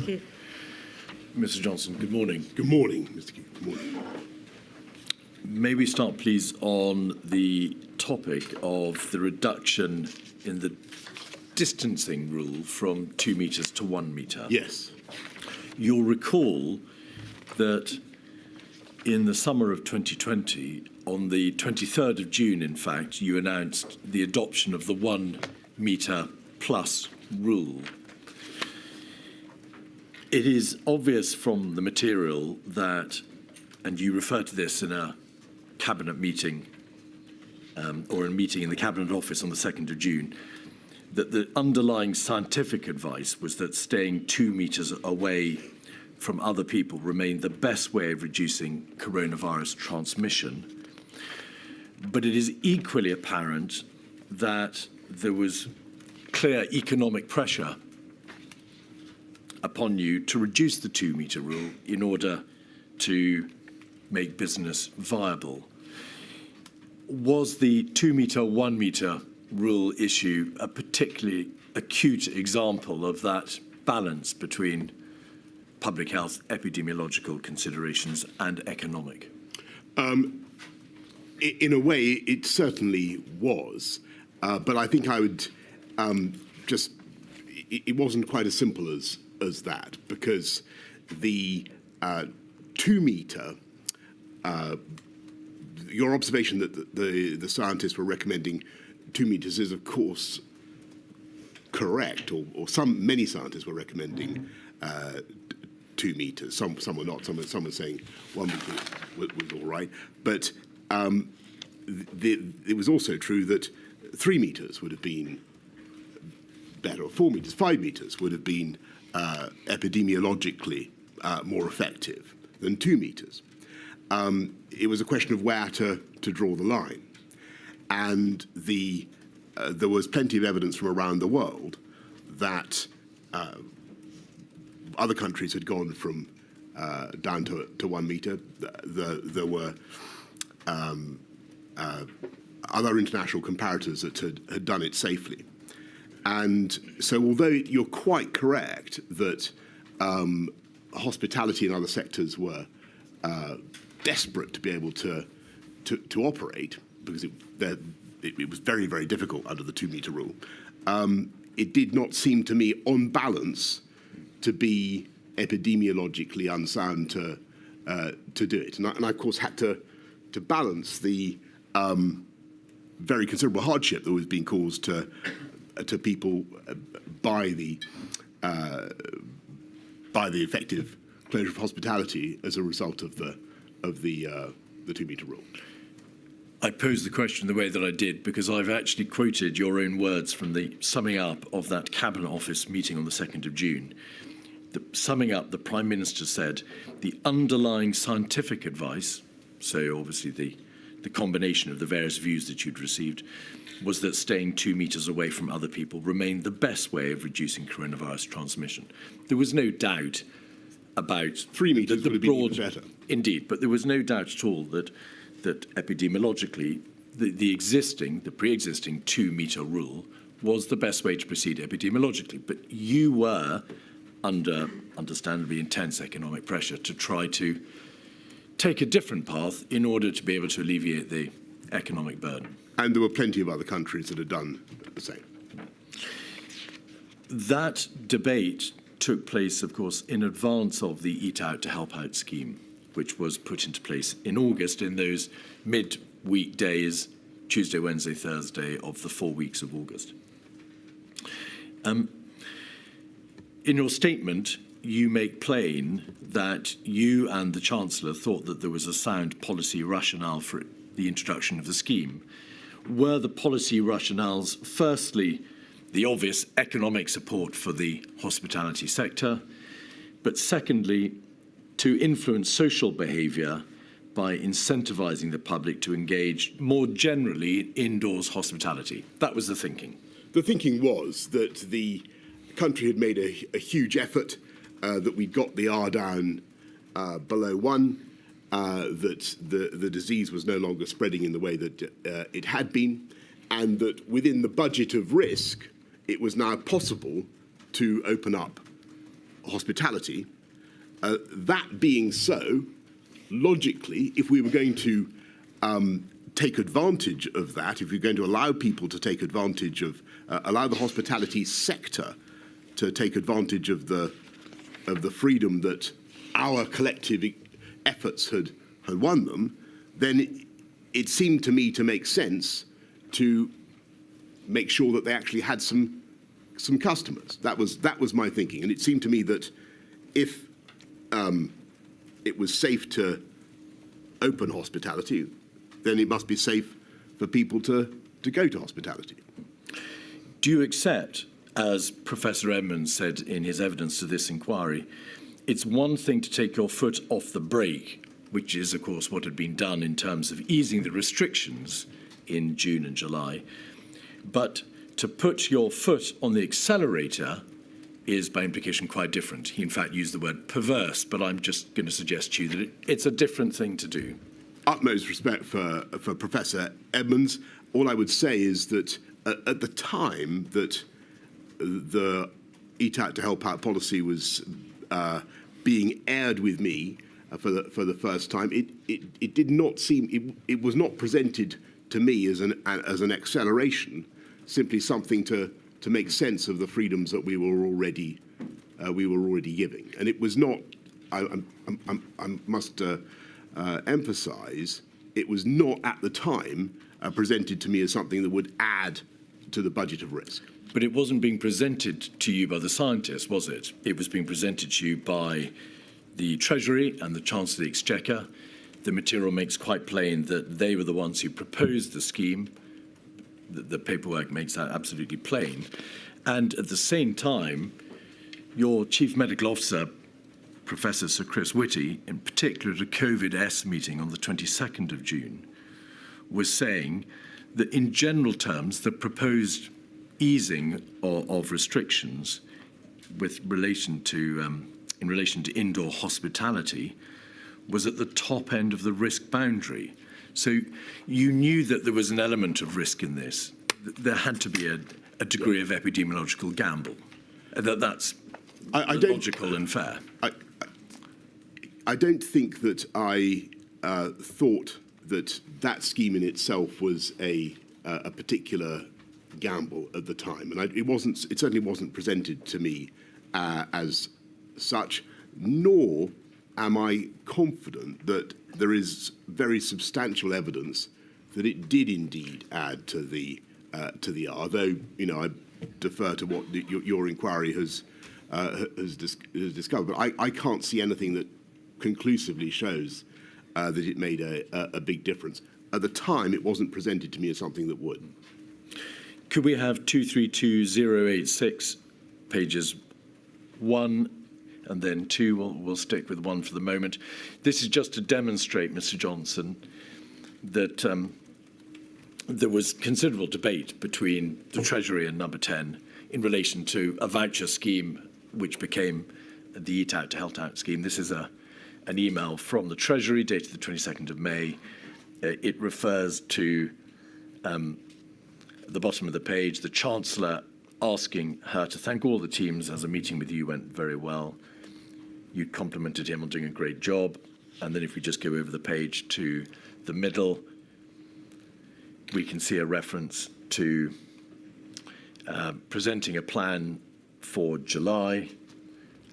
Mr. Keith. Mr. Johnson, good morning. Good morning, Mr. Keith. Good morning. May we start, please, on the topic of the reduction in the distancing rule from 2 metres to 1 metre? Yes. You'll recall that in the summer of 2020, on the 23rd of June, in fact, you announced the adoption of the 1 metre plus rule. It is obvious from the material that, and you refer to this in a cabinet meeting or a meeting in the Cabinet Office on the 2nd of June, that the underlying scientific advice was that staying 2 metres away from other people remained the best way of reducing coronavirus transmission. But it is equally apparent that there was clear economic pressure upon you to reduce the 2 metre rule in order to make business viable. Was the 2 metre, 1 metre rule issue a particularly acute example of that balance between public health, epidemiological considerations and economic? In a way, it certainly was. But I think I would it wasn't quite as simple as that, because the 2 metre, your observation that the scientists were recommending 2 metres is, of course, correct, or many scientists were recommending 2 metres. Some were not. Some were saying 1 metre was all right. But it was also true that 3 metres would have been better, or 4 metres, 5 metres would have been epidemiologically more effective than 2 metres. It was a question of where to draw the line. And there was plenty of evidence from around the world that other countries had gone from down to 1 metre. There were other international comparators that had done it safely. And so although you're quite correct that hospitality and other sectors were desperate to be able to operate, because it was very, very difficult under the 2 metre rule, it did not seem to me, on balance, to be epidemiologically unsound to do it. And I, of course, had to balance the very considerable hardship that was being caused to people by the effective closure of hospitality as a result of the 2 metre rule. I posed the question the way that I did because I've actually quoted your own words from the summing up of that Cabinet Office meeting on the 2nd of June. Summing up, the Prime Minister said the underlying scientific advice, so obviously the combination of the various views that you'd received, was that staying 2 metres away from other people remained the best way of reducing coronavirus transmission. There was no doubt about 3 metres would have been even better. Indeed, but there was no doubt at all that epidemiologically the pre-existing 2 metre rule was the best way to proceed epidemiologically. But you were under understandably intense economic pressure to try to take a different path in order to be able to alleviate the economic burden. And there were plenty of other countries that had done the same. That debate took place, of course, in advance of the Eat Out to Help Out scheme, which was put into place in August in those mid-week days, Tuesday, Wednesday, Thursday of the 4 weeks of August. In your statement, you make plain that you and the Chancellor thought that there was a sound policy rationale for the introduction of the scheme. Were the policy rationales, firstly, the obvious economic support for the hospitality sector, but secondly, to influence social behaviour by incentivising the public to engage more generally in indoors hospitality? That was the thinking. The thinking was that the country had made a huge effort, that we'd got the R down below 1, that the disease was no longer spreading in the way that it had been, and that within the budget of risk, it was now possible to open up hospitality. That being so, logically, if we were going to take advantage of that, if we're going to allow people to take advantage of, allow the hospitality sector to take advantage of the freedom that our collective efforts had won them, then it seemed to me to make sense to make sure that they actually had some customers. That was my thinking, and it seemed to me that if it was safe to open hospitality, then it must be safe for people to go to hospitality. Do you accept, as Professor Edmonds said in his evidence to this inquiry, it's one thing to take your foot off the brake, which is, of course, what had been done in terms of easing the restrictions in June and July, but to put your foot on the accelerator is, by implication, quite different. He, in fact, used the word perverse, but I'm just going to suggest to you that it's a different thing to do. Utmost respect for Professor Edmonds. All I would say is that at the time that the Eat Out to Help Out policy was being aired with me for the first time, it did not seem, it was not presented to me as an acceleration, simply something to make sense of the freedoms that we were already giving. And it was not, I must emphasise, it was not at the time presented to me as something that would add to the budget of risk. But it wasn't being presented to you by the scientists, was it? It was being presented to you by the Treasury and the Chancellor of the Exchequer. The material makes quite plain that they were the ones who proposed the scheme. The paperwork makes that absolutely plain. And at the same time, your Chief Medical Officer, Professor Sir Chris Whitty, in particular at a COVID-S meeting on the 22nd of June, was saying that in general terms, the proposed easing of restrictions with relation to in relation to indoor hospitality was at the top end of the risk boundary. So you knew that there was an element of risk in this. There had to be a degree of epidemiological gamble. That's logical and fair. I don't think that I thought that scheme in itself was a particular gamble at the time, and it certainly wasn't presented to me as such, nor am I confident that there is very substantial evidence that it did indeed add to the R. Though, I defer to what your inquiry has discovered, but I can't see anything that conclusively shows that it made a big difference. At the time, it wasn't presented to me as something that would. Could we have 232086, pages 1 and then 2? We'll stick with 1 for the moment. This is just to demonstrate, Mr. Johnson, that there was considerable debate between the Treasury and Number 10 in relation to a voucher scheme which became the Eat Out to Help Out scheme. This is an email from the Treasury dated the 22nd of May. It refers to the bottom of the page, the Chancellor asking her to thank all the teams as a meeting with you went very well. You complimented him on doing a great job. And then if we just go over the page to the middle, we can see a reference to presenting a plan for July.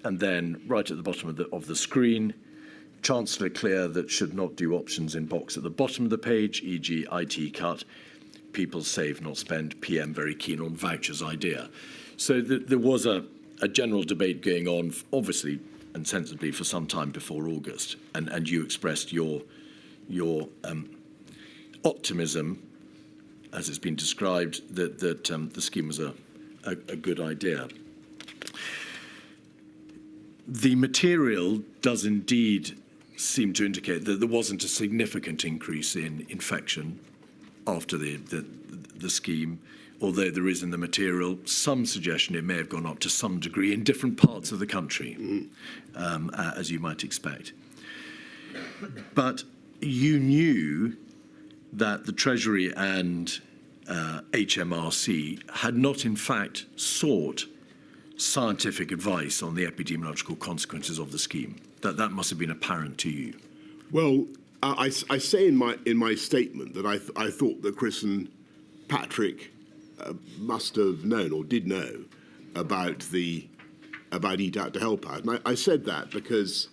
And then right at the bottom of the screen, Chancellor clear that should not do options in box at the bottom of the page, e.g. IT cut, people save, not spend, PM very keen on vouchers idea. So there was a general debate going on, obviously and sensibly, for some time before August. And you expressed your optimism, as it's been described, that the scheme was a good idea. The material does indeed seem to indicate that there wasn't a significant increase in infection after the scheme, although there is in the material some suggestion it may have gone up to some degree in different parts of the country, as you might expect. But you knew that the Treasury and HMRC had not in fact sought scientific advice on the epidemiological consequences of the scheme. That must have been apparent to you. Well, I say in my statement that I thought that Chris and Patrick must have known or did know about Eat Out to Help Out, and I said that because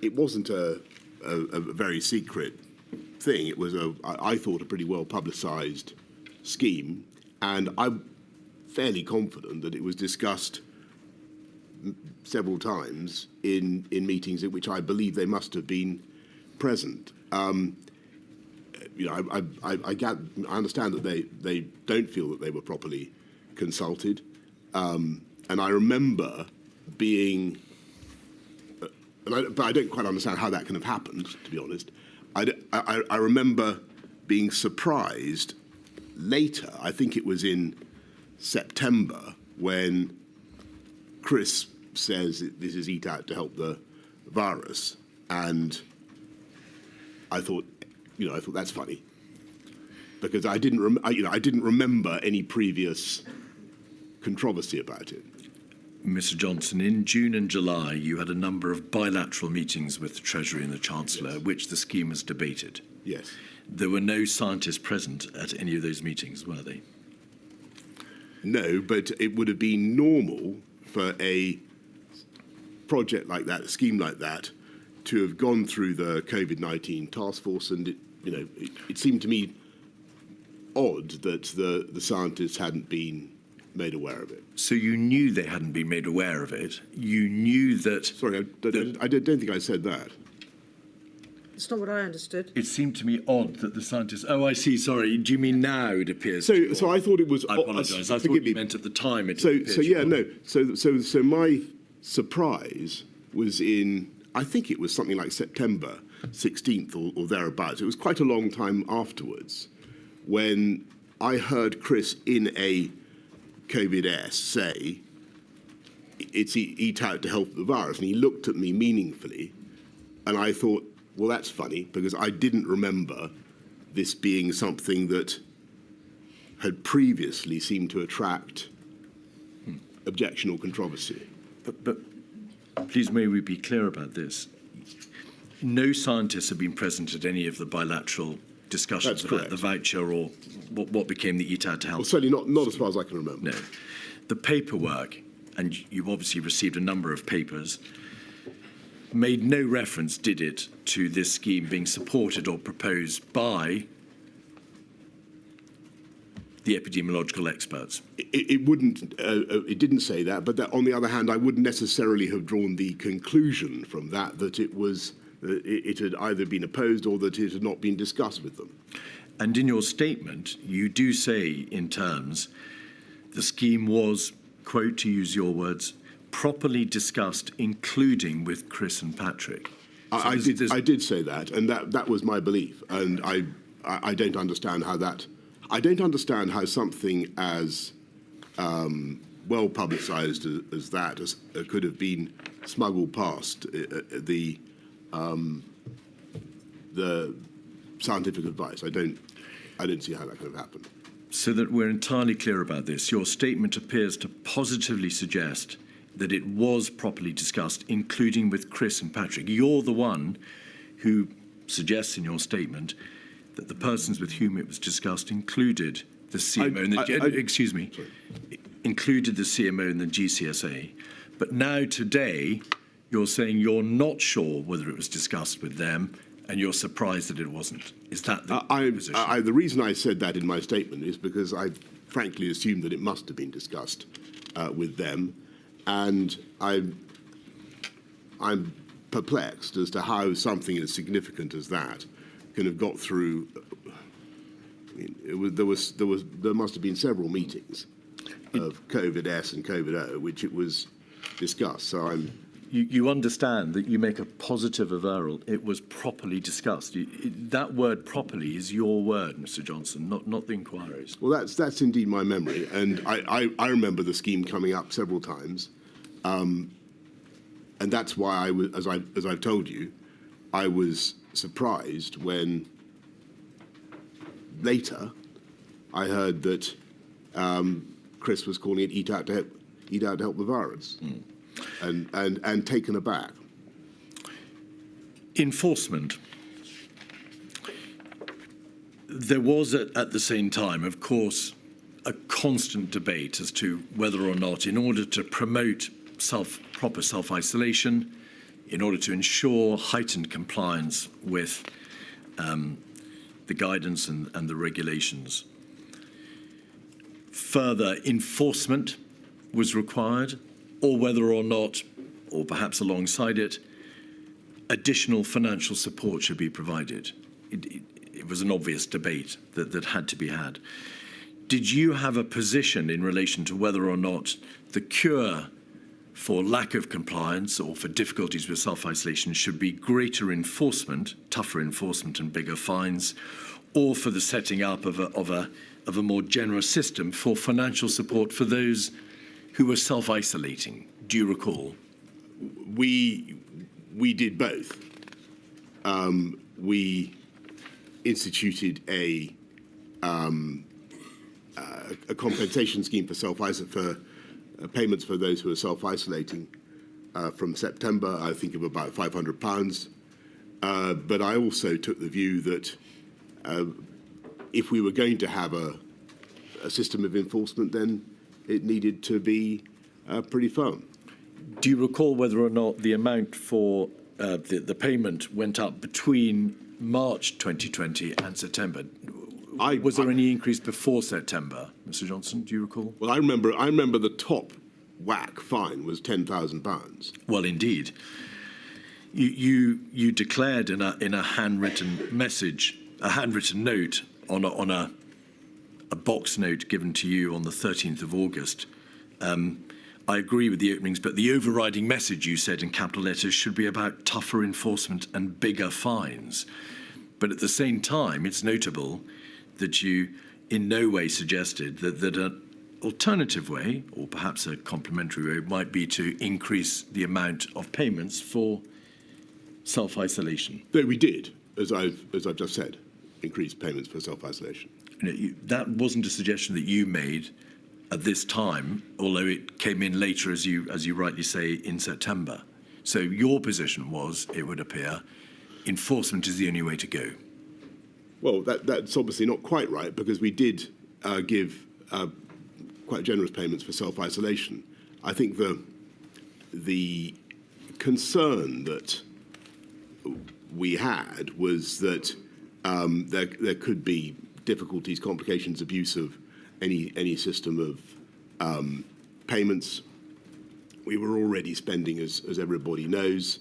it wasn't a very secret thing. It was I thought, a pretty well publicised scheme, and I'm fairly confident that it was discussed several times in meetings in which I believe they must have been present. I understand that they don't feel that they were properly consulted, and I remember being, but I don't quite understand how that can have happened, to be honest. I remember being surprised later, I think it was in September, when Chris says this is Eat Out to help the virus, and I thought that's funny, because I didn't remember any previous controversy about it. Mr. Johnson, in June and July, you had a number of bilateral meetings with the Treasury and the Chancellor, yes, which the scheme was debated. Yes. There were no scientists present at any of those meetings, were they? No, but it would have been normal for a project like that, a scheme like that, to have gone through the COVID-19 task force, and it seemed to me odd that the scientists hadn't been made aware of it. So you knew they hadn't been made aware of it. You knew that. Sorry, I don't think I said that. It's not what I understood. It seemed to me odd that the scientists. Oh, I see. Sorry. Do you mean now? It appears. So I thought it was. I apologise. I thought you meant at the time. It So yeah, no. So my surprise was in, I think it was something like September 16th or thereabouts. It was quite a long time afterwards when I heard Chris in a COVID-S say, it's Eat Out to help the virus. And he looked at me meaningfully, and I thought, well, that's funny, because I didn't remember this being something that had previously seemed to attract objection or controversy. But please, may we be clear about this? No scientists have been present at any of the bilateral discussions about the voucher or what became the Eat Out to Help. Well, certainly not as far as I can remember. No. The paperwork, and you've obviously received a number of papers, made no reference, did it, to this scheme being supported or proposed by the epidemiological experts? It wouldn't. It didn't say that, but on the other hand, I wouldn't necessarily have drawn the conclusion from that it had either been opposed or that it had not been discussed with them. And in your statement, you do say in terms, the scheme was, quote, to use your words, properly discussed, including with Chris and Patrick. So I did say that, and that was my belief. And I don't understand how that. I don't understand how something as well publicised as that could have been smuggled past the scientific advice. I don't see how that could have happened. So that we're entirely clear about this, your statement appears to positively suggest that it was properly discussed, including with Chris and Patrick. You're the one who suggests in your statement that the persons with whom it was discussed included the CMO included the CMO and the GCSA. But now today, you're saying you're not sure whether it was discussed with them, and you're surprised that it wasn't. Is that the position? The reason I said that in my statement is because I frankly assumed that it must have been discussed with them, and I'm perplexed as to how something as significant as that can have got through. I mean, there must have been several meetings of COVID-S and COVID-O, which it was discussed. So You understand that you make a positive averral. It was properly discussed. That word "properly" is your word, Mr. Johnson, not the inquiry's. Well, that's indeed my memory, and I remember the scheme coming up several times, and that's why I was, as I've told you, I was surprised when later I heard that Chris was calling it "Eat Out to Help." eat out to help the virus, and taken aback. Enforcement. There was at the same time, of course, a constant debate as to whether or not, in order to promote proper self-isolation, in order to ensure heightened compliance with the guidance and the regulations, further enforcement was required, or whether or not, or perhaps alongside it, additional financial support should be provided. It was an obvious debate that had to be had. Did you have a position in relation to whether or not the cure for lack of compliance or for difficulties with self-isolation should be greater enforcement, tougher enforcement and bigger fines, or for the setting up of a more generous system for financial support for those who were self-isolating? Do you recall? We did both. We instituted a compensation scheme for payments for those who are self-isolating from September, I think of about £500. But I also took the view that if we were going to have a system of enforcement, then it needed to be pretty firm. Do you recall whether or not the amount for the payment went up between March 2020 and September? Was there any increase before September, Mr. Johnson? Do you recall? Well, I remember the top whack fine was £10,000. Well, indeed. You declared in a handwritten message, a handwritten note on a box note given to you on the 13th of August. I agree with the openings, but the overriding message, you said in capital letters, should be about tougher enforcement and bigger fines. But at the same time, it's notable that you in no way suggested that an alternative way, or perhaps a complementary way, might be to increase the amount of payments for self-isolation. No, we did, as I've just said, increase payments for self-isolation. That wasn't a suggestion that you made at this time, although it came in later, as you rightly say, in September. So your position was, it would appear, enforcement is the only way to go. Well, that's obviously not quite right, because we did give quite generous payments for self-isolation. I think the concern that we had was that there could be difficulties, complications, abuse of any system of payments. We were already spending, as everybody knows,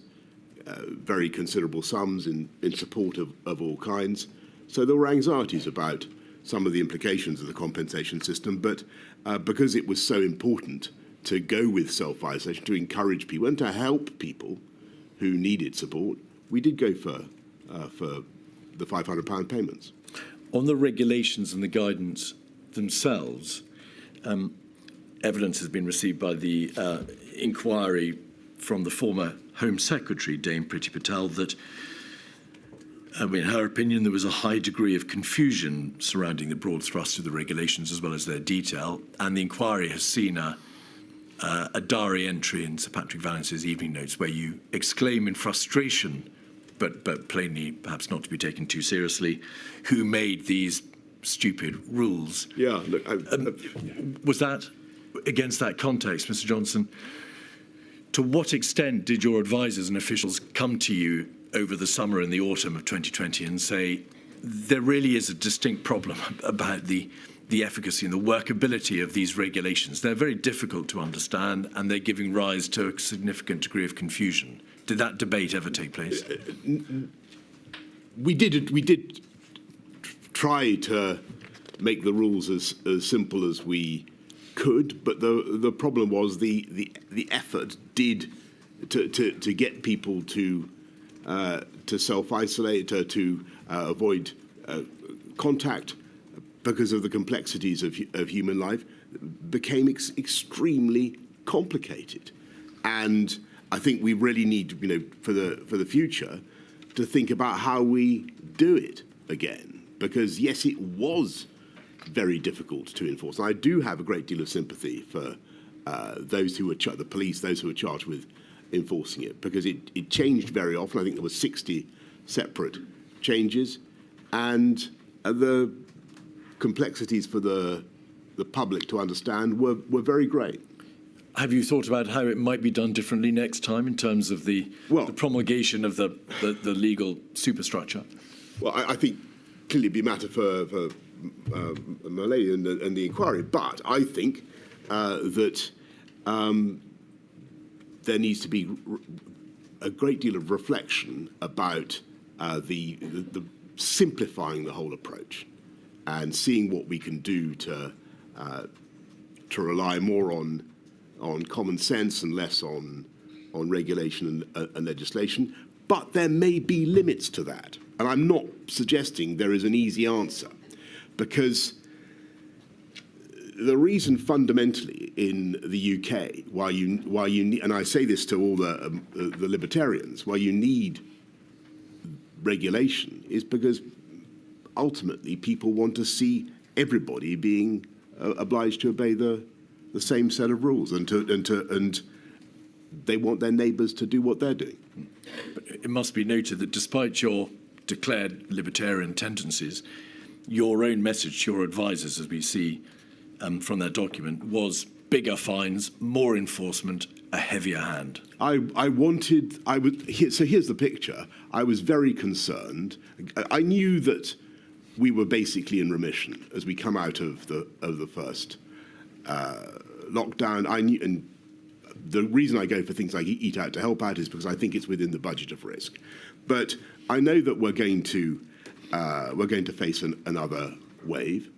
very considerable sums in support of all kinds. So there were anxieties about some of the implications of the compensation system, but because it was so important to go with self-isolation, to encourage people and to help people who needed support, we did go for the £500 payments. On the regulations and the guidance themselves, evidence has been received by the inquiry from the former Home Secretary, Dame Priti Patel, that in her opinion, there was a high degree of confusion surrounding the broad thrust of the regulations as well as their detail, and the inquiry has seen a diary entry in Sir Patrick Vallance's evening notes where you exclaim in frustration, but plainly perhaps not to be taken too seriously, who made these stupid rules. Yeah, look, was that against that context, Mr. Johnson? To what extent did your advisers and officials come to you over the summer and the autumn of 2020 and say, there really is a distinct problem about the efficacy and the workability of these regulations? They're very difficult to understand and they're giving rise to a significant degree of confusion. Did that debate ever take place? We did try to make the rules as simple as we could, but the problem was the effort did to get people to self-isolate, to avoid contact because of the complexities of human life, became extremely complicated. And I think we really need, for the future, to think about how we do it again. Because yes, it was very difficult to enforce. And I do have a great deal of sympathy for those who were the police, those who were charged with enforcing it, because it changed very often. I think there were 60 separate changes, and the complexities for the public to understand were very great. Have you thought about how it might be done differently next time in terms of the promulgation of the legal superstructure? Well, I think clearly it'd be a matter for my lady and the inquiry, but I think that there needs to be a great deal of reflection about the simplifying the whole approach and seeing what we can do to rely more on common sense and less on regulation and legislation. But there may be limits to that. And I'm not suggesting there is an easy answer, because the reason fundamentally in the UK why you need, and I say this to all the libertarians, why you need regulation is because ultimately people want to see everybody being obliged to obey the same set of rules, and they want their neighbours to do what they're doing. But it must be noted that despite your declared libertarian tendencies, your own message to your advisors, as we see from their document, was bigger fines, more enforcement, a heavier hand. So here's the picture. I was very concerned. I knew that we were basically in remission as we come out of the first lockdown. I knew, and the reason I go for things like Eat Out to Help Out is because I think it's within the budget of risk. But I know that we're going to face another wave,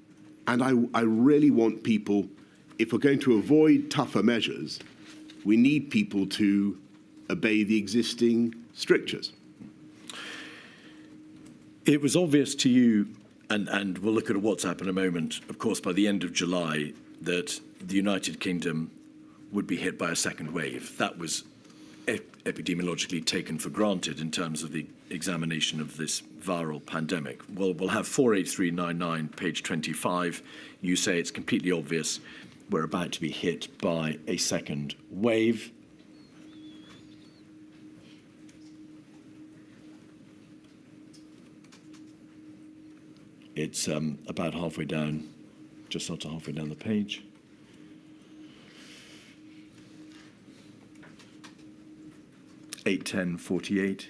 and I really want people, if we're going to avoid tougher measures, we need people to obey the existing strictures. It was obvious to you, and we'll look at WhatsApp in a moment, of course, by the end of July, that the United Kingdom would be hit by a second wave. That was epidemiologically taken for granted in terms of the examination of this viral pandemic. Well, we'll have 48399, page 25. You say it's completely obvious we're about to be hit by a second wave. It's about halfway down, just after halfway down the page. $8.10.48.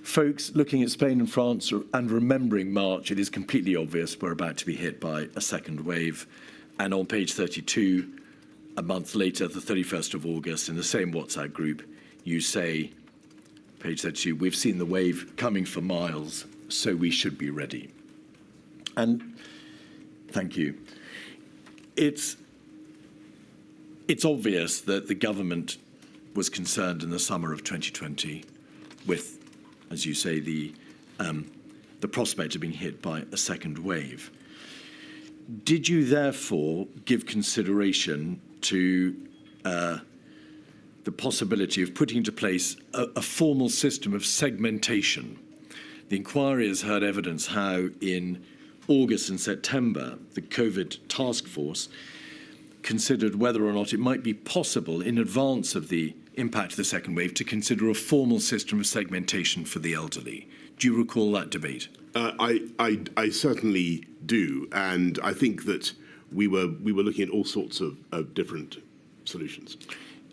Folks, looking at Spain and France and remembering March, it is completely obvious we're about to be hit by a second wave. And on page 32, a month later, the 31st of August, in the same WhatsApp group, you say, page 32, we've seen the wave coming for miles, so we should be ready. And thank you. It's obvious that the government was concerned in the summer of 2020 with, as you say, the prospect of being hit by a second wave. Did you therefore give consideration to the possibility of putting into place a formal system of segmentation? The inquiry has heard evidence how in August and September, the COVID task force considered whether or not it might be possible in advance of the impact of the second wave to consider a formal system of segmentation for the elderly. Do you recall that debate? I certainly do, and I think that we were looking at all sorts of different solutions.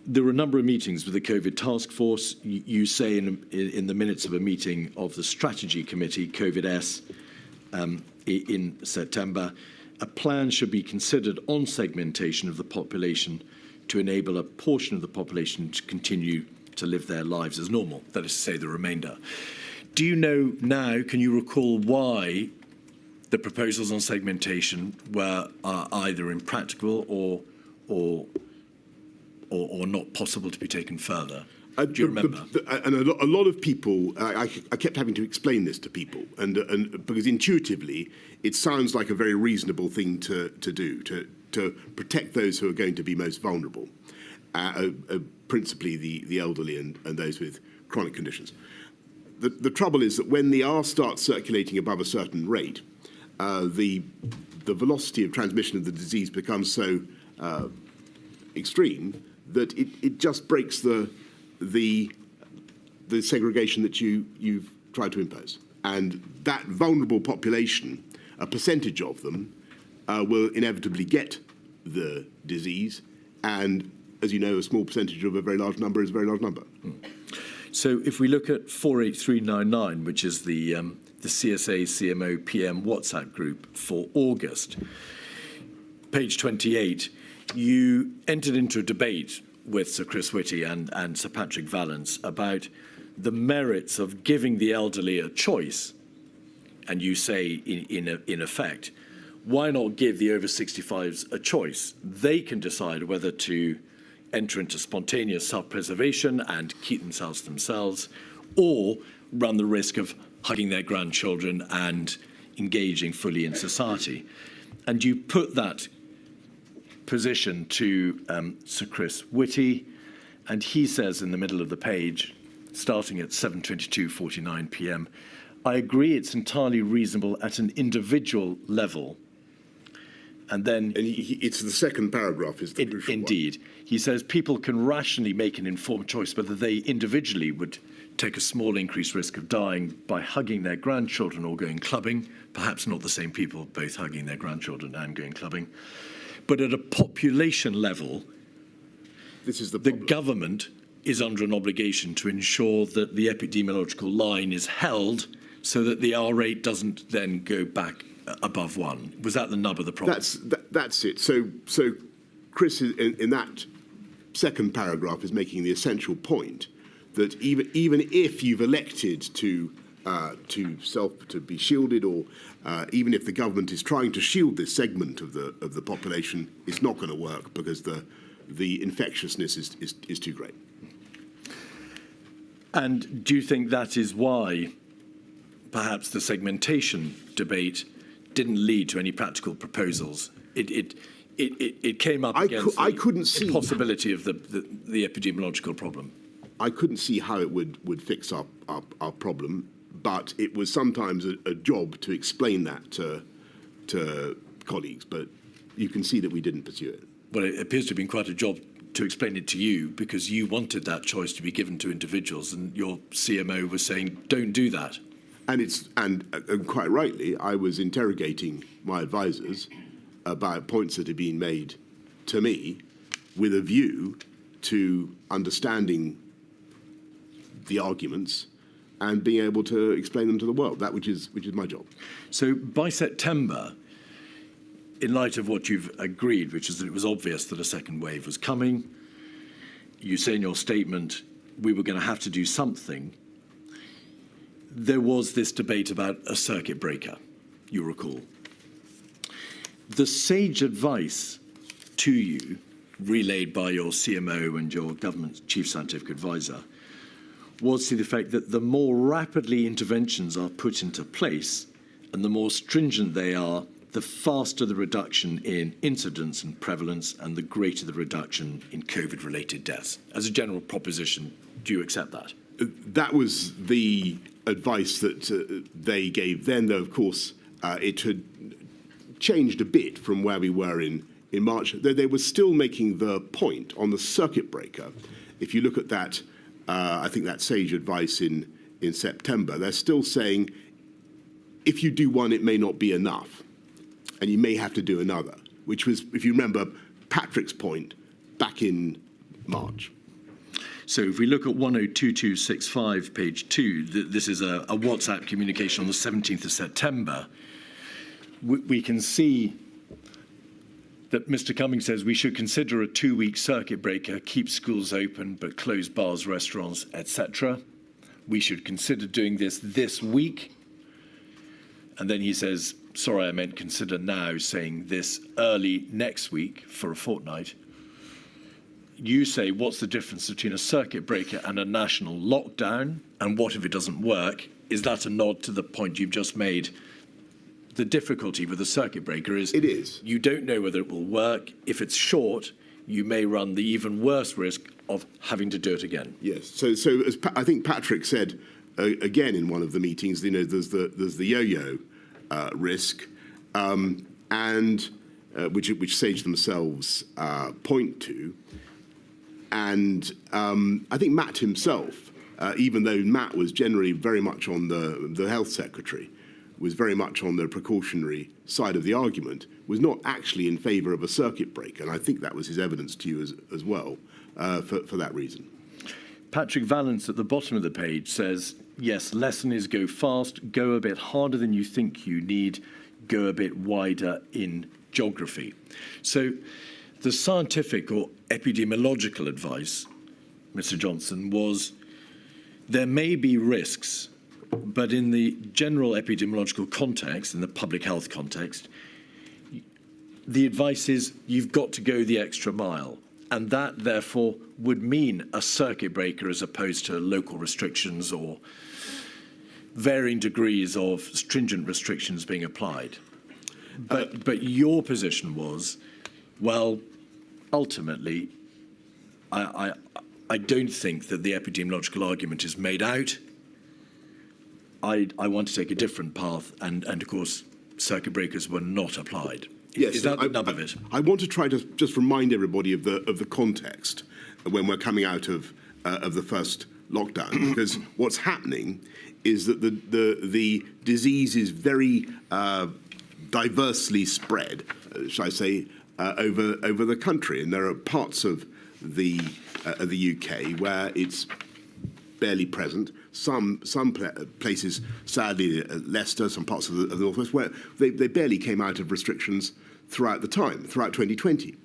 There were a number of meetings with the COVID task force. You say in the minutes of a meeting of the strategy committee, COVID-S, in September, a plan should be considered on segmentation of the population to enable a portion of the population to continue to live their lives as normal, that is to say, the remainder. Do you know now, can you recall why the proposals on segmentation were either impractical or not possible to be taken further? Do you remember? And a lot of people, I kept having to explain this to people, and because intuitively it sounds like a very reasonable thing to do, to protect those who are going to be most vulnerable, principally the elderly and those with chronic conditions. The trouble is that when the R starts circulating above a certain rate, the the velocity of transmission of the disease becomes so extreme that it just breaks the segregation that you've tried to impose. And that vulnerable population, a percentage of them, will inevitably get the disease. And as you know, a small percentage of a very large number is a very large number. So if we look at 48399, which is the CSA CMO PM WhatsApp group for August, page 28, you entered into a debate with Sir Chris Whitty and Sir Patrick Vallance about the merits of giving the elderly a choice. And you say, in effect, why not give the over 65s a choice? They can decide whether to enter into spontaneous self-preservation and keep themselves, or run the risk of hugging their grandchildren and engaging fully in society. And you put that position to Sir Chris Whitty, and he says in the middle of the page, starting at 7:22:49 p.m, I agree it's entirely reasonable at an individual level. And then it's the second paragraph is the crucial indeed one. He says people can rationally make an informed choice whether they individually would take a small increased risk of dying by hugging their grandchildren or going clubbing, perhaps not the same people both hugging their grandchildren and going clubbing. But at a population level, this is the government is under an obligation to ensure that the epidemiological line is held so that the R rate doesn't then go back above 1. Was that the nub of the problem? That's it. So Chris, in that second paragraph, is making the essential point that even if you've elected to be shielded, or even if the government is trying to shield this segment of the population, it's not going to work because the infectiousness is too great. And do you think that is why perhaps the segmentation debate didn't lead to any practical proposals? It came up against the impossibility of the epidemiological problem. I couldn't see how it would fix our problem, but it was sometimes a job to explain that to colleagues. But you can see that we didn't pursue it. Well, it appears to have been quite a job to explain it to you, because you wanted that choice to be given to individuals, and your CMO was saying, don't do that. And quite rightly, I was interrogating my advisors about points that had been made to me with a view to understanding the arguments and being able to explain them to the world, which is my job. So by September, in light of what you've agreed, which is that it was obvious that a second wave was coming, you say in your statement, we were going to have to do something. There was this debate about a circuit breaker, you recall. The sage advice to you, relayed by your CMO and your government chief scientific advisor, was to the effect that the more rapidly interventions are put into place and the more stringent they are, the faster the reduction in incidence and prevalence and the greater the reduction in COVID-related deaths. As a general proposition, do you accept that? That was the advice that they gave then, though, of course, it had changed a bit from where we were in March. They were still making the point on the circuit breaker. If you look at that, I think that sage advice in September, they're still saying, if you do one, it may not be enough, and you may have to do another, which was, if you remember, Patrick's point back in March. So if we look at 102265, page 2, this is a WhatsApp communication on the 17th of September. We can see that Mr. Cummings says we should consider a 2-week circuit breaker, keep schools open but close bars, restaurants, etc. We should consider doing this week. And then he says, sorry, I meant consider now, saying this early next week for a fortnight. You say, what's the difference between a circuit breaker and a national lockdown? And what if it doesn't work? Is that a nod to the point you've just made? The difficulty with a circuit breaker is it is. You don't know whether it will work. If it's short, you may run the even worse risk of having to do it again. Yes. So as I think Patrick said again in one of the meetings, there's the yo-yo risk. and which Sage themselves point to. And I think Matt himself, even though Matt was generally very much on the health secretary, was very much on the precautionary side of the argument, was not actually in favour of a circuit breaker. And I think that was his evidence to you as well, for that reason. Patrick Vallance at the bottom of the page says, yes, lesson is go fast, go a bit harder than you think you need, go a bit wider in geography. So the scientific or epidemiological advice, Mr. Johnson, was there may be risks, but in the general epidemiological context, in the public health context, the advice is you've got to go the extra mile. And that, therefore, would mean a circuit breaker as opposed to local restrictions or varying degrees of stringent restrictions being applied. But your position was, well, ultimately, I don't think that the epidemiological argument is made out. I want to take a different path, and of course, circuit breakers were not applied. Yes, is that the nub of it? I want to try to just remind everybody of the context when we're coming out of the first lockdown, because what's happening is that the disease is very diversely spread, shall I say, over the country, and there are parts of the UK where it's barely present. Some places, sadly, Leicester, some parts of the northwest, where they barely came out of restrictions throughout 2020.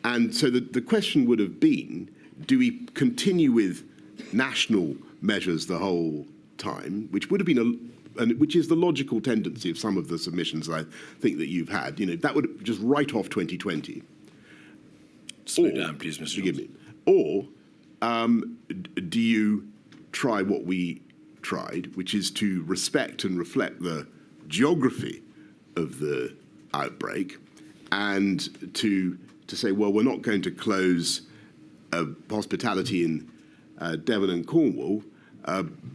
And so the question would have been, do we continue with national measures the whole time, which would have been which is the logical tendency of some of the submissions I think that you've had. You know, that would just write off 2020. Slow down, please, Mr. Forgive me. Or do you try what we tried, which is to respect and reflect the geography of the outbreak, and to say, well, we're not going to close hospitality in Devon and Cornwall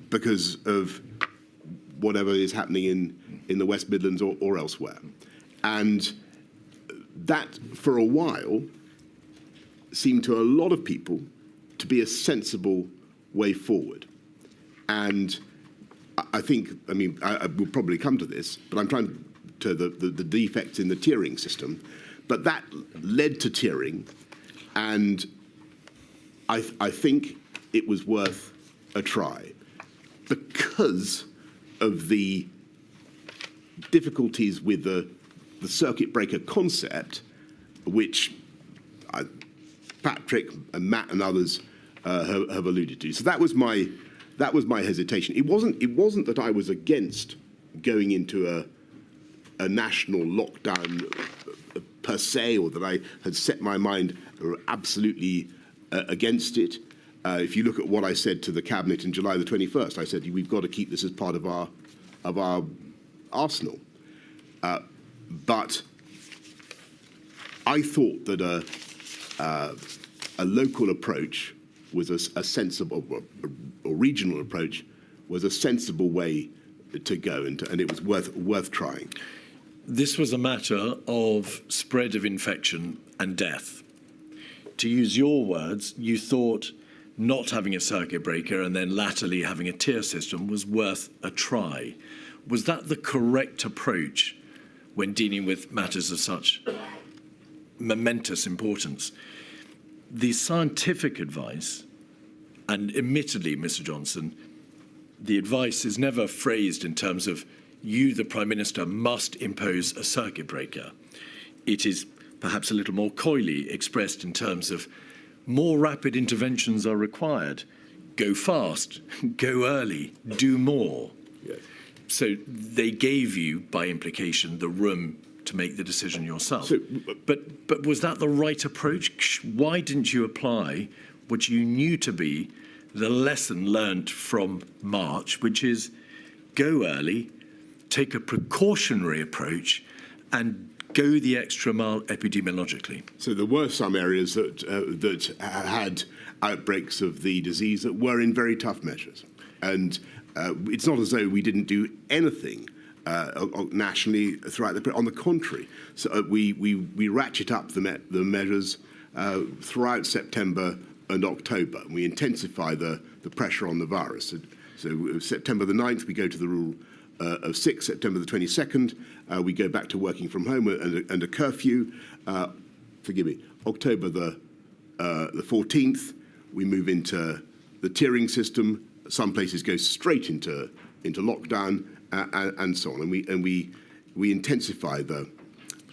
because of whatever is happening in the West Midlands or elsewhere. And that, for a while, seemed to a lot of people to be a sensible way forward. And I think, I mean, I will probably come to this, but I'm trying to the defects in the tiering system. But that led to tiering, and I think it was worth a try because of the difficulties with the circuit breaker concept, which Patrick and Matt and others have alluded to. So that was my hesitation. It wasn't that I was against going into a national lockdown per se, or that I had set my mind absolutely against it. If you look at what I said to the Cabinet in July the 21st, I said we've got to keep this as part of our arsenal. But I thought that a local approach was a sensible, or regional approach was a sensible way to go, and it was worth trying. This was a matter of spread of infection and death. To use your words, you thought not having a circuit breaker and then latterly having a tier system was worth a try. Was that the correct approach when dealing with matters of such momentous importance? The scientific advice, and admittedly, Mr. Johnson, the advice is never phrased in terms of you, the Prime Minister, must impose a circuit breaker. It is perhaps a little more coyly expressed in terms of more rapid interventions are required. Go fast, go early, do more. Yes. So they gave you, by implication, the room to make the decision yourself. So, but was that the right approach? Why didn't you apply what you knew to be the lesson learned from March, which is go early, take a precautionary approach, and go the extra mile epidemiologically? So there were some areas that had outbreaks of the disease that were in very tough measures. And it's not as though we didn't do anything nationally throughout the. On the contrary, so we ratchet up the measures throughout September and October, and we intensify the pressure on the virus. So September the 9th, we go to the rule of 6. September the 22nd, we go back to working from home and a curfew. Forgive me. October the 14th, we move into the tiering system. Some places go straight into lockdown and so on, and we intensify the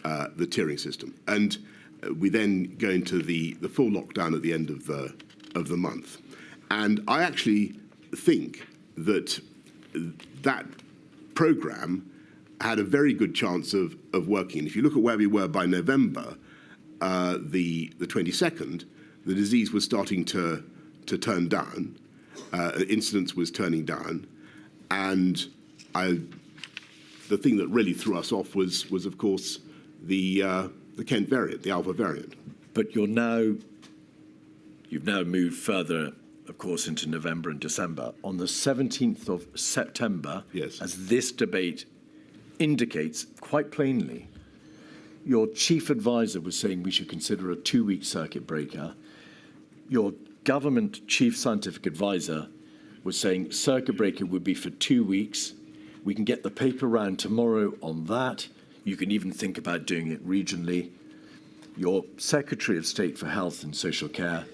tiering system, and we then go into the full lockdown at the end of the month. And I actually think that programme had a very good chance of working. And if you look at where we were by November, the 22nd, the disease was starting to turn down. Incidence was turning down, and the thing that really threw us off was of course the Kent variant, the Alpha variant. But you've now moved further, of course, into November and December. On the 17th of September, yes, as this debate indicates quite plainly, your chief advisor was saying we should consider a 2-week circuit breaker. Your government chief scientific advisor was saying circuit breaker would be for 2 weeks. We can get the paper round tomorrow on that. You can even think about doing it regionally. Your Secretary of State for Health and Social Care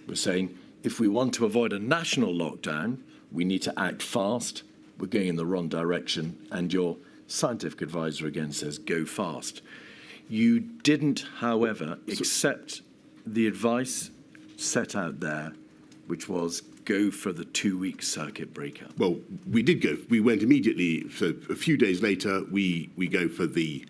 was saying, if we want to avoid a national lockdown, we need to act fast. We're going in the wrong direction. And your scientific advisor again says, go fast. You didn't, however, accept the advice set out there, which was go for the 2-week circuit breaker. Well, we did go. We went immediately. So a few days later, we go for the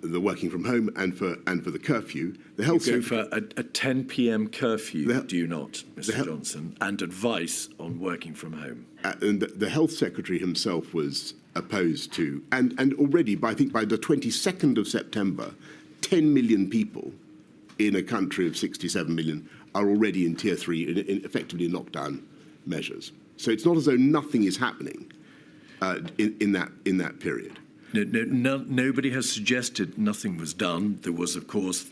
working from home and for the curfew. The health you go for a 10 p.m. curfew, do you not, Mr. Johnson, and advice on working from home? And the health secretary himself was opposed to, and already I think by the 22nd of September, 10 million people in a country of 67 million are already in tier 3, effectively in lockdown measures. So it's not as though nothing is happening in that period. Nobody has suggested nothing was done. There was, of course,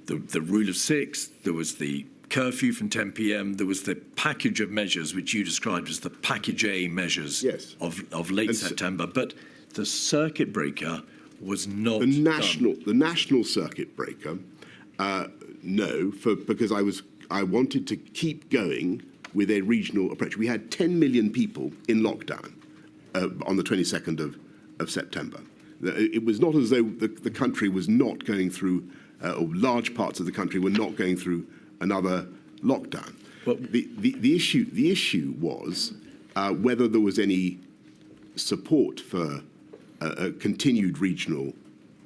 the rule of 6. There was the curfew from 10 p.m. There was the package of measures which you described as the package A measures, yes, of late September. But the circuit breaker was not the national circuit breaker. No, because I wanted to keep going with a regional approach. We had 10 million people in lockdown on the 22nd of September. It was not as though the country was not going through, or large parts of the country were not going through another lockdown. Well, the issue was whether there was any support for a continued regional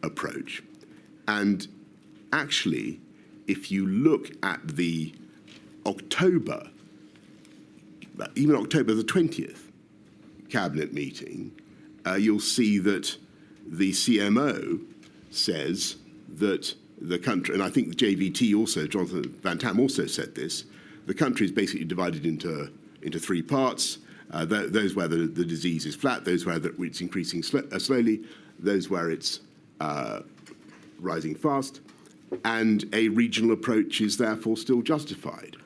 approach. And actually, if you look at the even October the 20th cabinet meeting, you'll see that the CMO says that the country, and I think the JVT also, Jonathan Van Tam also said this, the country is basically divided into 3 parts. Those where the disease is flat, those where it's increasing slowly, those where it's rising fast, and a regional approach is therefore still justified.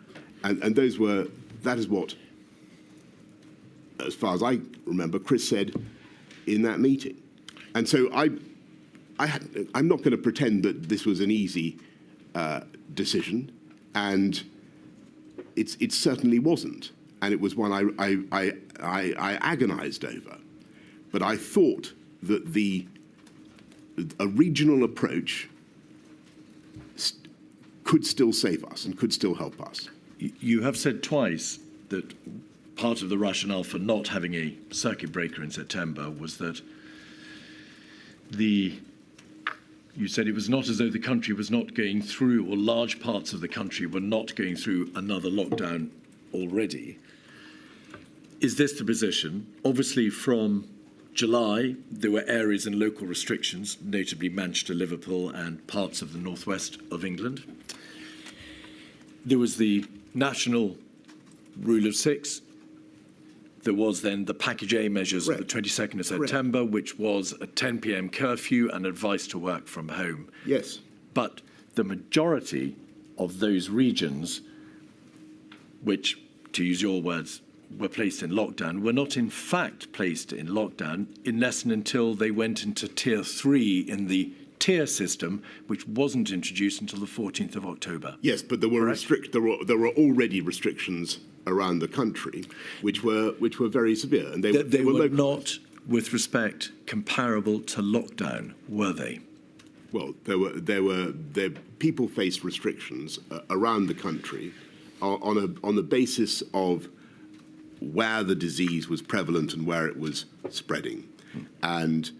And that is what, as far as I remember, Chris said in that meeting. And so I'm not going to pretend that this was an easy decision, and it certainly wasn't. And it was one I agonized over. But I thought that a regional approach could still save us and could still help us. You have said twice that part of the rationale for not having a circuit breaker in September was that you said it was not as though the country was not going through, or large parts of the country were not going through another lockdown already. Is this the position? Obviously, from July, there were areas and local restrictions, notably Manchester, Liverpool, and parts of the northwest of England. There was the national rule of 6. there was then the Package A measures of the Correct. 22nd of September, which was a 10 p.m. curfew and advice to work from home. Yes. But the majority of those regions, which, to use your words, were placed in lockdown, were not in fact placed in lockdown unless and until they went into Tier 3 in the tier system, which wasn't introduced until the 14th of October. Yes, but there were there were already restrictions around the country, which were very severe, and They were local. not, with respect, comparable to lockdown, were they? Well, there people faced restrictions around the country on the basis of where the disease was prevalent and where it was spreading, and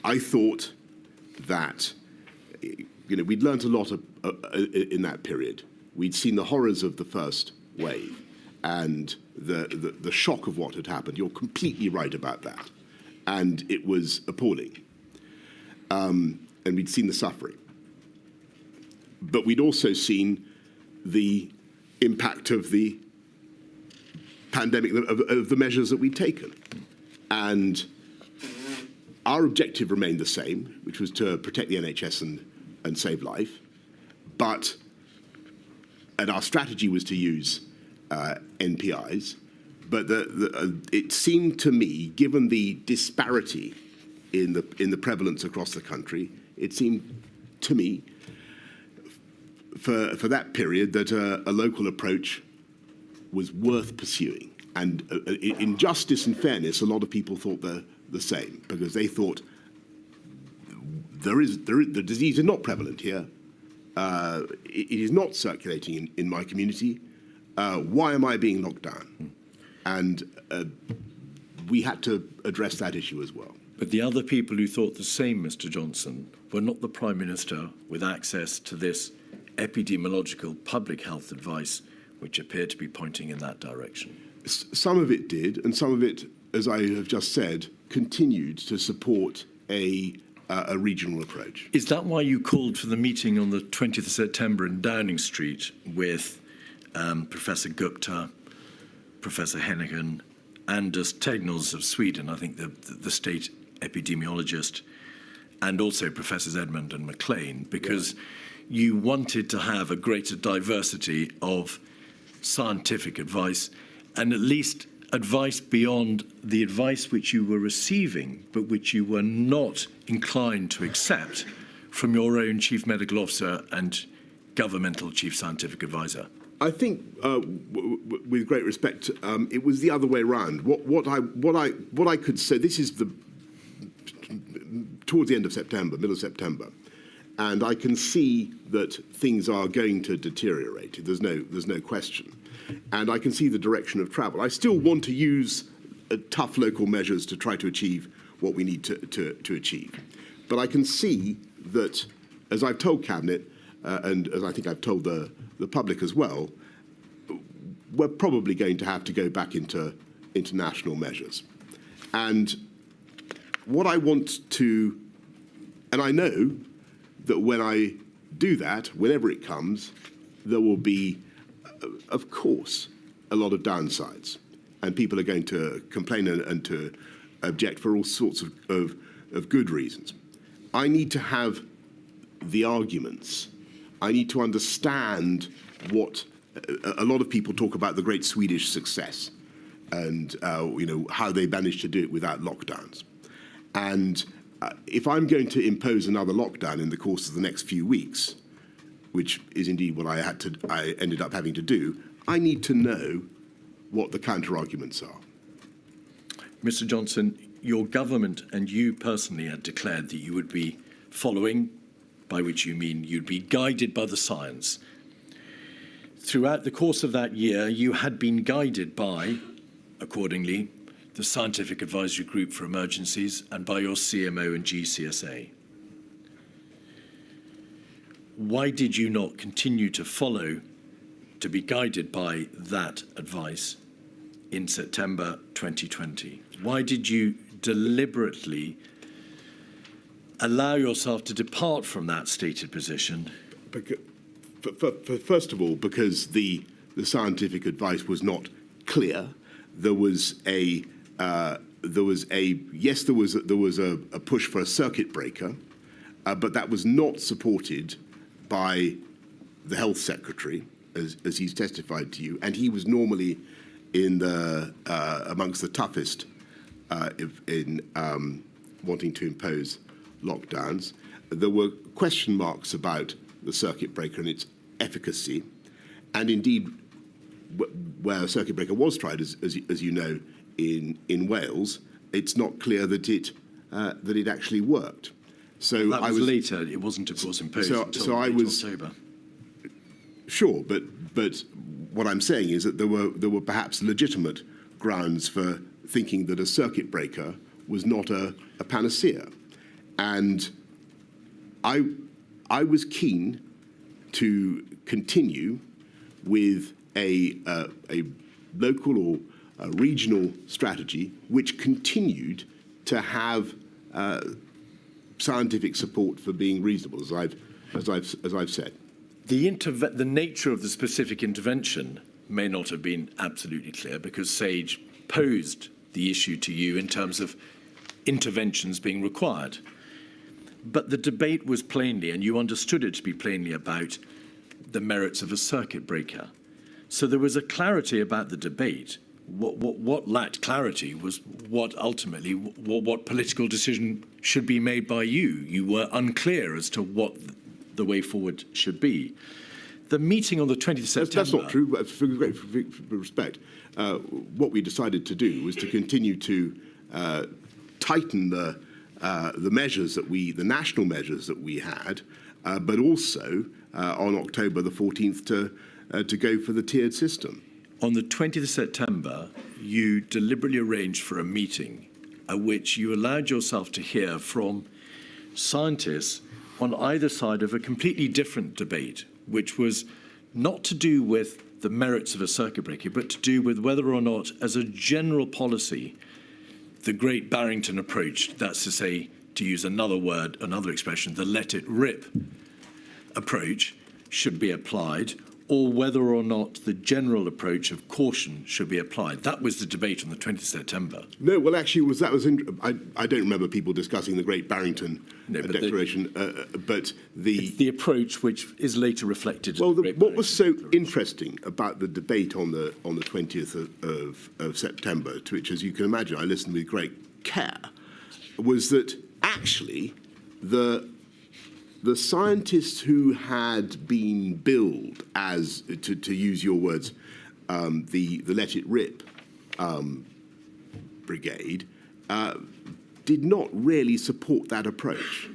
I thought that we'd learnt a lot in that period. We'd seen the horrors of the first wave and the shock of what had happened. You're completely right about that, and it was appalling. And we'd seen the suffering. But we'd also seen the impact of the pandemic, of the measures that we'd taken. And our objective remained the same, which was to protect the NHS and save life. And our strategy was to use NPIs. But it seemed to me, given the disparity in the prevalence across the country, it seemed to me for that period that a local approach was worth pursuing. And in justice and fairness, a lot of people thought the same, because they thought the disease is not prevalent here. It is not circulating in my community. Why am I being locked down? And we had to address that issue as well. But the other people who thought the same, Mr. Johnson, were not the Prime Minister with access to this epidemiological public health advice, which appeared to be pointing in that direction. Some of it did, and some of it, as I have just said, continued to support a regional approach. Is that why you called for the meeting on the 20th of September in Downing Street with Professor Gupta, Professor Hennigan, Anders Tegnell of Sweden, I think the state epidemiologist, and also Professors Edmund and McLean, because you wanted to have a greater diversity of scientific advice, and at least advice beyond the advice which you were receiving, but which you were not inclined to accept from your own Chief Medical Officer and governmental Chief Scientific Advisor. I think, with great respect, it was the other way around. What I could say, this is towards the end of September, middle of September, and I can see that things are going to deteriorate. There's no question, and I can see the direction of travel. I still want to use tough local measures to try to achieve what we need to achieve, but I can see that, as I've told Cabinet, and as I think I've told the public as well, we're probably going to have to go back into international measures. And what I want to, and I know that when I do that, whenever it comes, there will be, of course, a lot of downsides. And people are going to complain and to object for all sorts of good reasons. I need to have the arguments. I need to understand what a lot of people talk about, the great Swedish success, and how they managed to do it without lockdowns. And if I'm going to impose another lockdown in the course of the next few weeks, which is indeed what I ended up having to do, I need to know what the counter arguments are. Mr. Johnson, your government and you personally had declared that you would be following, by which you mean you'd be guided by the science. Throughout the course of that year, you had been guided by, accordingly, the Scientific Advisory Group for Emergencies and by your CMO and GCSA. Why did you not continue to follow, to be guided by that advice in September 2020? Why did you deliberately allow yourself to depart from that stated position? First of all, because the scientific advice was not clear, there was a push for a circuit breaker, but that was not supported by the health secretary, as he's testified to you, and he was normally amongst the toughest in wanting to impose lockdowns. There were question marks about the circuit breaker and its efficacy, and indeed, where a circuit breaker was tried, as you know, in Wales, it's not clear that it actually worked. So that was later. It wasn't, of course, imposed until October. Sure, but what I'm saying is that there were perhaps legitimate grounds for thinking that a circuit breaker was not a panacea, and I was keen to continue with a local or a regional strategy which continued to have scientific support for being reasonable, as I've said. The nature of the specific intervention may not have been absolutely clear, because Sage posed the issue to you in terms of interventions being required. But the debate was plainly, and you understood it to be plainly, about the merits of a circuit breaker. So there was a clarity about the debate. What lacked clarity was what political decision should be made by you. You were unclear as to what the way forward should be. The meeting on the 20th of September... That's not true, but for great respect. What we decided to do was to continue to tighten the measures the national measures that we had, but also on October the 14th to go for the tiered system. On the 20th of September, you deliberately arranged for a meeting at which you allowed yourself to hear from scientists on either side of a completely different debate, which was not to do with the merits of a circuit breaker, but to do with whether or not, as a general policy, the Great Barrington approach, that's to say, to use another word, another expression, the let it rip approach should be applied, or whether or not the general approach of caution should be applied. That was the debate on the 20th of September. No, well, actually, I don't remember people discussing the Great Barrington Declaration, but the approach which is later reflected. Well, what was so interesting about the debate on the 20th of September, to which, as you can imagine, I listened with great care, was that actually the scientists who had been billed as, to use your words, the Let It Rip brigade, did not really support that approach.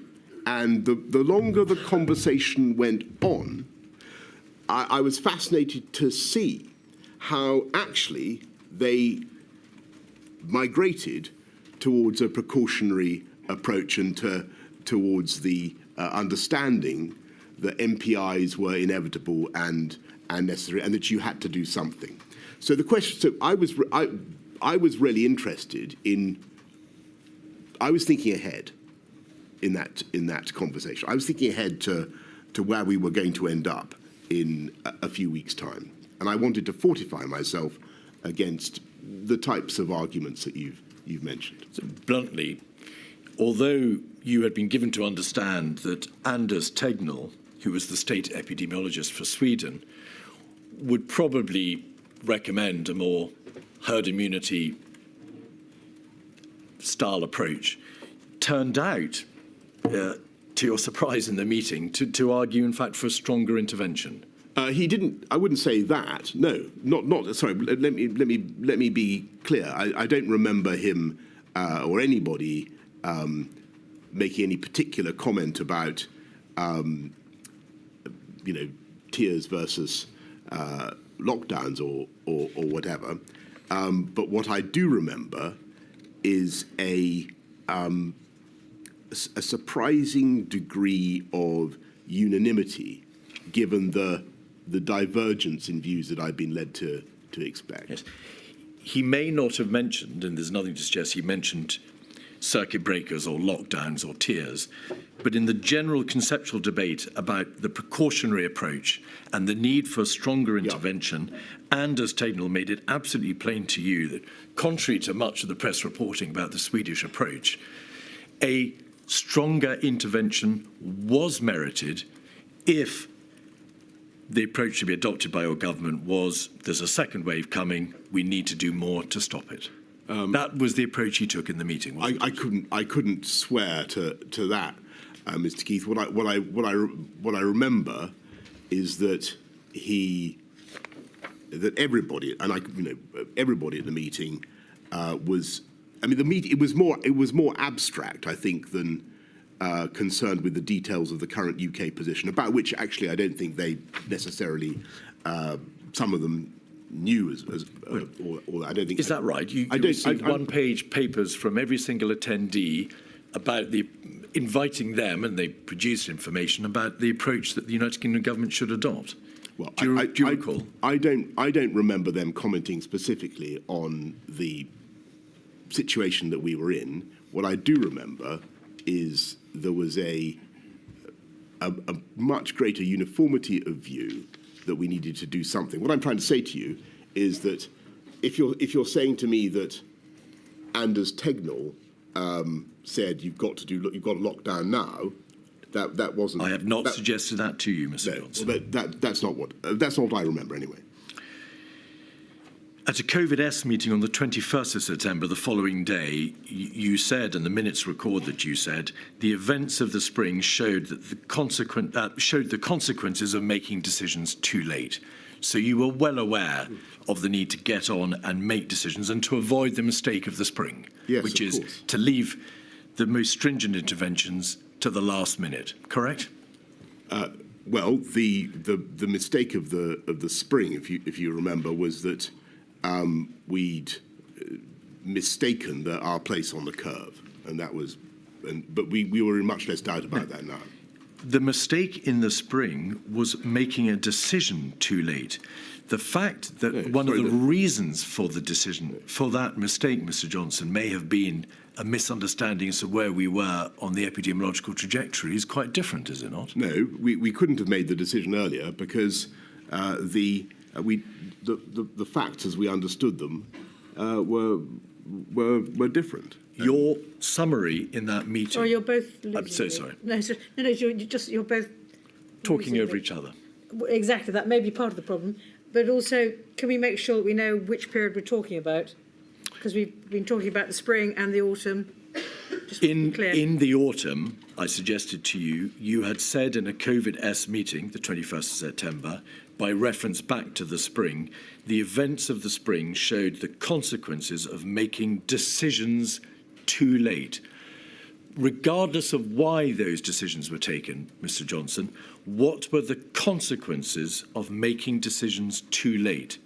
And the longer the conversation went on, I was fascinated to see how actually they migrated towards a precautionary approach and towards the understanding that MPIs were inevitable and necessary, and that you had to do something. So the question. So I was really interested in. I was thinking ahead in that conversation. I was thinking ahead to where we were going to end up in a few weeks' time, and I wanted to fortify myself against the types of arguments that you've mentioned. So bluntly, although you had been given to understand that Anders Tegnell, who was the state epidemiologist for Sweden, would probably recommend a more herd immunity style approach, turned out, to your surprise in the meeting, to argue, in fact, for a stronger intervention. He didn't. I wouldn't say that. No, not. Sorry. Let me be clear. I don't remember him or anybody making any particular comment about, tiers versus lockdowns or whatever. But what I do remember is a surprising degree of unanimity, given the divergence in views that I've been led to expect. Yes. He may not have mentioned, and there's nothing to suggest he mentioned circuit breakers or lockdowns or tiers, but in the general conceptual debate about the precautionary approach and the need for stronger intervention, and as Tagnell made it absolutely plain to you that, contrary to much of the press reporting about the Swedish approach, a stronger intervention was merited if the approach to be adopted by your government was there's a second wave coming, we need to do more to stop it. That was the approach he took in the meeting. I couldn't swear to that, Mr. Keith. What I remember is that everybody, and everybody at the meeting was. I mean, it was more abstract, I think, than concerned with the details of the current UK position, about which actually I don't think they necessarily, some of them knew or I don't think. Is that right? You received one-page papers from every single attendee about inviting them, and they produced information about the approach that the United Kingdom government should adopt. Well, do you recall? I don't remember them commenting specifically on the situation that we were in. What I do remember is there was a much greater uniformity of view that we needed to do something. What I'm trying to say to you is that if you're saying to me that Anders Tegnell said you've got to lock down now, that wasn't. I have not suggested that to you, Mr. Johnson. Well, that's not what I remember anyway. At a COVID-S meeting on the 21st of September, the following day, you said, and the minutes record that you said, the events of the spring showed that the consequences of making decisions too late. So you were well aware of the need to get on and make decisions and to avoid the mistake of the spring, which is to leave the most stringent interventions to the last minute. Correct? Well, the mistake of the spring, if you remember, was that we'd mistaken our place on the curve, and that was, but we were in much less doubt about that now. The mistake in the spring was making a decision too late. The fact that one of the reasons for the decision, for that mistake, Mr. Johnson, may have been a misunderstanding as to where we were on the epidemiological trajectory is quite different, is it not? No, we couldn't have made the decision earlier because the facts as we understood them were different. Your summary in that meeting. Oh, you're both. I'm so sorry. No, you're both talking over each other. Exactly, that may be part of the problem. But also, can we make sure that we know which period we're talking about? Because we've been talking about the spring and the autumn. Just in clear. In the autumn, I suggested to you, you had said in a COVID-S meeting, the 21st of September, by reference back to the spring, the events of the spring showed the consequences of making decisions too late. Regardless of why those decisions were taken, Mr. Johnson, what were the consequences of making decisions too late?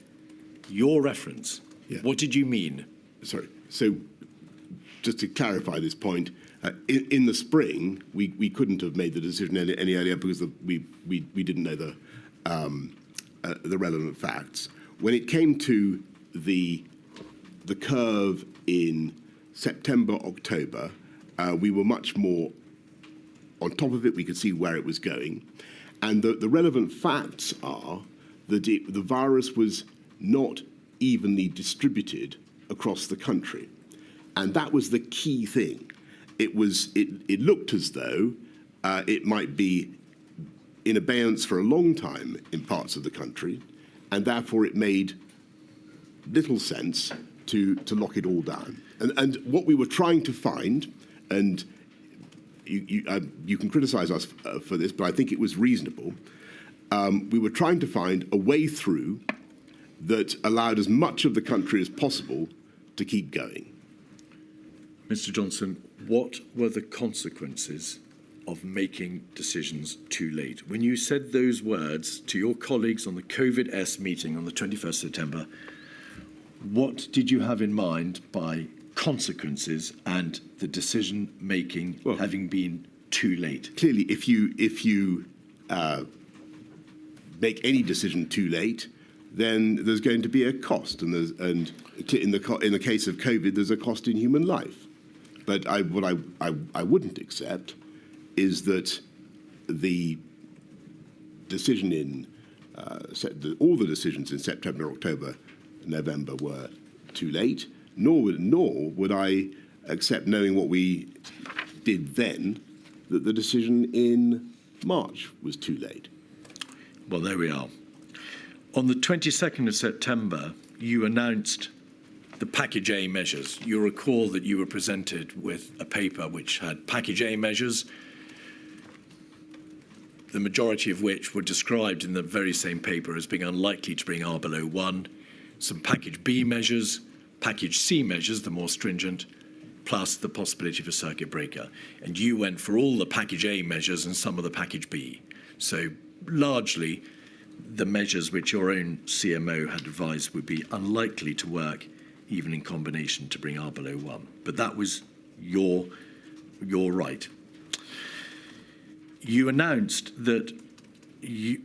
Your reference. Yeah. What did you mean? Sorry. So, just to clarify this point, in the spring, we couldn't have made the decision any earlier because we didn't know the relevant facts. When it came to the curve in September, October, we were much more on top of it. We could see where it was going. And the relevant facts are that the virus was not evenly distributed across the country. And that was the key thing. It looked as though it might be in abeyance for a long time in parts of the country, and therefore it made little sense to lock it all down. And what we were trying to find, and you can criticise us for this, but I think it was reasonable. We were trying to find a way through that allowed as much of the country as possible to keep going. Mr. Johnson, what were the consequences of making decisions too late? When you said those words to your colleagues on the COVID-S meeting on the 21st September, what did you have in mind by consequences and the decision-making having been too late? Clearly, if you make any decision too late, then there's going to be a cost, and in the case of COVID, there's a cost in human life. But what I wouldn't accept is that the decision in all the decisions in September, October, November were too late. Nor would I accept, knowing what we did then, that the decision in March was too late. Well, there we are. On the 22nd of September, you announced the Package A measures. You recall that you were presented with a paper which had Package A measures, the majority of which were described in the very same paper as being unlikely to bring R below 1, some Package B measures, Package C measures, the more stringent, plus the possibility of a circuit breaker. And you went for all the Package A measures and some of the Package B. So largely, the measures which your own CMO had advised would be unlikely to work, even in combination, to bring R below 1. But that was your right. You announced that your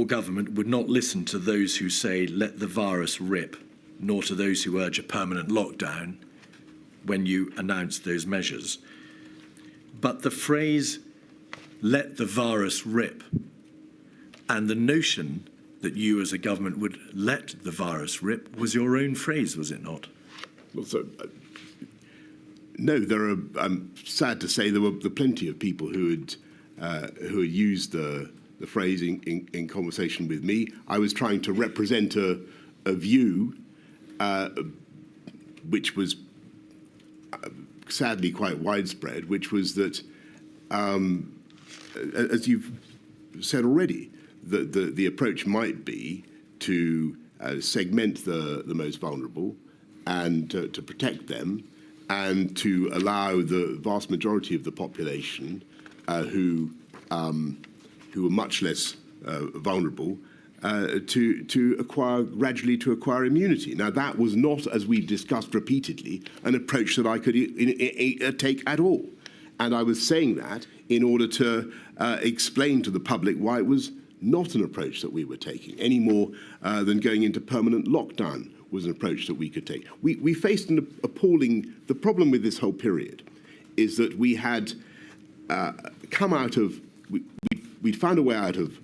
government would not listen to those who say, let the virus rip, nor to those who urge a permanent lockdown when you announced those measures. But the phrase, let the virus rip, and the notion that you as a government would let the virus rip was your own phrase, was it not? Well, so, no, I'm sad to say there were plenty of people who had used the phrase in conversation with me. I was trying to represent a view which was sadly quite widespread, which was that, as you've said already, the approach might be to segment the most vulnerable and to protect them, and to allow the vast majority of the population who are much less vulnerable to gradually acquire immunity. Now, that was not, as we've discussed repeatedly, an approach that I could take at all. And I was saying that in order to explain to the public why it was not an approach that we were taking, any more than going into permanent lockdown was an approach that we could take. We faced an appalling... The problem with this whole period is that we had come out of... We'd found a way out of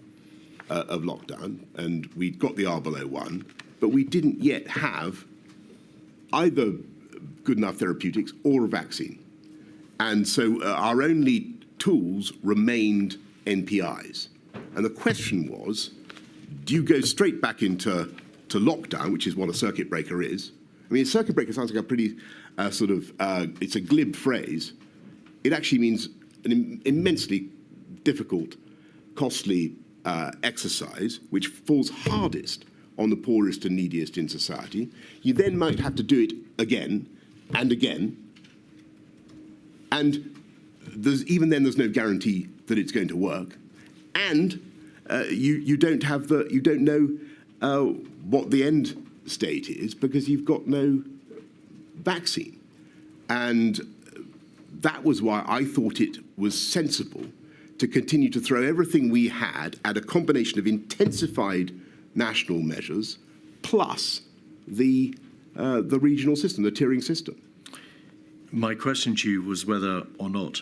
lockdown, and we'd got the R below 1, but we didn't yet have either good enough therapeutics or a vaccine. And so our only tools remained NPIs. And the question was, do you go straight back into lockdown, which is what a circuit breaker is? I mean, a circuit breaker sounds like a pretty it's a glib phrase. It actually means an immensely difficult, costly exercise, which falls hardest on the poorest and neediest in society. You then might have to do it again and again. And even then, there's no guarantee that it's going to work. And you don't know what the end state is because you've got no vaccine. And that was why I thought it was sensible to continue to throw everything we had at a combination of intensified national measures plus the regional system, the tiering system. My question to you was whether or not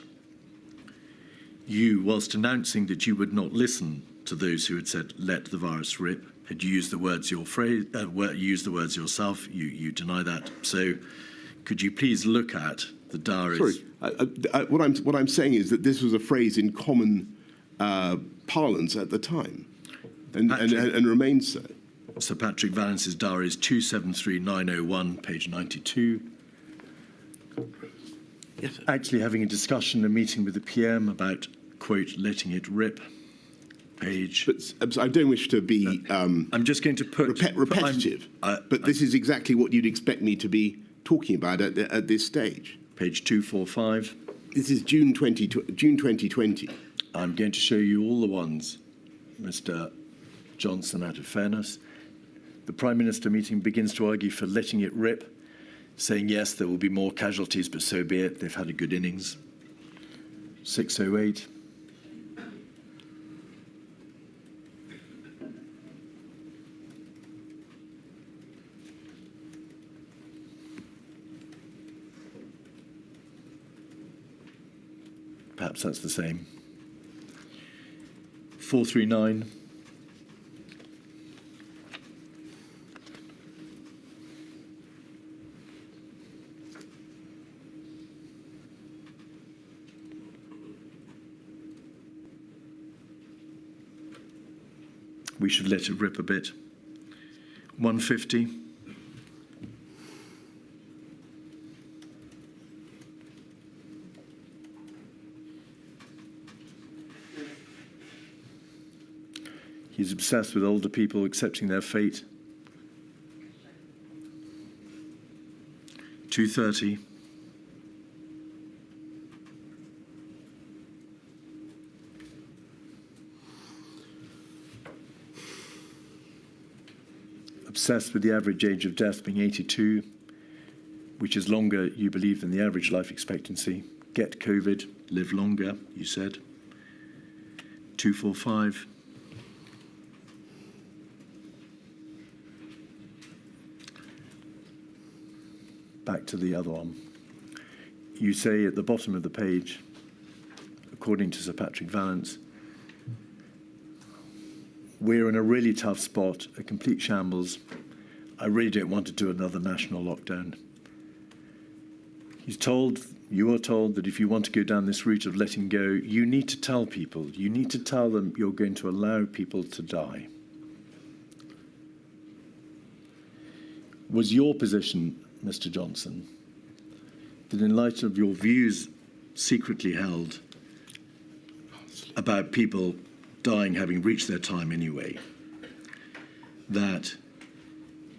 you, whilst announcing that you would not listen to those who had said, let the virus rip, had used the words used the words yourself. You deny that. So could you please look at the diaries? Sorry, what I'm saying is that this was a phrase in common parlance at the time, and remains so. Sir Patrick Valence's diary is 273901, page 92. Yes, sir. Actually having a discussion, a meeting with the PM about, quote, letting it rip, page... But I don't wish to be I'm just going to put... repetitive, but this is exactly what you'd expect me to be talking about at this stage. Page 245. This is June 2020. I'm going to show you all the ones, Mr. Johnson, out of fairness. The Prime Minister meeting begins to argue for letting it rip, saying, yes, there will be more casualties, but so be it. They've had a good innings. 608. Perhaps that's the same. 439. We should let it rip a bit. 150. He's obsessed with older people accepting their fate. 230. Obsessed with the average age of death being 82, which is longer, you believe, than the average life expectancy. Get COVID, live longer, you said. 245. Back to the other one. You say at the bottom of the page, according to Sir Patrick Vallance, we're in a really tough spot, a complete shambles. I really don't want to do another national lockdown. You are told that if you want to go down this route of letting go, you need to tell people, you need to tell them you're going to allow people to die. Was your position, Mr. Johnson, that in light of your views secretly held about people dying having reached their time anyway, that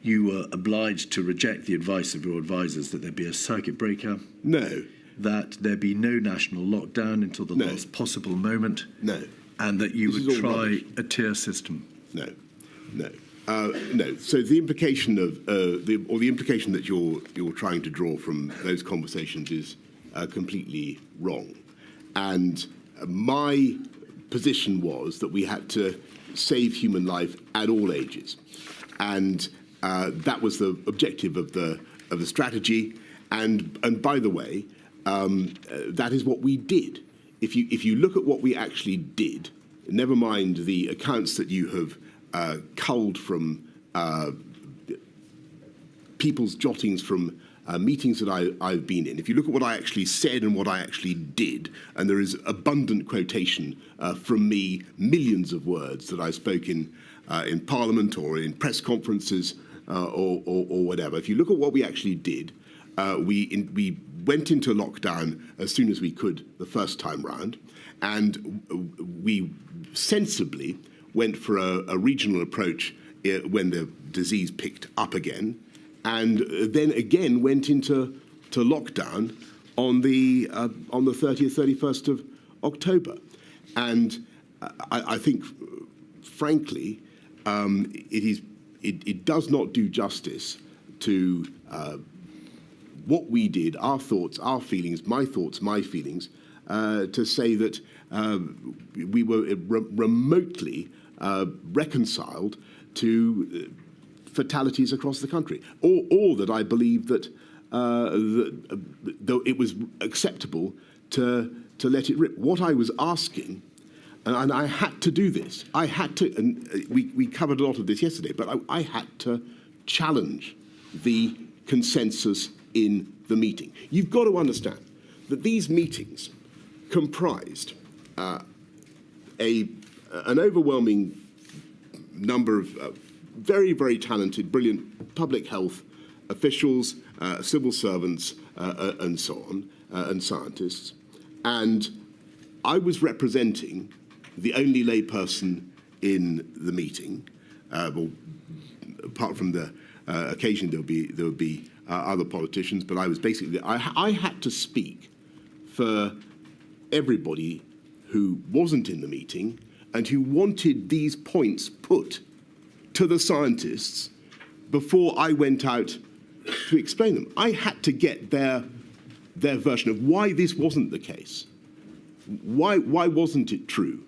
you were obliged to reject the advice of your advisors that there be a circuit breaker? No. That there be no national lockdown until the last possible moment? No. And that you would try rubbish. a tier system? No. No. No. So the implication of the implication that you're trying to draw from those conversations is completely wrong. And my position was that we had to save human life at all ages, and that was the objective of the strategy. And by the way, that is what we did. If you look at what we actually did, never mind the accounts that you have culled from people's jottings from meetings that I've been in. If you look at what I actually said and what I actually did, and there is abundant quotation from me, millions of words that I spoke in Parliament or in press conferences or whatever. If you look at what we actually did, we went into lockdown as soon as we could the first time round, and we sensibly went for a regional approach when the disease picked up again, and then again went into lockdown on the 30th, 31st of October. And I think, frankly, it does not do justice to what we did, our thoughts, our feelings, my thoughts, my feelings, to say that we were remotely reconciled to fatalities across the country, or that I believe that though it was acceptable to let it rip. What I was asking, and I had to do this, I had to, and we covered a lot of this yesterday, but I had to challenge the consensus in the meeting. You've got to understand that these meetings comprised an overwhelming number of very, very talented, brilliant public health officials, civil servants, and so on, and scientists. And I was representing the only layperson in the meeting. Well, apart from the occasion there would be other politicians, but I was basically, I had to speak for everybody who wasn't in the meeting and who wanted these points put to the scientists before I went out to explain them. I had to get their version of why this wasn't the case. Why wasn't it true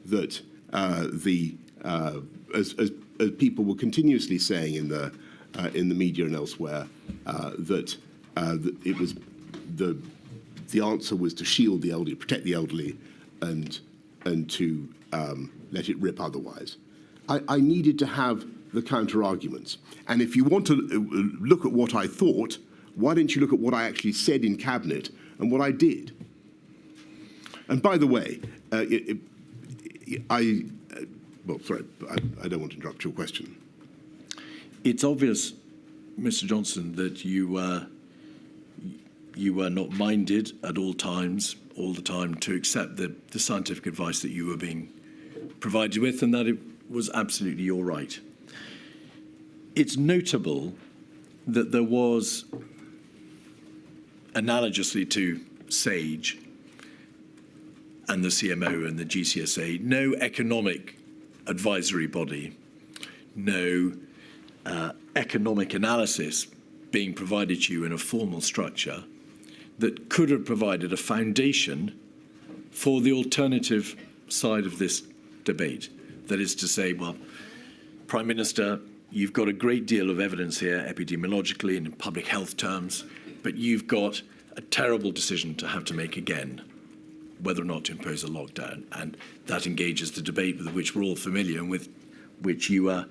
that as people were continuously saying in the media and elsewhere, that it was the answer was to shield the elderly, protect the elderly, and to let it rip otherwise. I needed to have the counter arguments. And if you want to look at what I thought, why don't you look at what I actually said in Cabinet and what I did? And by the way, well, sorry, I don't want to interrupt your question. It's obvious, Mr. Johnson, that you were not minded at all times, all the time, to accept the scientific advice that you were being provided with, and that it was absolutely your right. It's notable that there was, analogously to SAGE and the CMO and the GCSA, no economic advisory body, no economic analysis being provided to you in a formal structure that could have provided a foundation for the alternative side of this debate. That is to say, well, Prime Minister, you've got a great deal of evidence here, epidemiologically and in public health terms, but you've got a terrible decision to have to make again, whether or not to impose a lockdown. And that engages the debate with which we're all familiar and with which you are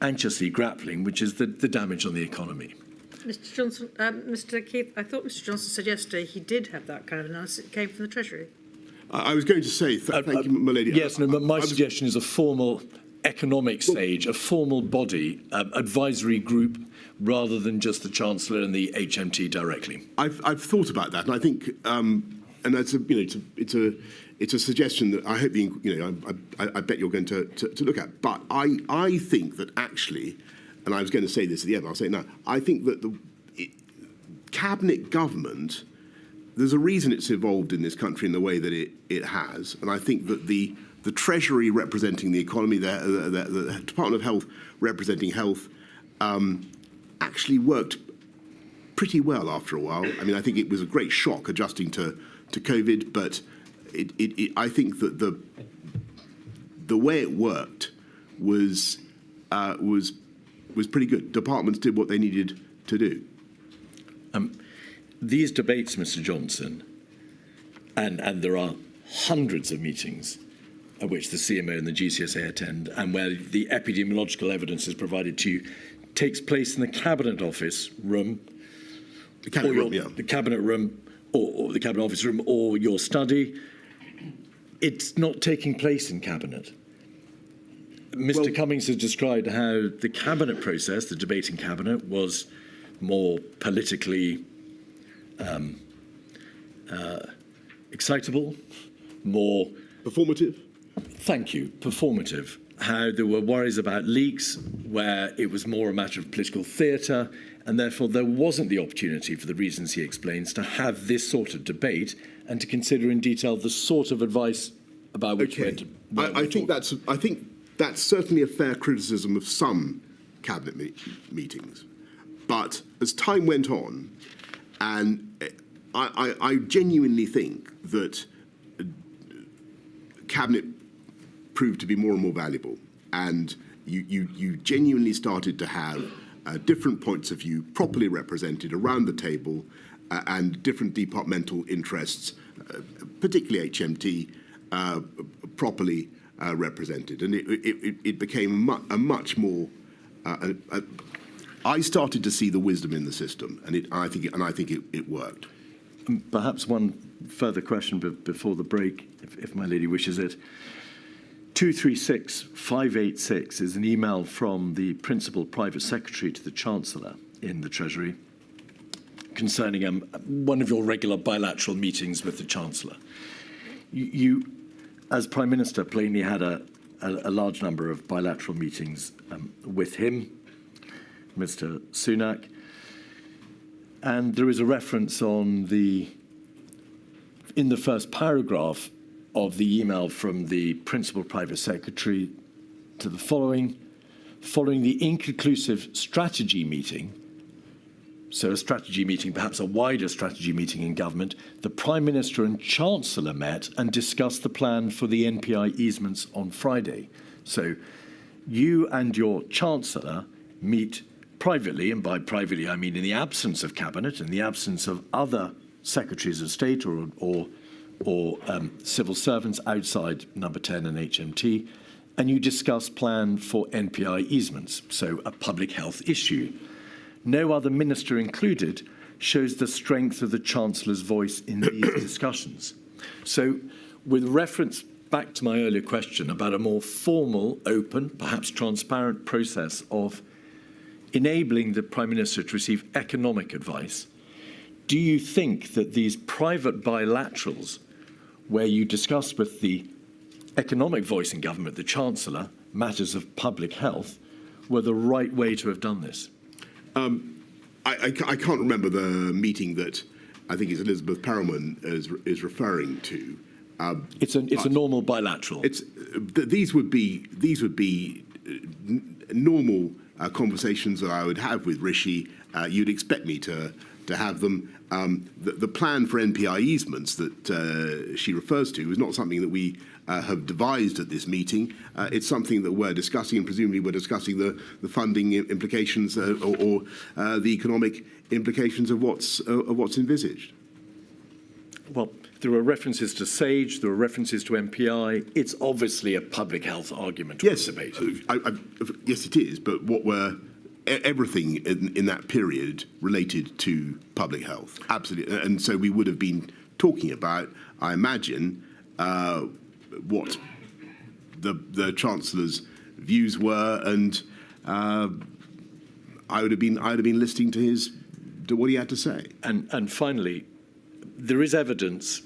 anxiously grappling, which is the damage on the economy. Mr. Johnson, Mr. Keith, I thought Mr. Johnson said yesterday he did have that kind of analysis. It came from the Treasury. I was going to say, thank you, my lady. Yes, no, but my suggestion is a formal economic SAGE, a formal body, advisory group, rather than just the Chancellor and the HMT directly. I've thought about that, and I think, and that's it's a suggestion that I hope I bet you're going to look at. But I think that actually, and I was going to say this at the end, I'll say it now. I think that the cabinet government, there's a reason it's evolved in this country in the way that it has, and I think that the Treasury representing the economy, the Department of Health representing health, actually worked pretty well after a while. I mean, I think it was a great shock adjusting to COVID, but I think that the way it worked was pretty good. Departments did what they needed to do. These debates, Mr. Johnson, and there are hundreds of meetings at which the CMO and the GCSA attend, and where the epidemiological evidence is provided to you, takes place in the Cabinet Office room, The cabinet room, yeah. The Cabinet room, or the Cabinet Office room, or your study. It's not taking place in Cabinet. Mr. Cummings has described how the Cabinet process, the debate in Cabinet, was more politically excitable, more... Performative? Thank you, performative. How there were worries about leaks, where it was more a matter of political theatre, and therefore there wasn't the opportunity, for the reasons he explains, to have this sort of debate and to consider in detail the sort of advice about which I think that's certainly a fair criticism of some cabinet meetings. But as time went on, and I genuinely think that cabinet proved to be more and more valuable, and you genuinely started to have different points of view properly represented around the table, and different departmental interests, particularly HMT, properly represented, and it became a much more. I started to see the wisdom in the system, and I think it worked. Perhaps one further question before the break, if my lady wishes it. 236586 is an email from the Principal Private Secretary to the Chancellor in the Treasury concerning one of your regular bilateral meetings with the Chancellor. You, as Prime Minister, plainly had a large number of bilateral meetings with him, Mr. Sunak, and there is a reference in the first paragraph of the email from the Principal Private Secretary to the following the inconclusive strategy meeting, so a strategy meeting, perhaps a wider strategy meeting in government, the Prime Minister and Chancellor met and discussed the plan for the NPI easements on Friday. So you and your Chancellor meet privately, and by privately I mean in the absence of Cabinet, in the absence of other secretaries of state or civil servants outside Number 10 and HMT, and you discuss plan for NPI easements, so a public health issue. No other minister included shows the strength of the Chancellor's voice in these discussions. So, with reference back to my earlier question about a more formal, open, perhaps transparent process of enabling the Prime Minister to receive economic advice, do you think that these private bilaterals, where you discuss with the economic voice in government, the Chancellor, matters of public health, were the right way to have done this? I can't remember the meeting that I think it's Elizabeth Perelman is referring to. It's a normal bilateral. These would be normal conversations that I would have with Rishi. You'd expect me to have them. The plan for NPI easements that she refers to is not something that we have devised at this meeting. It's something that we're discussing, and presumably we're discussing the funding implications or the economic implications of what's envisaged. Well, there are references to SAGE, there are references to MPI. It's obviously a public health argument. Yes, debate. Yes, it is. But everything in that period related to public health, absolutely. And so we would have been talking about, I imagine, what the Chancellor's views were, and I would have been listening to what he had to say. And finally, there is evidence,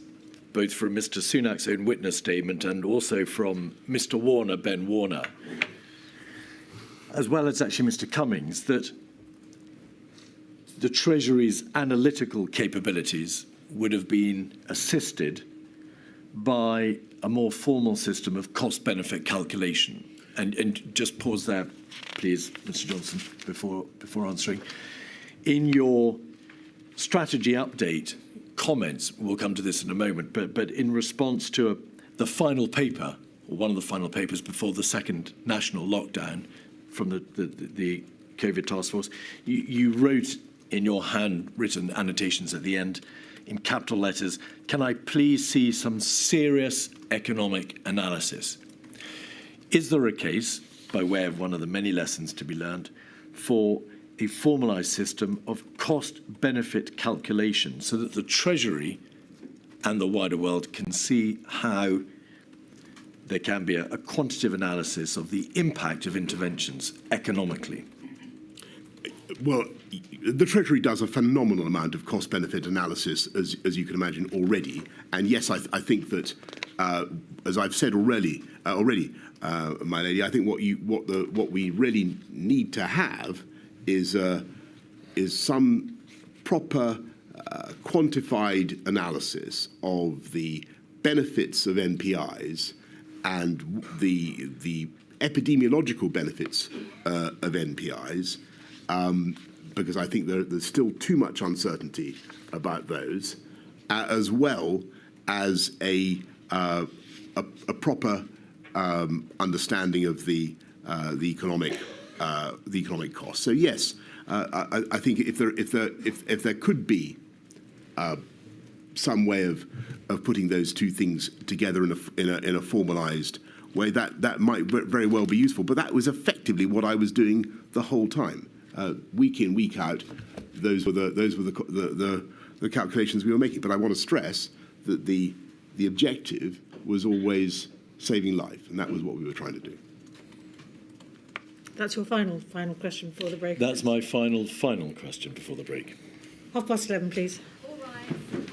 both from Mr. Sunak's own witness statement and also from Mr. Warner, Ben Warner, as well as actually Mr. Cummings, that the Treasury's analytical capabilities would have been assisted by a more formal system of cost-benefit calculation. And just pause there, please, Mr. Johnson, before answering. In your strategy update comments, we'll come to this in a moment, but in response to the final paper, or one of the final papers before the second national lockdown from the COVID task force, you wrote in your handwritten annotations at the end, in capital letters, "Can I please see some serious economic analysis?" Is there a case, by way of one of the many lessons to be learned, for a formalised system of cost-benefit calculation so that the Treasury and the wider world can see how there can be a quantitative analysis of the impact of interventions economically? Well, the Treasury does a phenomenal amount of cost-benefit analysis, as you can imagine, already. And yes, I think that, as I've said already, my lady, I think what we really need to have is some proper quantified analysis of the benefits of NPIs and the epidemiological benefits of NPIs, because I think there's still too much uncertainty about those, as well as a proper understanding of the economic costs. So yes, I think if there could be some way of putting those two things together in a formalised way, that might very well be useful. But that was effectively what I was doing the whole time, week in, week out. Those were the calculations we were making. But I want to stress that the objective was always saving life, and that was what we were trying to do. That's your final question before the break. That's my final question before the break. 11:30, please. All right.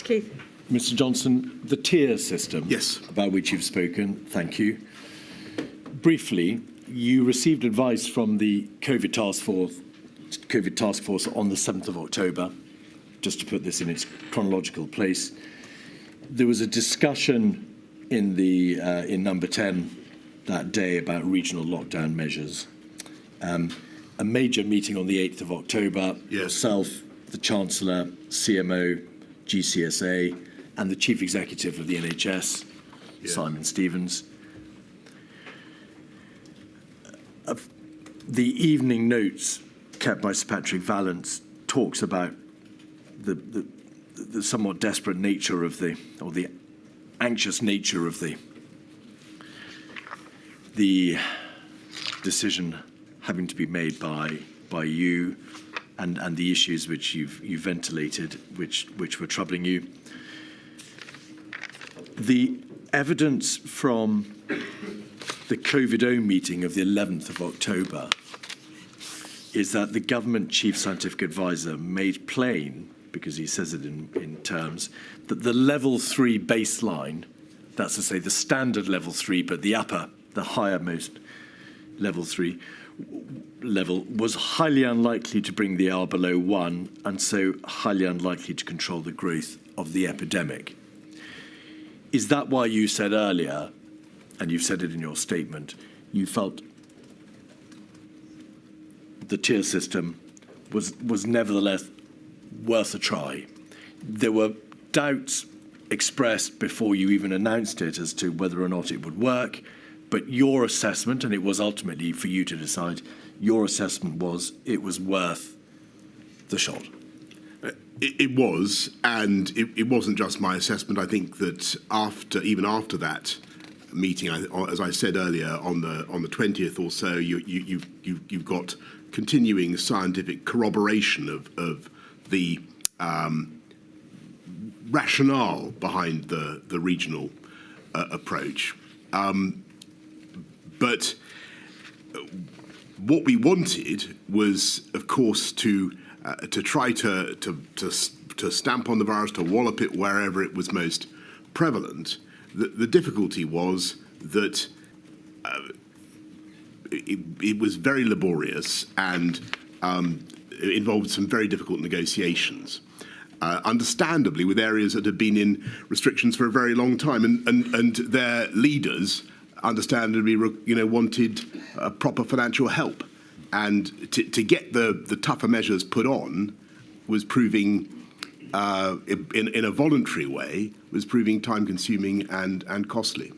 Keith. Mr. Johnson, the tier system, Yes, about which you've spoken, thank you. Briefly, you received advice from the COVID task force on the 7th of October, just to put this in its chronological place. There was a discussion in number 10 that day about regional lockdown measures. A major meeting on the 8th of October, yes. Yourself, the Chancellor, CMO, GCSA, and the Chief Executive of the NHS, Simon Stevens. The evening notes kept by Sir Patrick Vallance talks about the somewhat desperate nature of or the anxious nature of the decision having to be made by you and the issues which you've ventilated, which were troubling you. The evidence from the COVID-0 meeting of the 11th of October is that the government chief scientific advisor made plain, because he says it in terms, that the level 3 baseline, that's to say the standard level 3, but the highermost level 3 level, was highly unlikely to bring the R below 1, and so highly unlikely to control the growth of the epidemic. Is that why you said earlier, and you've said it in your statement, you felt the tier system was nevertheless worth a try? There were doubts expressed before you even announced it as to whether or not it would work, but your assessment, and it was ultimately for you to decide, your assessment was it was worth the shot. It was, and it wasn't just my assessment. I think that even after that meeting, as I said earlier, on the 20th or so, you've got continuing scientific corroboration of the rationale behind the regional approach. But what we wanted was, of course, to try to stamp on the virus, to wallop it wherever it was most prevalent. The difficulty was that it was very laborious and it involved some very difficult negotiations. Understandably, with areas that had been in restrictions for a very long time, and their leaders, understandably, wanted proper financial help, and to get the tougher measures put on was proving, in a voluntary way, was proving time-consuming and costly.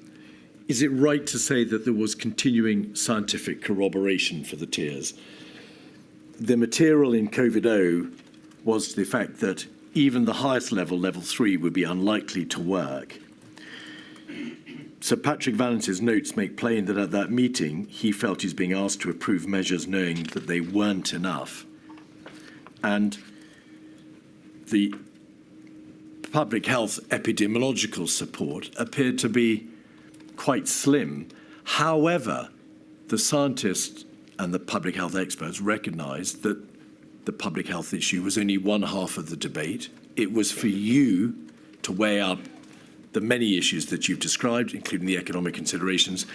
Is it right to say that there was continuing scientific corroboration for the tiers? The material in COVID-0 was the fact that even the highest level, level 3, would be unlikely to work. Sir Patrick Vallance's notes make plain that at that meeting, he felt he's being asked to approve measures knowing that they weren't enough. And the public health epidemiological support appeared to be quite slim. However, the scientists and the public health experts recognised that the public health issue was only one half of the debate. It was for you to weigh up the many issues that you've described, including the economic considerations,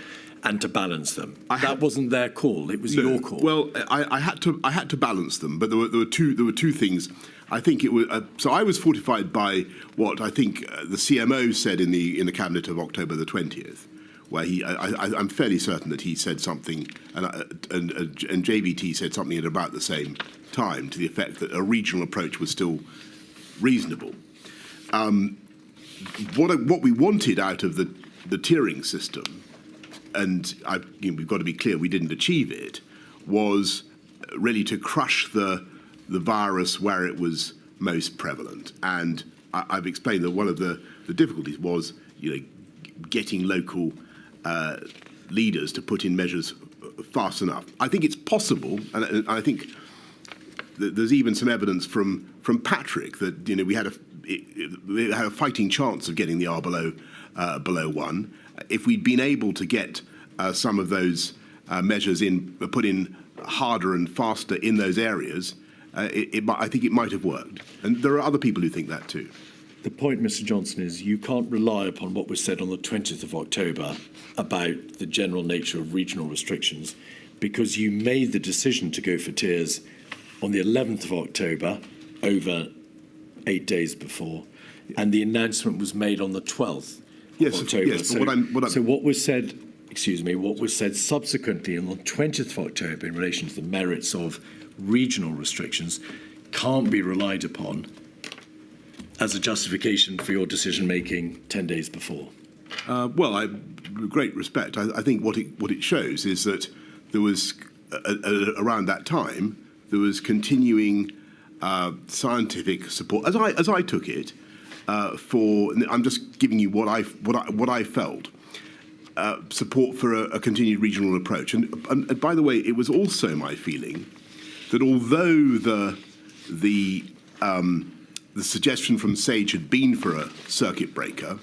and to balance them. That wasn't their call; it was your call. Well, I had to balance them, but there were two things. I think it was so. I was fortified by what I think the CMO said in the cabinet of October the 20th, where I'm fairly certain that he said something, and JVT said something at about the same time, to the effect that a regional approach was still reasonable. What we wanted out of the tiering system, and we've got to be clear, we didn't achieve it, was really to crush the virus where it was most prevalent. And I've explained that one of the difficulties was, getting local leaders to put in measures fast enough. I think it's possible, and I think that there's even some evidence from Patrick that we had a fighting chance of getting the R below 1 if we'd been able to get some of those measures put in harder and faster in those areas. I think it might have worked, and there are other people who think that too. The point, Mr. Johnson, is you can't rely upon what was said on the 20th of October about the general nature of regional restrictions, because you made the decision to go for tiers on the 11th of October, over 8 days before, and the announcement was made on the 12th of October. Yes, but So what was said, what was said subsequently on the 20th of October in relation to the merits of regional restrictions can't be relied upon as a justification for your decision-making 10 days before. With great respect, I think what it shows is that there was, around that time, there was continuing scientific support, as I took it, for. I'm just giving you what I felt. Support for a continued regional approach, and by the way, it was also my feeling that although the suggestion from Sage had been for a circuit breaker,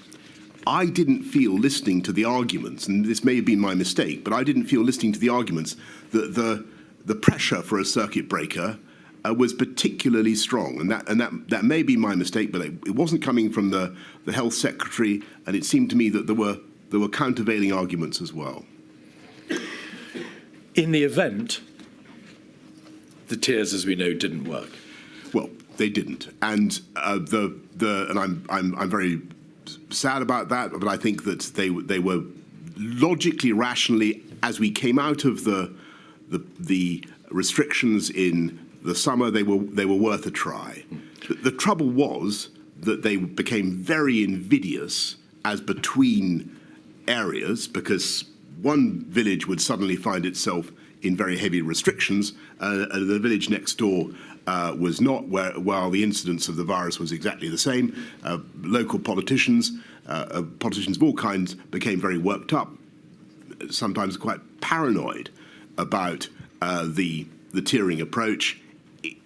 I didn't feel, listening to the arguments, and this may have been my mistake, but I didn't feel, listening to the arguments, that the pressure for a circuit breaker was particularly strong, and that may be my mistake, but it wasn't coming from the health secretary, and it seemed to me that there were countervailing arguments as well. In the event, the tiers, as we know, didn't work. Well, they didn't, and I'm very sad about that. But I think that they were logically, rationally, as we came out of the restrictions in the summer, they were worth a try. The trouble was that they became very invidious as between areas, because one village would suddenly find itself in very heavy restrictions, and the village next door was not, while the incidence of the virus was exactly the same. Local politicians of all kinds became very worked up, sometimes quite paranoid about the tiering approach.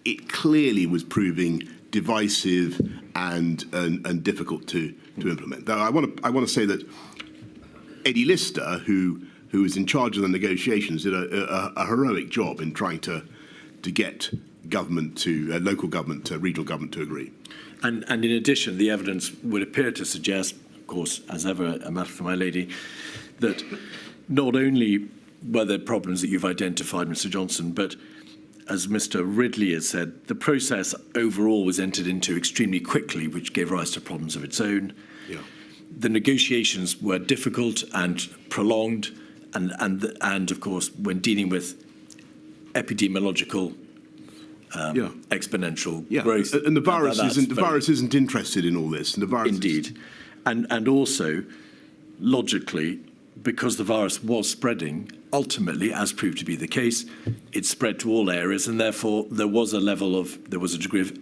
It clearly was proving divisive and difficult to implement. Though I want to say that Eddie Lister, who was in charge of the negotiations, did a heroic job in trying to get government to local government to regional government to agree. And in addition, the evidence would appear to suggest, of course, as ever, a matter for my lady, that not only were there problems that you've identified, Mr. Johnson, but as Mr. Ridley has said, the process overall was entered into extremely quickly, which gave rise to problems of its own. Yeah. The negotiations were difficult and prolonged, and of course, when dealing with epidemiological exponential growth, and the virus isn't interested in all this. And the virus indeed, and also logically, because the virus was spreading, ultimately, as proved to be the case, it spread to all areas, and therefore there was a degree of,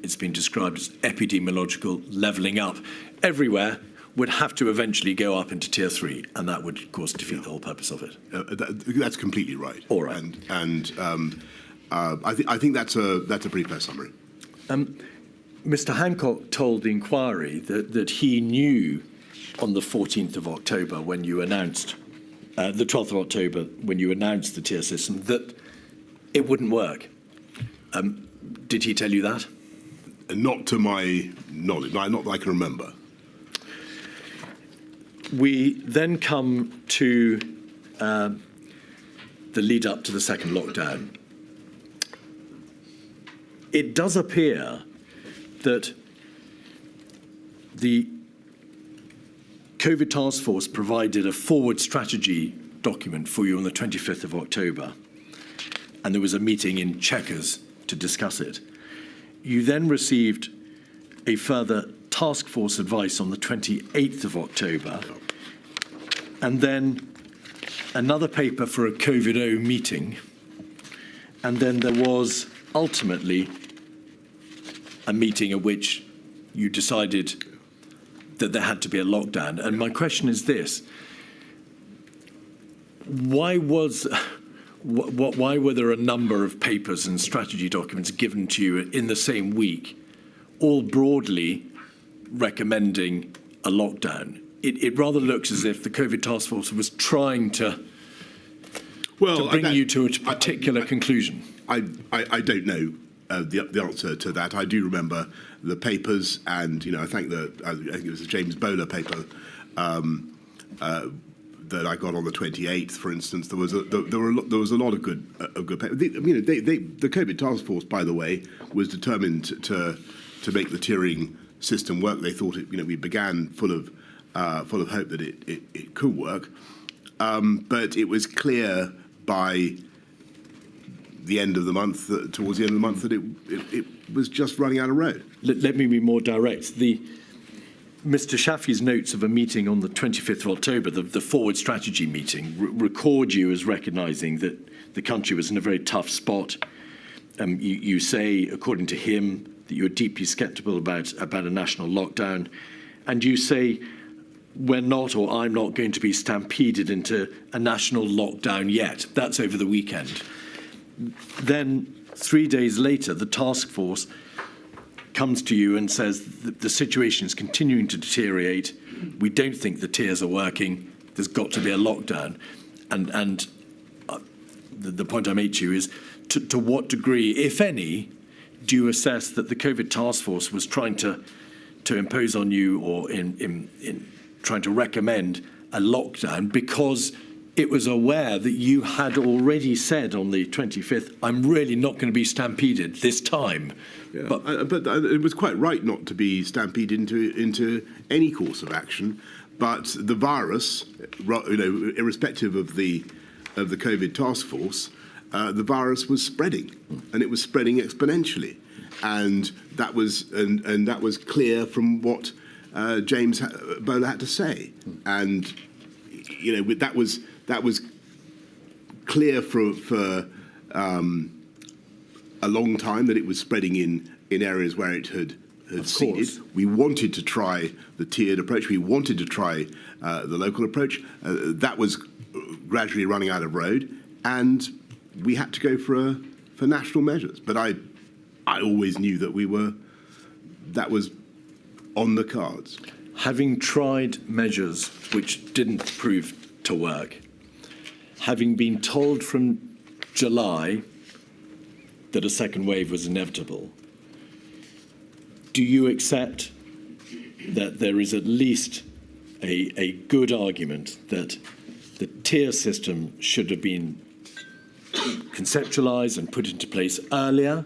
it's been described as epidemiological levelling up. Everywhere would have to eventually go up into tier 3, and that would, of course, defeat the whole purpose of it. That's completely right. All right. I think that's a pretty fair summary. Mr. Hancock told the inquiry that he knew on the 14th of October when you announced, the 12th of October when you announced the tier system, that it wouldn't work. Did he tell you that? Not to my knowledge, not that I can remember. We then come to the lead up to the second lockdown. It does appear that the COVID task force provided a forward strategy document for you on the 25th of October, and there was a meeting in Chequers to discuss it. You then received a further task force advice on the 28th of October, and then another paper for a COVID-0 meeting, and then there was ultimately a meeting at which you decided that there had to be a lockdown. And my question is this: why were there a number of papers and strategy documents given to you in the same week, all broadly recommending a lockdown? It rather looks as if the COVID task force was trying to bring you to a particular conclusion. I don't know the answer to that. I do remember the papers, and I think it was the James Bowler paper that I got on the 28th, for instance. There was a lot of good papers. The COVID task force, by the way, was determined to make the tiering system work. They thought we began full of hope that it could work, but it was clear by the end of the month, towards the end of the month, that it was just running out of road. Let me be more direct. Mr. Shafi's notes of a meeting on the 25th of October, the forward strategy meeting, record you as recognising that the country was in a very tough spot. You say, according to him, that you're deeply sceptical about a national lockdown, and you say, we're not, or I'm not going to be stampeded into a national lockdown yet. That's over the weekend. Then 3 days later, the task force comes to you and says the situation is continuing to deteriorate. We don't think the tiers are working. There's got to be a lockdown. And the point I make to you is to what degree, if any, do you assess that the COVID task force was trying to impose on you, or in trying to recommend a lockdown because it was aware that you had already said on the 25th, I'm really not going to be stampeded this time. Yeah, but it was quite right not to be stampeded into any course of action. But the virus, irrespective of the COVID task force, the virus was spreading, and it was spreading exponentially, and that was clear from what James Bowler had to say, and that was clear for a long time that it was spreading in areas where it had seeded. We wanted to try the tiered approach. We wanted to try the local approach. That was gradually running out of road, and we had to go for national measures. But I always knew that that was on the cards. Having tried measures which didn't prove to work, having been told from July that a second wave was inevitable, do you accept that there is at least a good argument that the tier system should have been conceptualised and put into place earlier,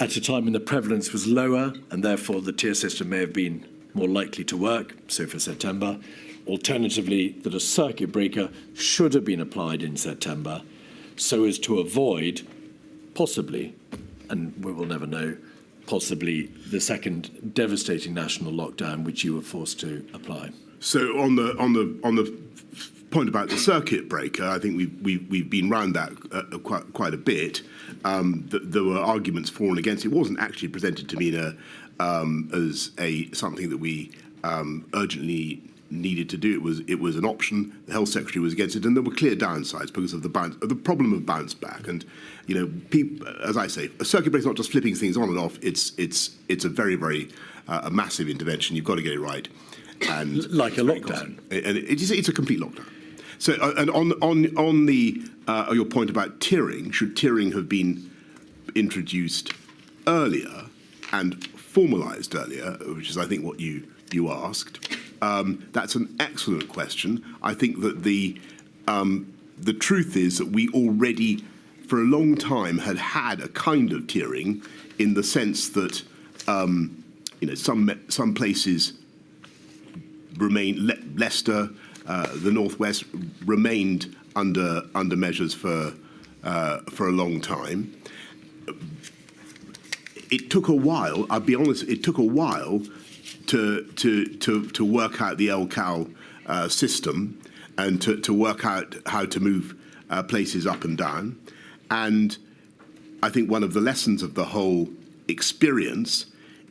at a time when the prevalence was lower, and therefore the tier system may have been more likely to work, so for September? Alternatively, that a circuit breaker should have been applied in September so as to avoid, possibly, and we will never know, possibly the second devastating national lockdown which you were forced to apply. So on the point about the circuit breaker, I think we've been round that quite a bit. There were arguments for and against. It wasn't actually presented to me as something that we urgently needed to do. It was an option. The health secretary was against it, and there were clear downsides because of the problem of bounce back. And people, as I say, a circuit breaker is not just flipping things on and off. It's a very, very a massive intervention. You've got to get it right. And like a lockdown, and it's a complete lockdown. So, and on the your point about tiering, should tiering have been introduced earlier and formalised earlier, which is, I think, what you asked. That's an excellent question. I think that the truth is that we already, for a long time, had a kind of tiering, in the sense that some places remain. Leicester, the Northwest, remained under measures for a long time. It took a while. I'll be honest. It took a while to work out the LCAL system and to work out how to move places up and down. And I think one of the lessons of the whole experience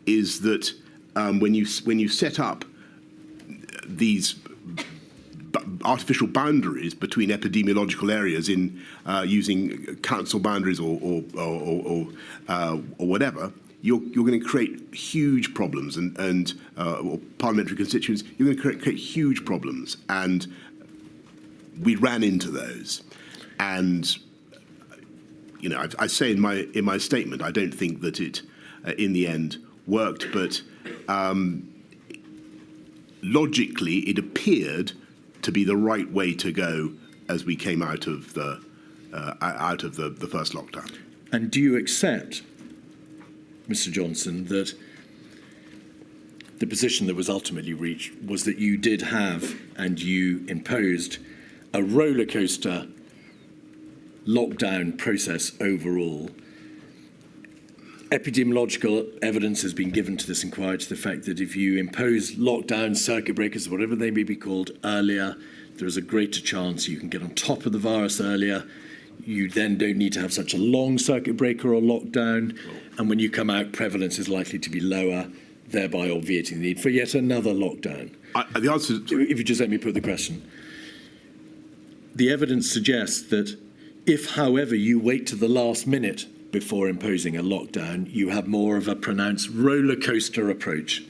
is that when you set up these artificial boundaries between epidemiological areas in using council boundaries or whatever, you're going to create huge problems and or parliamentary constituents. You're going to create huge problems, and we ran into those. And I say in my statement, I don't think that it, in the end, worked, but logically, it appeared to be the right way to go as we came out of the first lockdown. And do you accept, Mr. Johnson, that the position that was ultimately reached was that you did have and you imposed a roller coaster lockdown process overall? Epidemiological evidence has been given to this inquiry to the fact that if you impose lockdown, circuit breakers, whatever they may be called, earlier, there is a greater chance you can get on top of the virus earlier. You then don't need to have such a long circuit breaker or lockdown. And when you come out, prevalence is likely to be lower, thereby obviating the need for yet another lockdown. The answer If you just let me put the question. The evidence suggests that if, however, you wait to the last minute before imposing a lockdown, you have more of a pronounced roller coaster approach,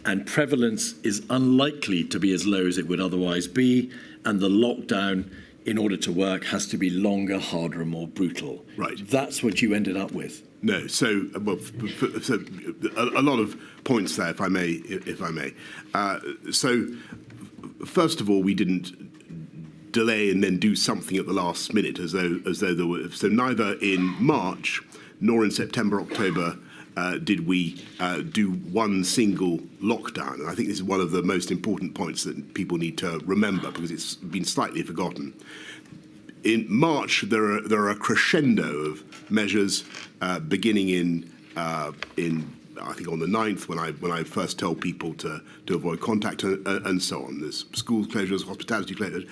and prevalence is unlikely to be as low as it would otherwise be, and the lockdown, in order to work, has to be longer, harder, and more brutal. Right. That's what you ended up with. No, so a lot of points there, if I may. So first of all, we didn't delay and then do something at the last minute, as though there were. So neither in March nor in September, October did we do one single lockdown. And I think this is one of the most important points that people need to remember, because it's been slightly forgotten. In March, there are a crescendo of measures beginning in I think on the 9th, when I first tell people to avoid contact and so on. There's school closures, hospitality closures,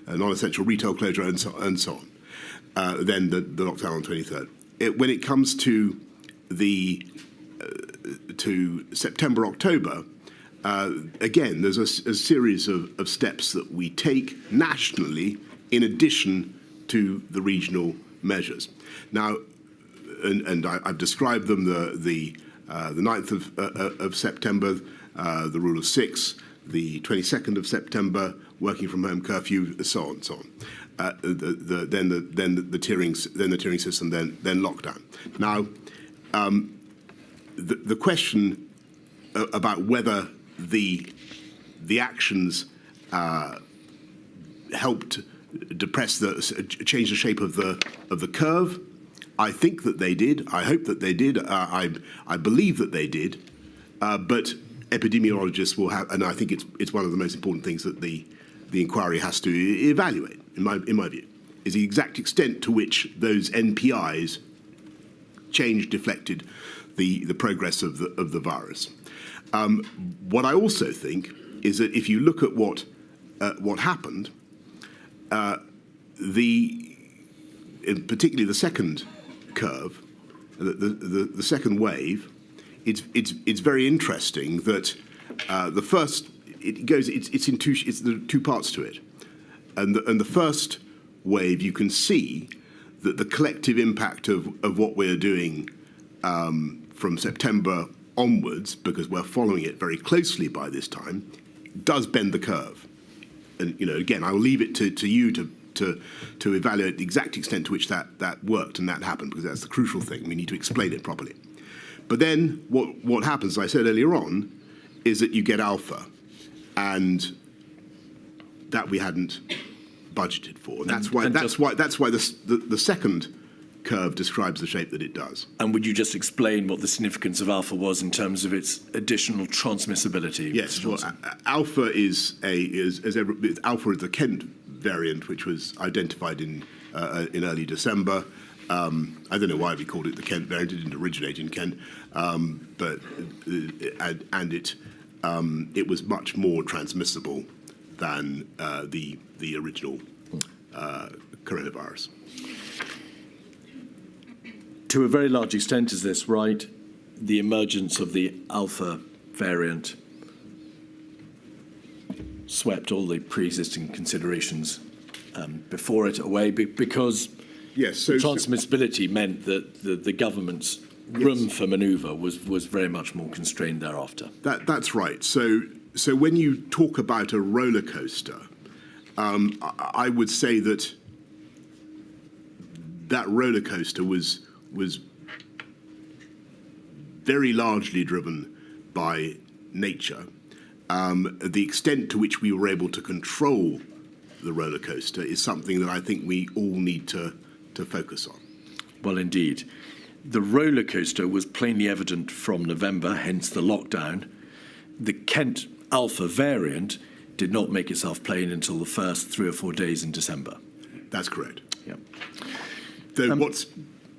non-essential retail closure and so on. Then the lockdown on the 23rd. When it comes to to September, October, again, there's a series of steps that we take nationally in addition to the regional measures. Now, and I've described them: the 9th of September, the rule of 6, the 22nd of September, working from home curfew, so on, so on. Then the tiering system, then lockdown. Now, the question about whether the actions helped change the shape of the curve, I think that they did. I hope that they did. I believe that they did. But epidemiologists will have, and I think it's one of the most important things that the inquiry has to evaluate, in my view, is the exact extent to which those NPIs changed, deflected the progress of the virus. What I also think is that if you look at what happened, particularly the second curve, the second wave, it's very interesting that the first there are two parts to it, and the first wave, you can see that the collective impact of what we're doing from September onwards, because we're following it very closely by this time, does bend the curve. And again, I will leave it to you to evaluate the exact extent to which that worked and that happened, because that's the crucial thing. We need to explain it properly. But then what happens, as I said earlier on, is that you get alpha, and that we hadn't budgeted for. And that's why the second curve describes the shape that it does. And would you just explain what the significance of alpha was in terms of its additional transmissibility? Yes, well, alpha is alpha is the Kent variant, which was identified in early December. I don't know why we called it the Kent variant. It didn't originate in Kent, but it was much more transmissible than the original coronavirus. To a very large extent, is this right? The emergence of the alpha variant swept all the pre-existing considerations before it away, because transmissibility meant that the government's room for manoeuvre was very much more constrained thereafter. That's right. So when you talk about a roller coaster, I would say that that roller coaster was very largely driven by nature. The extent to which we were able to control the roller coaster is something that I think we all need to focus on. Well, indeed. The roller coaster was plainly evident from November, hence the lockdown. The Kent Alpha variant did not make itself plain until the first 3 or 4 days in December. That's correct. Yeah. So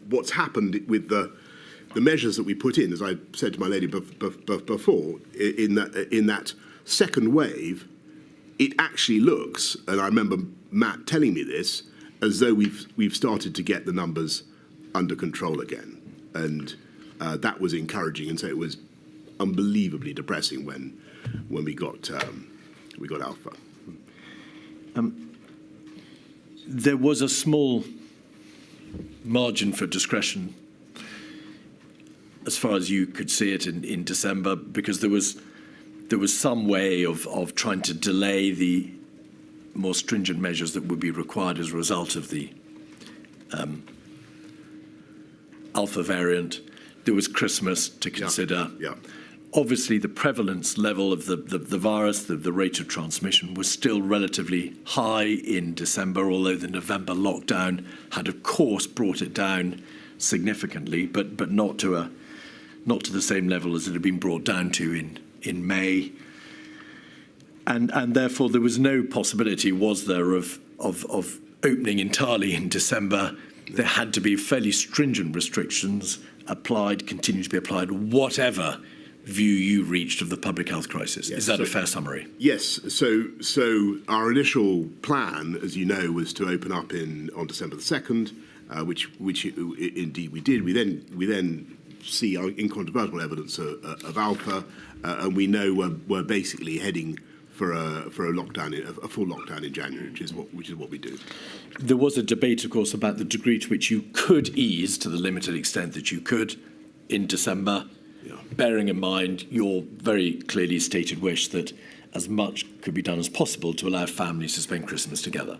what's happened with the measures that we put in, as I said to my lady before, in that second wave, it actually looks, and I remember Matt telling me this, as though we've started to get the numbers under control again, and that was encouraging. And so it was unbelievably depressing when we got Alpha. There was a small margin for discretion, as far as you could see it, in December, because there was some way of trying to delay the more stringent measures that would be required as a result of the Alpha variant. There was Christmas to consider. Yeah. Obviously, the prevalence level of the virus, the rate of transmission, was still relatively high in December, although the November lockdown had, of course, brought it down significantly, but not to the same level as it had been brought down to in May. And therefore, there was no possibility, was there, of opening entirely in December. There had to be fairly stringent restrictions applied, continue to be applied, whatever view you reached of the public health crisis. Yes, Is that a fair summary? Yes. So our initial plan, as you know, was to open up on December the 2nd, which indeed we did. We then see incontrovertible evidence of Alpha, and we know we're basically heading for a full lockdown in January, which is what we do. There was a debate, of course, about the degree to which you could ease to the limited extent that you could in December. Yeah. Bearing in mind your very clearly stated wish that as much could be done as possible to allow families to spend Christmas together.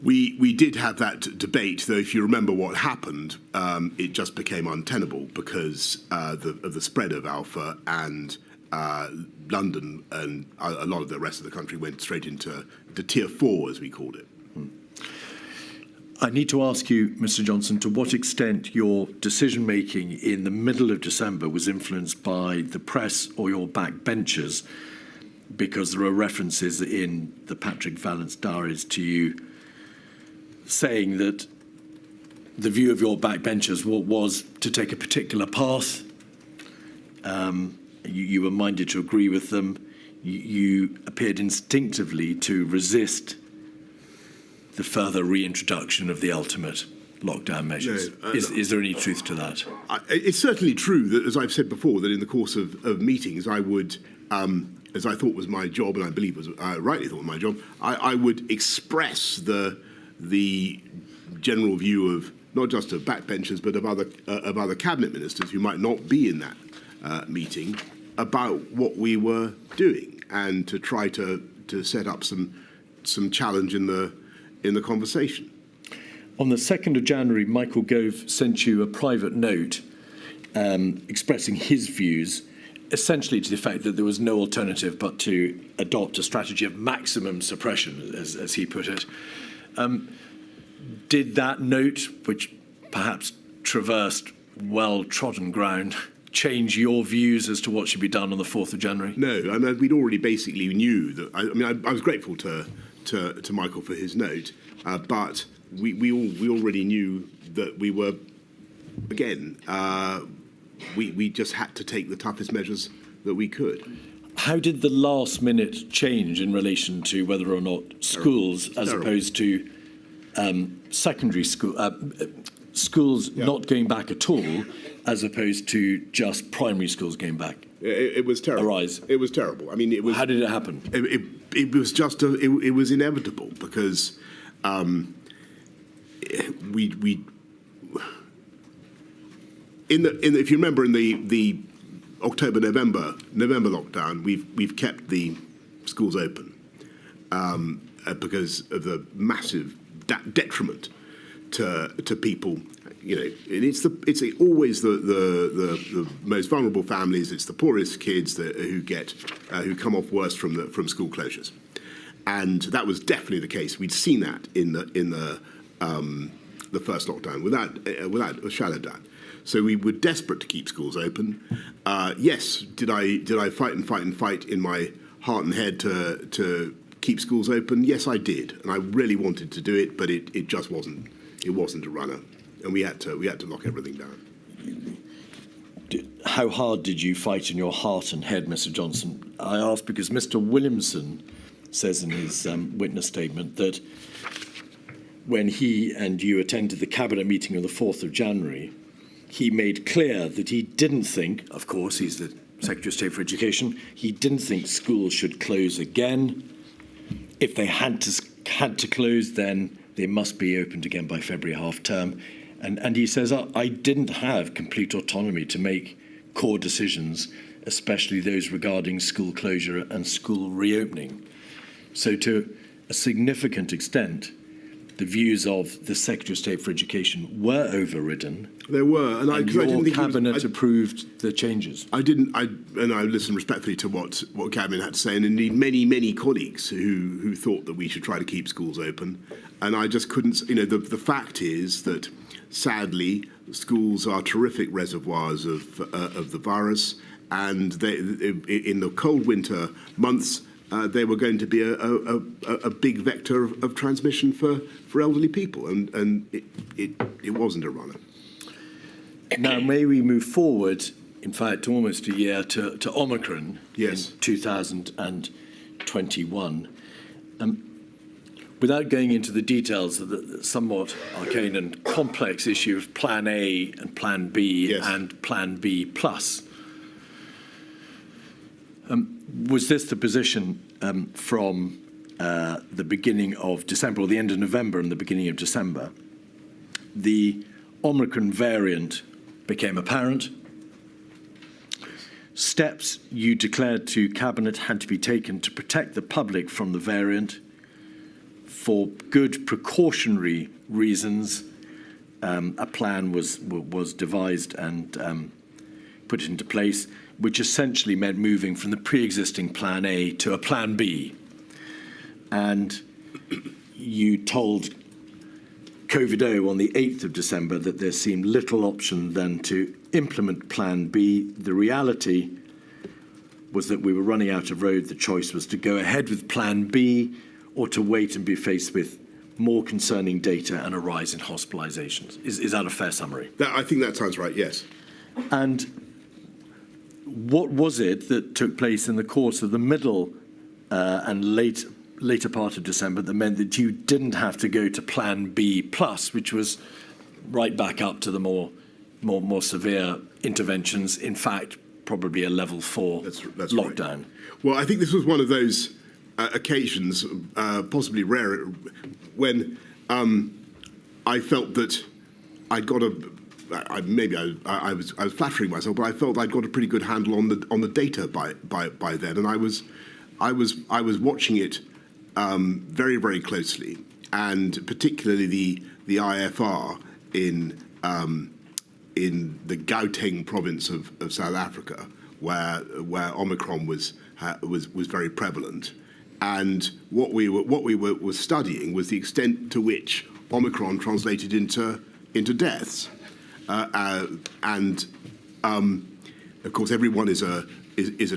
We did have that debate, though. If you remember what happened, it just became untenable because of the spread of Alpha, and London and a lot of the rest of the country went straight into Tier 4, as we called it. I need to ask you, Mr. Johnson, to what extent your decision-making in the middle of December was influenced by the press or your backbenchers, because there are references in the Patrick Vallance diaries to you saying that the view of your backbenchers was to take a particular path. You were minded to agree with them. You appeared instinctively to resist the further reintroduction of the ultimate lockdown measures. No, is there any truth to that? It's certainly true that, as I've said before, that in the course of meetings, I would, as I thought was my job, and I believe I rightly thought was my job, I would express the general view of not just of backbenchers, but of other cabinet ministers who might not be in that meeting about what we were doing, and to try to set up some challenge in the conversation. On the 2nd of January, Michael Gove sent you a private note expressing his views, essentially to the effect that there was no alternative but to adopt a strategy of maximum suppression, as he put it. Did that note, which perhaps traversed well-trodden ground, change your views as to what should be done on the 4th of January? No, I mean, we'd already basically knew that. I was grateful to Michael for his note, but we already knew that we were, again, we just had to take the toughest measures that we could. How did the last minute change in relation to whether or not schools, as opposed to secondary school, schools not going back at all, as opposed to just primary schools going back? It was terrible. Arise. It was terrible. I mean, it was. How did it happen? It was just it was inevitable because if you remember in the October November lockdown, we've kept the schools open because of the massive detriment to people. You know, and it's always the most vulnerable families. It's the poorest kids who come off worst from school closures, and that was definitely the case. We'd seen that in the first lockdown without a shadow of doubt. So we were desperate to keep schools open. Yes, did I fight in my heart and head to keep schools open? Yes, I did, and I really wanted to do it, but it just wasn't. It wasn't a runner, and we had to lock everything down. How hard did you fight in your heart and head, Mr. Johnson? I ask because Mr. Williamson says in his witness statement that when he and you attended the cabinet meeting on the 4th of January, he made clear that he didn't think, of course, he's the Secretary of State for Education, he didn't think schools should close again. If they had to close, then they must be opened again by February half term. And he says, I didn't have complete autonomy to make core decisions, especially those regarding school closure and school reopening. So to a significant extent, the views of the Secretary of State for Education were overridden. There were, and your cabinet approved the changes. I listened respectfully to what cabinet had to say, and indeed many colleagues who thought that we should try to keep schools open, and I just couldn't. You know, the fact is that sadly schools are terrific reservoirs of the virus, and in the cold winter months. They were going to be a big vector of transmission for elderly people, and it wasn't a runner. Now, may we move forward, in fact, almost a year to Omicron Yes. in 2021. Without going into the details of the somewhat arcane and complex issue of Plan A and Plan B Yes. and Plan B plus, was this the position from the beginning of December, or the end of November and the beginning of December? The Omicron variant became apparent. Steps you declared to Cabinet had to be taken to protect the public from the variant. For good precautionary reasons, a plan was devised and put into place, which essentially meant moving from the pre-existing Plan A to a Plan B. And you told COVID-O on the 8th of December that there seemed little option then to implement Plan B. The reality was that we were running out of road. The choice was to go ahead with Plan B or to wait and be faced with more concerning data and a rise in hospitalizations. Is that a fair summary? I think that sounds right, yes. And what was it that took place in the course of the middle and later part of December that meant that you didn't have to go to Plan B plus, which was right back up to the more severe interventions? In fact, probably a level 4 That's lockdown. Right. Well, I think this was one of those occasions, possibly rare, when I felt that I'd got I was flattering myself, but I felt I'd got a pretty good handle on the data by then, and I was watching it very, very closely, and particularly the IFR in the Gauteng province of South Africa, where Omicron was very prevalent, and what we were studying was the extent to which Omicron translated into deaths. And of course, everyone is a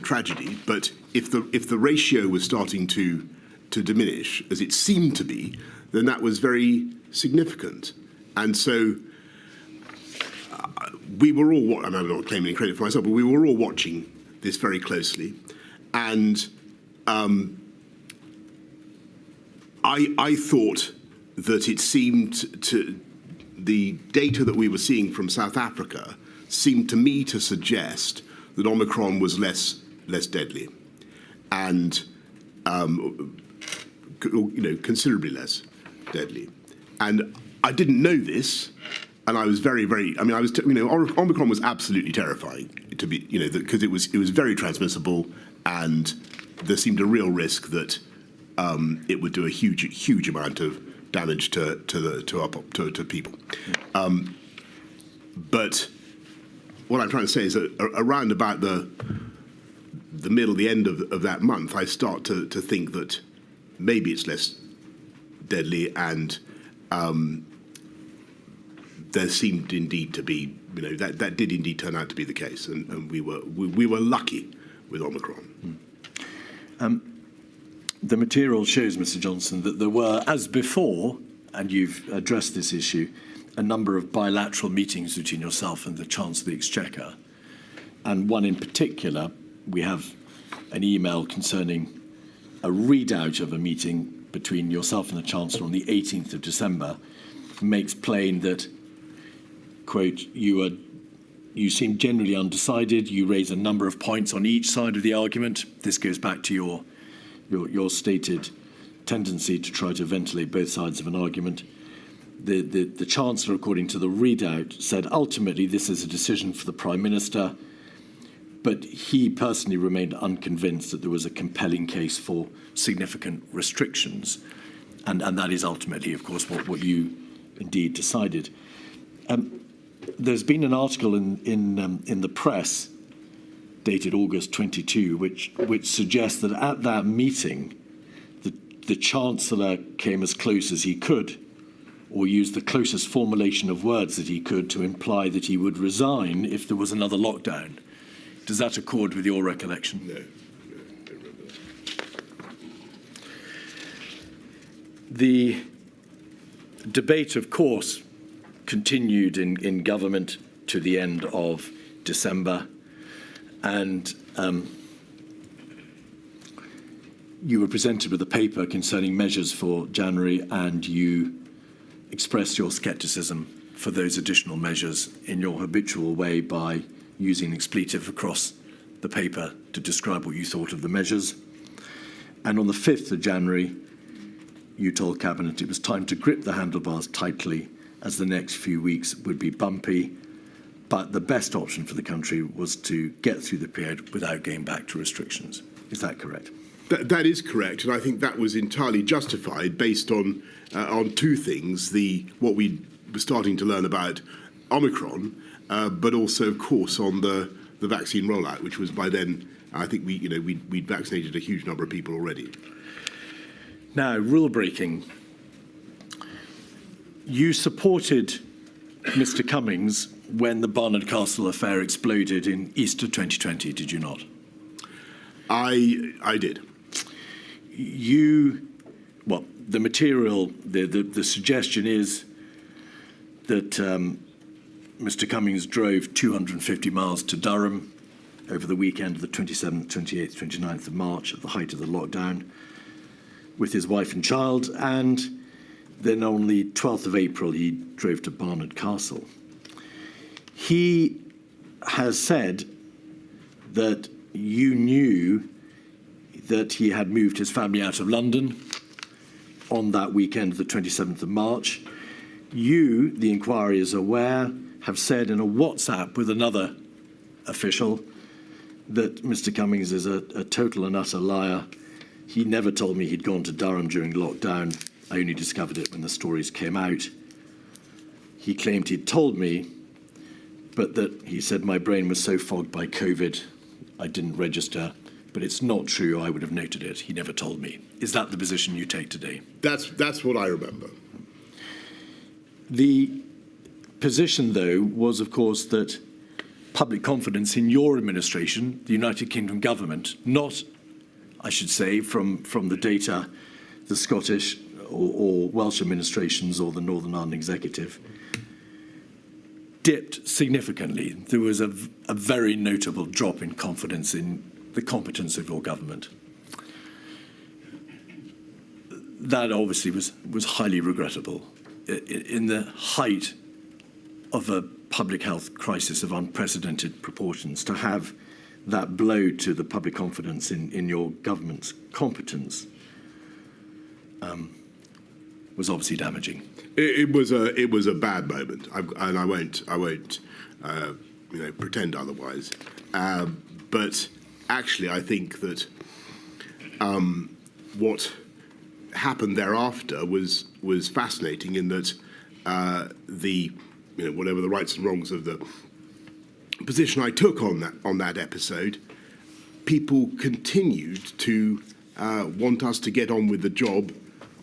tragedy. But if the ratio was starting to diminish, as it seemed to be, then that was very significant. And so we were all. I'm not claiming any credit for myself, but we were all watching this very closely. And I thought that it seemed to. The data that we were seeing from South Africa seemed to me to suggest that Omicron was less deadly, and considerably less deadly. And I didn't know this, and I was very, very. I mean, Omicron was absolutely terrifying to be, because it was very transmissible, and there seemed a real risk that it would do a huge amount of damage to people. But what I'm trying to say is that around about the middle, the end of that month, I start to think that maybe it's less deadly, and there seemed indeed to be, that did indeed turn out to be the case, and we were lucky with Omicron. The material shows, Mr. Johnson, that there were, as before, and you've addressed this issue, a number of bilateral meetings between yourself and the Chancellor of the Exchequer, and one in particular, we have an email concerning a readout of a meeting between yourself and the Chancellor on the 18th of December, makes plain that, quote, you seem generally undecided, you raise a number of points on each side of the argument. This goes back to your stated tendency to try to ventilate both sides of an argument. The Chancellor, according to the readout, said ultimately this is a decision for the Prime Minister, but he personally remained unconvinced that there was a compelling case for significant restrictions. And that is ultimately, of course, what you indeed decided. There's been an article in the press dated August 22, which suggests that at that meeting, the Chancellor came as close as he could, or used the closest formulation of words that he could to imply that he would resign if there was another lockdown. Does that accord with your recollection? No, I don't remember that. The debate, of course, continued in government to the end of December, and you were presented with a paper concerning measures for January, and you expressed your scepticism for those additional measures in your habitual way by using an expletive across the paper to describe what you thought of the measures. And on the 5th of January, you told Cabinet it was time to grip the handlebars tightly as the next few weeks would be bumpy, but the best option for the country was to get through the period without going back to restrictions. Is that correct? That is correct, and I think that was entirely justified based on two things: what we were starting to learn about Omicron, but also, of course, on the vaccine rollout, which was by then, I think we'd vaccinated a huge number of people already. Now, rule breaking. You supported Mr. Cummings when the Barnard Castle affair exploded in Easter 2020, did you not? I did. The material, the suggestion is that Mr. Cummings drove 250 miles to Durham over the weekend of the 27th, 28th, 29th of March at the height of the lockdown with his wife and child, and then on the 12th of April he drove to Barnard Castle. He has said that you knew that he had moved his family out of London on that weekend of the 27th of March. You, the inquiry is aware, have said in a WhatsApp with another official that Mr. Cummings is a total and utter liar. He never told me he'd gone to Durham during lockdown. I only discovered it when the stories came out. He claimed he'd told me, but that he said my brain was so fogged by COVID, I didn't register. But it's not true. I would have noted it. He never told me. Is that the position you take today? That's what I remember. The position, though, was, of course, that public confidence in your administration, the United Kingdom government, not, I should say, from the data, the Scottish or Welsh administrations or the Northern Ireland Executive, dipped significantly. There was a very notable drop in confidence in the competence of your government. That obviously was highly regrettable. In the height of a public health crisis of unprecedented proportions, to have that blow to the public confidence in your government's competence was obviously damaging. It was a bad moment, and I won't pretend otherwise. But actually, I think that what happened thereafter was fascinating in that whatever the rights and wrongs of the position I took on that episode, people continued to want us to get on with the job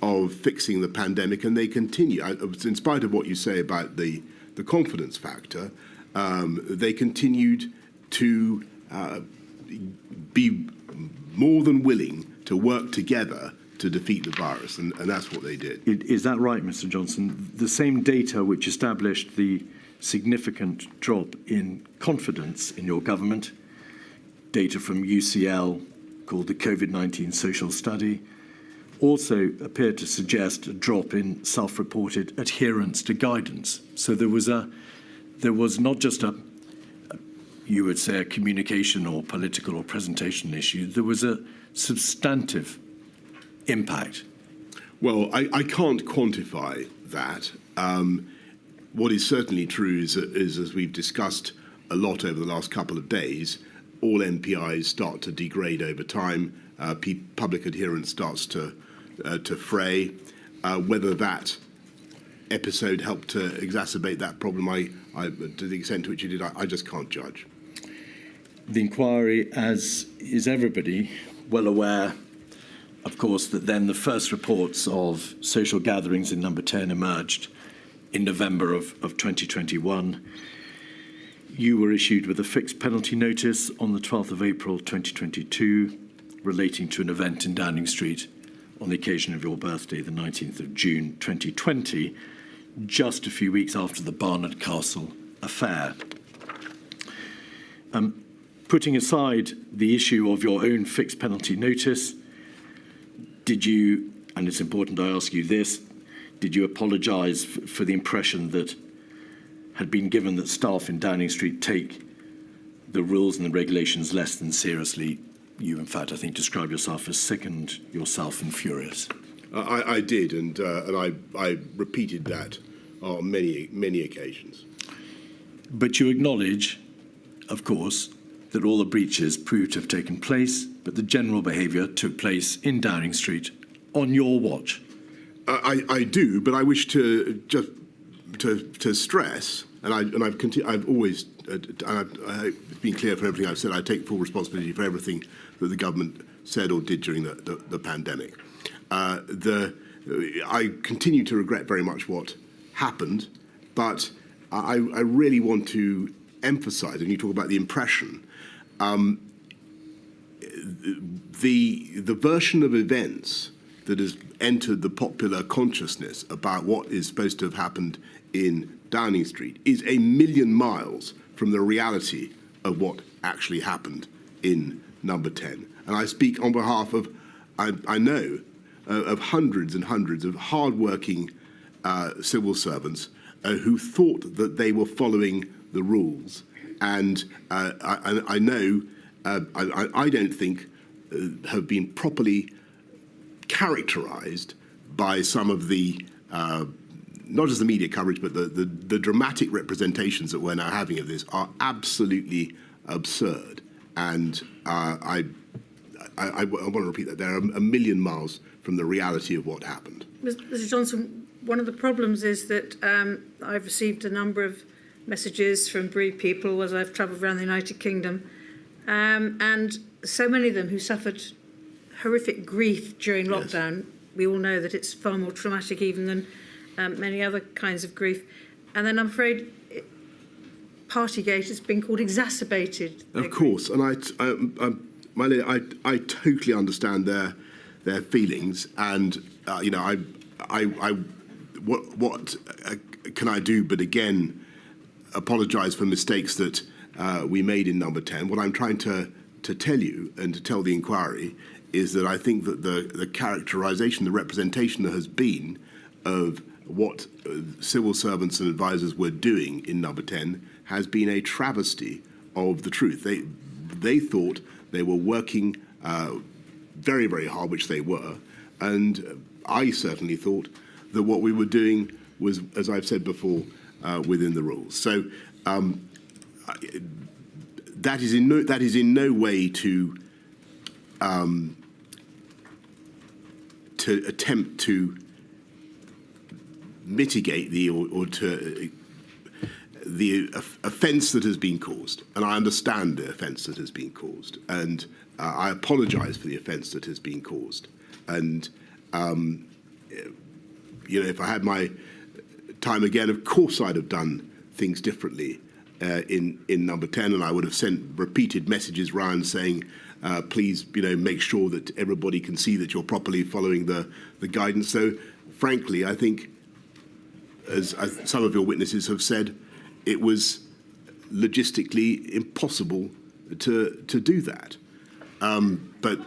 of fixing the pandemic, and they continue. In spite of what you say about the confidence factor, they continued to be more than willing to work together to defeat the virus, and that's what they did. Is that right, Mr. Johnson? The same data which established the significant drop in confidence in your government, data from UCL called the COVID-19 Social Study, also appeared to suggest a drop in self-reported adherence to guidance. So there was not just you would say a communication or political or presentation issue, there was a substantive impact. Well, I can't quantify that. What is certainly true is, as we've discussed a lot over the last couple of days, all MPIs start to degrade over time. Public adherence starts to fray. Whether that episode helped to exacerbate that problem, to the extent to which it did, I just can't judge. The inquiry, as is everybody well aware, of course, that then the first reports of social gatherings in Number 10 emerged in November of 2021. You were issued with a fixed penalty notice on the 12th of April 2022 relating to an event in Downing Street on the occasion of your birthday, the 19th of June 2020, just a few weeks after the Barnard Castle affair. Putting aside the issue of your own fixed penalty notice, did you, and it's important I ask you this, did you apologise for the impression that had been given that staff in Downing Street take the rules and the regulations less than seriously? You, in fact, I think, described yourself as sickened yourself and furious. I did, and I repeated that on many occasions. But you acknowledge, of course, that all the breaches proved to have taken place, but the general behaviour took place in Downing Street on your watch. I do, but I wish to just to stress, and I've always I've been clear for everything I've said. I take full responsibility for everything that the government said or did during the pandemic. I continue to regret very much what happened, but I really want to emphasise, and you talk about the impression, the version of events that has entered the popular consciousness about what is supposed to have happened in Downing Street is a million miles from the reality of what actually happened in Number 10. And I speak on behalf of, I know, of hundreds and hundreds of hard-working civil servants who thought that they were following the rules. And I know, I don't think have been properly characterised by some of the, not just the media coverage, but the dramatic representations that we're now having of this are absolutely absurd. And I want to repeat that. They're a million miles from the reality of what happened. Mr. Johnson, one of the problems is that I've received a number of messages from bereaved people as I've travelled around the United Kingdom, and so many of them who suffered horrific grief during lockdown. Yes. We all know that it's far more traumatic even than many other kinds of grief. And then I'm afraid Partygate has been called exacerbated. Of course, and I totally understand their feelings, and what can I do but again apologise for mistakes that we made in Number 10. What I'm trying to tell you and to tell the inquiry is that I think that the characterisation, the representation there has been of what civil servants and advisors were doing in Number 10 has been a travesty of the truth. They thought they were working very, very hard, which they were, and I certainly thought that what we were doing was, as I've said before, within the rules. So that is in no way to to attempt to mitigate the offence that has been caused, and I understand the offence that has been caused, and I apologise for the offence that has been caused. And if I had my time again, of course I'd have done things differently in Number 10, and I would have sent repeated messages round saying, please, make sure that everybody can see that you're properly following the guidance. So, frankly, I think, as some of your witnesses have said, it was logistically impossible to do that. But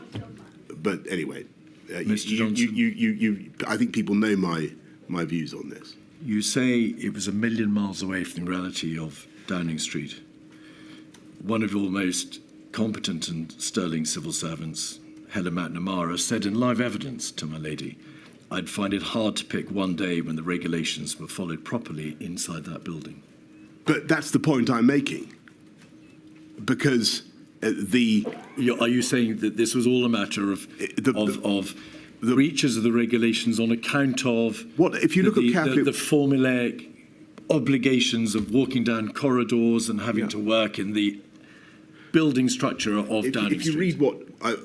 anyway, Mr. Johnson, I think people know my views on this. you say it was a million miles away from the reality of Downing Street. One of your most competent and sterling civil servants, Helen McNamara, said in live evidence to my lady, I'd find it hard to pick one day when the regulations were followed properly inside that building. But that's the point I'm making. Because are you saying that this was all a matter of breaches of the regulations on account of what? If you look at carefully, the formulaic obligations of walking down corridors and having to work in the building structure of Downing Street. If you read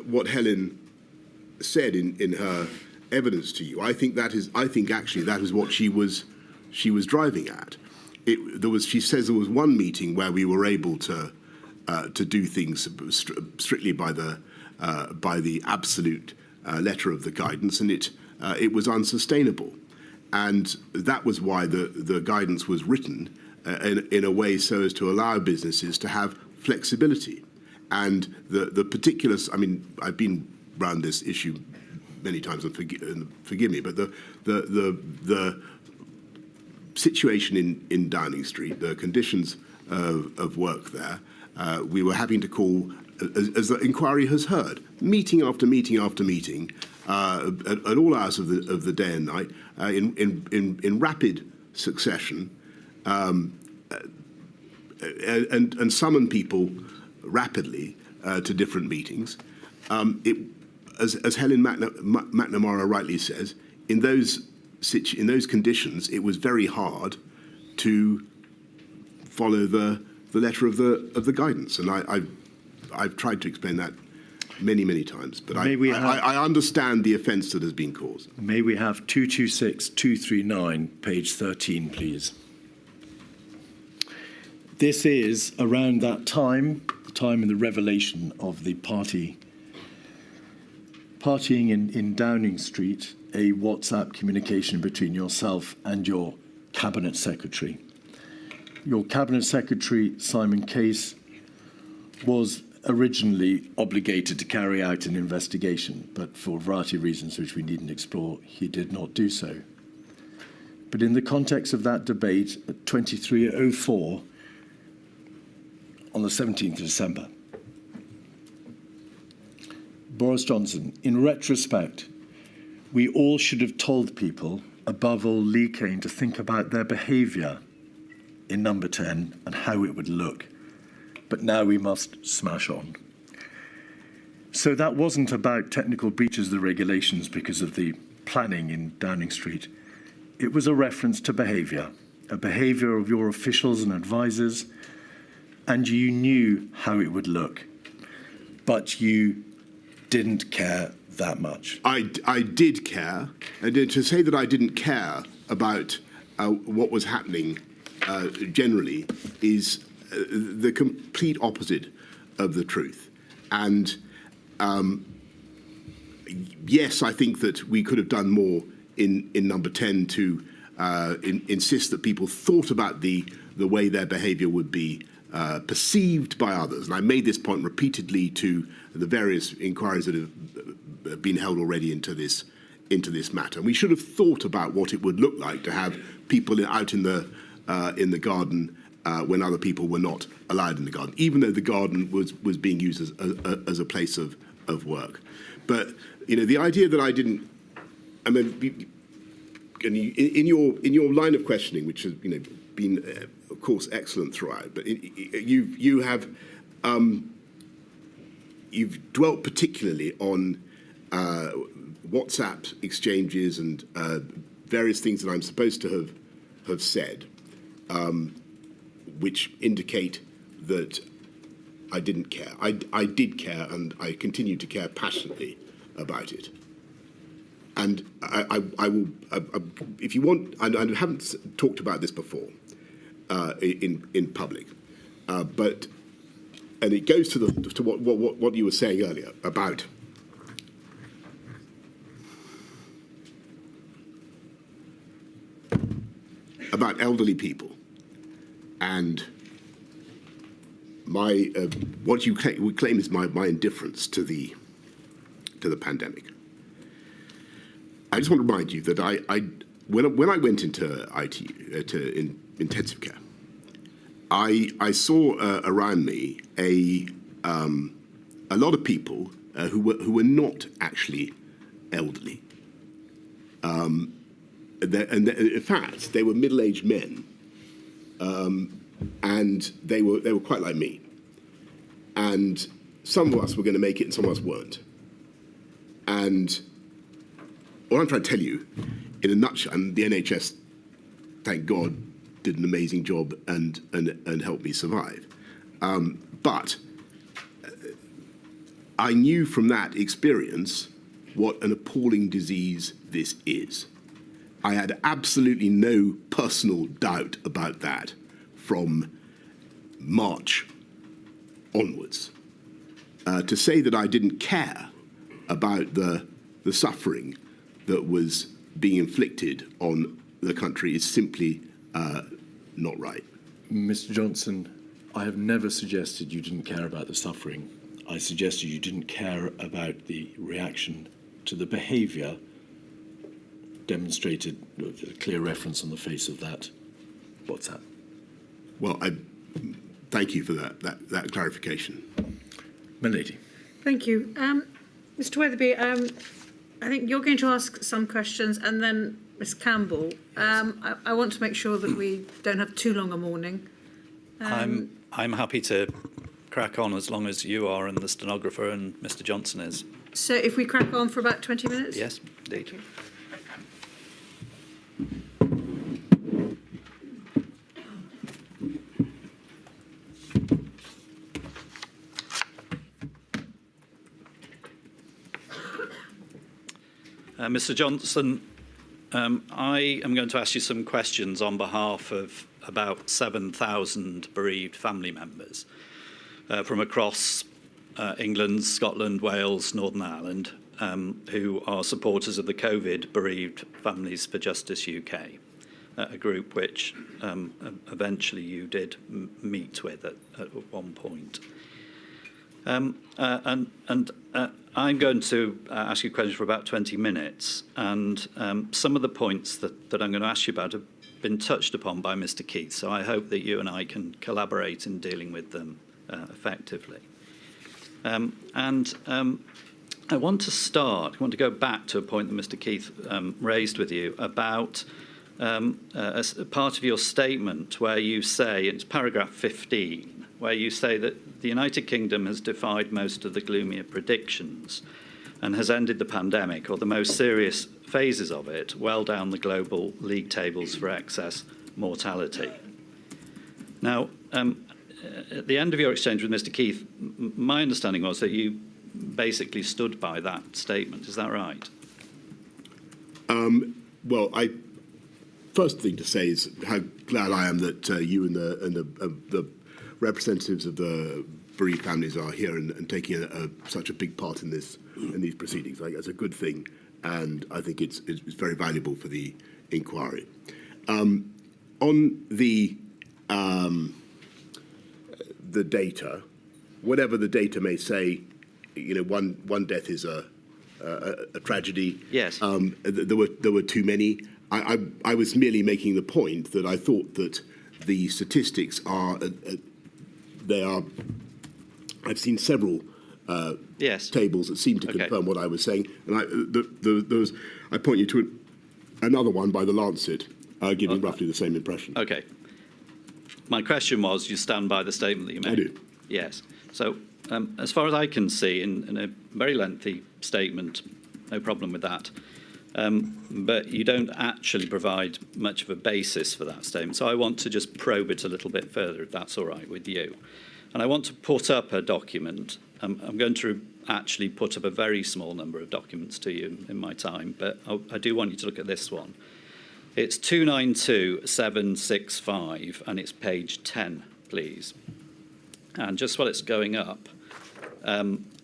what Helen said in her evidence to you, I think actually that is what she was driving at. She says there was one meeting where we were able to do things strictly by the absolute letter of the guidance, and it was unsustainable, and that was why the guidance was written in a way so as to allow businesses to have flexibility. And the particulars, I mean, I've been around this issue many times, and forgive me, but the situation in Downing Street, the conditions of work there, we were having to call, as the inquiry has heard, meeting after meeting after meeting, at all hours of the day and night, in rapid succession, and summon people rapidly to different meetings. As Helen McNamara rightly says, in those conditions, it was very hard to follow the letter of the guidance, and I've tried to explain that many times. But I understand the offence that has been caused. May we have 226239, page 13, please? This is around that time in the revelation of the partying in Downing Street, a WhatsApp communication between yourself and your Cabinet Secretary. Your Cabinet Secretary, Simon Case, was originally obligated to carry out an investigation, but for a variety of reasons which we needn't explore, he did not do so. But in the context of that debate at 23:04 on the 17th of December, Boris Johnson, in retrospect, we all should have told people, above all Lee Kane, to think about their behaviour in Number 10 and how it would look. But now we must smash on. So that wasn't about technical breaches of the regulations because of the planning in Downing Street. It was a reference to behaviour, a behaviour of your officials and advisors, and you knew how it would look, but you didn't care that much. I did care, and to say that I didn't care about what was happening generally is the complete opposite of the truth. And yes, I think that we could have done more in Number 10 to insist that people thought about the way their behaviour would be perceived by others. And I made this point repeatedly to the various inquiries that have been held already into this matter. And we should have thought about what it would look like to have people out in the garden when other people were not allowed in the garden, even though the garden was being used as a place of work. But the idea that I didn't, I mean, in your line of questioning, which has been of course excellent throughout, but you've dwelt particularly on WhatsApp exchanges and various things that I'm supposed to have said, which indicate that I didn't care. I did care, and I continue to care passionately about it. And I will, if you want, I haven't talked about this before in public, but and it goes to what you were saying earlier about elderly people and my what you claim is my indifference to the pandemic. I just want to remind you that when I went into ITU intensive care, I saw around me a lot of people who were not actually elderly. In fact, they were middle-aged men, and they were quite like me. And some of us were going to make it, and some of us weren't. And what I'm trying to tell you, in a nutshell, and the NHS, thank God, did an amazing job and helped me survive. But I knew from that experience what an appalling disease this is. I had absolutely no personal doubt about that from March onwards. To say that I didn't care about the suffering that was being inflicted on the country is simply not right. Mr. Johnson, I have never suggested you didn't care about the suffering. I suggested you didn't care about the reaction to the behaviour demonstrated, a clear reference on the face of that WhatsApp. Well, I thank you for that clarification. My lady. Thank you. Mr. Weatherby, I think you're going to ask some questions, and then Ms. Campbell. I want to make sure that we don't have too long a morning. I'm happy to crack on as long as you are and the stenographer and Mr. Johnson is. So if we crack on for about 20 minutes? Yes, indeed. Okay. Mr. Johnson, I am going to ask you some questions on behalf of about 7,000 bereaved family members from across England, Scotland, Wales, Northern Ireland, who are supporters of the COVID Bereaved Families for Justice UK, a group which eventually you did meet with at one point. I'm going to ask you questions for about 20 minutes, and some of the points that I'm going to ask you about have been touched upon by Mr. Keith, so I hope that you and I can collaborate in dealing with them effectively. I want to go back to a point that Mr. Keith raised with you about as part of your statement where you say, it's paragraph 15, where you say that the United Kingdom has defied most of the gloomier predictions and has ended the pandemic, or the most serious phases of it, well down the global league tables for excess mortality. Now, at the end of your exchange with Mr. Keith, my understanding was that you basically stood by that statement. Is that right? Well, first thing to say is how glad I am that you and the representatives of the bereaved families are here and taking such a big part in these proceedings. I think that's a good thing, and I think it's very valuable for the inquiry. On the data, whatever the data may say, one death is a tragedy. Yes. There were too many. I was merely making the point that I thought that the statistics are. I've seen several tables that seem to confirm what I was saying, and I point you to another one by the Lancet, giving roughly the same impression. Okay. My question was, you stand by the statement that you made? I do. Yes. So as far as I can see, in a very lengthy statement, no problem with that, but you don't actually provide much of a basis for that statement. So I want to just probe it a little bit further, if that's all right with you. And I want to put up a document. I'm going to actually put up a very small number of documents to you in my time, but I do want you to look at this one. It's 292765, and it's page 10, please. And just while it's going up,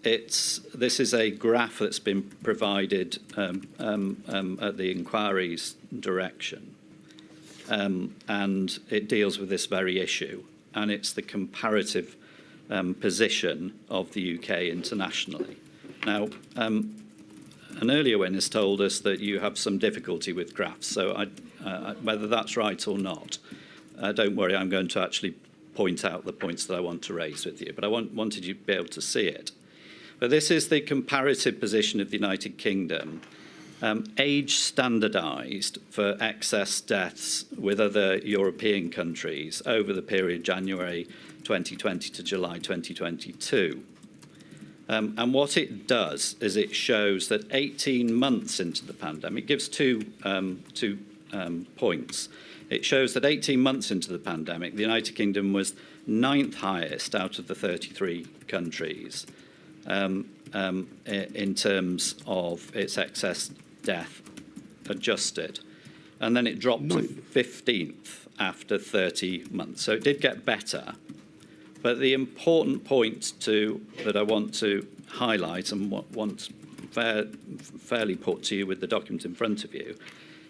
this is a graph that's been provided at the inquiry's direction, and it deals with this very issue, and it's the comparative position of the UK internationally. Now, an earlier witness told us that you have some difficulty with graphs, so whether that's right or not, don't worry, I'm going to actually point out the points that I want to raise with you, but I wanted you to be able to see it. But this is the comparative position of the United Kingdom, age standardised for excess deaths with other European countries over the period January 2020 to July 2022. And what it does is it shows that 18 months into the pandemic, it gives two points. It shows that 18 months into the pandemic, the United Kingdom was 9th highest out of the 33 countries in terms of its excess death adjusted. And then it dropped to 15th after 30 months. So it did get better. But the important point that I want to highlight and want fairly put to you with the document in front of you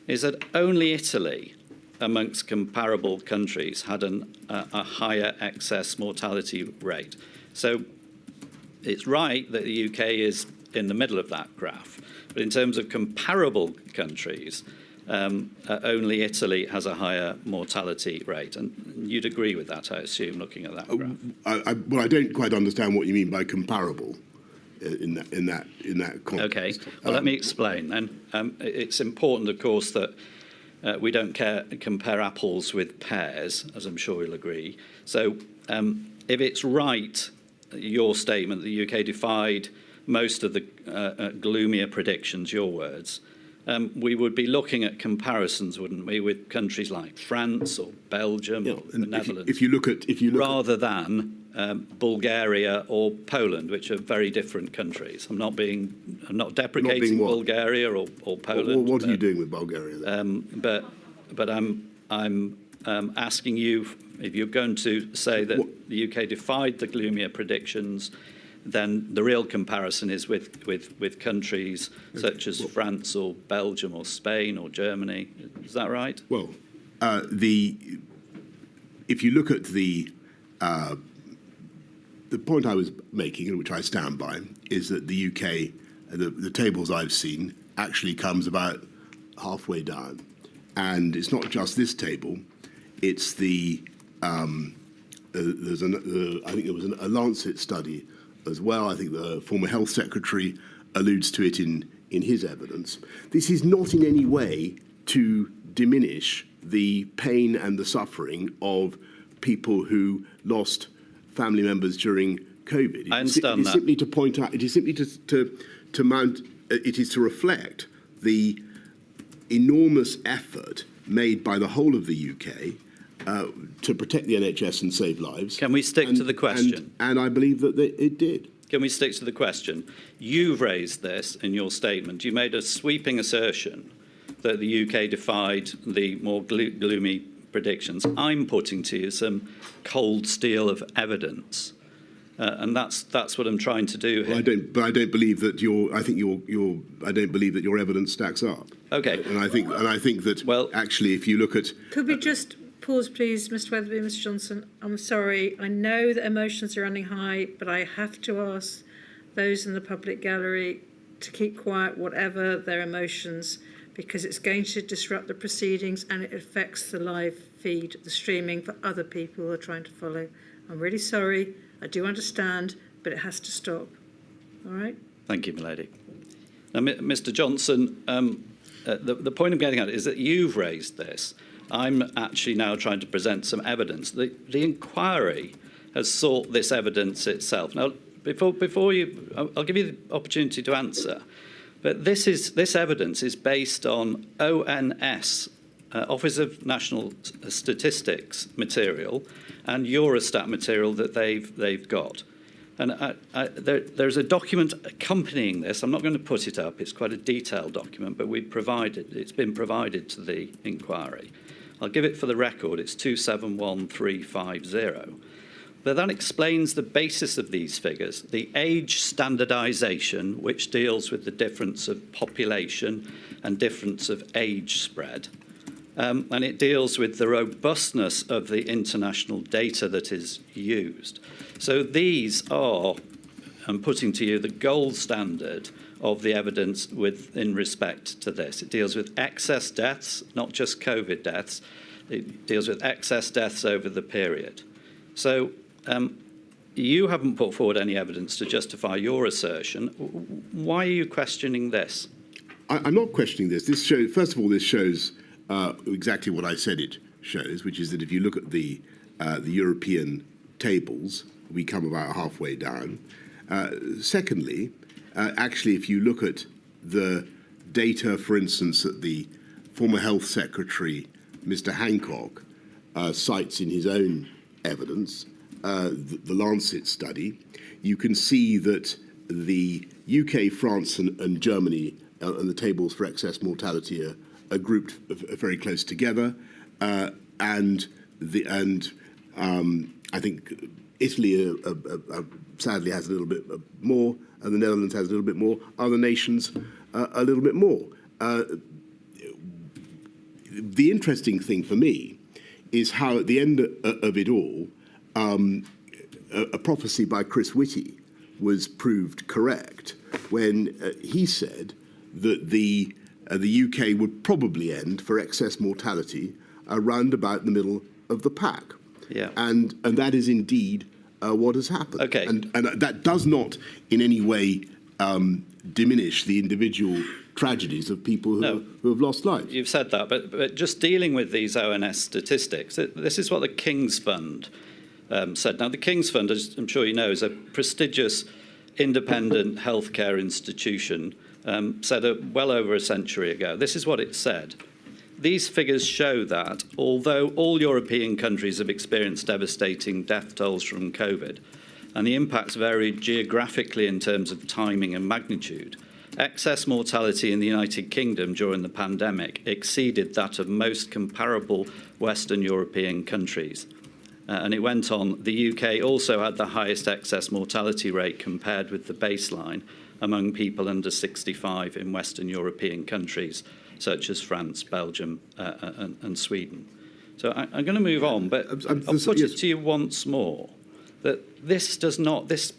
is that only Italy, amongst comparable countries, had a higher excess mortality rate. So it's right that the UK is in the middle of that graph, but in terms of comparable countries, only Italy has a higher mortality rate, and you'd agree with that, I assume, looking at that graph. Well, I don't quite understand what you mean by comparable in that context. Okay. Well, let me explain then. It's important, of course, that we don't compare apples with pears, as I'm sure you'll agree. So, if it's right, your statement, the UK defied most of the gloomier predictions, your words, we would be looking at comparisons, wouldn't we, with countries like France or Belgium or the Netherlands, if you look at rather than Bulgaria or Poland, which are very different countries. I'm not deprecating Bulgaria or Poland. What are you doing with Bulgaria then? But I'm asking you, if you're going to say that the UK defied the gloomier predictions, then the real comparison is with countries such as France or Belgium or Spain or Germany. Is that right? Well, if you look at the point I was making, and which I stand by, is that the UK, the tables I've seen, actually comes about halfway down. And it's not just this table, it's I think there was a Lancet study as well. I think the former health secretary alludes to it in his evidence. This is not in any way to diminish the pain and the suffering of people who lost family members during COVID. I understand it is simply to point out, it is simply to mount, it is to reflect the enormous effort made by the whole of the UK to protect the NHS and save lives. Can we stick to the question? And I believe that it did. Can we stick to the question? You've raised this in your statement. You made a sweeping assertion that the UK defied the more gloomy predictions. I'm putting to you some cold steel of evidence, and that's what I'm trying to do here. Well, I don't believe that I don't believe that your evidence stacks up. Okay. And I think that actually, if you look at, could we just pause, please, Mr. Weatherby, Mr. Johnson? I'm sorry. I know that emotions are running high, but I have to ask those in the public gallery to keep quiet, whatever their emotions, because it's going to disrupt the proceedings and it affects the live feed, the streaming for other people who are trying to follow. I'm really sorry. I do understand, but it has to stop. All right? Thank you, milady. Now, Mr. Johnson, the point I'm getting at is that you've raised this. I'm actually now trying to present some evidence. The inquiry has sought this evidence itself. Now, before you, I'll give you the opportunity to answer. But this evidence is based on ONS, Office of National Statistics material, and Eurostat material that they've got. And there's a document accompanying this. I'm not going to put it up. It's quite a detailed document, but it's been provided to the inquiry. I'll give it for the record. It's 271350. But that explains the basis of these figures. The age standardisation, which deals with the difference of population and difference of age spread. And it deals with the robustness of the international data that is used. So these are, I'm putting to you, the gold standard of the evidence in respect to this. It deals with excess deaths, not just COVID deaths. It deals with excess deaths over the period. So you haven't put forward any evidence to justify your assertion. Why are you questioning this? I'm not questioning this. This shows, first of all, this shows exactly what I said it shows, which is that if you look at the European tables, we come about halfway down. Secondly, actually, if you look at the data, for instance, that the former Health Secretary, Mr. Hancock, cites in his own evidence, the Lancet study, you can see that the UK, France, and Germany and the tables for excess mortality are grouped very close together, and I think Italy sadly has a little bit more, and the Netherlands has a little bit more. Other nations a little bit more. The interesting thing for me is how at the end of it all, a prophecy by Chris Whitty was proved correct when he said that the UK would probably end for excess mortality around about the middle of the pack. Yeah. And that is indeed what has happened. Okay. And that does not in any way diminish the individual tragedies of people who have lost lives. You've said that, but just dealing with these ONS statistics, this is what the King's Fund said. Now, the King's Fund, as I'm sure you know, is a prestigious independent healthcare institution said well over a century ago. This is what it said. These figures show that although all European countries have experienced devastating death tolls from COVID, and the impacts varied geographically in terms of timing and magnitude, excess mortality in the United Kingdom during the pandemic exceeded that of most comparable Western European countries. And it went on, the UK also had the highest excess mortality rate compared with the baseline among people under 65 in Western European countries, such as France, Belgium, and Sweden. So I'm going to move on, but I'll put it to you once more that this does not, this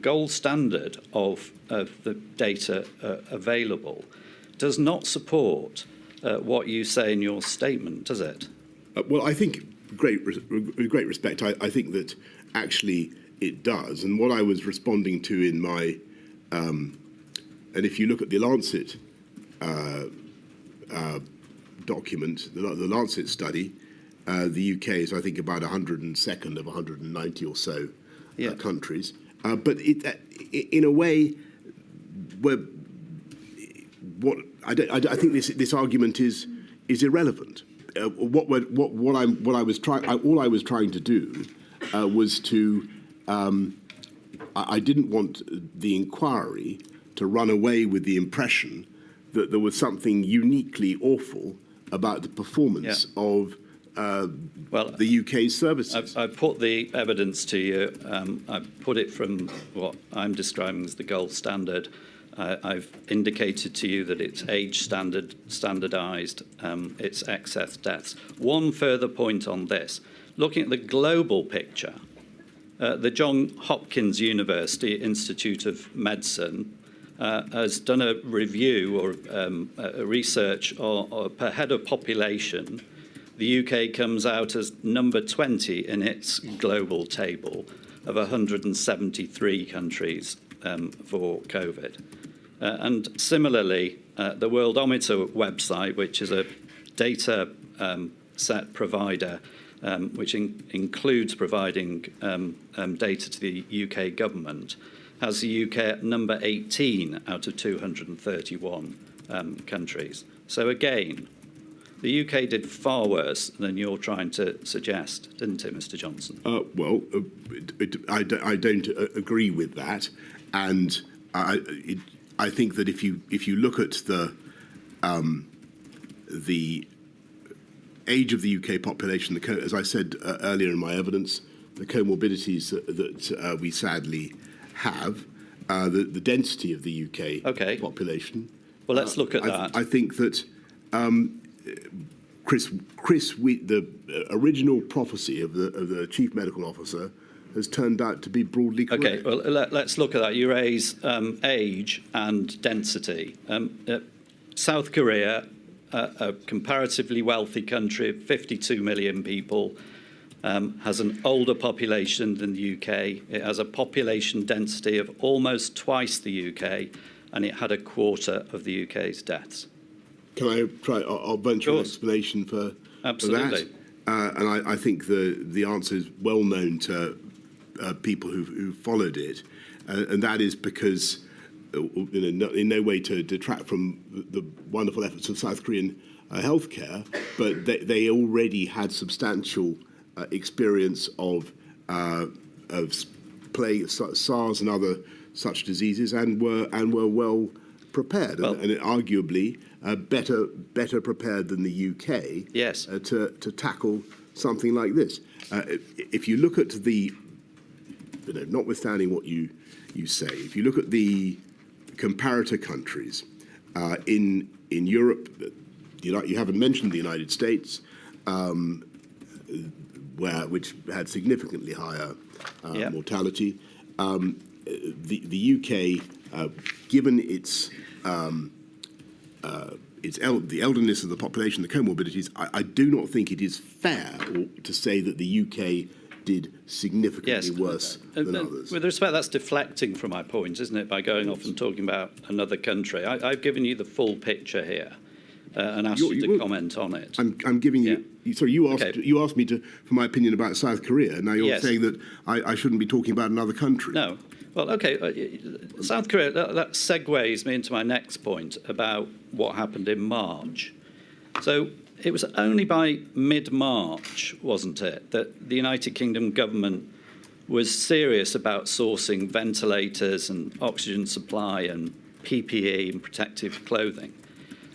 gold standard of the data available does not support what you say in your statement, does it? Well, I think, with great respect, I think that actually it does. And what I was responding to in my, and if you look at the Lancet document, the Lancet study, the UK is, I think, about 102nd of 190 or so countries. But in a way, I think this argument is irrelevant. All I was trying to do was to. I didn't want the inquiry to run away with the impression that there was something uniquely awful about the performance of the UK's services. I've put the evidence to you. I've put it from what I'm describing as the gold standard. I've indicated to you that it's age standardised, it's excess deaths. One further point on this. Looking at the global picture, the Johns Hopkins University Institute of Medicine has done a review or a research per head of population. The UK comes out as number 20 in its global table of 173 countries for COVID. And similarly, the Worldometer website, which is a data set provider, which includes providing data to the UK government, has the UK at number 18 out of 231 countries. So again, the UK did far worse than you're trying to suggest, didn't it, Mr. Johnson? I don't agree with that, and I think that if you look at the age of the UK population, as I said earlier in my evidence, the comorbidities that we sadly have, the density of the UK population. Well, let's look at that. I think that Chris, the original prophecy of the chief medical officer has turned out to be broadly correct. Okay, well, let's look at that. You raise age and density. South Korea, a comparatively wealthy country of 52 million people, has an older population than the UK. It has a population density of almost twice the UK, and it had a quarter of the UK's deaths. Can I try? I'll venture an explanation for that. And I think the answer is well known to people who followed it, and that is because, in no way to detract from the wonderful efforts of South Korean healthcare, but they already had substantial experience of plague, SARS and other such diseases, and were well prepared, and arguably better prepared than the UK. Yes. To tackle something like this. If you look at the, notwithstanding what you say, if you look at the comparator countries in Europe, you haven't mentioned the United States, which had significantly higher mortality. The UK, given the elderliness of the population, the comorbidities, I do not think it is fair to say that the UK did significantly worse than others. With respect, that's deflecting from my point, isn't it, by going off and talking about another country? I've given you the full picture here and asked you to comment on it. I'm giving you... Sorry, you asked me for my opinion about South Korea. Now you're saying that I shouldn't be talking about another country. No. Well, OK, South Korea, that segues me into my next point about what happened in March. So it was only by mid-March, wasn't it, that the United Kingdom government was serious about sourcing ventilators and oxygen supply and PPE and protective clothing.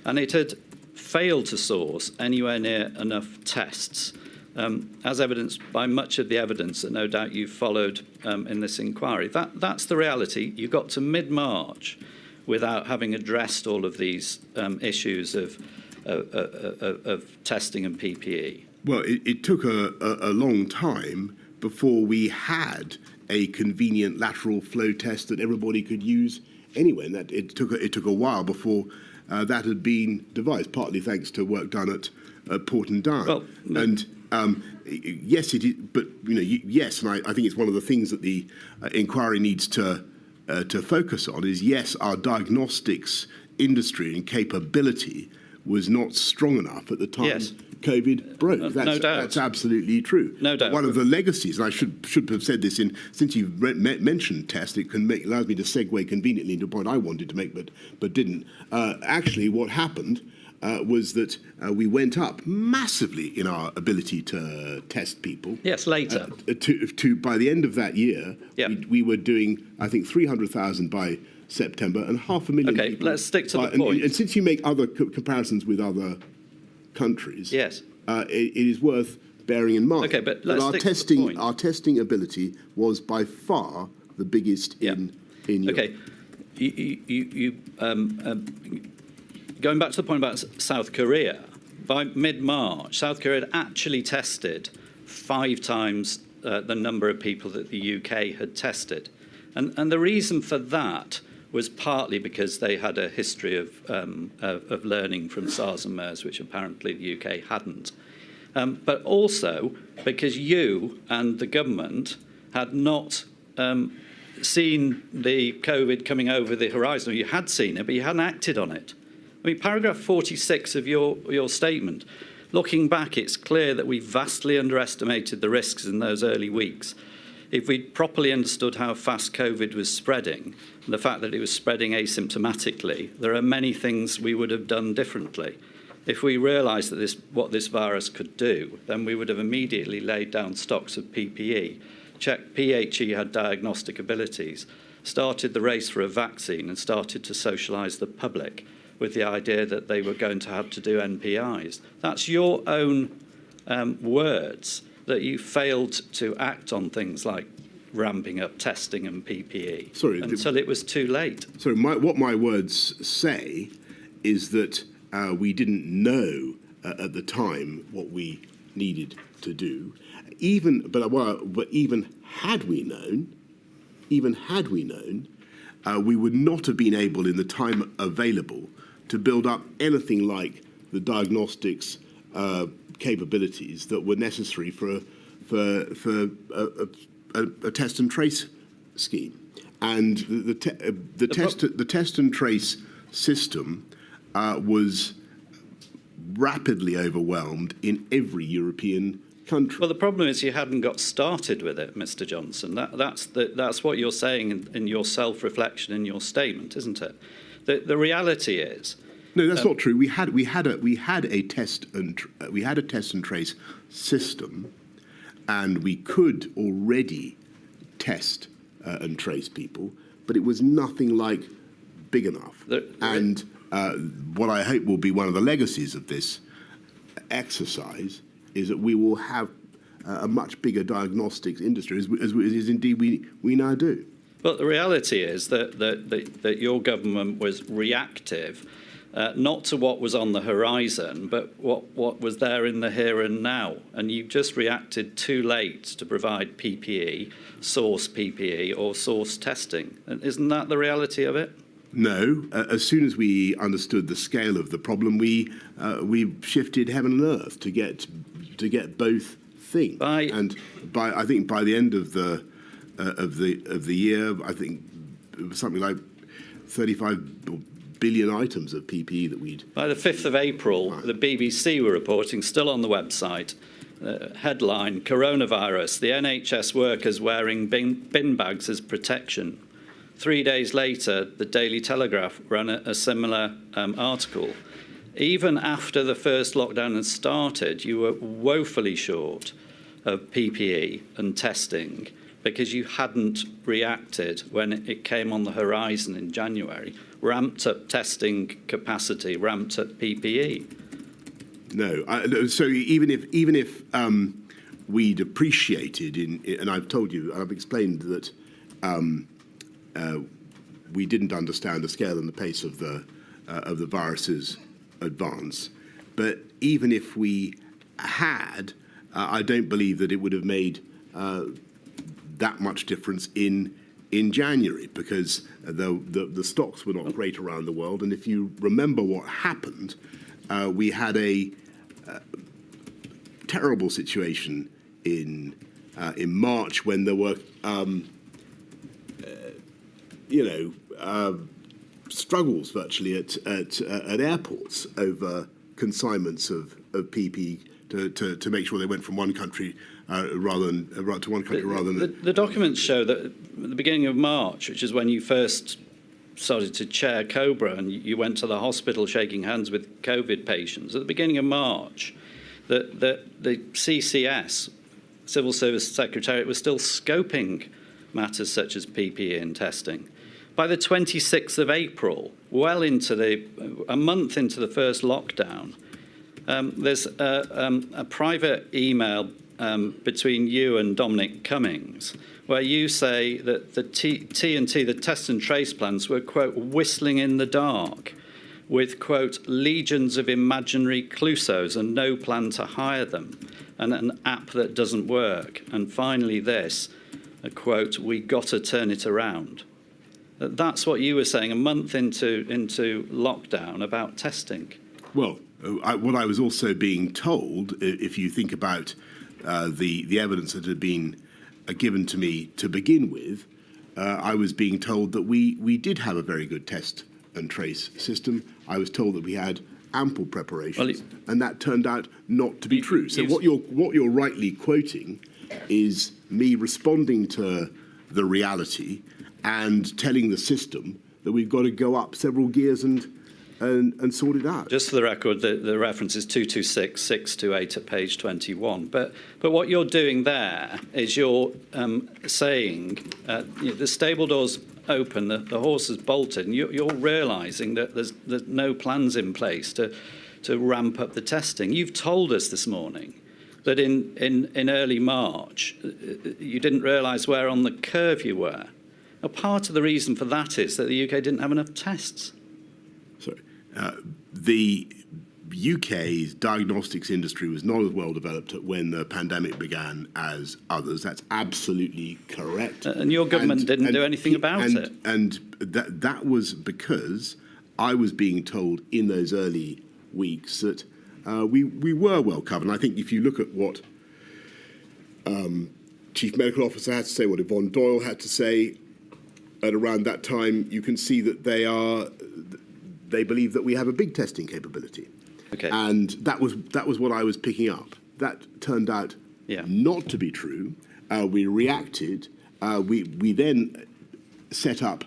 And it had failed to source anywhere near enough tests, as evidenced by much of the evidence that no doubt you've followed in this inquiry. That's the reality. You got to mid-March without having addressed all of these issues of testing and PPE. Well, it took a long time before we had a convenient lateral flow test that everybody could use anyway. And that it took a while before that had been devised, partly thanks to work done at Port and Down. Well, and yes, it is. But yes, and I think it's one of the things that the inquiry needs to focus on is, yes, our diagnostics industry and capability was not strong enough at the time COVID broke. No doubt. That's absolutely true. No doubt. One of the legacies, and I should have said this since you've mentioned test, it allows me to segue conveniently into a point I wanted to make but didn't. Actually, what happened was that we went up massively in our ability to test people. Yes, later. By the end of that year, we were doing, I think, 300,000 by September and 500,000 people. Okay, let's stick to the point. And since you make other comparisons with other countries, yes, it is worth bearing in mind. Okay, but let's stick to the point. Our testing ability was by far the biggest in Europe. Okay, going back to the point about South Korea, by mid-March, South Korea had actually tested 5 times the number of people that the UK had tested. And the reason for that was partly because they had a history of learning from SARS and MERS, which apparently the UK hadn't. But also because you and the government had not seen the COVID coming over the horizon. You had seen it, but you hadn't acted on it. I mean, paragraph 46 of your statement Looking back, it's clear that we vastly underestimated the risks in those early weeks. If we'd properly understood how fast COVID was spreading, and the fact that it was spreading asymptomatically, there are many things we would have done differently. If we realised that what this virus could do, then we would have immediately laid down stocks of PPE, checked PHE had diagnostic abilities, started the race for a vaccine and started to socialise the public with the idea that they were going to have to do NPIs. That's your own words, that you failed to act on things like ramping up testing and PPE until it was too late. Sorry, what my words say is that we didn't know at the time what we needed to do. But even had we known, we would not have been able, in the time available, to build up anything like the diagnostics capabilities that were necessary for a test and trace scheme. And the test and trace system was rapidly overwhelmed in every European country. Well, the problem is you hadn't got started with it, Mr. Johnson. That's what you're saying in your self-reflection in your statement, isn't it? The reality is. No, that's not true. We had a test and trace system, and we could already test and trace people, but it was nothing like big enough. What I hope will be one of the legacies of this exercise is that we will have a much bigger diagnostics industry, as indeed we now do. But the reality is that your government was reactive, not to what was on the horizon, but what was there in the here and now. And you just reacted too late to provide PPE, source PPE, or source testing. And isn't that the reality of it? No. As soon as we understood the scale of the problem, we shifted heaven and earth to get both things. I think by the end of the year, I think it was something like 35 billion items of PPE that we'd. By the 5th of April, the BBC were reporting, still on the website, headline: Coronavirus, the NHS workers wearing bin bags as protection. 3 days later, the Daily Telegraph ran a similar article. Even after the first lockdown had started, you were woefully short of PPE and testing because you hadn't reacted when it came on the horizon in January, ramped up testing capacity, ramped up PPE. No. So even if we'd appreciated, and I've told you, I've explained that we didn't understand the scale and the pace of the virus's advance. But even if we had, I don't believe that it would have made that much difference in January, because the stocks were not great around the world. And if you remember what happened, we had a terrible situation in March when there were struggles virtually at airports over consignments of PPE to make sure they went from one country to one country rather than. The documents show that at the beginning of March, which is when you first started to chair COBRA and you went to the hospital shaking hands with COVID patients, at the beginning of March, that the CCS, Civil Service Secretariat, was still scoping matters such as PPE and testing. By the 26th of April, well into a month into the first lockdown, there's a private email between you and Dominic Cummings, where you say that the T&T, the test and trace plans, were, quote, whistling in the dark with, quote, legions of imaginary Clouseaus and no plan to hire them, and an app that doesn't work. And finally this, a quote, we got to turn it around. That's what you were saying a month into lockdown about testing. Well, what I was also being told, if you think about the evidence that had been given to me to begin with, I was being told that we did have a very good test and trace system. I was told that we had ample preparations, and that turned out not to be true. So what you're rightly quoting is me responding to the reality and telling the system that we've got to go up several gears and sort it out. Just for the record, the reference is 226, 628 at page 21. But what you're doing there is you're saying the stable door's open, the horse is bolted, and you're realising that there's no plans in place to ramp up the testing. You've told us this morning that in early March you didn't realise where on the curve you were. Now, part of the reason for that is that the UK didn't have enough tests. Sorry. The UK's diagnostics industry was not as well developed when the pandemic began as others. That's absolutely correct. And your government didn't do anything about it. And that was because I was being told in those early weeks that we were well covered. And I think if you look at what Chief Medical Officer had to say, what Yvonne Doyle had to say at around that time, you can see that they believe that we have a big testing capability. Okay. And that was what I was picking up. That turned out not to be true. We reacted. We then set up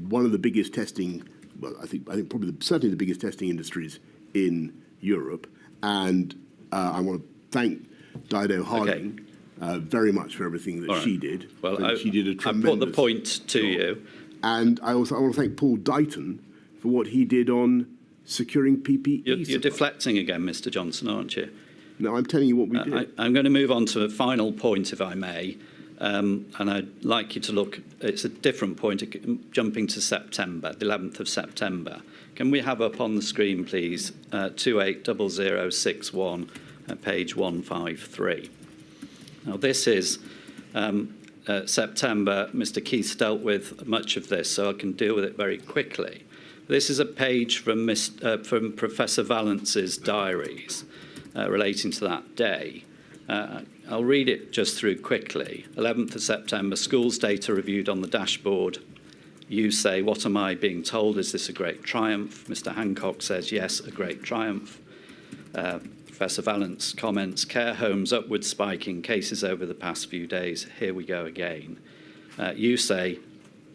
one of the biggest testing, well, I think probably certainly the biggest testing industries in Europe. And I want to thank Dido Harding very much for everything that she did. Well, she did a tremendous I put the point to you. And I want to thank Paul Dighton for what he did on securing PPE. You're deflecting again, Mr. Johnson, aren't you? No, I'm telling you what we did. I'm going to move on to a final point, if I may. And I'd like you to look, it's a different point, jumping to September, the 11th of September. Can we have up on the screen, please, 280061, page 153. Now, this is September. Mr. Keith dealt with much of this, so I can deal with it very quickly. This is a page from Professor Valence's diaries relating to that day. I'll read it just through quickly. 11th of September, schools data reviewed on the dashboard. You say, what am I being told? Is this a great triumph? Mr. Hancock says, yes, a great triumph. Professor Valence comments, care homes upward spiking cases over the past few days. Here we go again. You say,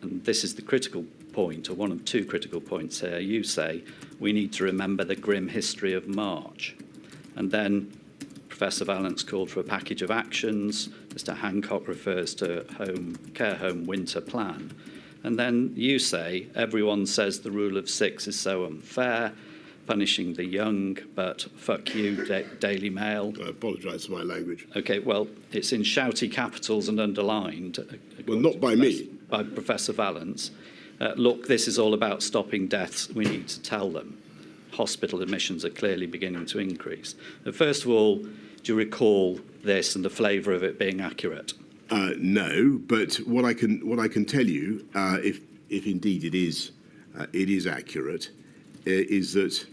and this is the critical point, or one of two critical points here, you say, we need to remember the grim history of March. And then Professor Valence called for a package of actions. Mr. Hancock refers to care home winter plan. And then you say, everyone says the rule of six is so unfair, punishing the young, but fuck you, Daily Mail. I apologise for my language. OK, well, it's in shouty capitals and underlined. Well, not by me. By Professor Valence. Look, this is all about stopping deaths. We need to tell them. Hospital admissions are clearly beginning to increase. First of all, do you recall this and the flavour of it being accurate? No, but what I can tell you, if indeed it is accurate, is that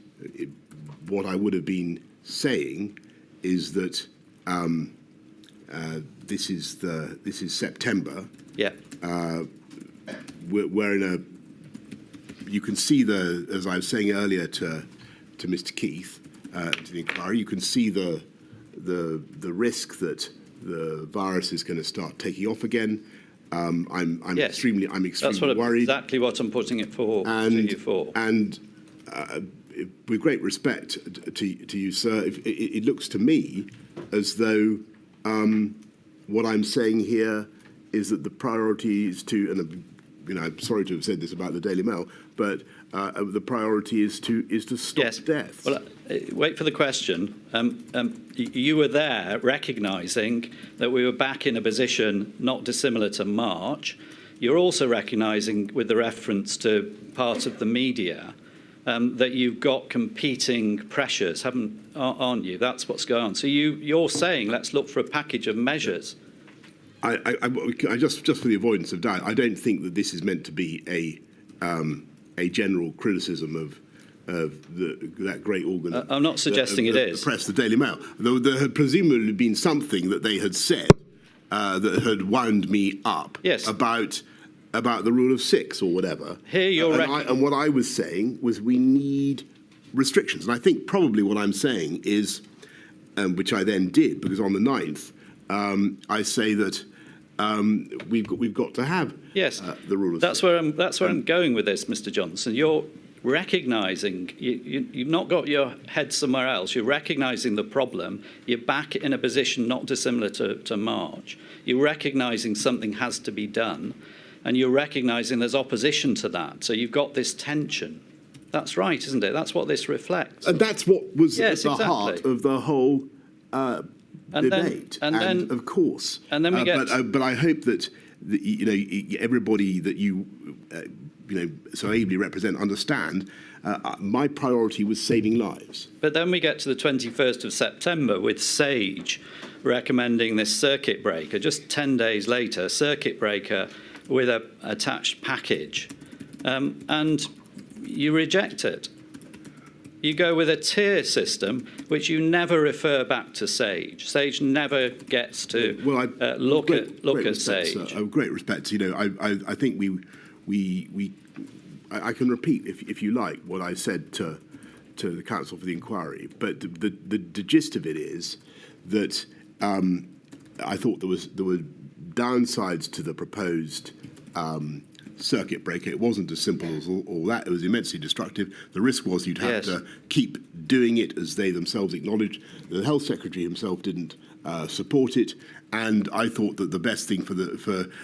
what I would have been saying is that this is September. Yeah. We're in a. You can see as I was saying earlier to Mr. Keith, to the inquiry, you can see the risk that the virus is going to start taking off again. I'm extremely worried. Exactly what I'm putting it to you for. And with great respect to you, sir, it looks to me as though what I'm saying here is that the priority is to, and I'm sorry to have said this about the Daily Mail, but the priority is to stop deaths. Well, wait for the question. You were there recognising that we were back in a position not dissimilar to March. You're also recognising, with the reference to part of the media, that you've got competing pressures, aren't you? That's what's going on. So you're saying, let's look for a package of measures. I just for the avoidance of doubt, I don't think that this is meant to be a general criticism of that great organ. I'm not suggesting it is. The press, the Daily Mail. There had presumably been something that they had said that had wound me up about the rule of six or whatever. Here you're and what I was saying was we need restrictions. And I think probably what I'm saying is, which I then did, because on the 9th, I say that we've got to have the rule of that's where I'm going with this, Mr. Johnson. You're recognising you've not got your head somewhere else. You're recognising the problem. You're back in a position not dissimilar to March. You're recognising something has to be done, and you're recognising there's opposition to that. So you've got this tension. That's right, isn't it? That's what this reflects. And that's what was at the exactly. heart of the whole debate. Then, of course. And then we get. But I hope that everybody that you so ably represent understand. My priority was saving lives. But then we get to the 21st of September with SAGE recommending this circuit breaker. Just 10 days later, circuit breaker with a attached package, and you reject it. You go with a tier system, which you never refer back to SAGE. SAGE never gets to look at SAGE. Sir, great respect. I think I can repeat, if you like, what I said to the Council for the Inquiry. But the gist of it is that I thought there were downsides to the proposed circuit breaker. It wasn't as simple as all that. It was immensely destructive. The risk was you'd have to keep doing it, as they themselves acknowledged. The Health Secretary himself didn't support it, and I thought that the best thing for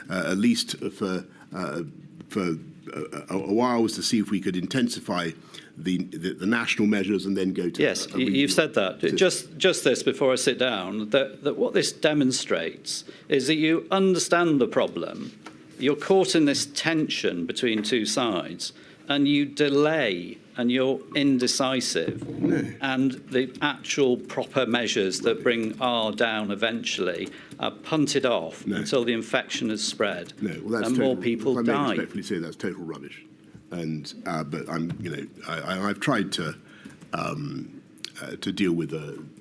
at least for a while was to see if we could intensify the national measures and then go to. Yes, you've said that. Just this before I sit down, that what this demonstrates is that you understand the problem. You're caught in this tension between two sides, and you delay, and you're indecisive. No. And the actual proper measures that bring R down eventually are punted off until the infection has spread, and more people die. I respectfully say that's total rubbish. And but I've tried to deal with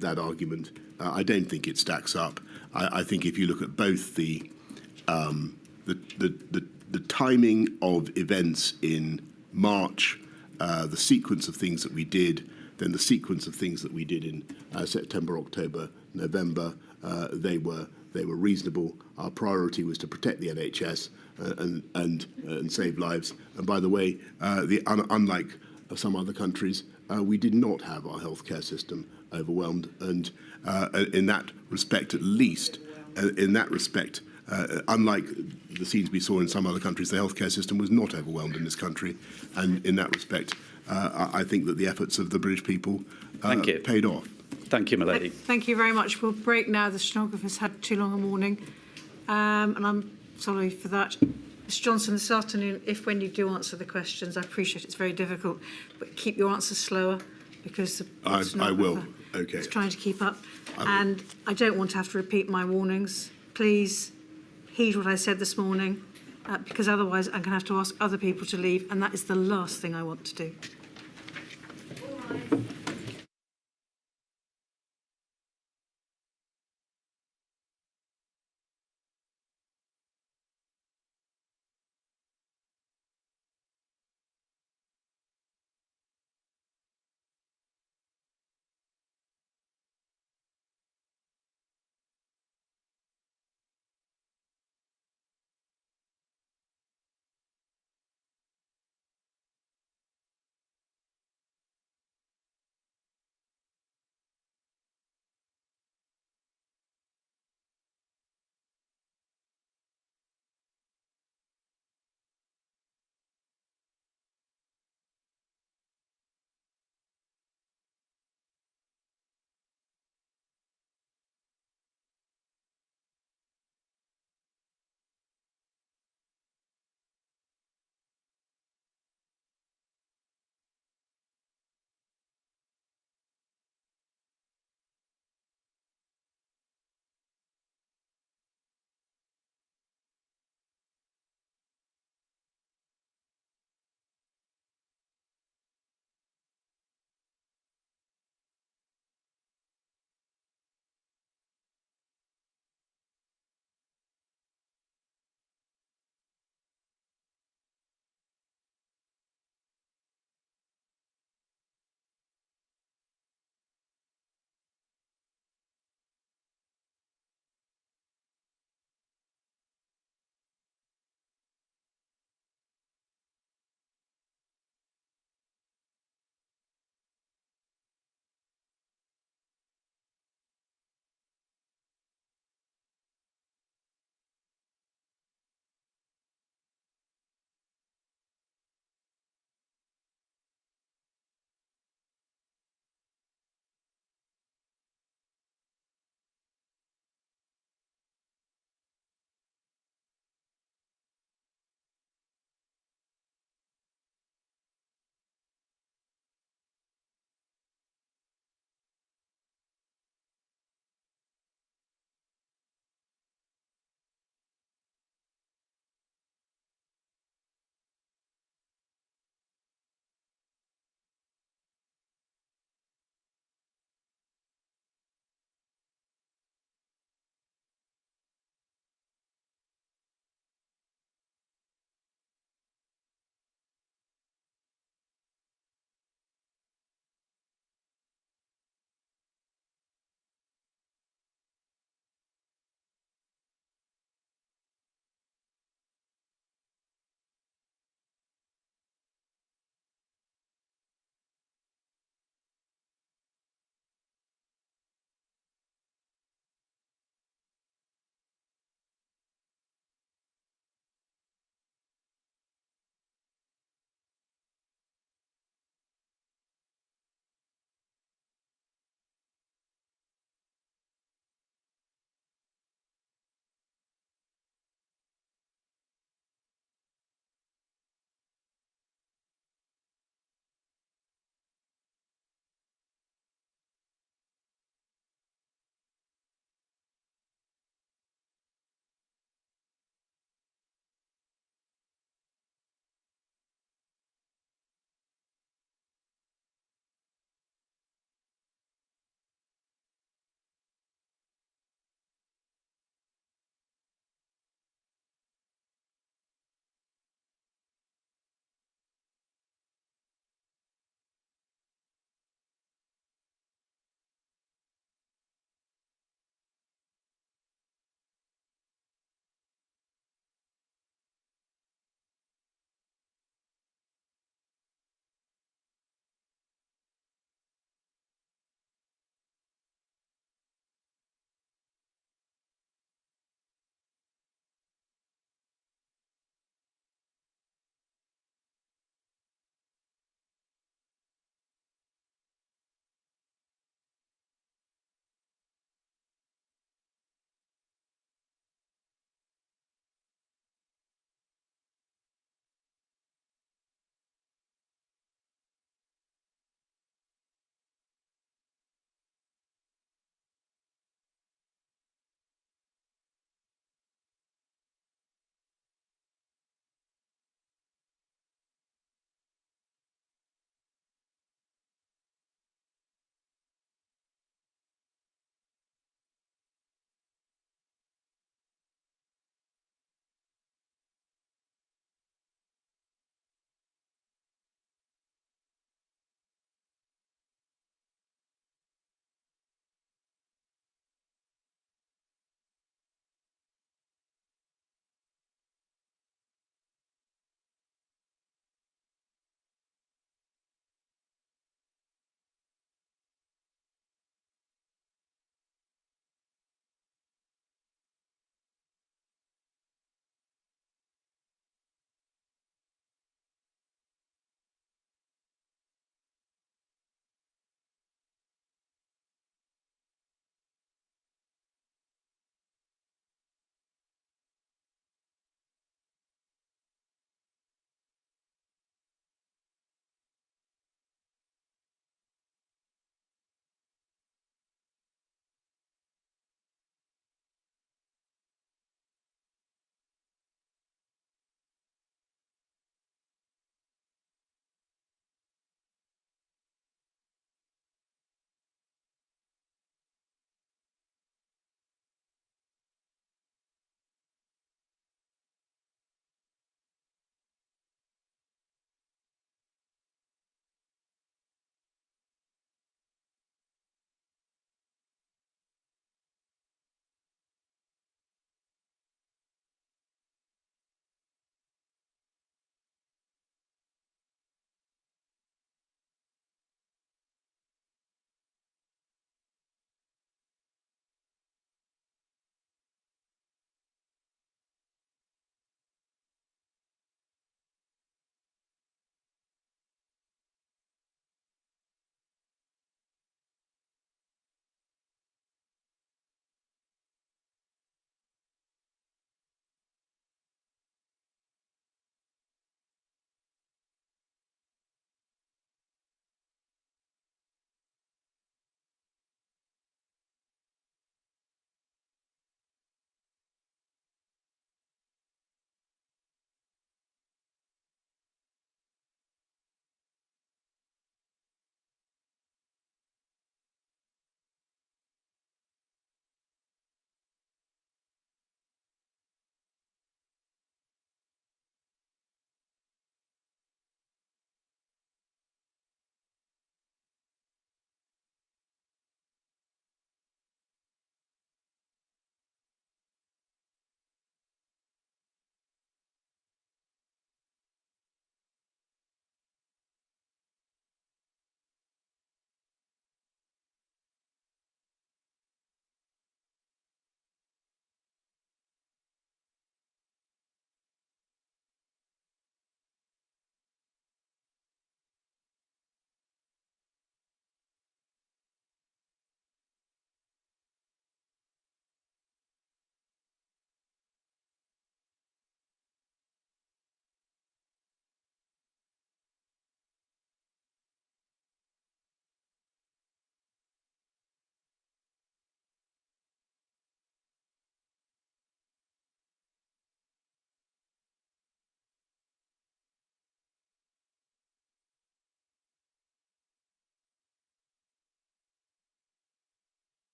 that argument. I don't think it stacks up. I think if you look at both the timing of events in March, the sequence of things that we did, then the sequence of things that we did in September, October, November, they were reasonable. Our priority was to protect the NHS and save lives. And by the way, unlike some other countries, we did not have our healthcare system overwhelmed. And in that respect, at least, unlike the scenes we saw in some other countries, the healthcare system was not overwhelmed in this country. And in that respect, I think that the efforts of the British people paid off. Thank you, my lady. Thank you very much. We'll break now. The stenographer's had too long a morning, and I'm sorry for that. Mr. Johnson, this afternoon, when you do answer the questions, I appreciate it's very difficult, but keep your answers slower, because the I will. Okay. is trying to keep up. And I don't want to have to repeat my warnings. Please heed what I said this morning, because otherwise I'm going to have to ask other people to leave, and that is the last thing I want to do.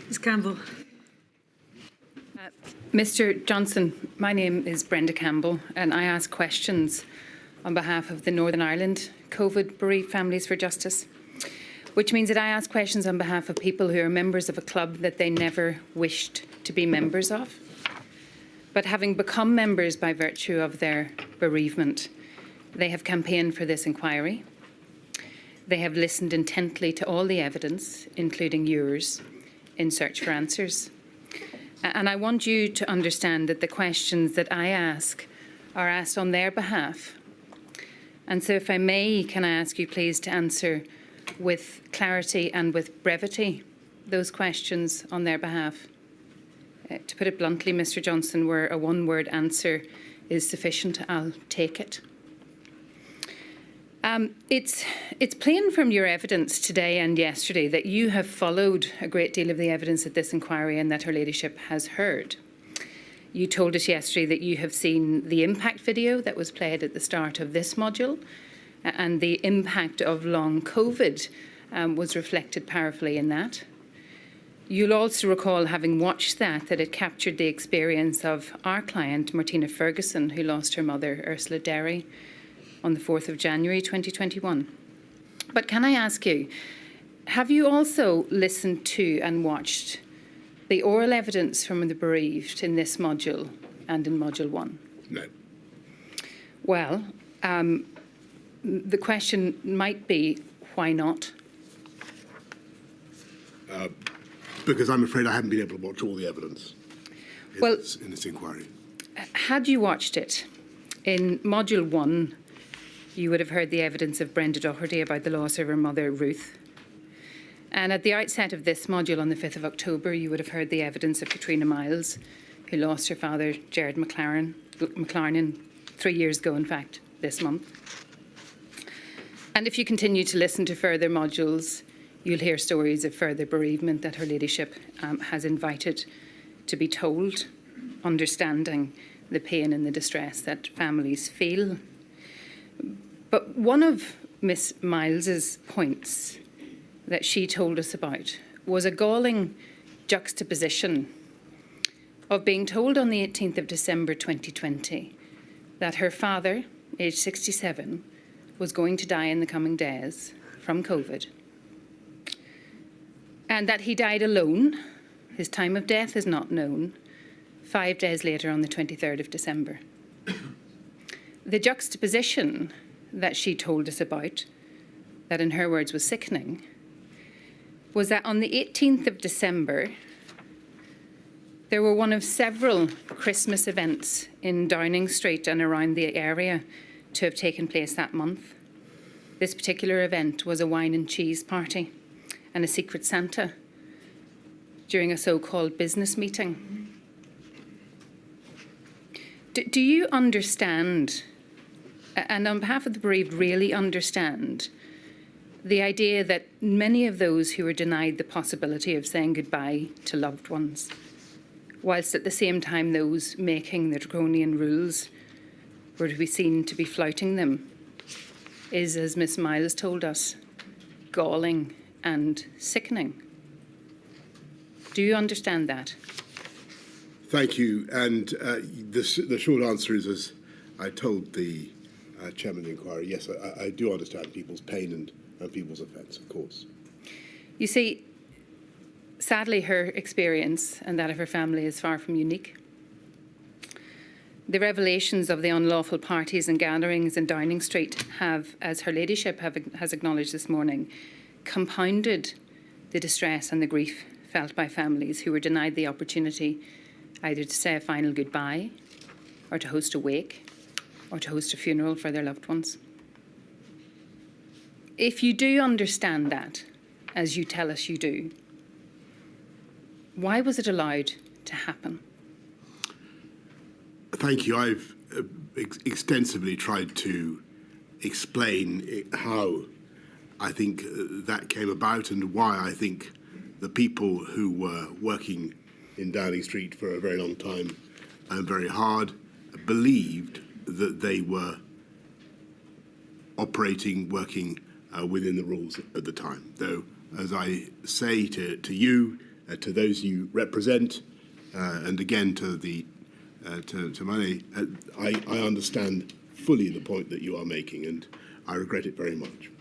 Ms Campbell. Mr Johnson, my name is Brenda Campbell and I ask questions on behalf of the Northern Ireland COVID Bereaved Families for Justice, which means that I ask questions on behalf of people who are members of a club that they never wished to be members of, but having become members by virtue of their bereavement, they have campaigned for this inquiry. They have listened intently to all the evidence, including yours, in search for answers. And I want you to understand that the questions that I ask are asked on their behalf. And so if I may, can I ask you please to answer with clarity and with brevity those questions on their behalf? To put it bluntly, Mr Johnson, where a one-word answer is sufficient, I'll take it. It's plain from your evidence today and yesterday that you have followed a great deal of the evidence at this inquiry and that Her Ladyship has heard. You told us yesterday that you have seen the impact video that was played at the start of this module, and the impact of long COVID was reflected powerfully in that. You'll also recall, having watched that it captured the experience of our client, Martina Ferguson, who lost her mother, Ursula Derry, on the 4th of January 2021. But can I ask you, have you also listened to and watched the oral evidence from the bereaved in this module and in Module 1? No. Well, the question might be, why not? Because I'm afraid I haven't been able to watch all the evidence in this inquiry. Had you watched it, in Module 1, you would have heard the evidence of Brenda Doherty about the loss of her mother, Ruth. And at the outset of this module on the 5th of October, you would have heard the evidence of Katrina Miles, who lost her father, Gerard McLarnon, 3 years ago, in fact, this month. And if you continue to listen to further modules, you'll hear stories of further bereavement that Her Ladyship has invited to be told, understanding the pain and the distress that families feel. But one of Miss Miles's points that she told us about was a galling juxtaposition of being told on the 18th of December 2020 that her father, aged 67, was going to die in the coming days from COVID, and that he died alone. His time of death is not known. 5 days later, on the 23rd of December. The juxtaposition that she told us about, that in her words was sickening, was that on the 18th of December, there were one of several Christmas events in Downing Street and around the area to have taken place that month. This particular event was a wine and cheese party and a secret Santa during a so-called business meeting. Do you understand, and on behalf of the bereaved really understand, the idea that many of those who were denied the possibility of saying goodbye to loved ones, whilst at the same time those making the draconian rules were to be seen to be flouting them, is, as Miss Miles told us, galling and sickening? Do you understand that? Thank you. And the short answer is, as I told the chairman of the inquiry, yes, I do understand people's pain and people's offence, of course. You see, sadly, her experience and that of her family is far from unique. The revelations of the unlawful parties and gatherings in Downing Street have, as Her Ladyship has acknowledged this morning, compounded the distress and the grief felt by families who were denied the opportunity either to say a final goodbye, or to host a wake, or to host a funeral for their loved ones. If you do understand that, as you tell us you do, why was it allowed to happen? Thank you. I've extensively tried to explain how I think that came about and why I think the people who were working in Downing Street for a very long time and very hard believed that they were working within the rules at the time. Though, as I say to you to those you represent, and again to the to Mane. I understand fully the point that you are making, and I regret it very much.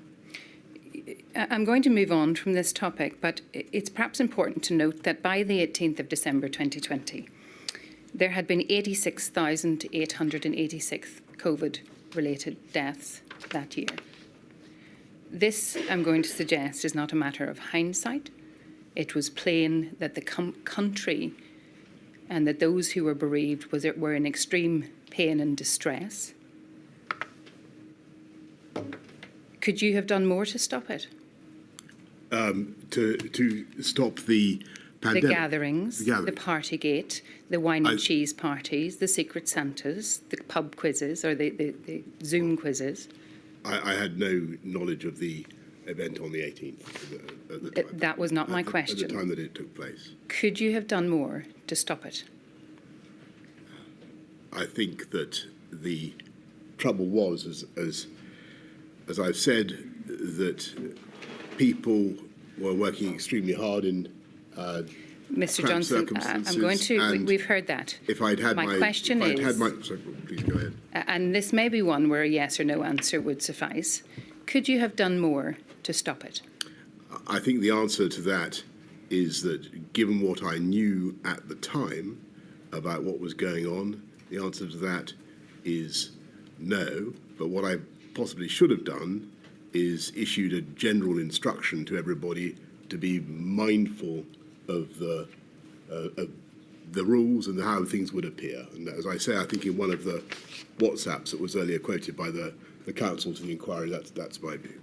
I'm going to move on from this topic, but it's perhaps important to note that by the 18th of December 2020, there had been 86,886 COVID-related deaths that year. This, I'm going to suggest, is not a matter of hindsight. It was plain that the country and that those who were bereaved were in extreme pain and distress. Could you have done more to stop it? To stop the pandemic? The gatherings, the Partygate, the wine and cheese parties, the Secret Santas, the pub quizzes or the Zoom quizzes. I had no knowledge of the event on the 18th at the time. That was not my question. At the time that it took place. Could you have done more to stop it? I think that the trouble was, as I've said, that people were working extremely hard in Mr. Johnson, I'm going to. We've heard that. If I'd had my question is, sorry, please go ahead. And this may be one where a yes or no answer would suffice. Could you have done more to stop it? I think the answer to that is that, given what I knew at the time about what was going on, the answer to that is no. But what I possibly should have done is issued a general instruction to everybody to be mindful of the rules and how things would appear. And as I say, I think in one of the WhatsApps that was earlier quoted by the counsel to the inquiry, that's my view.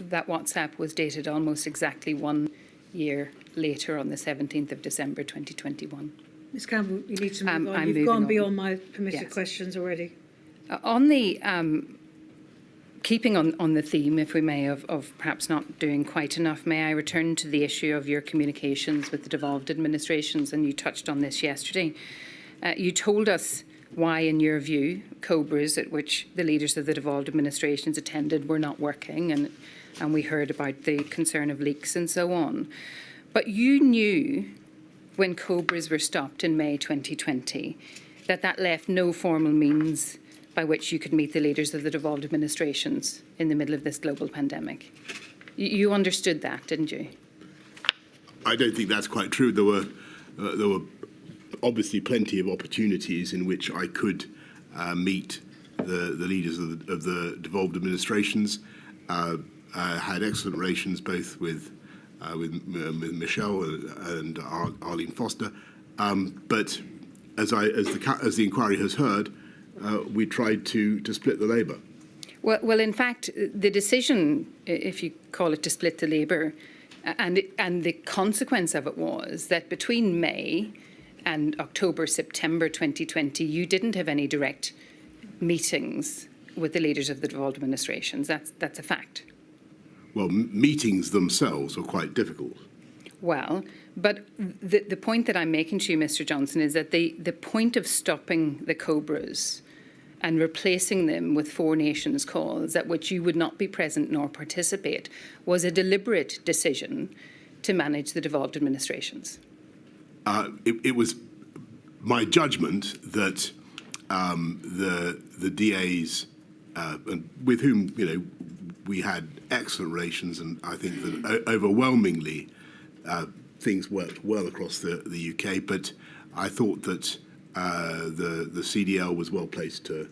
That WhatsApp was dated almost exactly 1 year later on the 17th of December 2021. Ms Campbell, you need to move on. I'm You've gone moving beyond on. my permitted Yes. questions already. On the keeping on the theme, if we may, of perhaps not doing quite enough, may I return to the issue of your communications with the devolved administrations? And you touched on this yesterday. You told us why, in your view, COBRAs at which the leaders of the devolved administrations attended were not working, and we heard about the concern of leaks and so on. But you knew when COBRAs were stopped in May 2020 that left no formal means by which you could meet the leaders of the devolved administrations in the middle of this global pandemic. You understood that, didn't you? I don't think that's quite true. There were obviously plenty of opportunities in which I could meet the leaders of the devolved administrations. Had excellent relations both with Michelle and Arlene Foster, but as the inquiry has heard, we tried to split the labour. Well, in fact, the decision, if you call it to split the labour, and the consequence of it was that between May and October, September 2020, you didn't have any direct meetings with the leaders of the devolved administrations. That's a fact. Well, meetings themselves were quite difficult. Well, but the point that I'm making to you, Mr. Johnson, is that the point of stopping the COBRAs and replacing them with Four Nations calls at which you would not be present nor participate was a deliberate decision to manage the devolved administrations. It was my judgment that the DAs, and with whom we had excellent relations, and I think that overwhelmingly things worked well across the UK. But I thought that the CDL was well placed to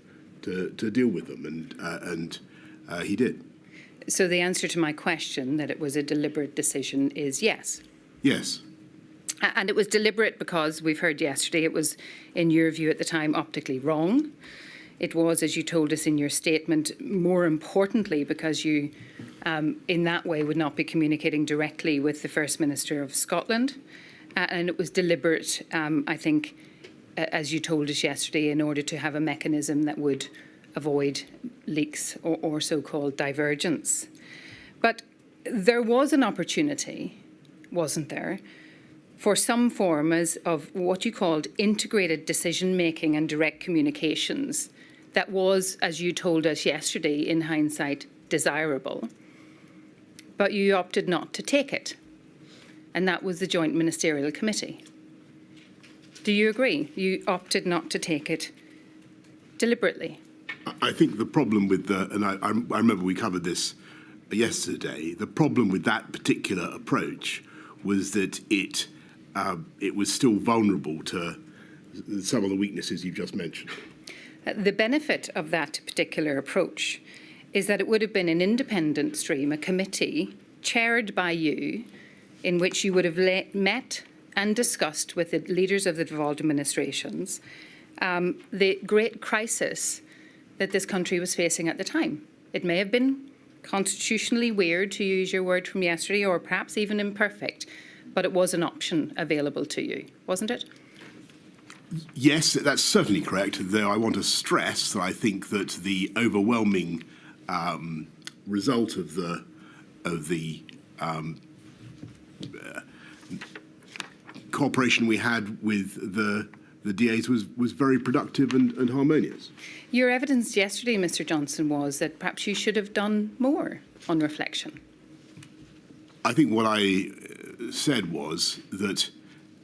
deal with them, and he did. So the answer to my question that it was a deliberate decision is yes. Yes. And it was deliberate because we've heard yesterday it was, in your view at the time, optically wrong. It was, as you told us in your statement, more importantly because you, in that way, would not be communicating directly with the First Minister of Scotland. And it was deliberate, I think, as you told us yesterday, in order to have a mechanism that would avoid leaks or so-called divergence. But there was an opportunity, wasn't there, for some form of what you called integrated decision-making and direct communications that was, as you told us yesterday, in hindsight, desirable. But you opted not to take it. and that was the Joint Ministerial Committee. Do you agree? You opted not to take it deliberately. I think the problem with and I remember we covered this yesterday, the problem with that particular approach was that it was still vulnerable to some of the weaknesses you've just mentioned. The benefit of that particular approach is that it would have been an independent stream, a committee chaired by you, in which you would have met and discussed with the leaders of the devolved administrations the great crisis that this country was facing at the time. It may have been constitutionally weird, to use your word from yesterday, or perhaps even imperfect, but it was an option available to you, wasn't it? Yes, that's certainly correct, though I want to stress that I think that the overwhelming result of the cooperation we had with the DAs was very productive and harmonious. Your evidence yesterday, Mr. Johnson, was that perhaps you should have done more on reflection. I think what I said was that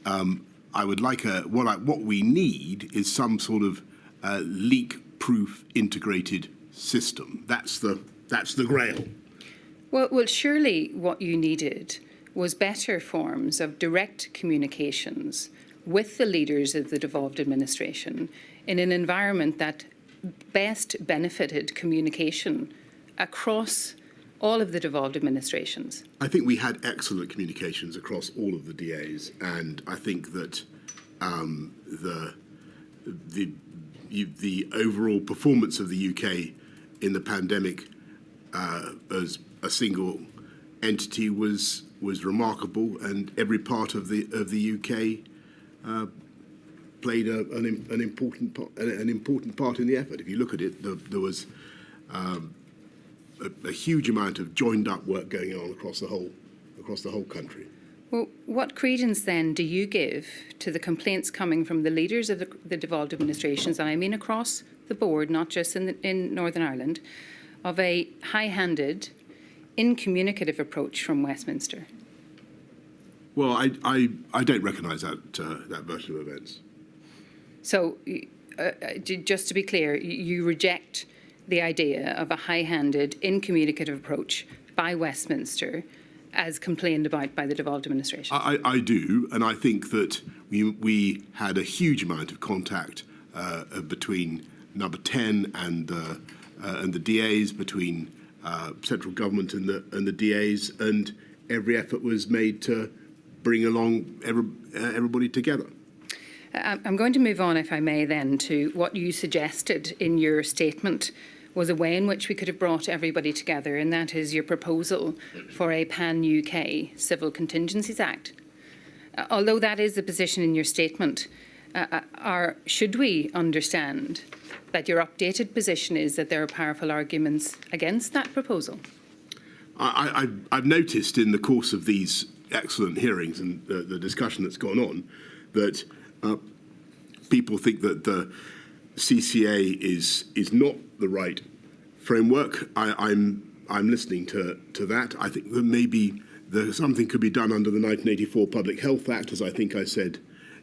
I would like what we need is some sort of leak-proof integrated system. That's the grail. Well, surely what you needed was better forms of direct communications with the leaders of the devolved administration in an environment that best benefited communication across all of the devolved administrations. I think we had excellent communications across all of the DAs, and I think that the overall performance of the UK in the pandemic as a single entity was remarkable, and every part of the UK played an important part in the effort. If you look at it, there was a huge amount of joined-up work going on across the whole country. Well, what credence then do you give to the complaints coming from the leaders of the devolved administrations, and I mean across the board, not just in Northern Ireland, of a high-handed, incommunicative approach from Westminster? Well, I don't recognise that version of events. So, just to be clear, you reject the idea of a high-handed, incommunicative approach by Westminster as complained about by the devolved administration? I do, and I think that we had a huge amount of contact between Number 10 and the DAs, between central government and the DAs, and every effort was made to bring along everybody together. I'm going to move on, if I may, then, to what you suggested in your statement was a way in which we could have brought everybody together, and that is your proposal for a pan-UK Civil Contingencies Act. Although that is the position in your statement, should we understand that your updated position is that there are powerful arguments against that proposal? I've noticed in the course of these excellent hearings and the discussion that's gone on that people think that the CCA is not the right framework. I'm listening to that. I think that maybe something could be done under the 1984 Public Health Act, as I think I said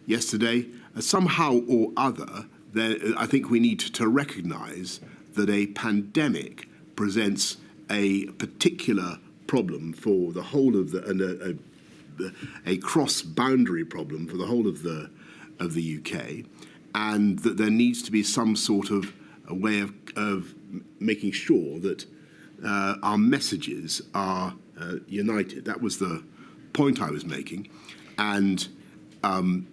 yesterday. Somehow or other, I think we need to recognise that a pandemic presents a particular problem for the whole of a cross-boundary problem for the whole of the UK, and that there needs to be some sort of a way of making sure that our messages are united. That was the point I was making, and I'm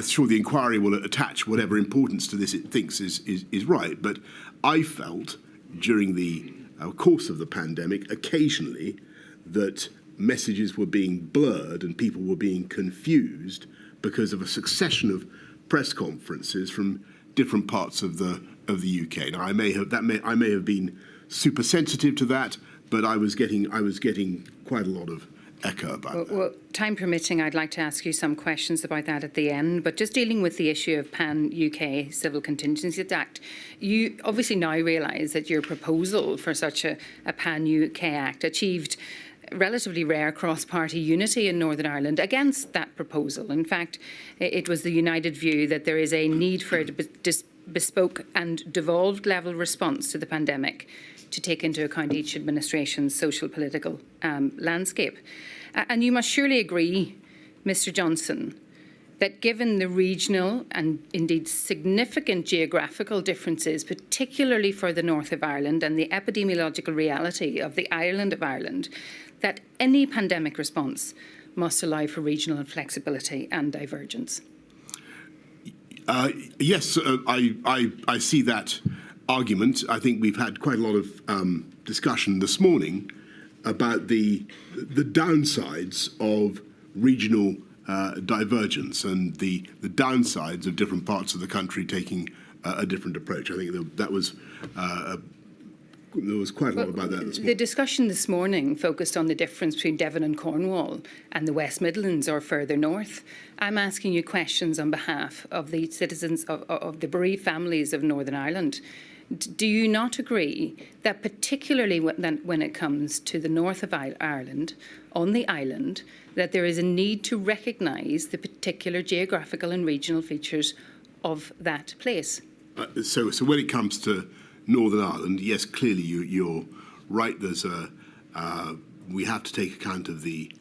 sure the inquiry will attach whatever importance to this it thinks is right. But I felt during the course of the pandemic, occasionally, that messages were being blurred and people were being confused because of a succession of press conferences from different parts of the UK. Now, I may have been super sensitive to that, but I was getting quite a lot of echo about that. Well, time permitting, I'd like to ask you some questions about that at the end, but just dealing with the issue of Pan-UK Civil Contingencies Act, you obviously now realise that your proposal for such a Pan-UK Act achieved relatively rare cross-party unity in Northern Ireland against that proposal. In fact, it was the united view that there is a need for a bespoke and devolved level response to the pandemic to take into account each administration's social political landscape. And you must surely agree, Mr Johnson, that given the regional and indeed significant geographical differences, particularly for the north of Ireland and the epidemiological reality of the island of Ireland, that any pandemic response must allow for regional flexibility and divergence. Yes, I see that argument. I think we've had quite a lot of discussion this morning about the downsides of regional divergence and the downsides of different parts of the country taking a different approach. I think that was there was quite a lot about that this morning. The discussion this morning focused on the difference between Devon and Cornwall and the West Midlands or further north. I'm asking you questions on behalf of the citizens of the bereaved families of Northern Ireland. Do you not agree that particularly when it comes to the north of Ireland, on the island, that there is a need to recognise the particular geographical and regional features of that place? So when it comes to Northern Ireland, yes, clearly you're right. There's we have to take account of the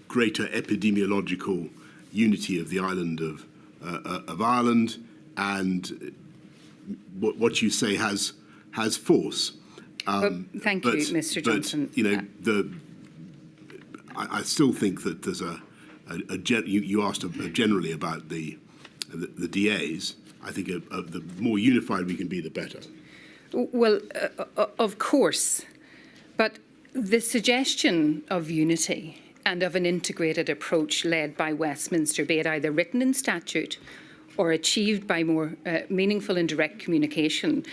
greater epidemiological unity of the island of Ireland, and what you say has force. Thank you, Mr. Johnson. But, you know, I still think that there's you asked generally about the DAs. I think the more unified we can be, the better. Well, of course, but the suggestion of unity and of an integrated approach led by Westminster, be it either written in statute or achieved by more meaningful and direct communication,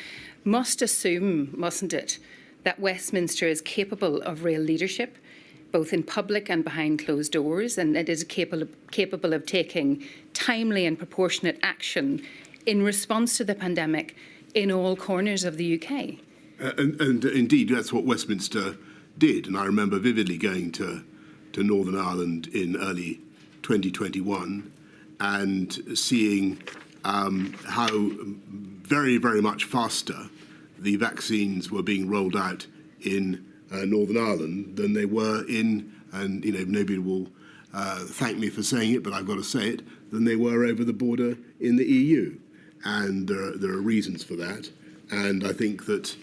must assume, mustn't it, that Westminster is capable of real leadership, both in public and behind closed doors, and it is capable of taking timely and proportionate action in response to the pandemic in all corners of the UK. And indeed, that's what Westminster did. And I remember vividly going to Northern Ireland in early 2021 and seeing how very, very much faster the vaccines were being rolled out in Northern Ireland than they were in, and you know, nobody will thank me for saying it, but I've got to say it, than they were over the border in the EU. And there are reasons for that. And I think that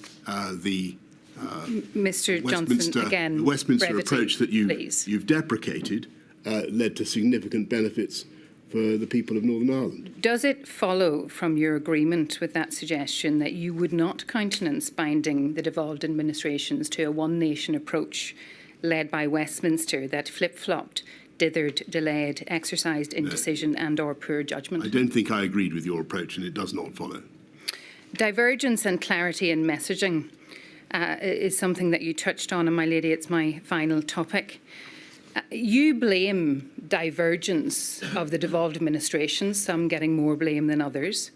Mr. Johnson, again, the Westminster brevity, approach that you've deprecated led to significant benefits for the people of Northern Ireland. Does it follow from your agreement with that suggestion that you would not countenance binding the devolved administrations to a one-nation approach led by Westminster that flip-flopped, dithered, delayed, exercised indecision and or poor judgment? I don't think I agreed with your approach, and it does not follow. Divergence and clarity in messaging is something that you touched on, and my lady, it's my final topic. You blame divergence of the devolved administrations, some getting more blame than others,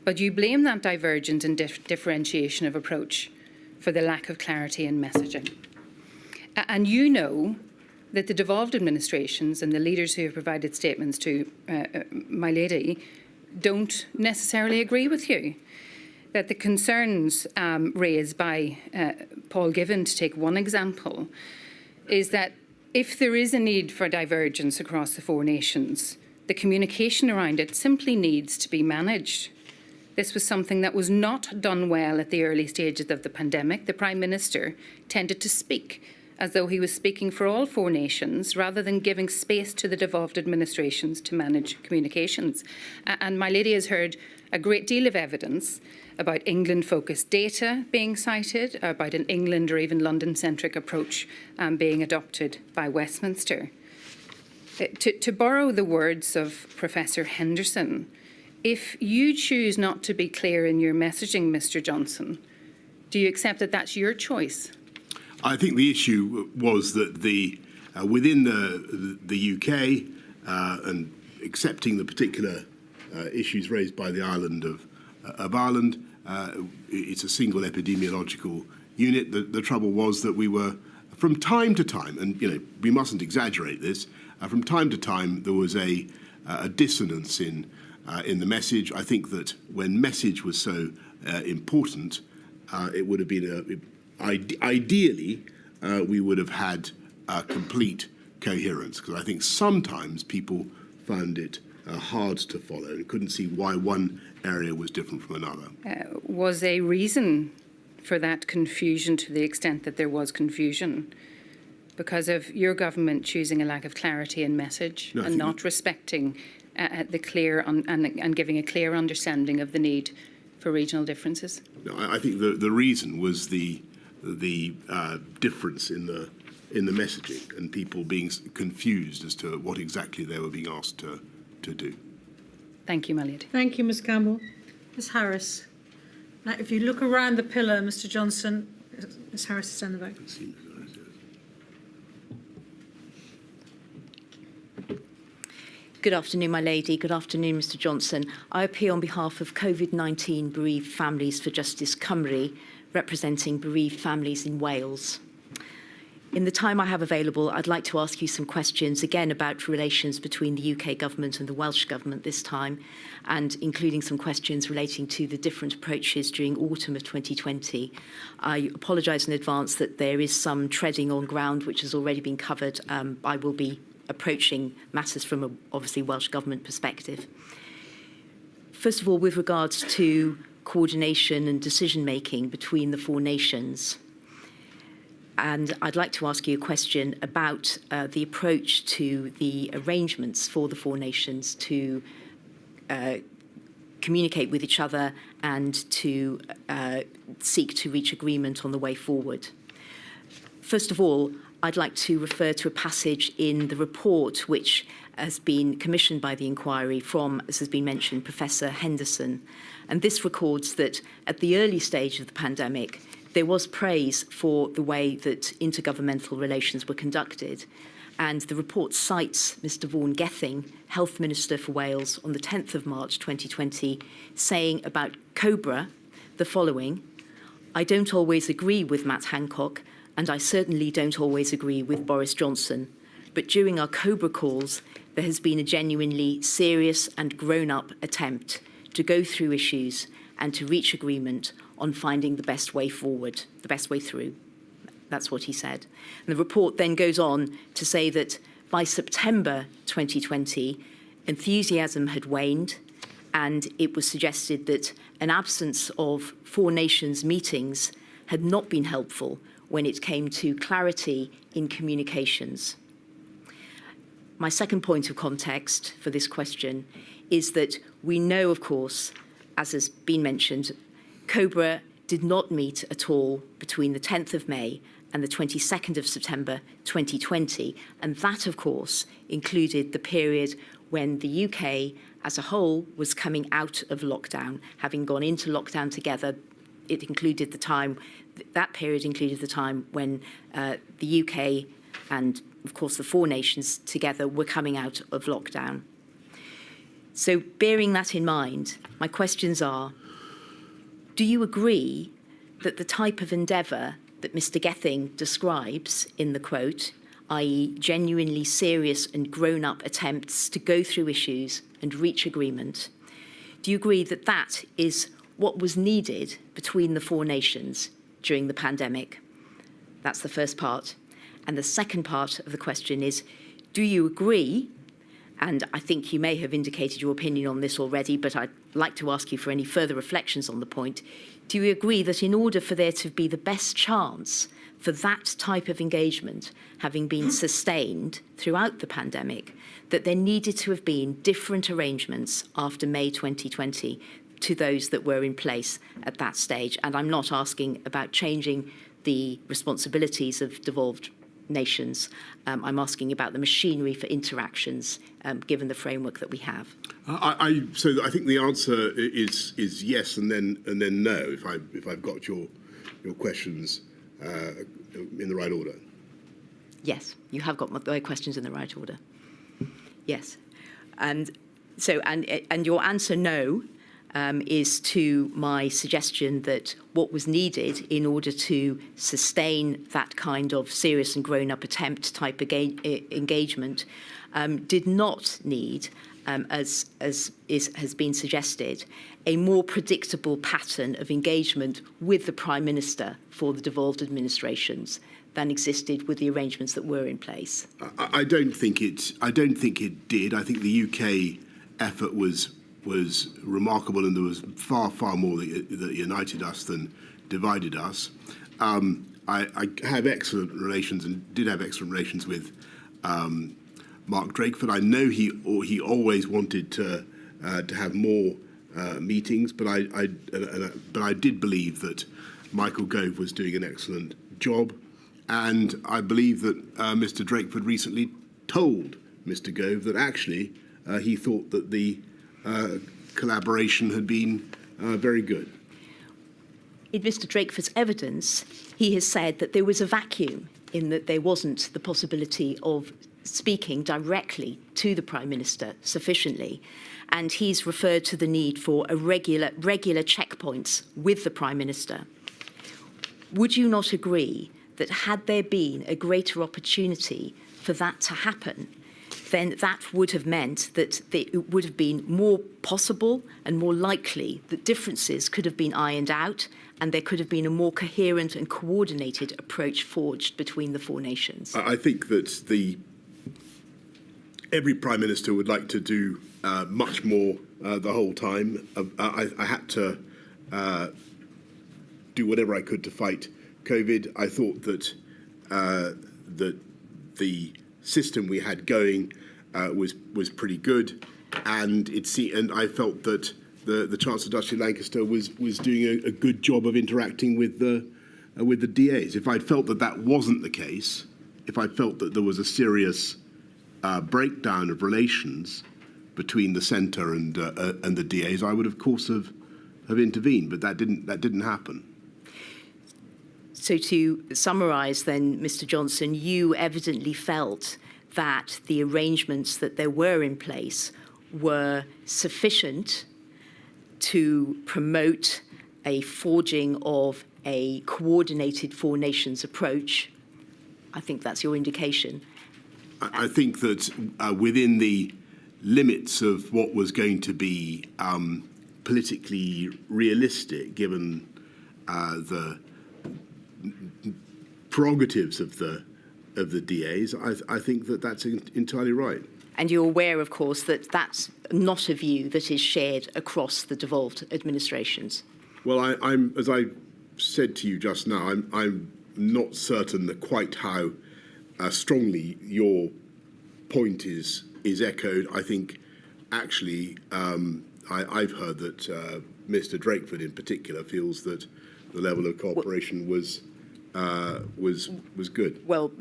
but you blame that divergence and differentiation of approach for the lack of clarity in messaging. And you know that the devolved administrations and the leaders who have provided statements to my lady don't necessarily agree with you. That the concerns raised by Paul Given, to take one example, is that if there is a need for divergence across the four nations, the communication around it simply needs to be managed. This was something that was not done well at the early stages of the pandemic. The Prime Minister tended to speak as though he was speaking for all four nations rather than giving space to the devolved administrations to manage communications. And my lady has heard a great deal of evidence about England-focused data being cited, about an England or even London-centric approach being adopted by Westminster. To borrow the words of Professor Henderson, if you choose not to be clear in your messaging, Mr. Johnson, do you accept that that's your choice? I think the issue was that within the UK and accepting the particular issues raised by the island of Ireland, it's a single epidemiological unit. The trouble was that we were From time to time, and we mustn't exaggerate this, from time to time there was a dissonance in the message. I think that when message was so important, it would have been ideally we would have had complete coherence, because I think sometimes people found it hard to follow and couldn't see why one area was different from another. Was a reason for that confusion, to the extent that there was confusion, because of your government choosing a lack of clarity in message and not respecting the clear and giving a clear understanding of the need for regional differences? No, I think the reason was the difference in the messaging and people being confused as to what exactly they were being asked to do. Thank you, my lady. Thank you, Ms Campbell. Ms Harris. Now, if you look around the pillar, Mr Johnson, Ms Harris is in the back. Good afternoon, my lady. Good afternoon, Mr Johnson. I appear on behalf of COVID-19 Bereaved Families for Justice Cymru, representing bereaved families in Wales. In the time I have available, I'd like to ask you some questions, again, about relations between the UK government and the Welsh government this time, and including some questions relating to the different approaches during autumn of 2020. I apologise in advance that there is some treading on ground which has already been covered. I will be approaching matters from a, obviously, Welsh government perspective. First of all, with regards to coordination and decision-making between the four nations, and I'd like to ask you a question about the approach to the arrangements for the four nations to communicate with each other and to seek to reach agreement on the way forward. First of all, I'd like to refer to a passage in the report which has been commissioned by the inquiry from, as has been mentioned, Professor Henderson. And this records that at the early stage of the pandemic, there was praise for the way that intergovernmental relations were conducted. And the report cites Mr Vaughan Gething, Health Minister for Wales, on the 10th of March 2020, saying about COBRA the following: "I don't always agree with Matt Hancock, and I certainly don't always agree with Boris Johnson. But during our COBRA calls, there has been a genuinely serious and grown-up attempt to go through issues and to reach agreement on finding the best way forward, the best way through." That's what he said. And the report then goes on to say that by September 2020, enthusiasm had waned, and it was suggested that an absence of four nations meetings had not been helpful when it came to clarity in communications. My second point of context for this question is that we know, of course, as has been mentioned, COBRA did not meet at all between the 10th of May and the 22nd of September 2020. And that, of course, included the period when the UK as a whole was coming out of lockdown. Having gone into lockdown together, it included the time, that period included the time when the UK and, of course, the four nations together were coming out of lockdown. So bearing that in mind, my questions are: do you agree that the type of endeavour that Mr Gething describes in the quote, i.e. genuinely serious and grown-up attempts to go through issues and reach agreement, do you agree that that is what was needed between the four nations during the pandemic? That's the first part. And the second part of the question is, do you agree, and I think you may have indicated your opinion on this already, but I'd like to ask you for any further reflections on the point, do you agree that in order for there to be the best chance for that type of engagement having been sustained throughout the pandemic, that there needed to have been different arrangements after May 2020 to those that were in place at that stage? And I'm not asking about changing the responsibilities of devolved nations. I'm asking about the machinery for interactions, given the framework that we have. So I think the answer is yes and then no, if I've got your questions in the right order. Yes, you have got my questions in the right order. Yes, and so and your answer no is to my suggestion that what was needed in order to sustain that kind of serious and grown-up attempt type engagement did not need, as has been suggested, a more predictable pattern of engagement with the Prime Minister for the devolved administrations than existed with the arrangements that were in place. I don't think it did. I think the UK effort was remarkable, and there was far more that united us than divided us. I have excellent relations and did have excellent relations with Mark Drakeford. I know he always wanted to have more meetings, but I did believe that Michael Gove was doing an excellent job, and I believe that Mr. Drakeford recently told Mr. Gove that actually he thought that the collaboration had been very good. In Mr. Drakeford's evidence, he has said that there was a vacuum in that there wasn't the possibility of speaking directly to the Prime Minister sufficiently. And he's referred to the need for a regular checkpoints with the Prime Minister. Would you not agree that had there been a greater opportunity for that to happen, then that would have meant that it would have been more possible and more likely that differences could have been ironed out and there could have been a more coherent and coordinated approach forged between the four nations? I think that every Prime Minister would like to do much more the whole time. I had to do whatever I could to fight COVID. I thought that that the system we had going was pretty good, and I felt that the Chancellor Duchy of Lancaster was doing a good job of interacting with the DAs. If I'd felt that wasn't the case, if I felt that there was a serious breakdown of relations between the centre and the DAs, I would of course have intervened, but that didn't happen. So to summarise then, Mr. Johnson, you evidently felt that the arrangements that there were in place were sufficient to promote a forging of a coordinated four nations approach. I think that's your indication. I think that within the limits of what was going to be politically realistic, given the prerogatives of the DAs, I think that that's entirely right. And you're aware, of course, that that's not a view that is shared across the devolved administrations. Well, I'm as I said to you just now, I'm not certain that quite how strongly your point is echoed. I think actually I've heard that Mr. Drakeford in particular feels that the level of cooperation was good. Well,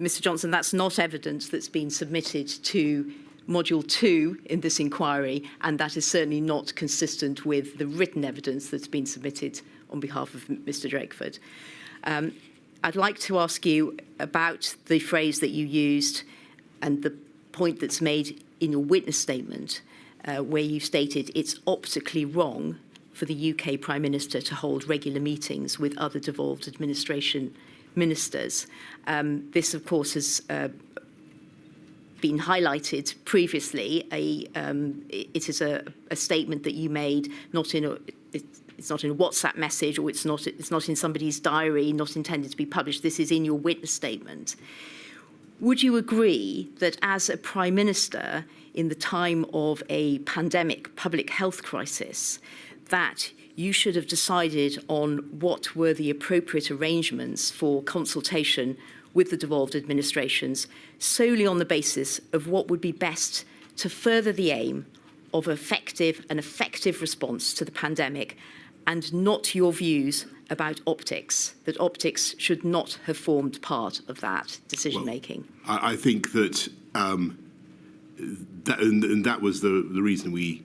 Mr. Johnson, that's not evidence that's been submitted to Module 2 in this inquiry, and that is certainly not consistent with the written evidence that's been submitted on behalf of Mr. Drakeford. I'd like to ask you about the phrase that you used and the point that's made in your witness statement, where you stated it's optically wrong for the UK Prime Minister to hold regular meetings with other devolved administration ministers. This, of course, has been highlighted previously. It is a statement that you made, it's not in a WhatsApp message, or it's not in somebody's diary, not intended to be published. This is in your witness statement. Would you agree that as a Prime Minister in the time of a pandemic public health crisis, that you should have decided on what were the appropriate arrangements for consultation with the devolved administrations solely on the basis of what would be best to further the aim of an effective response to the pandemic, and not your views about optics, that optics should not have formed part of that decision-making? Well, I think that, that was the reason we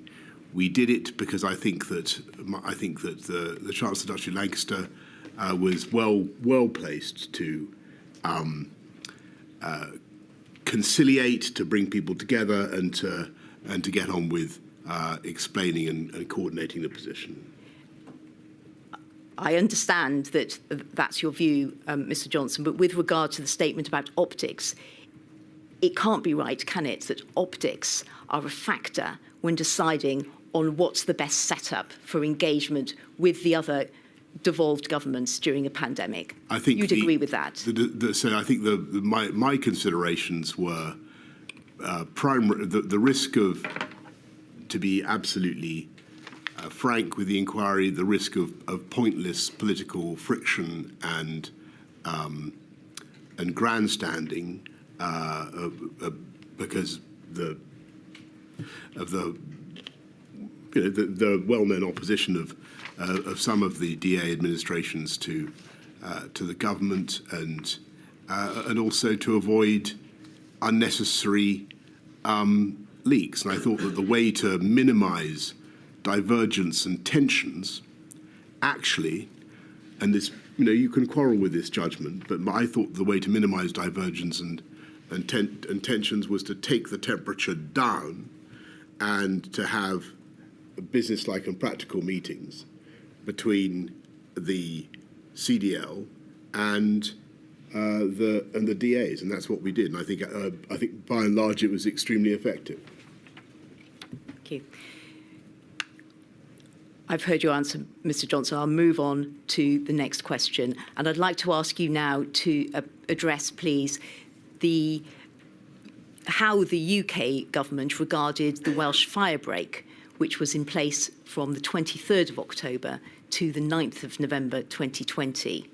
did it, because I think that the Chancellor Duchy of Lancaster was well placed to conciliate, to bring people together, and to get on with explaining and coordinating the position. I understand that that's your view, Mr. Johnson, but with regard to the statement about optics, it can't be right, can it, that optics are a factor when deciding on what's the best setup for engagement with the other devolved governments during a pandemic. I think you'd agree with that. So I think my considerations were primary. The risk of, to be absolutely frank with the inquiry, the risk of pointless political friction and grandstanding because of the well-known opposition of some of the DA administrations to the government, and also to avoid unnecessary leaks. And I thought that the way to minimise divergence and tensions, actually, and this, you can quarrel with this judgment, but I thought the way to minimise divergence and tensions was to take the temperature down and to have business-like and practical meetings between the CDL and the DAs, and that's what we did. And I think by and large it was extremely effective. Thank you. I've heard your answer, Mr. Johnson. I'll move on to the next question, and I'd like to ask you now to address, please, how the UK government regarded the Welsh firebreak, which was in place from the 23rd of October to the 9th of November 2020.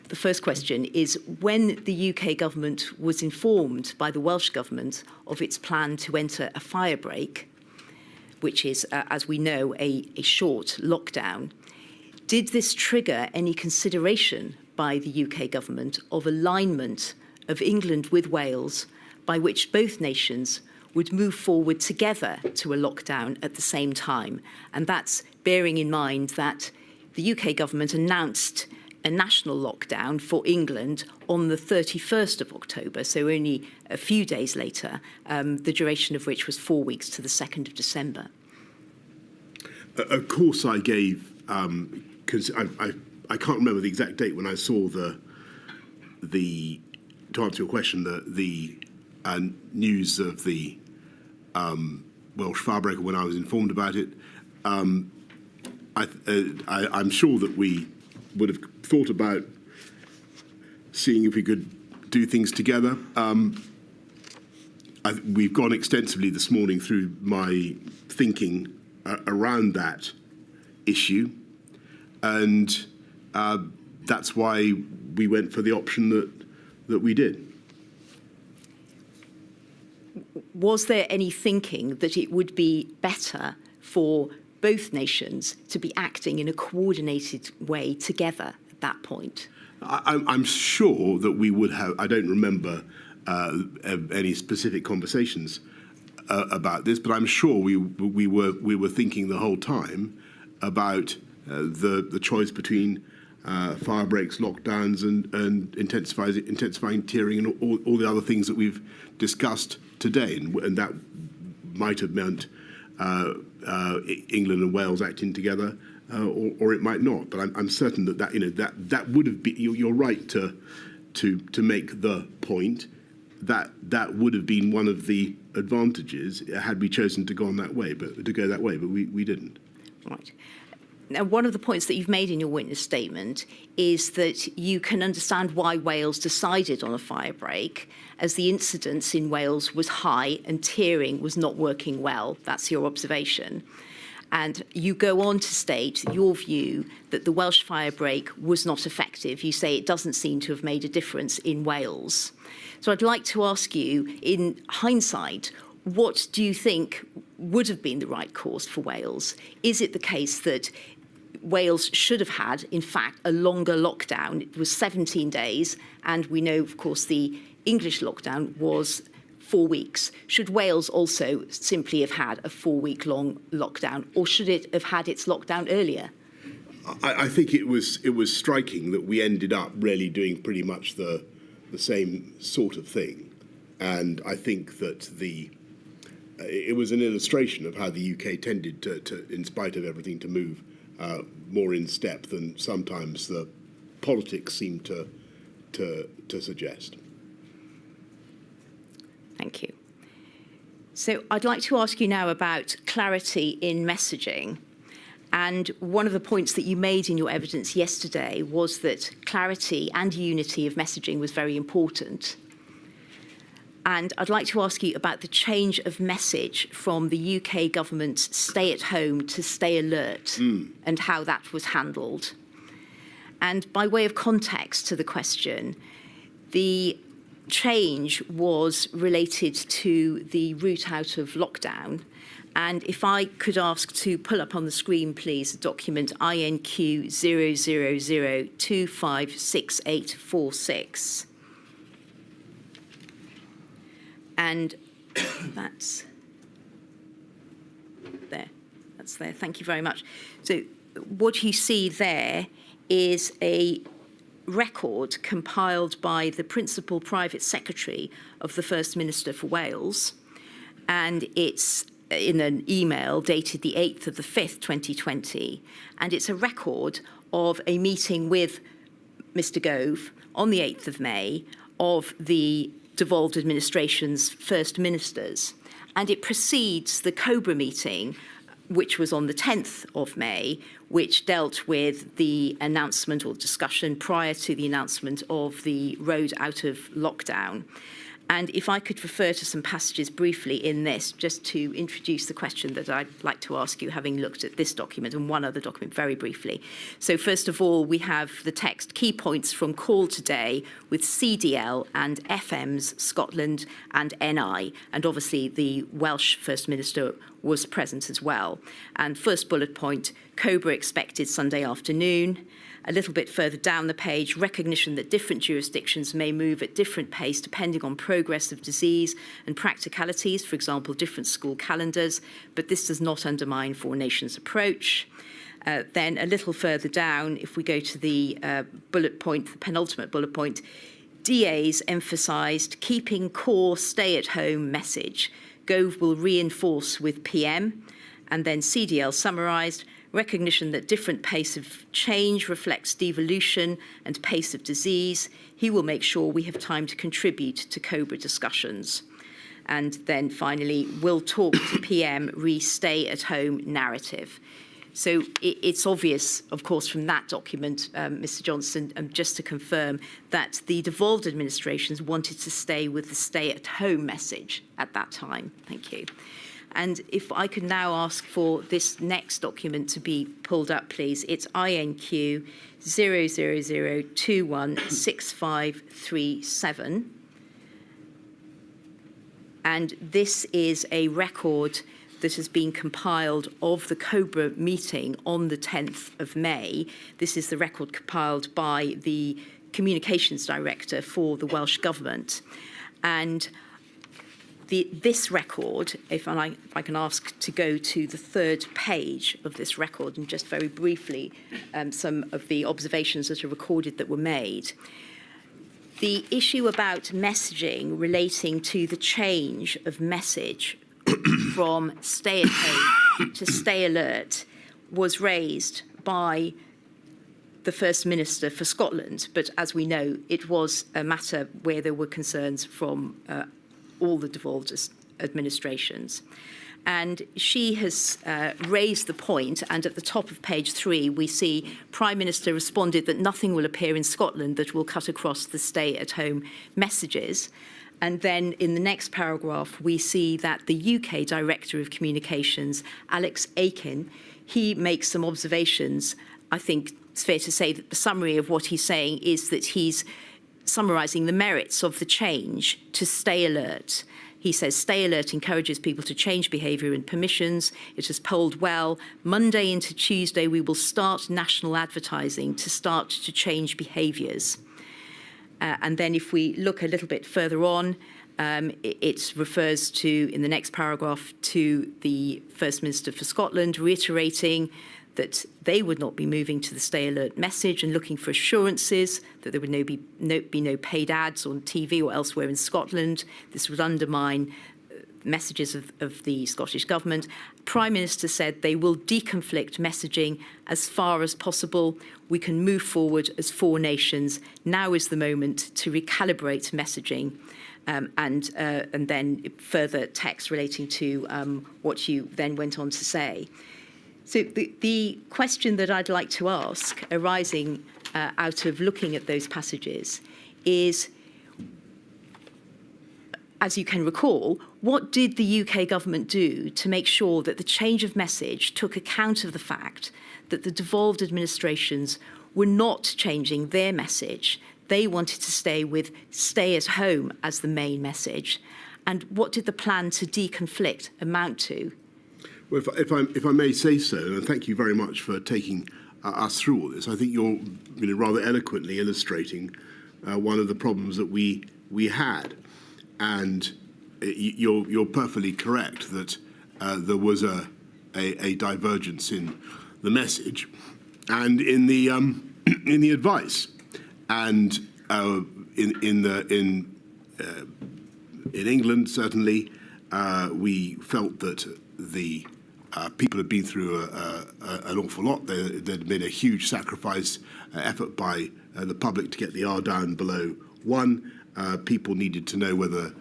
The first question is, when the UK government was informed by the Welsh government of its plan to enter a firebreak, which is, as we know, a short lockdown, did this trigger any consideration by the UK government of alignment of England with Wales, by which both nations would move forward together to a lockdown at the same time? And that's bearing in mind that the UK government announced a national lockdown for England on the 31st of October, so only a few days later, the duration of which was 4 weeks to the 2nd of December. Of course I gave, because I can't remember the exact date when I saw to answer your question, the news of the Welsh firebreak, when I was informed about it. I'm sure that we would have thought about seeing if we could do things together. We've gone extensively this morning through my thinking around that issue, and that's why we went for the option that we did. Was there any thinking that it would be better for both nations to be acting in a coordinated way together at that point? I'm sure that we would have. I don't remember any specific conversations about this, but I'm sure we were thinking the whole time about the choice between fire breaks, lockdowns, and intensifying tiering, and all the other things that we've discussed today, and that might have meant England and Wales acting together, or it might not. But I'm certain that would have been. You're right to make the point that would have been one of the advantages had we chosen to go that way. But we didn't. Right. Now, one of the points that you've made in your witness statement is that you can understand why Wales decided on a firebreak, as the incidence in Wales was high and tiering was not working well. That's your observation. And you go on to state your view that the Welsh firebreak was not effective. You say it doesn't seem to have made a difference in Wales. So I'd like to ask you, in hindsight, what do you think would have been the right course for Wales? Is it the case that Wales should have had, in fact, a longer lockdown? It was 17 days, and we know, of course, the English lockdown was 4 weeks. Should Wales also simply have had a 4-week-long lockdown, or should it have had its lockdown earlier? I think it was striking that we ended up really doing pretty much the same sort of thing, and I think that it was an illustration of how the UK tended to in spite of everything, to move more in step than sometimes the politics seem to suggest. Thank you. So I'd like to ask you now about clarity in messaging. And one of the points that you made in your evidence yesterday was that clarity and unity of messaging was very important. And I'd like to ask you about the change of message from the UK government's stay at home to stay alert and how that was handled. And by way of context to the question, the change was related to the route out of lockdown. And if I could ask to pull up on the screen, please, the document INQ 000256846. And that's there. That's there. Thank you very much. So what you see there is a record compiled by the Principal Private Secretary of the First Minister for Wales. And it's in an email dated the 8th of the 5th, 2020. And it's a record of a meeting with Mr. Gove on the 8th of May of the devolved administration's first ministers. And it precedes the COBRA meeting, which was on the 10th of May, which dealt with the announcement or discussion prior to the announcement of the road out of lockdown. And if I could refer to some passages briefly in this, just to introduce the question that I'd like to ask you, having looked at this document and one other document very briefly. So first of all, we have the text, key points from call today with CDL and FM's Scotland and NI. And obviously the Welsh First Minister was present as well. And first bullet point, COBRA expected Sunday afternoon. A little bit further down the page, recognition that different jurisdictions may move at different pace depending on progress of disease and practicalities, for example, different school calendars, but this does not undermine Four Nations' approach. Then a little further down, if we go to the bullet point, the penultimate bullet point, DAs emphasised keeping core stay-at-home message. Gove will reinforce with PM, and then CDL summarised, recognition that different pace of change reflects devolution and pace of disease. He will make sure we have time to contribute to COBRA discussions. And then finally, will talk to PM re-stay at home narrative. So it's obvious, of course, from that document, Mr. Johnson, just to confirm that the devolved administrations wanted to stay with the stay at home message at that time. Thank you. And if I could now ask for this next document to be pulled up, please. It's INQ 000216537. And this is a record that has been compiled of the COBRA meeting on the 10th of May. This is the record compiled by the Communications Director for the Welsh Government. And this record, if I can ask to go to the third page of this record, and just very briefly, some of the observations that are recorded that were made. The issue about messaging relating to the change of message from stay at home to stay alert was raised by the First Minister for Scotland, but as we know, it was a matter where there were concerns from all the devolved administrations. And she has raised the point, and at the top of page 3, we see Prime Minister responded that nothing will appear in Scotland that will cut across the stay-at-home messages. And then in the next paragraph, we see that the UK Director of Communications, Alex Aiken, he makes some observations. I think it's fair to say that the summary of what he's saying is that he's summarising the merits of the change to stay alert. He says, stay alert encourages people to change behaviour and permissions. It has polled well. Monday into Tuesday, we will start national advertising to start to change behaviours. And then if we look a little bit further on, it refers to, in the next paragraph, to the First Minister for Scotland reiterating that they would not be moving to the stay alert message and looking for assurances that there would be no paid ads on TV or elsewhere in Scotland. This would undermine messages of the Scottish Government. Prime Minister said they will deconflict messaging as far as possible. We can move forward as 4 nations. Now is the moment to recalibrate messaging. And then further text relating to what you then went on to say. So the question that I'd like to ask, arising out of looking at those passages, is, as you can recall, what did the UK government do to make sure that the change of message took account of the fact that the devolved administrations were not changing their message? They wanted to stay with stay at home as the main message. And what did the plan to deconflict amount to? Well, if I may say so, and thank you very much for taking us through all this. I think you're rather eloquently illustrating one of the problems that we had. And you're perfectly correct that there was a divergence in the message and in the advice. And in England, certainly, we felt that the people had been through an awful lot. There'd been a huge sacrifice effort by the public to get the R down below 1. People needed to know whether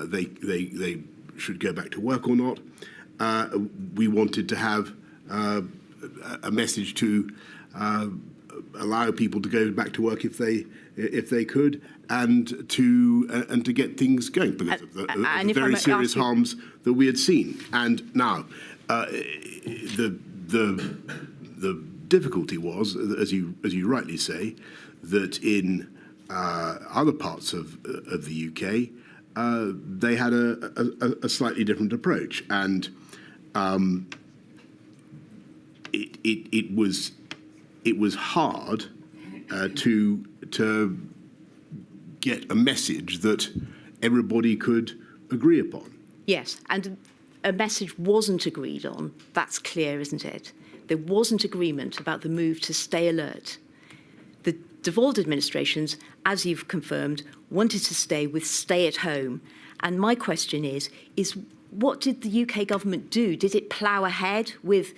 they should go back to work or not. We wanted to have a message to allow people to go back to work if they could, and to get things going because of the very serious harms that we had seen. And now, the difficulty was, as you rightly say, that in other parts of the UK, they had a slightly different approach, and it was hard to get a message that everybody could agree upon. Yes, and a message wasn't agreed on. That's clear, isn't it? There wasn't agreement about the move to stay alert. The devolved administrations, as you've confirmed, wanted to stay with stay at home. And my question is what did the UK government do? Did it plough ahead with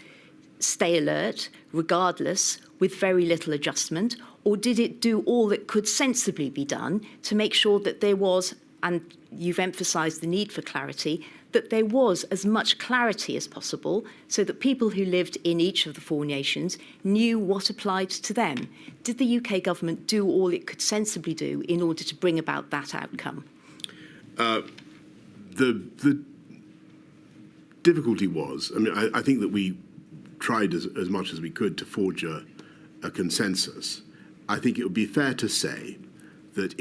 stay alert, regardless, with very little adjustment? Or did it do all that could sensibly be done to make sure that there was, and you've emphasised the need for clarity, that there was as much clarity as possible so that people who lived in each of the 4 nations knew what applied to them? Did the UK government do all it could sensibly do in order to bring about that outcome? The difficulty was, I think that we tried as much as we could to forge a consensus. I think it would be fair to say that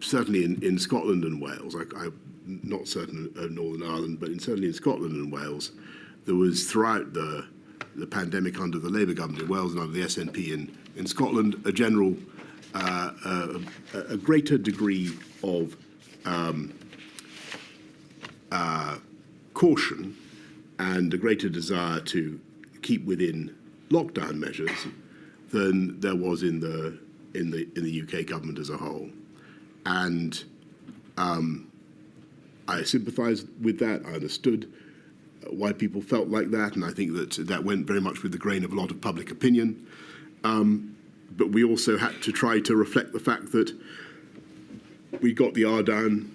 certainly in Scotland and Wales, I'm not certain of Northern Ireland, but certainly in Scotland and Wales, there was throughout the pandemic under the Labour government in Wales and under the SNP in Scotland a general, a greater degree of caution and a greater desire to keep within lockdown measures than there was in the UK government as a whole. And I sympathised with that. I understood why people felt like that, and I think that went very much with the grain of a lot of public opinion. But we also had to try to reflect the fact that we got the R down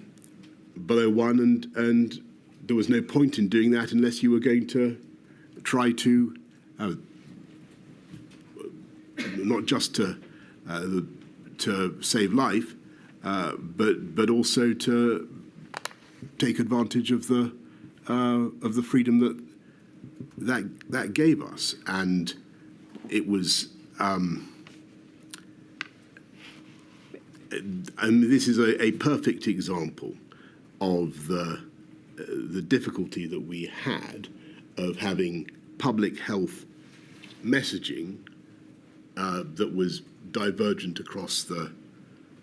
below 1, and there was no point in doing that unless you were going to try to not just to save life, but also to take advantage of the freedom that gave us. And it was, and this is a perfect example of the difficulty that we had of having public health messaging that was divergent across the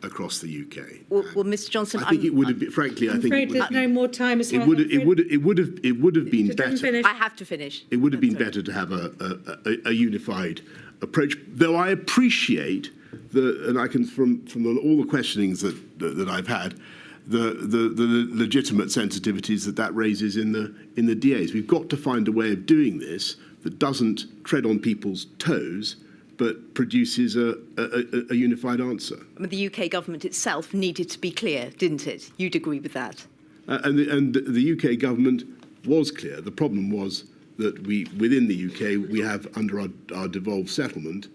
UK. Well, Mr. Johnson, I think it would have been, frankly, I'm afraid there's no more time. It would have been better. I have to finish. It would have been better to have a unified approach. Though I appreciate and I can from all the questionings that I've had, the legitimate sensitivities that raises in the DAs. We've got to find a way of doing this that doesn't tread on people's toes, but produces a unified answer. I mean, the UK government itself needed to be clear, didn't it? You'd agree with that? And the UK government was clear. The problem was that within the UK, we have, under our devolved settlement,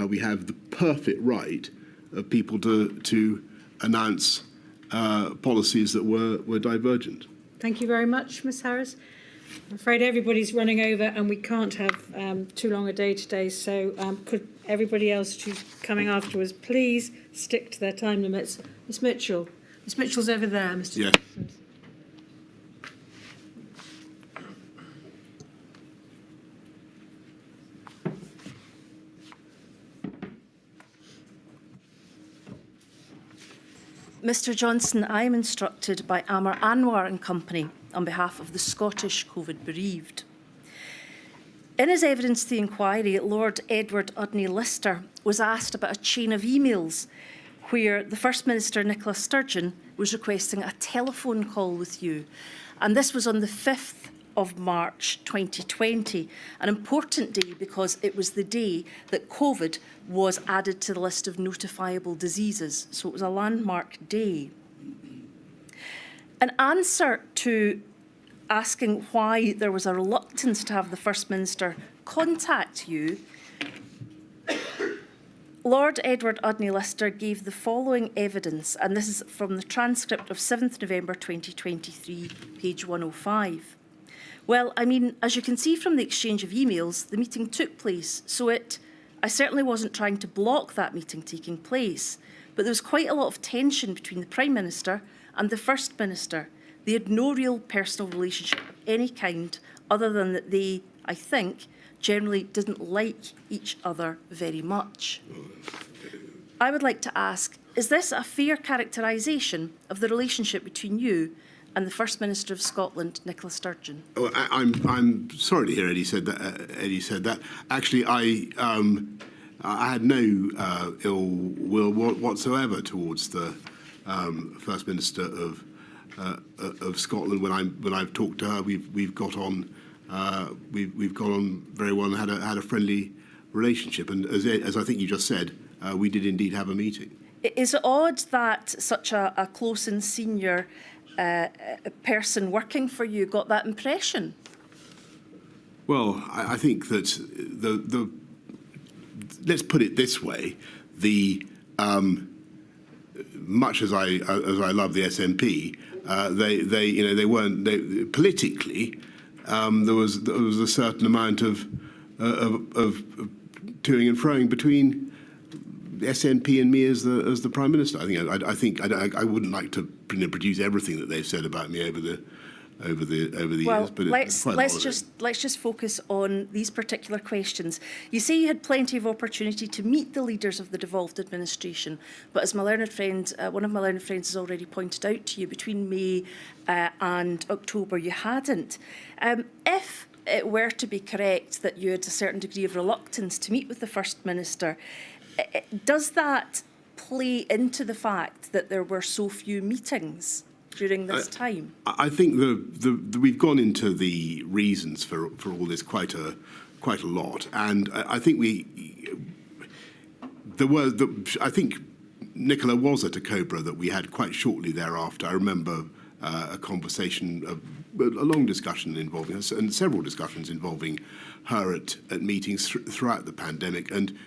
we have the perfect right of people to announce policies that were divergent. Thank you very much, Ms Harris. I'm afraid everybody's running over and we can't have too long a day today, so could everybody else who's coming afterwards please stick to their time limits. Ms Mitchell. Ms Mitchell's over there, Mr. Yeah. Johnson. Mr Johnson, I am instructed by Amar Anwar and Company on behalf of the Scottish COVID bereaved. In his evidence to the inquiry, Lord Edward Udney Lister was asked about a chain of emails where the First Minister, Nicola Sturgeon, was requesting a telephone call with you. And this was on the 5th of March 2020, an important day because it was the day that COVID was added to the list of notifiable diseases. So it was a landmark day. An answer to asking why there was a reluctance to have the First Minister contact you, Lord Edward Udney Lister gave the following evidence, and this is from the transcript of 7th November 2023, page 105. Well, I mean, as you can see from the exchange of emails, the meeting took place, so I certainly wasn't trying to block that meeting taking place, but there was quite a lot of tension between the Prime Minister and the First Minister. They had no real personal relationship of any kind, other than that they, I think, generally didn't like each other very much. I would like to ask, is this a fair characterisation of the relationship between you and the First Minister of Scotland, Nicola Sturgeon? Oh, I'm sorry to hear Eddie said that. Actually, I had no ill will whatsoever towards the First Minister of Scotland. When I've talked to her, we've got on very well and had a friendly relationship. And as I think you just said, we did indeed have a meeting. Is it odd that such a close and senior person working for you got that impression? Well, I think that the let's put it this way: much as I love the SNP, they weren't politically. There was a certain amount of toing and froing between the SNP and me as the Prime Minister. I wouldn't like to produce everything that they've said about me over the years. But let's just focus on these particular questions. You say you had plenty of opportunity to meet the leaders of the devolved administration, but as my learned friend, one of my learned friends has already pointed out to you, between May and October you hadn't. If it were to be correct that you had a certain degree of reluctance to meet with the First Minister, does that play into the fact that there were so few meetings during this time? I think we've gone into the reasons for all this quite a lot, and I think I think Nicola was at a Cobra that we had quite shortly thereafter. I remember a conversation, a long discussion involving us, and several discussions involving her at meetings throughout the pandemic, and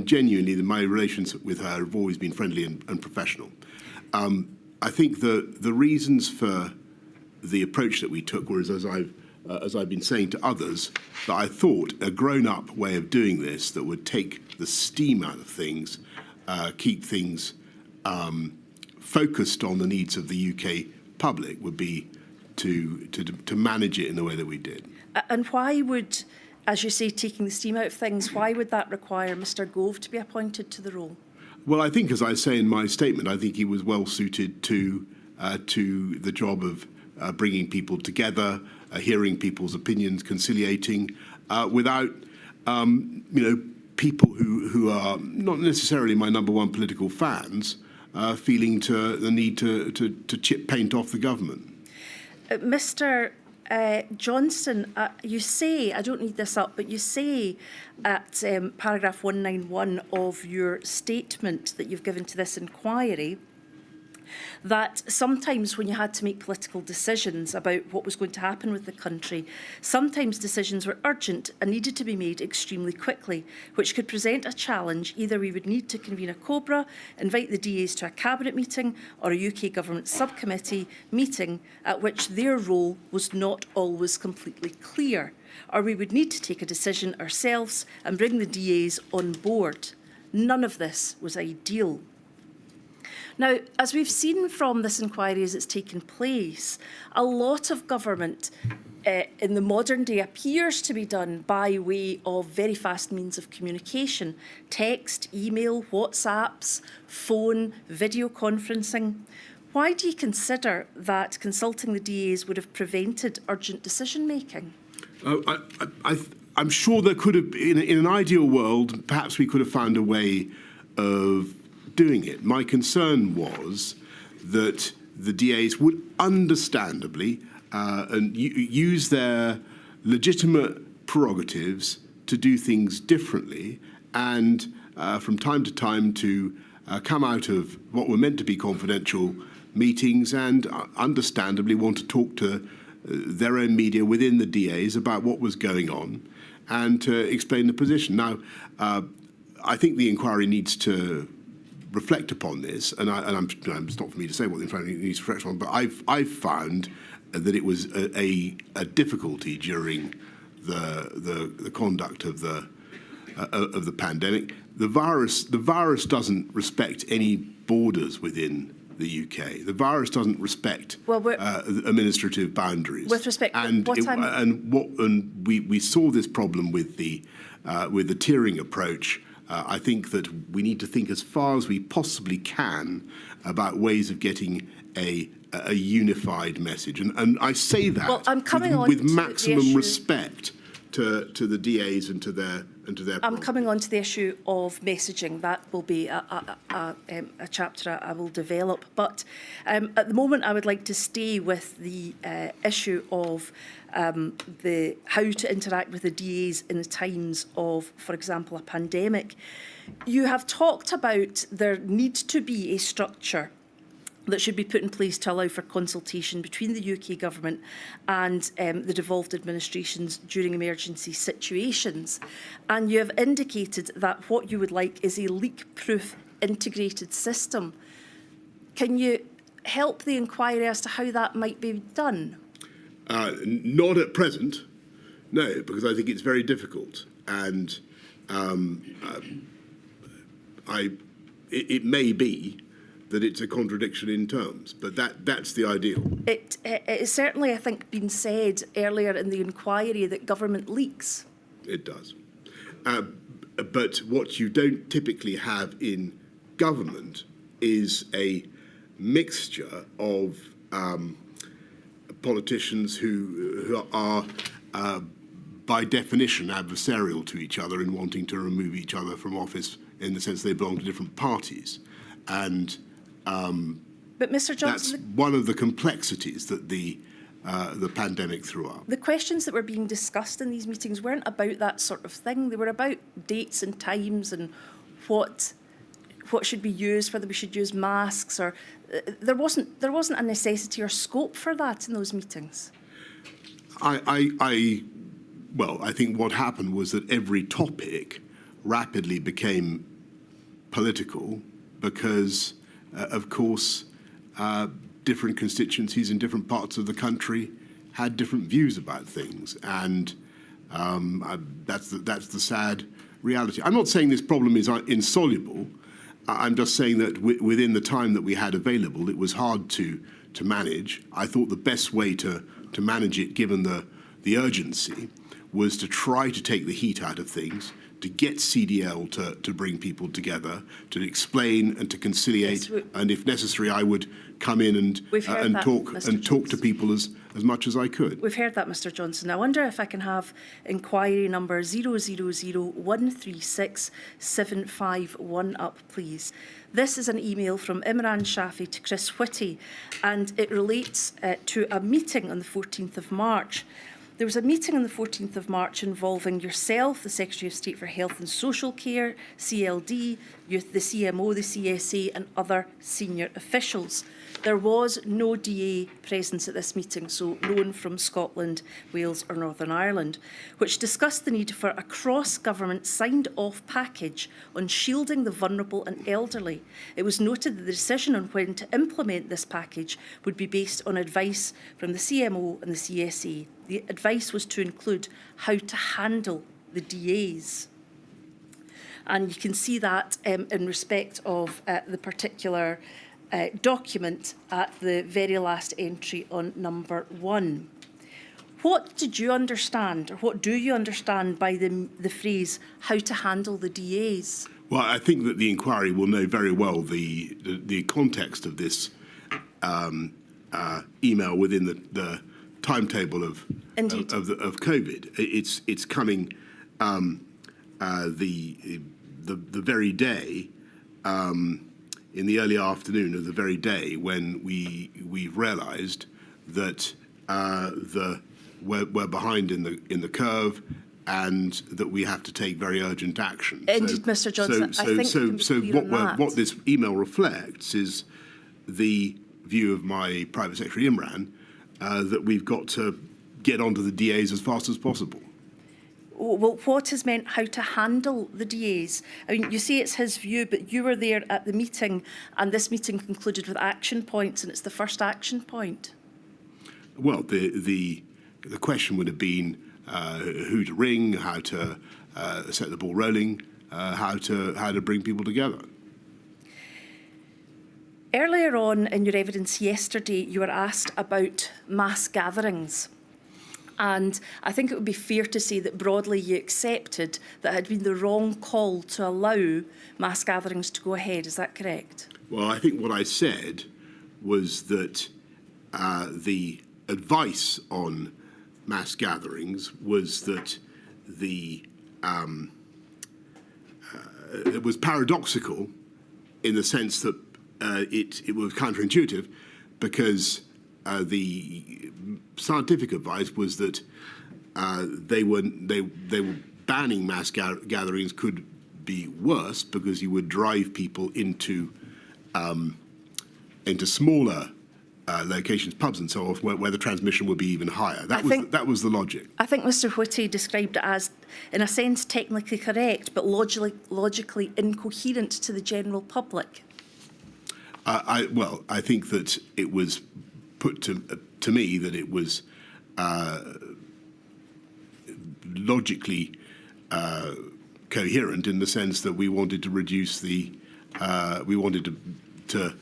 genuinely my relations with her have always been friendly and professional. I think the reasons for the approach that we took was, as I've been saying to others, that I thought a grown-up way of doing this that would take the steam out of things, keep things focused on the needs of the UK public, would be to manage it in the way that we did. And why would, as you say, taking the steam out of things, why would that require Mr Gove to be appointed to the role? Well, I think, as I say in my statement, I think he was well suited to the job of bringing people together, hearing people's opinions, conciliating, without people who are not necessarily my number one political fans, feeling the need to chip paint off the government. Mr. Johnson, you say, I don't need this up, but you say at paragraph 191 of your statement that you've given to this inquiry that sometimes when you had to make political decisions about what was going to happen with the country, sometimes decisions were urgent and needed to be made extremely quickly, which could present a challenge. Either we would need to convene a COBRA, invite the DAs to a cabinet meeting or a UK government subcommittee meeting at which their role was not always completely clear, or we would need to take a decision ourselves and bring the DAs on board. None of this was ideal. Now, as we've seen from this inquiry as it's taken place, a lot of government in the modern day appears to be done by way of very fast means of communication: text, email, WhatsApps, phone, video conferencing. Why do you consider that consulting the DAs would have prevented urgent decision making? I'm sure there could have, in an ideal world, perhaps we could have found a way of doing it. My concern was that the DAs would understandably and use their legitimate prerogatives to do things differently, and from time to time to come out of what were meant to be confidential meetings and understandably want to talk to their own media within the DAs about what was going on and to explain the position. Now, I think the inquiry needs to reflect upon this, and it's not for me to say what the inquiry needs to reflect on, but I've found that it was a difficulty during the conduct of the pandemic. The virus doesn't respect any borders within the UK. The virus doesn't respect administrative boundaries. With respect, we saw this problem with the tiering approach. I think that we need to think as far as we possibly can about ways of getting a unified message, and I say that with maximum respect to the DAs and to their. I'm coming on to the issue of messaging. That will be a chapter I will develop. But at the moment, I would like to stay with the issue of how to interact with the DAs in the times of, for example, a pandemic. You have talked about there needs to be a structure that should be put in place to allow for consultation between the UK government and the devolved administrations during emergency situations. And you have indicated that what you would like is a leak-proof integrated system. Can you help the inquiry as to how that might be done? Not at present, no, because I think it's very difficult. And it may be that it's a contradiction in terms, but that's the ideal. It is certainly, I think, been said earlier in the inquiry that government leaks. It does. But what you don't typically have in government is a mixture of politicians who are, by definition, adversarial to each other in wanting to remove each other from office in the sense they belong to different parties. And but Mr. Johnson, that's one of the complexities that the pandemic threw up. The questions that were being discussed in these meetings weren't about that sort of thing. They were about dates and times and what should be used, whether we should use masks, or there wasn't a necessity or scope for that in those meetings. I think what happened was that every topic rapidly became political because, of course, different constituencies in different parts of the country had different views about things, and that's the sad reality. I'm not saying this problem is insoluble. I'm just saying that within the time that we had available, it was hard to manage. I thought the best way to manage it, given the urgency, was to try to take the heat out of things, to get CDL to bring people together, to explain and to conciliate, and if necessary, I would come in and talk to people as much as I could. We've heard that, Mr Johnson. I wonder if I can have inquiry number 000136751 up, please. This is an email from Imran Shafi to Chris Whitty, and it relates to a meeting on the 14th of March. There was a meeting on the 14th of March involving yourself, the Secretary of State for Health and Social Care, CLD, the CMO, the CSA and other senior officials. There was no DA presence at this meeting, so no one from Scotland, Wales or Northern Ireland, which discussed the need for a cross-government signed-off package on shielding the vulnerable and elderly. It was noted that the decision on when to implement this package would be based on advice from the CMO and the CSA. The advice was to include how to handle the DAs. And you can see that in respect of the particular document at the very last entry on number 1. What did you understand, or what do you understand by the phrase, how to handle the DAs? Well, I think that the inquiry will know very well the context of this email within the timetable of COVID. It's coming the very day, in the early afternoon of the very day when we've realised that we're behind in the curve, and that we have to take very urgent action. Indeed, Mr Johnson. What this email reflects is the view of my Private Secretary Imran that we've got to get onto the DAs as fast as possible. Well, what is meant how to handle the DAs? I mean, you say it's his view, but you were there at the meeting, and this meeting concluded with action points, and it's the first action point. Well, the question would have been who to ring, how to set the ball rolling, how to bring people together. Earlier on in your evidence yesterday, you were asked about mass gatherings. And I think it would be fair to say that broadly you accepted that it had been the wrong call to allow mass gatherings to go ahead. Is that correct? Well, I think what I said was that the advice on mass gatherings was that it was paradoxical in the sense that it was counterintuitive, because the scientific advice was that they were banning mass gatherings could be worse because you would drive people into smaller locations, pubs and so on, where the transmission would be even higher. That was the logic. I think Mr Whitty described it as, in a sense, technically correct, but logically incoherent to the general public. I think that it was put to me that it was logically coherent in the sense that we wanted to reduce we wanted to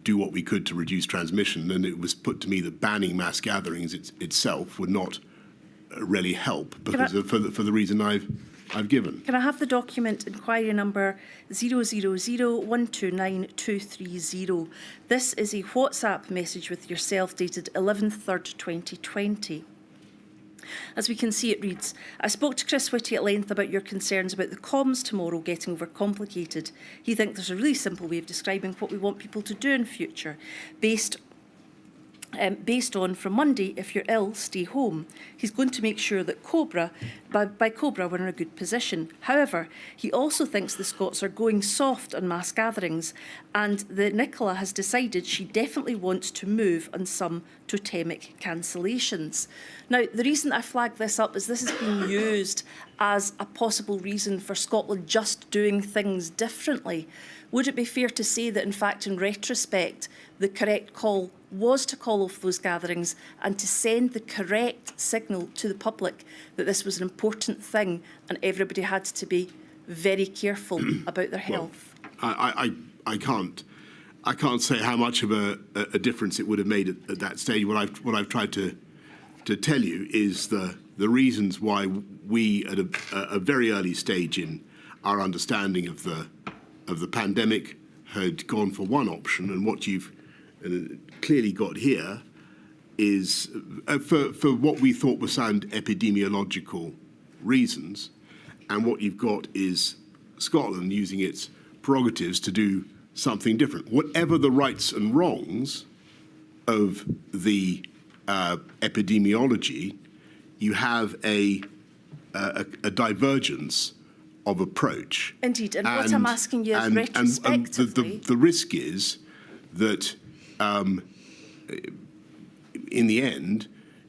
do what we could to reduce transmission, and it was put to me that banning mass gatherings itself would not really help because for the reason I've given. Can I have the document inquiry number 000129230? This is a WhatsApp message with yourself dated 11/3, 2020. As we can see, it reads, I spoke to Chris Whitty at length about your concerns about the comms tomorrow getting overcomplicated. He thinks there's a really simple way of describing what we want people to do in future, based on from Monday, if you're ill, stay home. He's going to make sure that by Cobra, we're in a good position. However, he also thinks the Scots are going soft on mass gatherings, and that Nicola has decided she definitely wants to move on some totemic cancellations. Now, the reason I flag this up is this is being used as a possible reason for Scotland just doing things differently. Would it be fair to say that, in fact, in retrospect, the correct call was to call off those gatherings and to send the correct signal to the public that this was an important thing and everybody had to be very careful about their health? I can't say how much of a difference it would have made at that stage. What I've tried to tell you is the reasons why we, at a very early stage in our understanding of the pandemic, had gone for one option, and what you've clearly got here is for what we thought were sound epidemiological reasons, and what you've got is Scotland using its prerogatives to do something different. Whatever the rights and wrongs of the epidemiology, you have a divergence of approach. Indeed, and what I'm asking you is retrospectively. The risk is that in the end,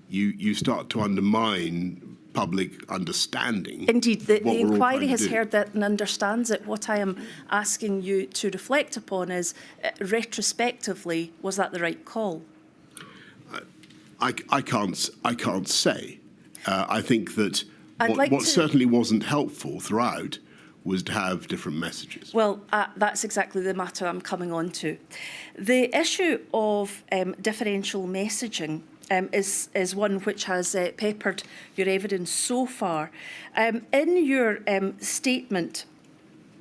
you start to undermine public understanding. Indeed, the inquiry has heard that and understands it. What I am asking you to reflect upon is, retrospectively, was that the right call? I can't say. I think that what certainly wasn't helpful throughout was to have different messages. Well, that's exactly the matter I'm coming on to. The issue of differential messaging is one which has peppered your evidence so far. In your statement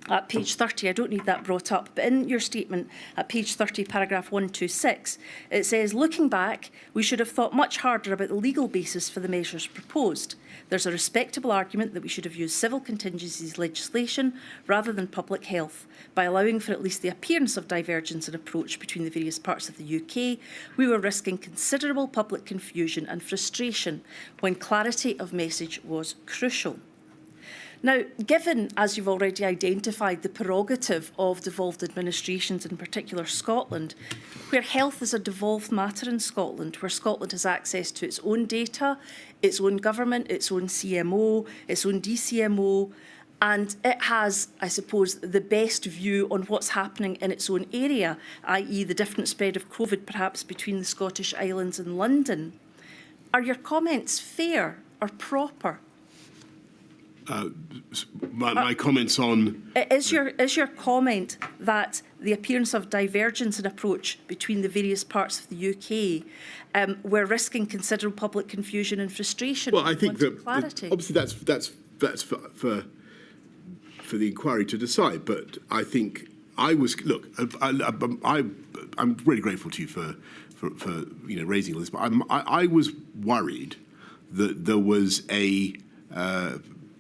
at page 30, I don't need that brought up, but in your statement at page 30, paragraph 126, it says, looking back, we should have thought much harder about the legal basis for the measures proposed. There's a respectable argument that we should have used civil contingencies legislation rather than public health. By allowing for at least the appearance of divergence in approach between the various parts of the UK, we were risking considerable public confusion and frustration when clarity of message was crucial. Now, given, as you've already identified, the prerogative of devolved administrations, in particular Scotland, where health is a devolved matter in Scotland, where Scotland has access to its own data, its own government, its own CMO, its own DCMO, and it has, I suppose, the best view on what's happening in its own area, i.e. the different spread of COVID perhaps between the Scottish Islands and London. Are your comments fair or proper? My comments on... Is your comment that the appearance of divergence in approach between the various parts of the UK we're risking considerable public confusion and frustration? Well, I think that clarity? Obviously that's for the inquiry to decide. But I think I'm really grateful to you for raising all this. But I was worried that there was a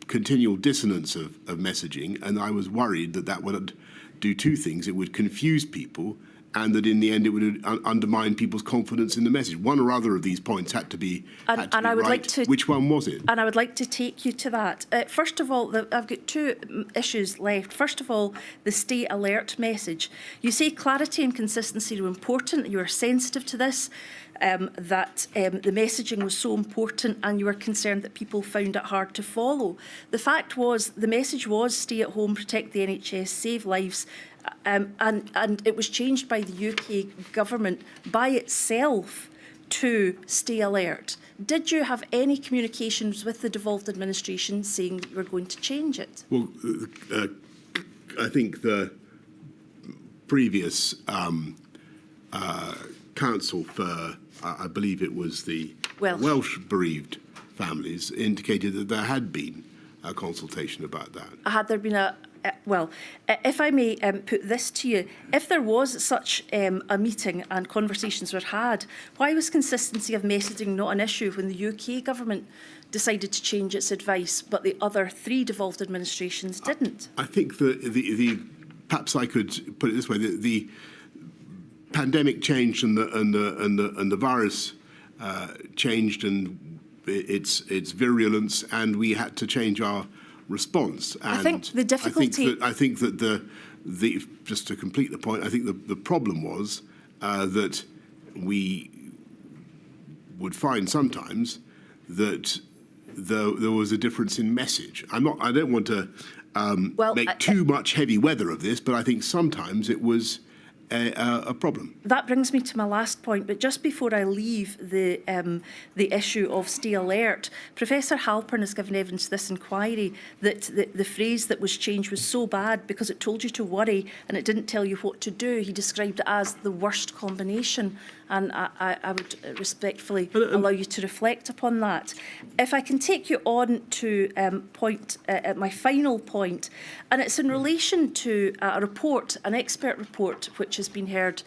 continual dissonance of messaging, and I was worried that would do two things. It would confuse people, and that in the end it would undermine people's confidence in the message. One or other of these points had to be right. Which one was it? And I would like to take you to that. First of all, I've got two issues left. First of all, the stay alert message. You say clarity and consistency are important, you are sensitive to this, that the messaging was so important and you were concerned that people found it hard to follow. The fact was, the message was stay at home, protect the NHS, save lives, and it was changed by the UK government by itself to stay alert. Did you have any communications with the devolved administration saying that you were going to change it? Well, I think the previous council for, I believe it was the Welsh bereaved families, indicated that there had been a consultation about that. Had there been if I may put this to you, if there was such a meeting and conversations were had, why was consistency of messaging not an issue when the UK government decided to change its advice, but the other three devolved administrations didn't? I think perhaps I could put it this way: the pandemic changed and the virus changed and its virulence, and we had to change our response. And I think the difficulty... I think that the just to complete the point, I think the problem was that we would find sometimes that there was a difference in message. I don't want to make too much heavy weather of this, but I think sometimes it was a problem. That brings me to my last point, but just before I leave the issue of stay alert, Professor Halpern has given evidence to this inquiry that the phrase that was changed was so bad because it told you to worry and it didn't tell you what to do. He described it as the worst combination, and I would respectfully allow you to reflect upon that. If I can take you on to my final point, and it's in relation to a report, an expert report, which has been heard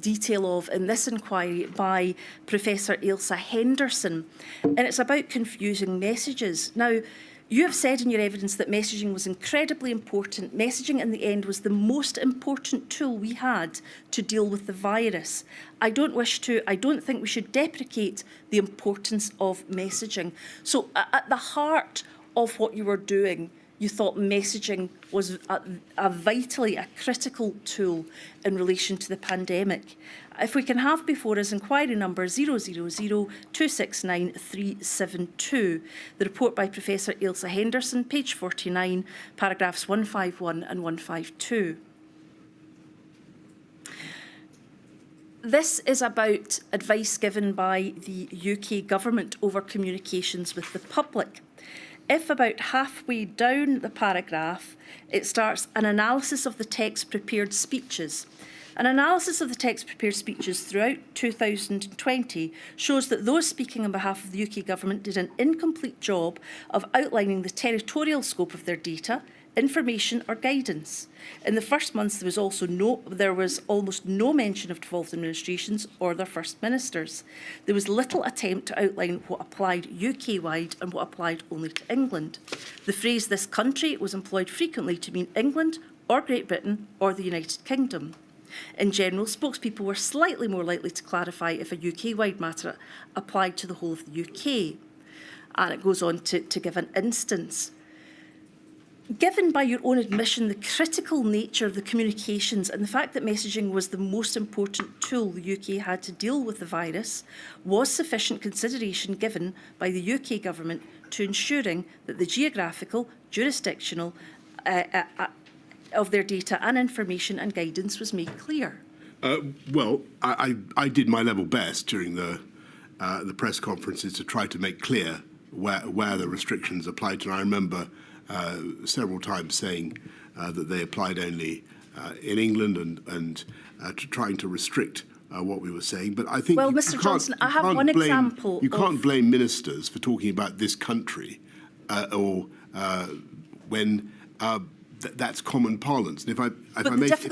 detail of in this inquiry by Professor Ailsa Henderson, and it's about confusing messages. Now, you have said in your evidence that messaging was incredibly important. Messaging in the end was the most important tool we had to deal with the virus. I don't think we should deprecate the importance of messaging. So at the heart of what you were doing, you thought messaging was a critical tool in relation to the pandemic. If we can have before us inquiry number 000269372, the report by Professor Ailsa Henderson, page 49, paragraphs 151 and 152. This is about advice given by the UK government over communications with the public. If about halfway down the paragraph, it starts an analysis of the text prepared speeches. An analysis of the text prepared speeches throughout 2020 shows that those speaking on behalf of the UK government did an incomplete job of outlining the territorial scope of their data, information or guidance. In the first months, there was almost no mention of devolved administrations or their first ministers. There was little attempt to outline what applied UK-wide and what applied only to England. The phrase "this country" was employed frequently to mean England or Great Britain or the United Kingdom. In general, spokespeople were slightly more likely to clarify if a UK-wide matter applied to the whole of the UK. And it goes on to give an instance. Given by your own admission the critical nature of the communications and the fact that messaging was the most important tool the UK had to deal with the virus, was sufficient consideration given by the UK government to ensuring that the geographical, jurisdictional of their data and information and guidance was made clear? Well, I did my level best during the press conferences to try to make clear where the restrictions applied to. And I remember several times saying that they applied only in England and trying to restrict what we were saying. But I think, well, Mr. Johnson, I have one example. You can't blame ministers for talking about this country when that's common parlance. And if I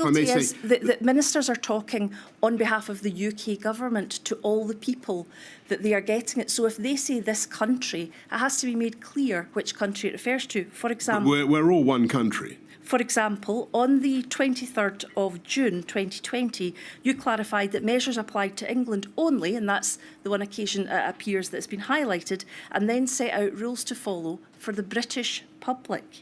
may say, that ministers are talking on behalf of the UK government to all the people that they are getting it. So if they say this country, it has to be made clear which country it refers to. For example, we're all one country. For example, on the 23rd of June 2020, you clarified that measures applied to England only, and that's the one occasion it appears that's been highlighted, and then set out rules to follow for the British public.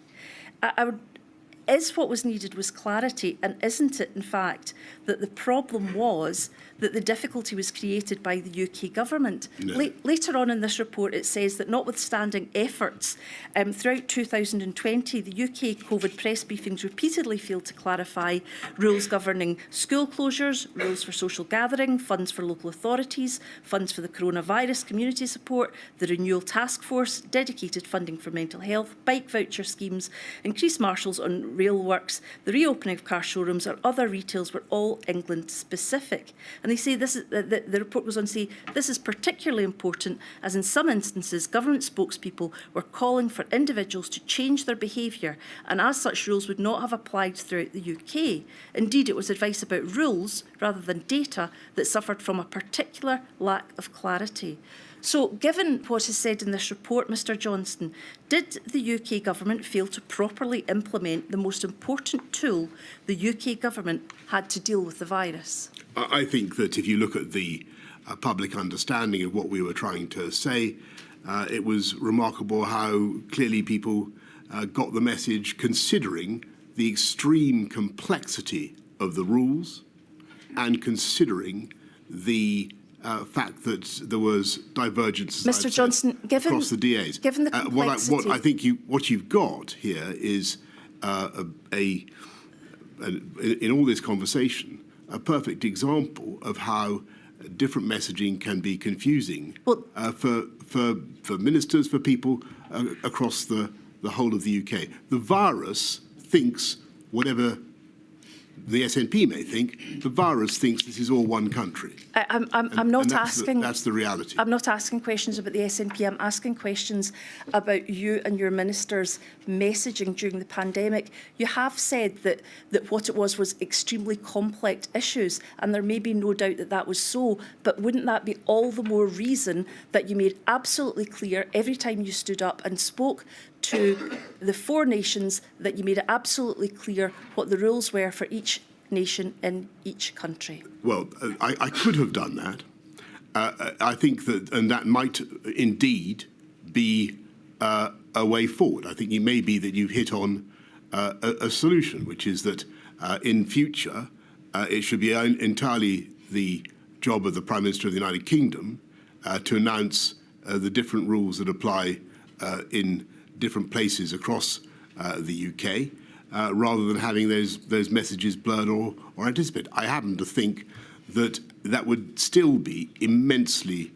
Is what was needed was clarity, and isn't it, in fact, that the problem was that the difficulty was created by the UK government? No. Later on in this report, it says that notwithstanding efforts throughout 2020, the UK COVID press briefings repeatedly failed to clarify rules governing school closures, rules for social gathering, funds for local authorities, funds for the coronavirus community support, the renewal task force, dedicated funding for mental health, bike voucher schemes, increased marshals on rail works, the reopening of car showrooms or other retails were all England specific. And they say this is, the report goes on to say this is particularly important as in some instances government spokespeople were calling for individuals to change their behaviour, and as such rules would not have applied throughout the UK. Indeed, it was advice about rules rather than data that suffered from a particular lack of clarity. So, given what is said in this report, Mr Johnson, did the UK government fail to properly implement the most important tool the UK government had to deal with the virus? I think that if you look at the public understanding of what we were trying to say, it was remarkable how clearly people got the message, considering the extreme complexity of the rules and considering the fact that there was divergence, Mr. Johnson, across the DAs. Given the complexity, what I think what you've got here is in all this conversation a perfect example of how different messaging can be confusing for ministers, for people across the whole of the UK. The virus thinks whatever the SNP may think, the virus thinks this is all one country. I'm not asking. That's the reality. I'm not asking questions about the SNP. I'm asking questions about you and your ministers' messaging during the pandemic. You have said that what it was extremely complex issues, and there may be no doubt that that was so. But wouldn't that be all the more reason that you made absolutely clear every time you stood up and spoke to the 4 nations that you made it absolutely clear what the rules were for each nation in each country? Well, I could have done that. I think that, and that might indeed be a way forward. I think it may be that you've hit on a solution, which is that in future it should be entirely the job of the Prime Minister of the United Kingdom to announce the different rules that apply in different places across the UK, rather than having those messages blurred or anticipated. I happen to think that that would still be immensely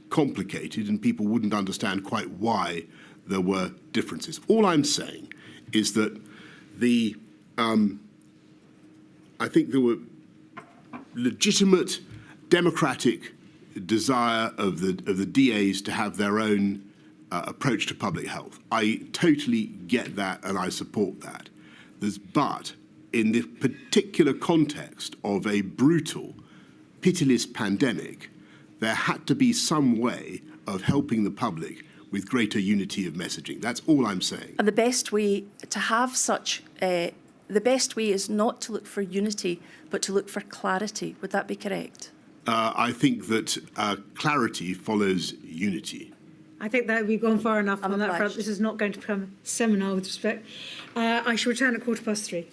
complicated and people wouldn't understand quite why there were differences. All I'm saying is that I think there were legitimate democratic desire of the DAs to have their own approach to public health. I totally get that and I support that. But in the particular context of a brutal, pitiless pandemic, there had to be some way of helping the public with greater unity of messaging. That's all I'm saying. And the best way to have such, the best way is not to look for unity, but to look for clarity. Would that be correct? I think that clarity follows unity. I think that we've gone far enough I'm on that front. obliged. This is not going to become a seminar with respect. I shall return at 3:15.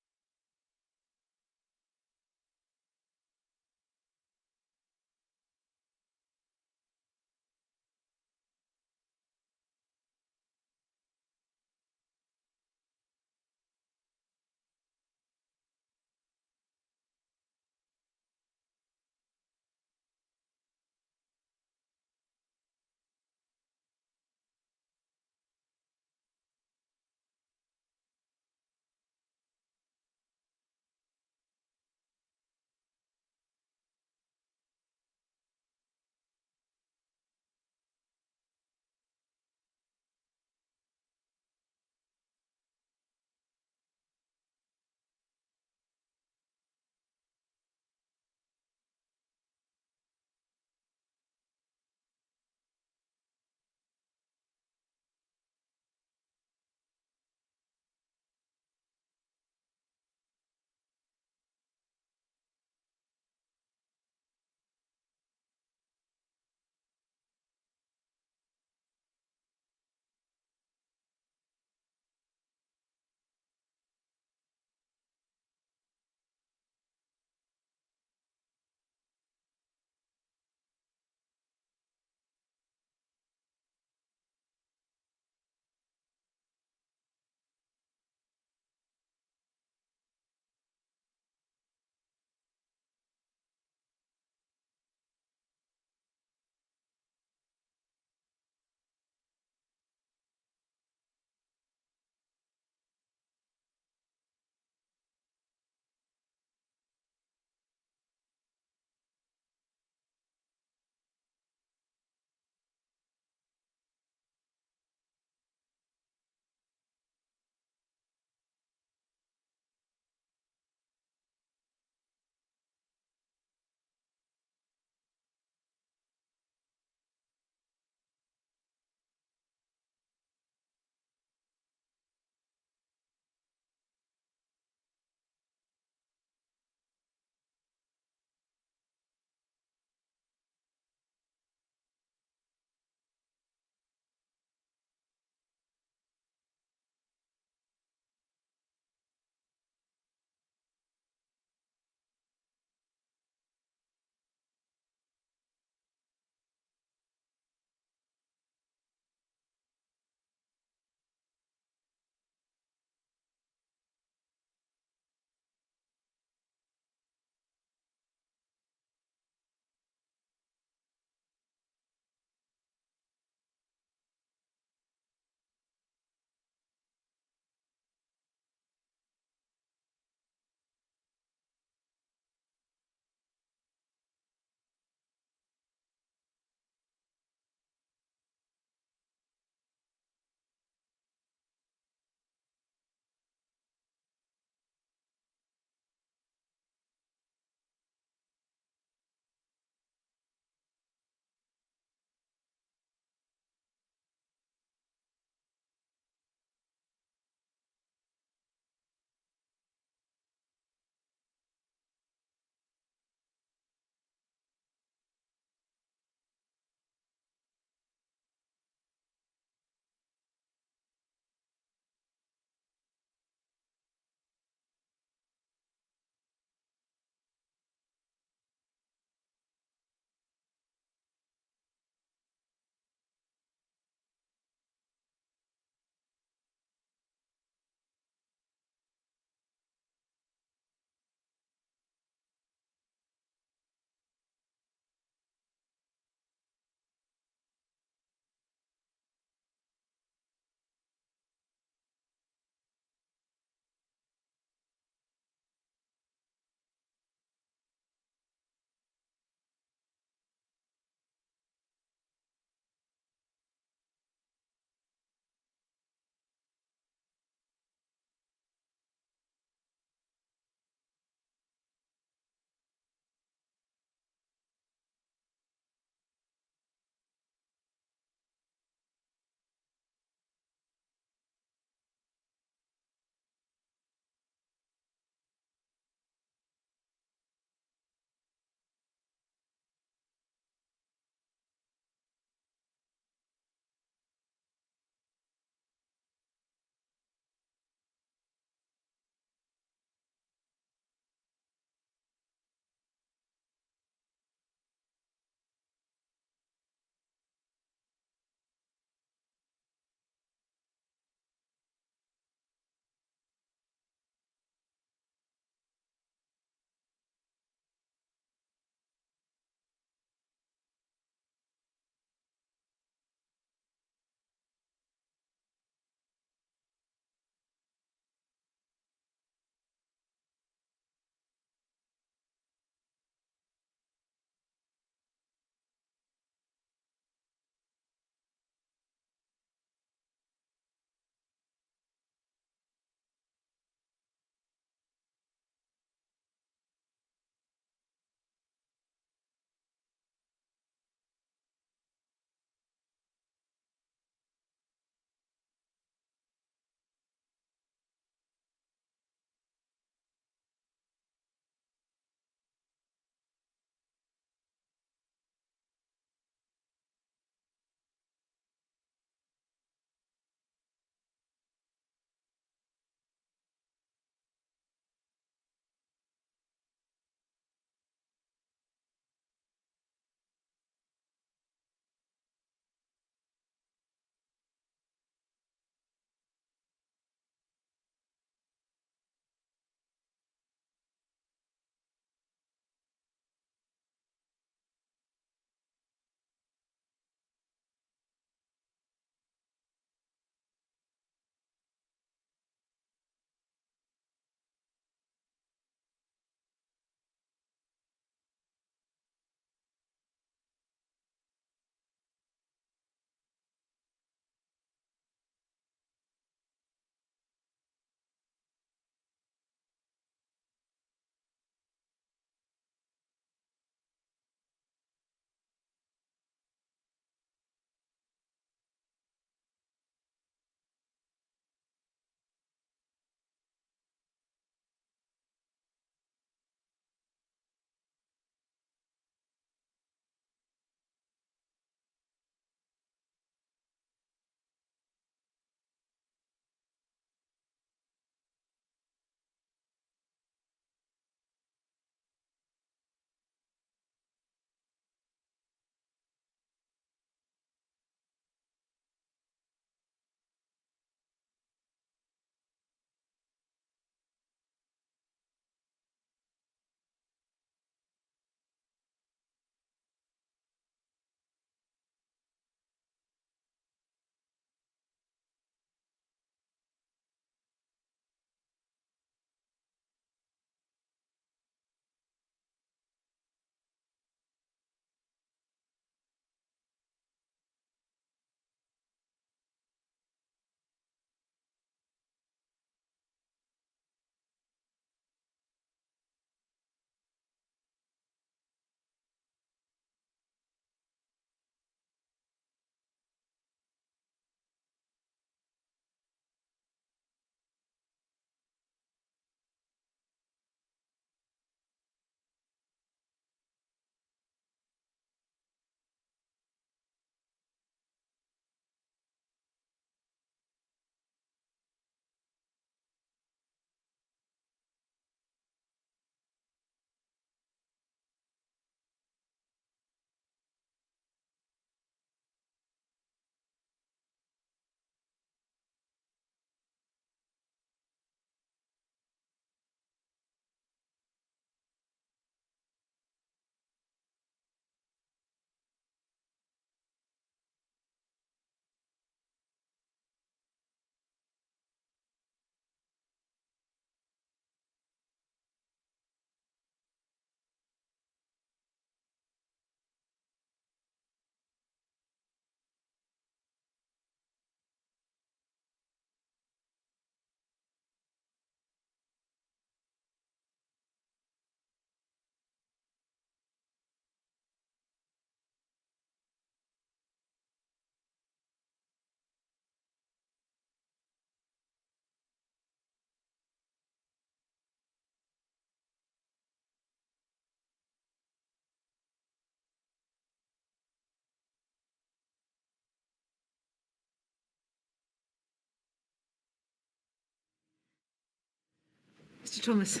Mr Thomas.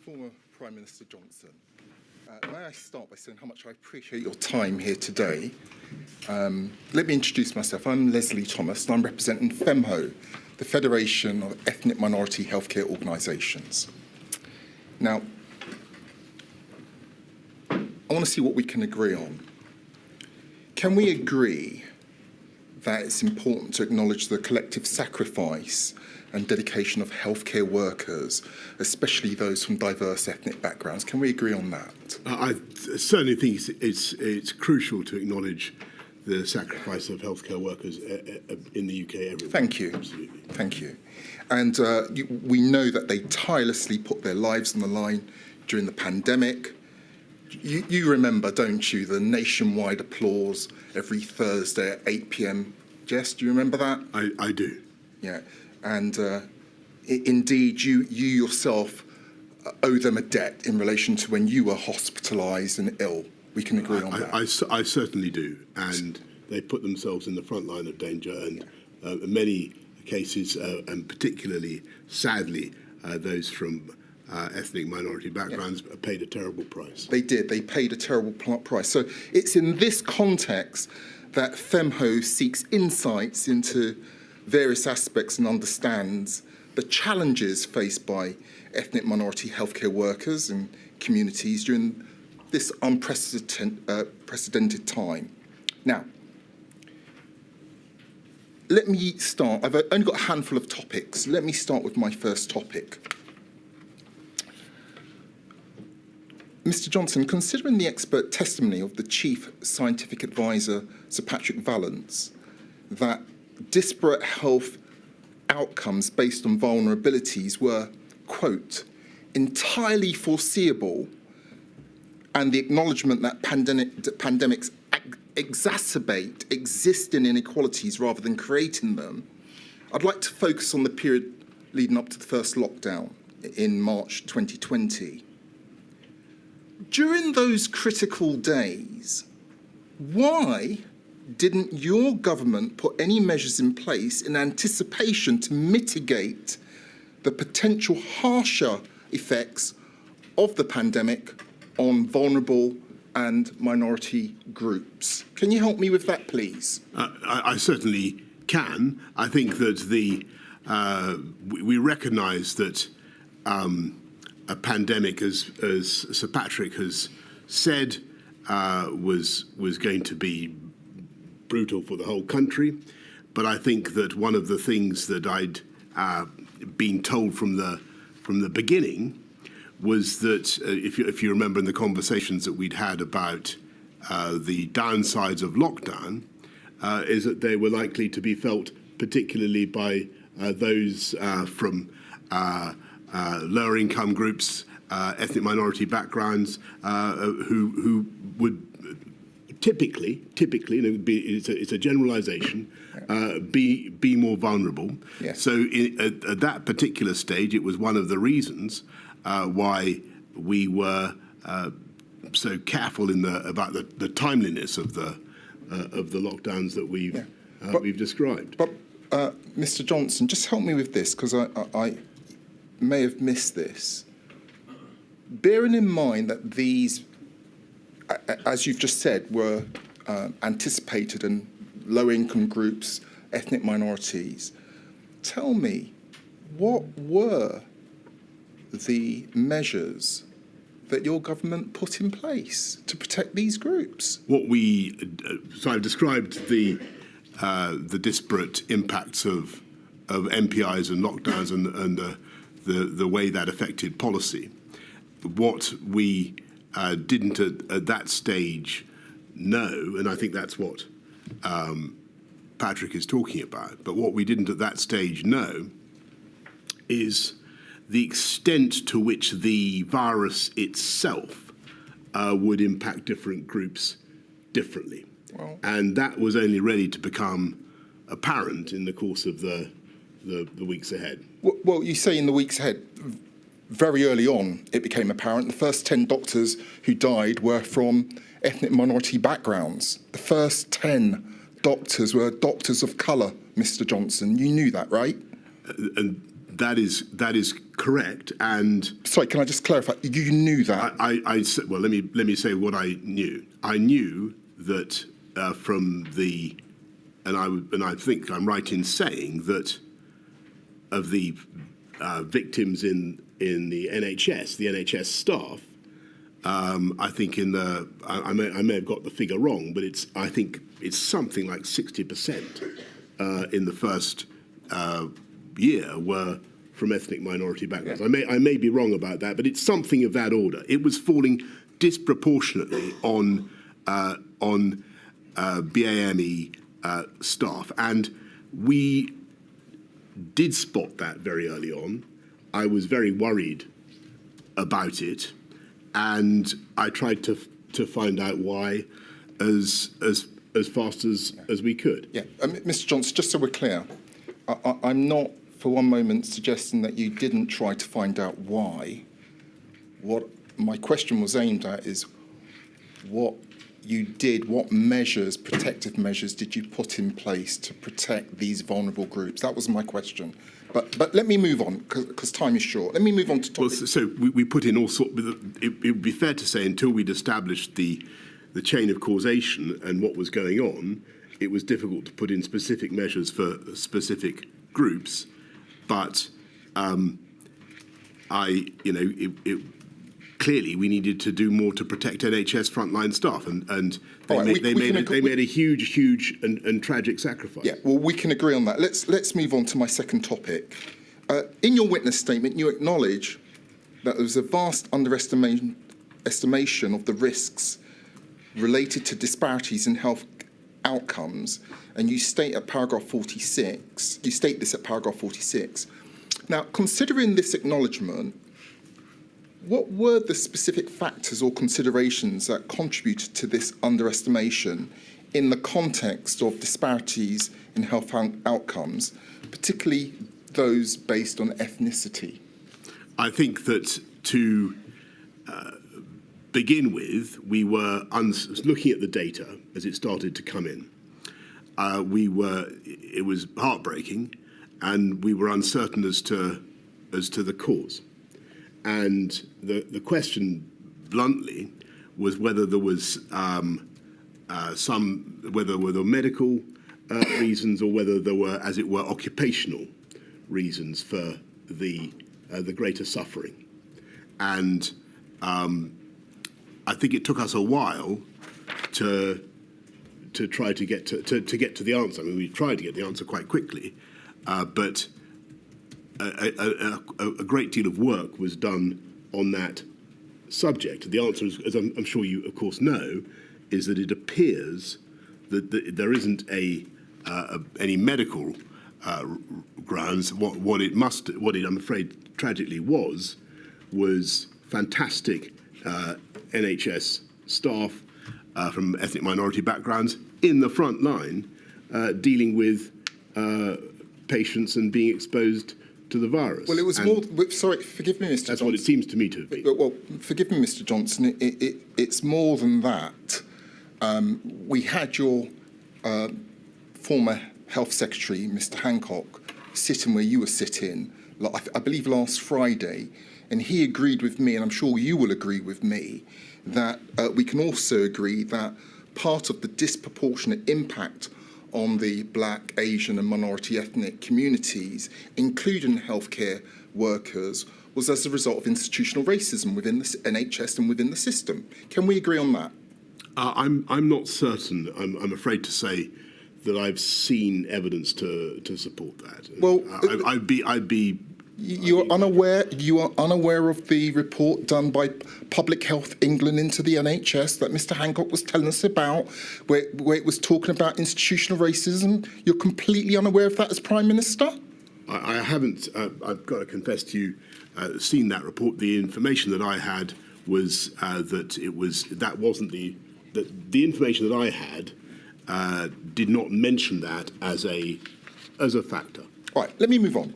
Former Prime Minister Johnson, may I start by saying how much I appreciate your time here today. Let me introduce myself. I'm Leslie Thomas and I'm representing FEMHO, the Federation of Ethnic Minority Healthcare Organisations. Now, I want to see what we can agree on. Can we agree that it's important to acknowledge the collective sacrifice and dedication of healthcare workers, especially those from diverse ethnic backgrounds? Can we agree on that? I certainly think it's crucial to acknowledge the sacrifice of healthcare workers in the UK everywhere. Thank you. Absolutely. Thank you. And we know that they tirelessly put their lives on the line during the pandemic. You remember, don't you, the nationwide applause every Thursday at 8 p.m. Jess, do you remember that? I do. Yeah. And indeed, you yourself owe them a debt in relation to when you were hospitalised and ill. We can agree on that. I certainly do. And they put themselves in the front line of danger. And in many cases, and particularly, sadly, those from ethnic minority backgrounds paid a terrible price. They did. They paid a terrible price. So it's in this context that FEMHO seeks insights into various aspects and understands the challenges faced by ethnic minority healthcare workers and communities during this unprecedented time. Now, let me start. I've only got a handful of topics. Let me start with my first topic. Mr Johnson, considering the expert testimony of the Chief Scientific Advisor, Sir Patrick Vallance, that disparate health outcomes based on vulnerabilities were, quote, entirely foreseeable, and the acknowledgement that pandemics exacerbate existing inequalities rather than creating them, I'd like to focus on the period leading up to the first lockdown in March 2020. During those critical days, why didn't your government put any measures in place in anticipation to mitigate the potential harsher effects of the pandemic on vulnerable and minority groups? Can you help me with that, please? I certainly can. I think that we recognise that a pandemic, as Sir Patrick has said, was going to be brutal for the whole country. But I think that one of the things that I'd been told from the beginning was that, if you remember in the conversations that we'd had about the downsides of lockdown, is that they were likely to be felt particularly by those from lower income groups, ethnic minority backgrounds, who would typically, and it's a generalisation, be more vulnerable. Yes. So at that particular stage, it was one of the reasons why we were so careful about the timeliness of the lockdowns that we've described. But Mr Johnson, just help me with this, because I may have missed this. Bearing in mind that these, as you've just said, were anticipated in low-income groups, ethnic minorities, tell me, what were the measures that your government put in place to protect these groups? So I've described the disparate impacts of MPIs and lockdowns and the way that affected policy. What we didn't at that stage know, and I think that's what Patrick is talking about, but what we didn't at that stage know is the extent to which the virus itself would impact different groups differently. Well, and that was only ready to become apparent in the course of the weeks ahead. Well, you say in the weeks ahead. Very early on, it became apparent. The first 10 doctors who died were from ethnic minority backgrounds. The first 10 doctors were doctors of colour, Mr. Johnson. You knew that, right? And that is correct. And sorry, can I just clarify? You knew that. Well, let me say what I knew. I knew that from the, and I think I'm right in saying that of the victims in the NHS staff, I think I may have got the figure wrong, but I think it's something like 60% in the first year were from ethnic minority backgrounds. Yeah. I may be wrong about that, but it's something of that order. It was falling disproportionately on BAME staff, and we did spot that very early on. I was very worried about it, and I tried to find out why as fast as we could. Yeah, Mr. Johnson, just so we're clear, I'm not for one moment suggesting that you didn't try to find out why. What my question was aimed at is what you did, what measures, protective measures, did you put in place to protect these vulnerable groups? That was my question. But let me move on, because time is short. Let me move on to topic. Well, so we put in all sorts. It would be fair to say until we'd established the chain of causation and what was going on, it was difficult to put in specific measures for specific groups. But clearly we needed to do more to protect NHS frontline staff, and they made a huge and tragic sacrifice. Yeah, well, we can agree on that. Let's move on to my second topic. In your witness statement, you acknowledge that there was a vast underestimation of the risks related to disparities in health outcomes, and you state at paragraph 46. You state this at paragraph 46. Now, considering this acknowledgement, what were the specific factors or considerations that contributed to this underestimation in the context of disparities in health outcomes, particularly those based on ethnicity? I think that to begin with, we were looking at the data as it started to come in. It was heartbreaking, and we were uncertain as to the cause. And the question, bluntly, was whether there was whether there were medical reasons or whether there were, as it were, occupational reasons for the greater suffering. And I think it took us a while to try to get to the answer. I mean, we tried to get the answer quite quickly, but a great deal of work was done on that subject. The answer, as I'm sure you, of course, know, is that it appears that there isn't any medical grounds. What it, I'm afraid, tragically was fantastic NHS staff from ethnic minority backgrounds in the front line dealing with patients and being exposed to the virus. Well, it was more. Sorry, forgive me, Mr. Johnson. That's what it seems to me to have been. Well, forgive me, Mr. Johnson. It's more than that. We had your former Health Secretary, Mr. Hancock, sitting where you were sitting, I believe last Friday, and he agreed with me, and I'm sure you will agree with me, that we can also agree that part of the disproportionate impact on the Black, Asian and minority ethnic communities, including healthcare workers, was as a result of institutional racism within the NHS and within the system. Can we agree on that? I'm not certain, I'm afraid to say, that I've seen evidence to support that. Well, I'd be. You are unaware of the report done by Public Health England into the NHS that Mr. Hancock was telling us about, where it was talking about institutional racism. You're completely unaware of that as Prime Minister? I haven't, I've got to confess to you, seen that report. The information that I had was that the information that I had did not mention that as a factor. All right, let me move on.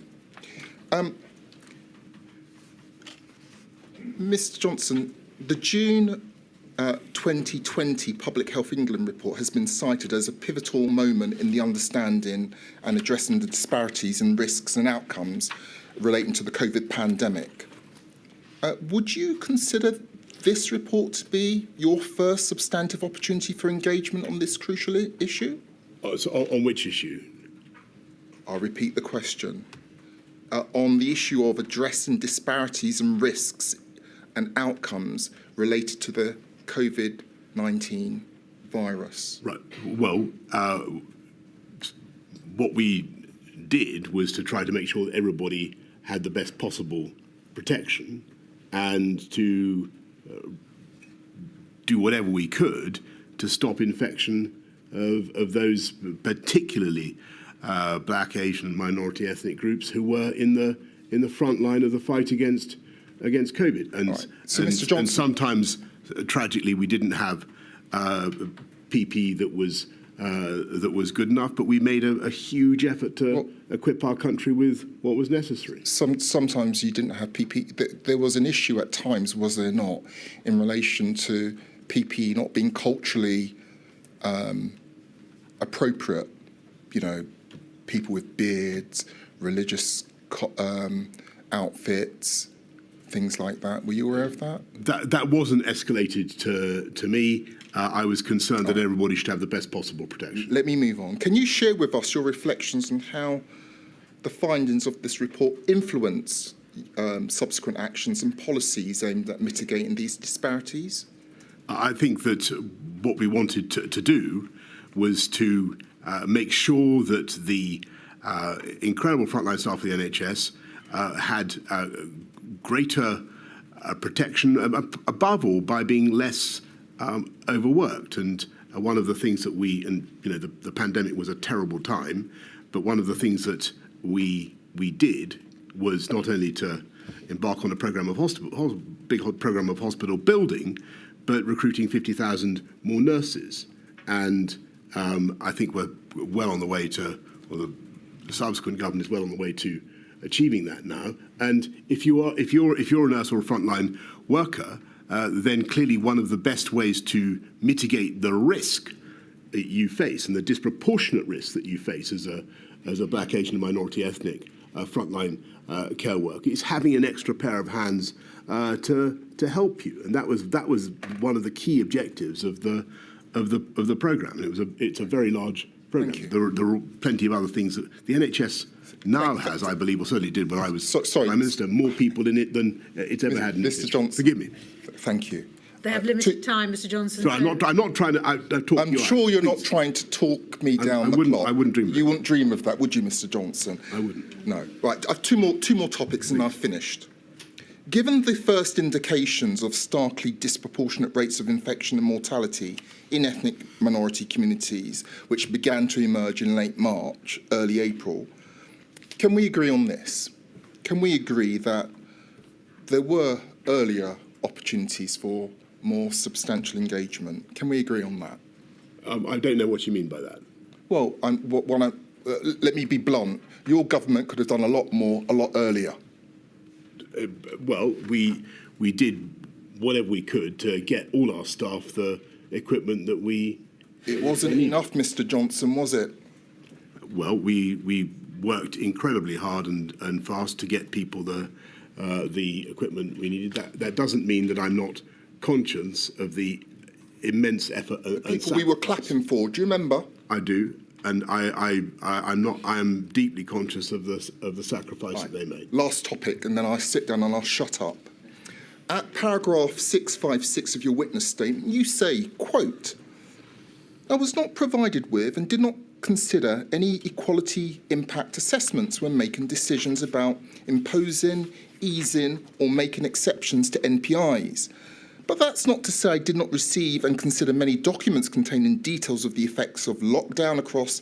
Mr. Johnson, the June 2020 Public Health England report has been cited as a pivotal moment in the understanding and addressing the disparities in risks and outcomes relating to the COVID pandemic. Would you consider this report to be your first substantive opportunity for engagement on this crucial issue? So on which issue? I'll repeat the question. On the issue of addressing disparities and risks and outcomes related to the COVID-19 virus. Right. Well, what we did was to try to make sure that everybody had the best possible protection and to do whatever we could to stop infection of those particularly black, Asian, and minority ethnic groups who were in the front line of the fight against COVID. And, right. So, and, Mr. Johnson, and sometimes, tragically, we didn't have PPE that was good enough, but we made a huge effort to equip our country with what was necessary. Sometimes you didn't have PPE. There was an issue at times, was there not, in relation to PPE not being culturally appropriate? You know, people with beards, religious outfits, things like that. Were you aware of that? That wasn't escalated to me. I was concerned that everybody should have the best possible protection. Let me move on. Can you share with us your reflections on how the findings of this report influence subsequent actions and policies aimed at mitigating these disparities? I think that what we wanted to do was to make sure that the incredible frontline staff of the NHS had greater protection, above all, by being less overworked. And one of the things that the pandemic was a terrible time, but one of the things that we did was not only to embark on a program of big program of hospital building, but recruiting 50,000 more nurses. And I think we're well on the way to, or the subsequent government is well on the way to achieving that now. And if you're a nurse or a frontline worker, then clearly one of the best ways to mitigate the risk that you face and the disproportionate risk that you face as a black, Asian, and minority ethnic frontline care worker is having an extra pair of hands to help you. And that was one of the key objectives of the programme. And it's a very large programme. There are plenty of other things that the NHS now has, I believe, or certainly did when I was Prime Minister, more people in it than it's ever had in its history. Mr. Johnson, forgive me. Thank you. They have limited time, Mr. Johnson. So I'm not trying to talk I'm you sure out. you're Please. not trying to talk me down the plot. I wouldn't dream of that. You wouldn't dream of that, would you, Mr. Johnson? I wouldn't. No. Right. I've two more topics, and I've finished. Given the first indications of starkly disproportionate rates of infection and mortality in ethnic minority communities, which began to emerge in late March, early April, can we agree on this? Can we agree that there were earlier opportunities for more substantial engagement? Can we agree on that? I don't know what you mean by that. Well, let me be blunt. Your government could have done a lot more, a lot earlier. Well, we did whatever we could to get all our staff the equipment that we. It wasn't enough, Mr. Johnson, was it? Well, we worked incredibly hard and fast to get people the equipment we needed. That doesn't mean that I'm not conscious of the immense effort and people we were clapping for. Do you remember? I do, and I'm not. I am deeply conscious of the sacrifice that they made. Last topic, and then I sit down and I'll shut up. At paragraph 656 of your witness statement, you say, quote, "I was not provided with and did not consider any equality impact assessments when making decisions about imposing, easing, or making exceptions to NPIs. But that's not to say I did not receive and consider many documents containing details of the effects of lockdown across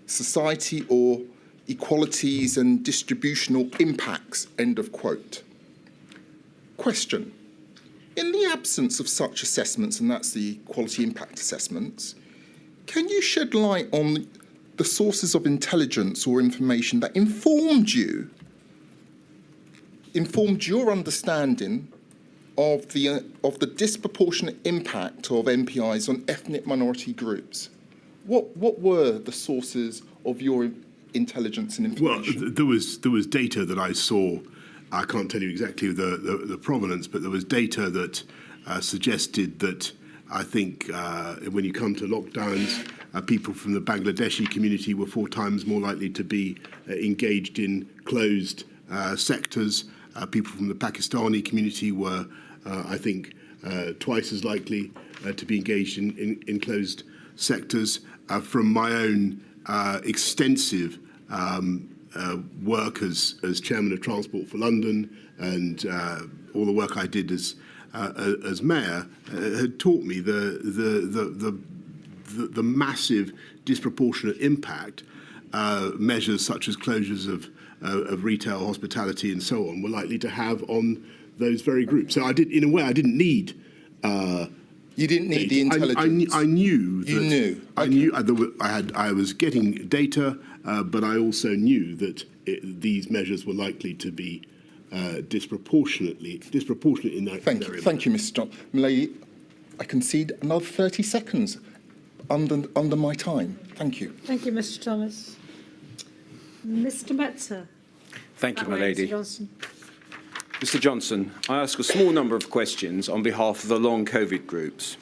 society or equalities and distributional impacts," end of quote. Question. In the absence of such assessments, and that's the equality impact assessments, can you shed light on the sources of intelligence or information that informed your understanding of the disproportionate impact of MPIs on ethnic minority groups. What were the sources of your intelligence and information? Well, there was data that I saw. I can't tell you exactly the provenance, but there was data that suggested that I think when you come to lockdowns, people from the Bangladeshi community were 4 times more likely to be engaged in closed sectors. People from the Pakistani community were, I think, twice as likely to be engaged in closed sectors. From my own extensive work as chairman of Transport for London and all the work I did as mayor had taught me the massive disproportionate impact measures such as closures of retail, hospitality, and so on were likely to have on those very groups. So I didn't need. You didn't need the intelligence. I knew. You knew. I was getting data, but I also knew that these measures were likely to be disproportionate in that area. Thank you, Mr. Johnson. Milady, I concede another 30 seconds under my time. Thank you. Thank you, Mr. Thomas. Mr. Metzer. Thank you, That my way, lady. Mr. Johnson. Mr. Johnson, I ask a small number of questions on behalf of the long COVID groups.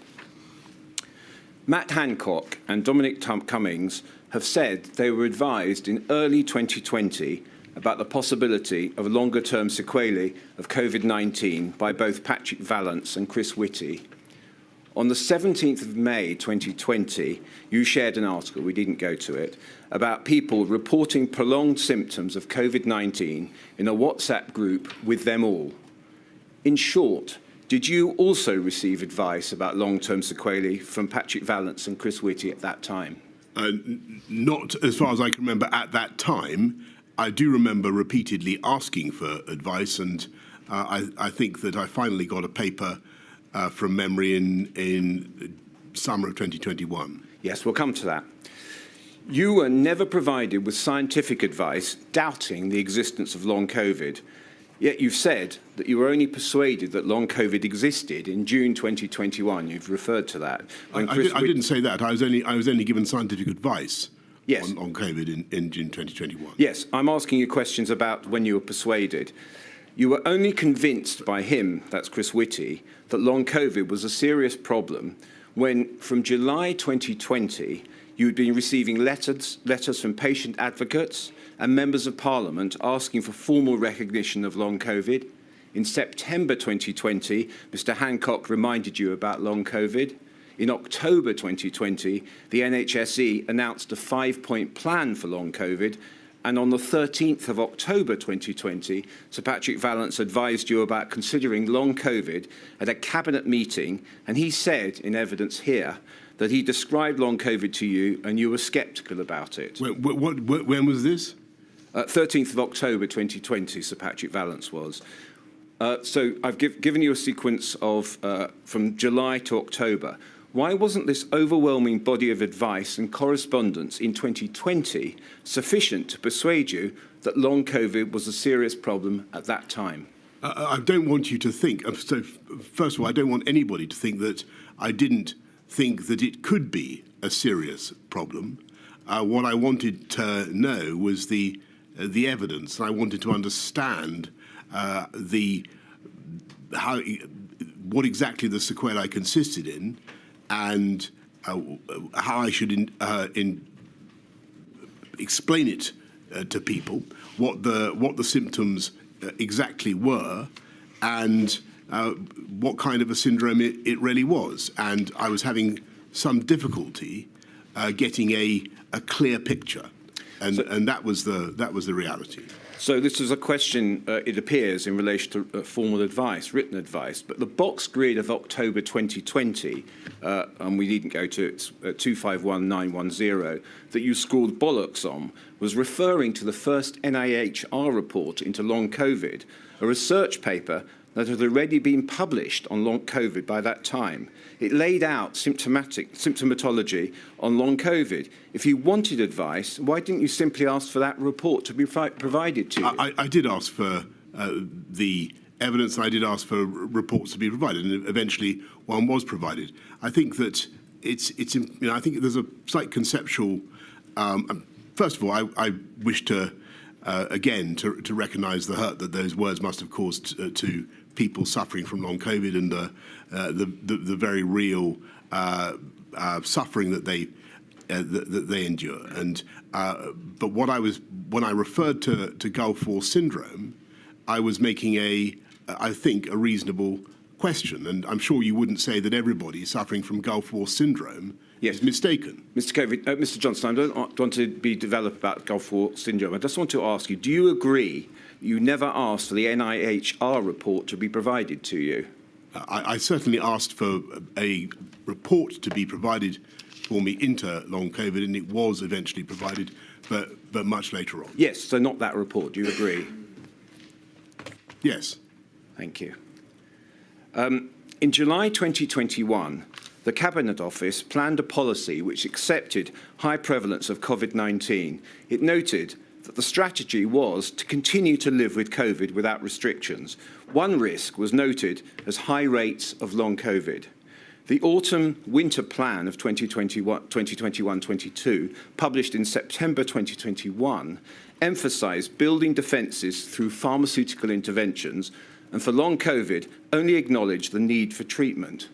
Matt Hancock and Dominic Cummings have said they were advised in early 2020 about the possibility of longer-term sequelae of COVID-19 by both Patrick Vallance and Chris Whitty. On the 17th of May 2020, you shared an article, we didn't go to it, about people reporting prolonged symptoms of COVID-19 in a WhatsApp group with them all. In short, did you also receive advice about long-term sequelae from Patrick Vallance and Chris Whitty at that time? Not as far as I can remember at that time. I do remember repeatedly asking for advice, and I think that I finally got a paper from memory in summer of 2021. Yes, we'll come to that. You were never provided with scientific advice doubting the existence of long COVID, yet you've said that you were only persuaded that long COVID existed in June 2021. You've referred to that. I didn't say that. I was only given scientific advice. Yes. On COVID in June 2021. Yes, I'm asking you questions about when you were persuaded. You were only convinced by him, that's Chris Whitty, that long COVID was a serious problem when, from July 2020, you'd been receiving letters from patient advocates and members of Parliament asking for formal recognition of long COVID. In September 2020, Mr. Hancock reminded you about long COVID. In October 2020, the NHSE announced a 5-point plan for long COVID, and on the 13th of October 2020, Sir Patrick Vallance advised you about considering long COVID at a cabinet meeting, and he said, in evidence here, that he described long COVID to you and you were sceptical about it. When was this? 13th of October 2020, Sir Patrick Vallance was. So I've given you a sequence of from July to October. Why wasn't this overwhelming body of advice and correspondence in 2020 sufficient to persuade you that long COVID was a serious problem at that time? I don't want you to think, so first of all, I don't want anybody to think that I didn't think that it could be a serious problem. What I wanted to know was the evidence. I wanted to understand what exactly the sequelae consisted in, and how I should explain it to people, what the symptoms exactly were, and what kind of a syndrome it really was. And I was having some difficulty getting a clear picture, and that was the reality. So this is a question, it appears, in relation to formal advice, written advice, but the box grid of October 2020, and we needn't go to it, 251910, that you scrawled bollocks on, was referring to the first NIHR report into long COVID, a research paper that had already been published on long COVID by that time. It laid out symptomatology on long COVID. If you wanted advice, why didn't you simply ask for that report to be provided to you? I did ask for the evidence, and I did ask for reports to be provided, and eventually one was provided. I think that I think there's a slight conceptual. First of all, I wish to again to recognise the hurt that those words must have caused to people suffering from long COVID and the very real suffering that they endure. And but when I referred to Gulf War syndrome, I was making I think a reasonable question, and I'm sure you wouldn't say that everybody suffering from Gulf War syndrome is mistaken. Mr. Johnson, I don't want to be developed about Gulf War syndrome. I just want to ask you, do you agree you never asked for the NIHR report to be provided to you? I certainly asked for a report to be provided for me into long COVID, and it was eventually provided, but much later on. Yes, so not that report. Do you agree? Yes. Thank you. In July 2021, the Cabinet Office planned a policy which accepted high prevalence of COVID-19. It noted that the strategy was to continue to live with COVID without restrictions. One risk was noted as high rates of long COVID. The autumn-winter plan of 2021-22, published in September 2021, emphasised building defences through pharmaceutical interventions, and for long COVID, only acknowledged the need for treatment.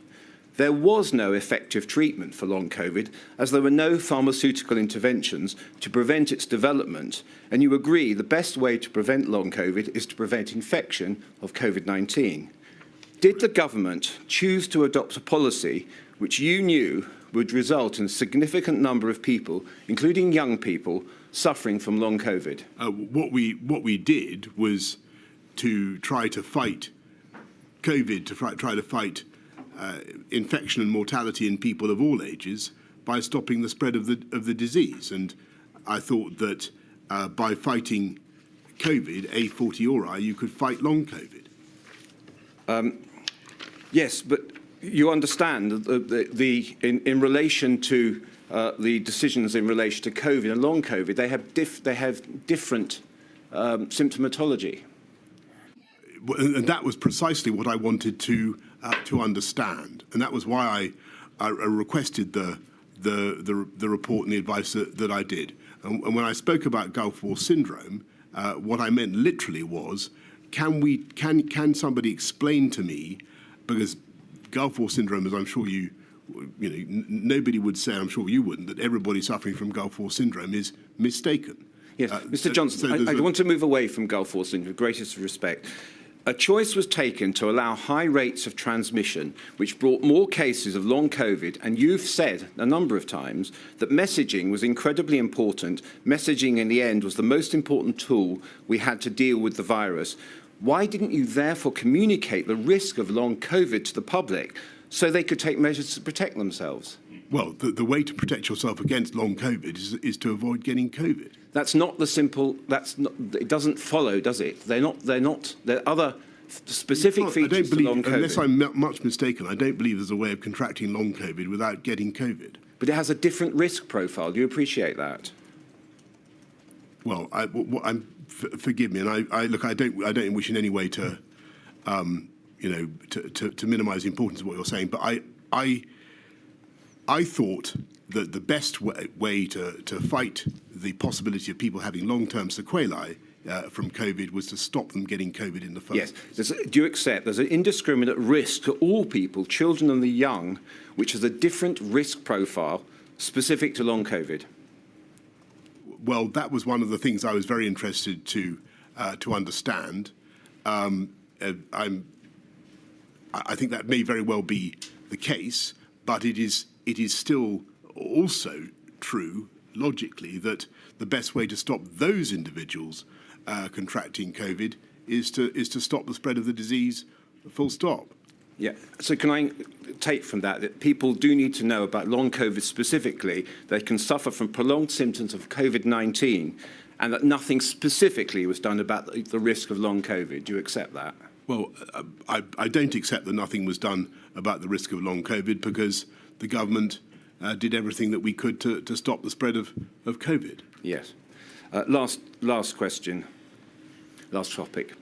There was no effective treatment for long COVID, as there were no pharmaceutical interventions to prevent its development, and you agree the best way to prevent long COVID is to prevent infection of COVID-19. Did the government choose to adopt a policy which you knew would result in a significant number of people, including young people, suffering from long COVID? What we did was to try to fight COVID, to try to fight infection and mortality in people of all ages by stopping the spread of the disease. And I thought that by fighting COVID, a fortiori, you could fight long COVID. Yes, but you understand in relation to the decisions in relation to COVID and long COVID, they have different symptomatology. And that was precisely what I wanted to understand, and that was why I requested the report and the advice that I did. And when I spoke about Gulf War syndrome, what I meant literally was, can somebody explain to me, because Gulf War syndrome, as I'm sure nobody would say, I'm sure you wouldn't, that everybody suffering from Gulf War syndrome is mistaken. Yes, Mr. Johnson, I want to move away from Gulf War syndrome with greatest respect. A choice was taken to allow high rates of transmission, which brought more cases of long COVID, and you've said a number of times that messaging was incredibly important. Messaging, in the end, was the most important tool we had to deal with the virus. Why didn't you therefore communicate the risk of long COVID to the public so they could take measures to protect themselves? Well, the way to protect yourself against long COVID is to avoid getting COVID. That's not the simple. That's not. It doesn't follow, does it? They're not. There are other specific features to long COVID. Unless I'm much mistaken, I don't believe there's a way of contracting long COVID without getting COVID. But it has a different risk profile. Do you appreciate that? Well, forgive me, and I don't wish in any way to, to minimise the importance of what you're saying, but I thought that the best way to fight the possibility of people having long-term sequelae from COVID was to stop them getting COVID in the first place. Yes. Do you accept there's an indiscriminate risk to all people, children and the young, which has a different risk profile specific to long COVID? Well, that was one of the things I was very interested to understand. I think that may very well be the case, but it is still also true, logically, that the best way to stop those individuals contracting COVID is to stop the spread of the disease, full stop. Yeah. So can I take from that people do need to know about long COVID specifically? They can suffer from prolonged symptoms of COVID-19, and that nothing specifically was done about the risk of long COVID. Do you accept that? Well, I don't accept that nothing was done about the risk of long COVID, because the government did everything that we could to stop the spread of COVID. Yes. Last question. Last topic.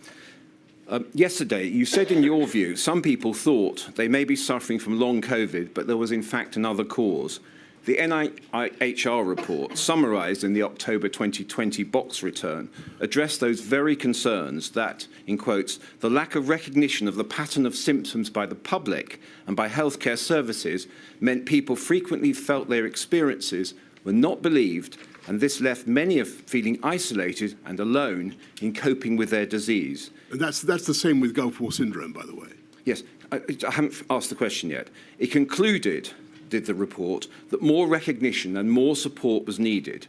Yesterday, you said in your view, some people thought they may be suffering from long COVID, but there was in fact another cause. The NIHR report, summarised in the October 2020 box return, addressed those very concerns that, in quotes, the lack of recognition of the pattern of symptoms by the public and by healthcare services meant people frequently felt their experiences were not believed, and this left many of feeling isolated and alone in coping with their disease. And that's the same with Gulf War syndrome, by the way. Yes, I haven't asked the question yet. It concluded, did the report, that more recognition and more support was needed.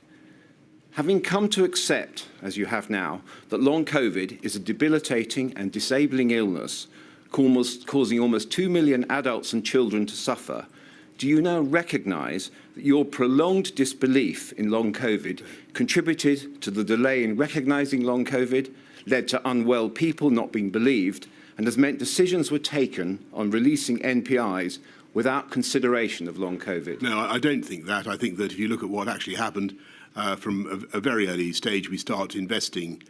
Having come to accept, as you have now, that long COVID is a debilitating and disabling illness, causing almost 2 million adults and children to suffer, do you now recognise that your prolonged disbelief in long COVID contributed to the delay in recognising long COVID, led to unwell people not being believed, and has meant decisions were taken on releasing NPIs without consideration of long COVID? No, I don't think that. I think that if you look at what actually happened from a very early stage, we start investing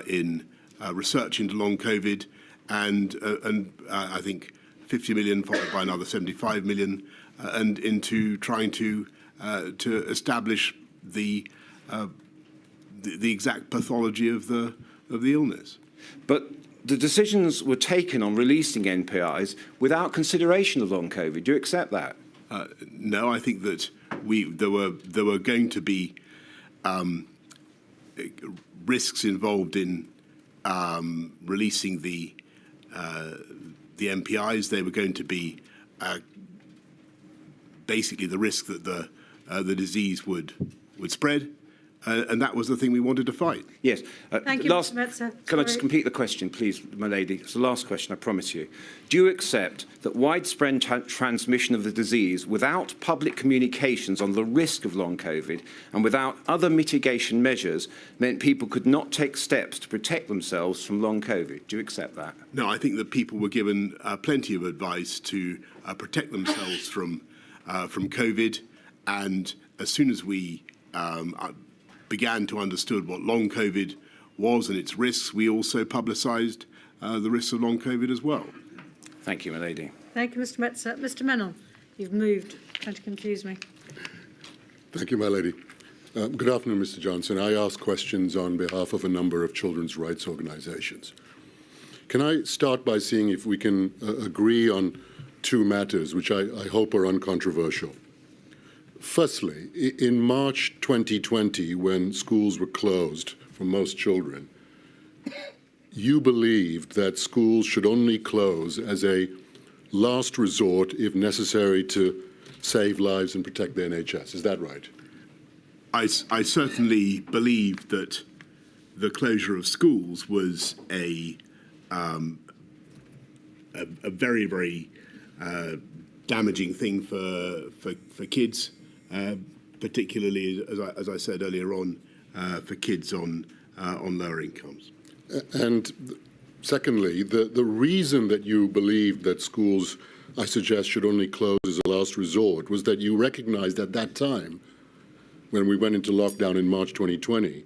in research into long COVID, and I think 50 million followed by another 75 million, and into trying to establish the exact pathology of the illness. But the decisions were taken on releasing NPIs without consideration of long COVID. Do you accept that? No, I think that there were going to be risks involved in releasing the NPIs. They were going to be basically the risk that the disease would spread. And that was the thing we wanted to fight. Yes. Thank you, Mr. Metzer. Can I just complete the question, please, my lady? It's the last question, I promise you. Do you accept that widespread transmission of the disease without public communications on the risk of long COVID and without other mitigation measures meant people could not take steps to protect themselves from long COVID? Do you accept that? No, I think that people were given plenty of advice to protect themselves from COVID, and as soon as we began to understand what long COVID was and its risks, we also publicised the risks of long COVID as well. Thank you, my lady. Thank you, Mr. Metzer. Mr. Menon, you've moved. Trying to confuse me. Thank you, my lady. Good afternoon, Mr. Johnson. I ask questions on behalf of a number of children's rights organisations. Can I start by seeing if we can agree on two matters, which I hope are uncontroversial? Firstly, in March 2020, when schools were closed for most children, you believed that schools should only close as a last resort if necessary to save lives and protect the NHS. Is that right? I certainly believed that the closure of schools was a very, very damaging thing for kids. Particularly, as I said earlier on, for kids on lower incomes. And secondly, the reason that you believed that schools, I suggest, should only close as a last resort was that you recognized at that time, when we went into lockdown in March 2020,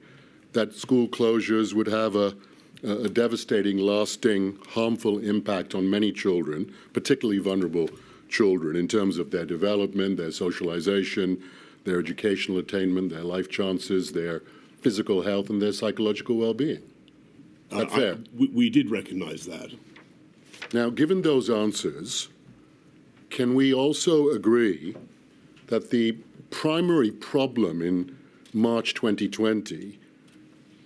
that school closures would have a devastating, lasting, harmful impact on many children, particularly vulnerable children, in terms of their development, their socialization, their educational attainment, their life chances, their physical health, and their psychological well-being. Is that fair? We did recognise that. Now, given those answers, can we also agree that the primary problem in March 2020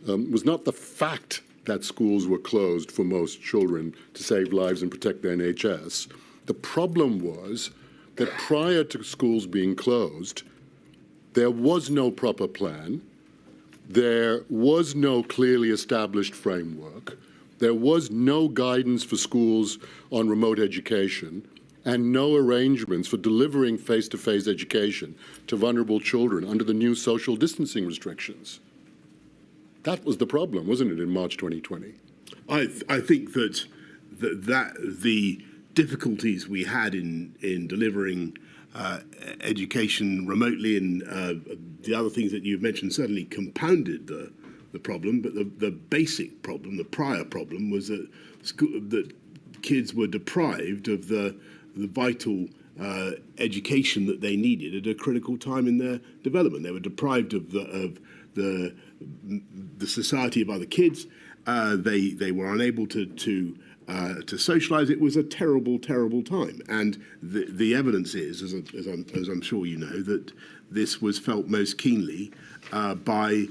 was not the fact that schools were closed for most children to save lives and protect the NHS? The problem was that prior to schools being closed, there was no proper plan, there was no clearly established framework, there was no guidance for schools on remote education, and no arrangements for delivering face-to-face education to vulnerable children under the new social distancing restrictions. That was the problem, wasn't it, in March 2020? I think that the difficulties we had in delivering education remotely, and the other things that you've mentioned certainly compounded the the problem, but the basic problem, the prior problem, was that that kids were deprived of the vital education that they needed at a critical time in their development. They were deprived of the society of other kids. They were unable to socialise. It was a terrible, terrible time, and the evidence is, as I'm sure you know, that this was felt most keenly by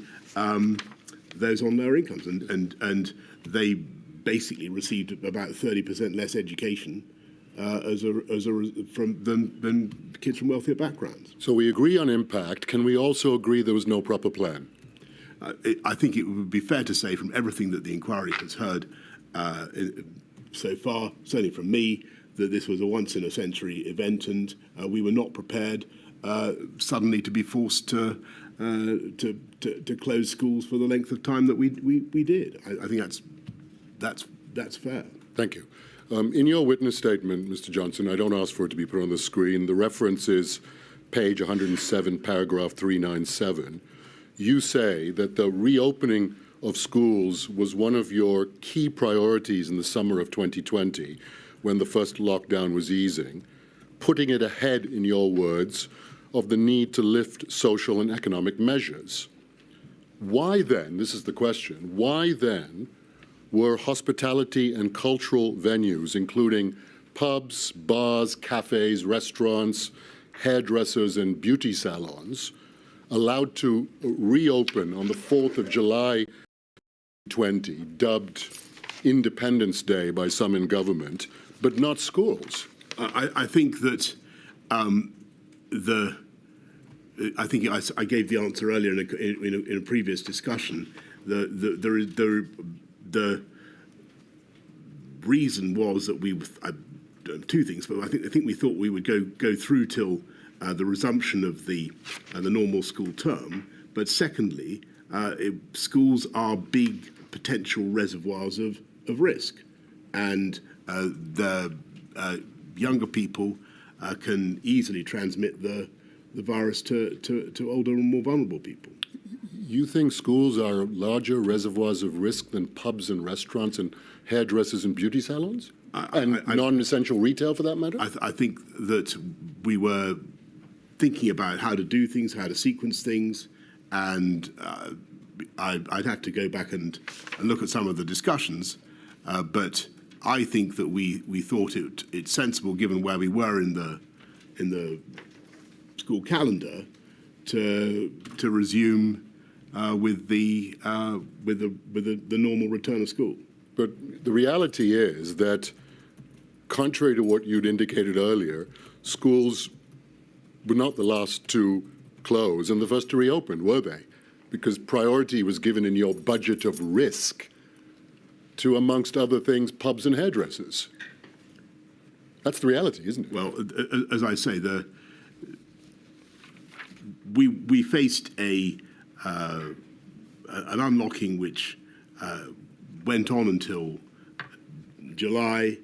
those on lower incomes, and they basically received about 30% less education than kids from wealthier backgrounds. So we agree on impact. Can we also agree there was no proper plan? I think it would be fair to say, from everything that the inquiry has heard so far, certainly from me, that this was a once-in-a-century event, and we were not prepared suddenly to be forced to close schools for the length of time that we did. I think that's fair. Thank you. In your witness statement, Mr. Johnson, I don't ask for it to be put on the screen. The reference is page 107, paragraph 397. You say that the reopening of schools was one of your key priorities in the summer of 2020, when the first lockdown was easing, putting it ahead, in your words, of the need to lift social and economic measures. Why then, this is the question, why then were hospitality and cultural venues, including pubs, bars, cafes, restaurants, hairdressers and beauty salons, allowed to reopen on the 4th of July 2020, dubbed Independence Day by some in government, but not schools? I think that I think I gave the answer earlier in a previous discussion. The reason was that two things, but I think we thought we would go through till the resumption of the normal school term. But secondly, schools are big potential reservoirs of risk, and the younger people can easily transmit the virus to older and more vulnerable people. You think schools are larger reservoirs of risk than pubs and restaurants and hairdressers and beauty salons? And non-essential retail, for that matter? I think that we were thinking about how to do things, how to sequence things, and I'd have to go back and look at some of the discussions, but I think that we thought it's sensible, given where we were in the school calendar, to resume with the normal return of school. But the reality is that, contrary to what you'd indicated earlier, schools were not the last to close and the first to reopen, were they? Because priority was given in your budget of risk to, amongst other things, pubs and hairdressers. That's the reality, isn't it? Well, as I say, we faced an unlocking which went on until July.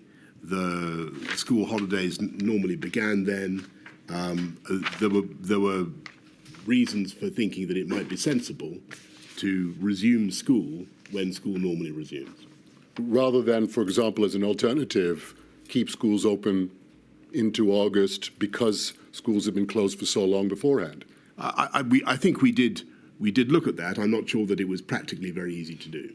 The school holidays normally began then. There were reasons for thinking that it might be sensible to resume school when school normally resumes. Rather than, for example, as an alternative, keep schools open into August because schools have been closed for so long beforehand. I think we did look at that. I'm not sure that it was practically very easy to do.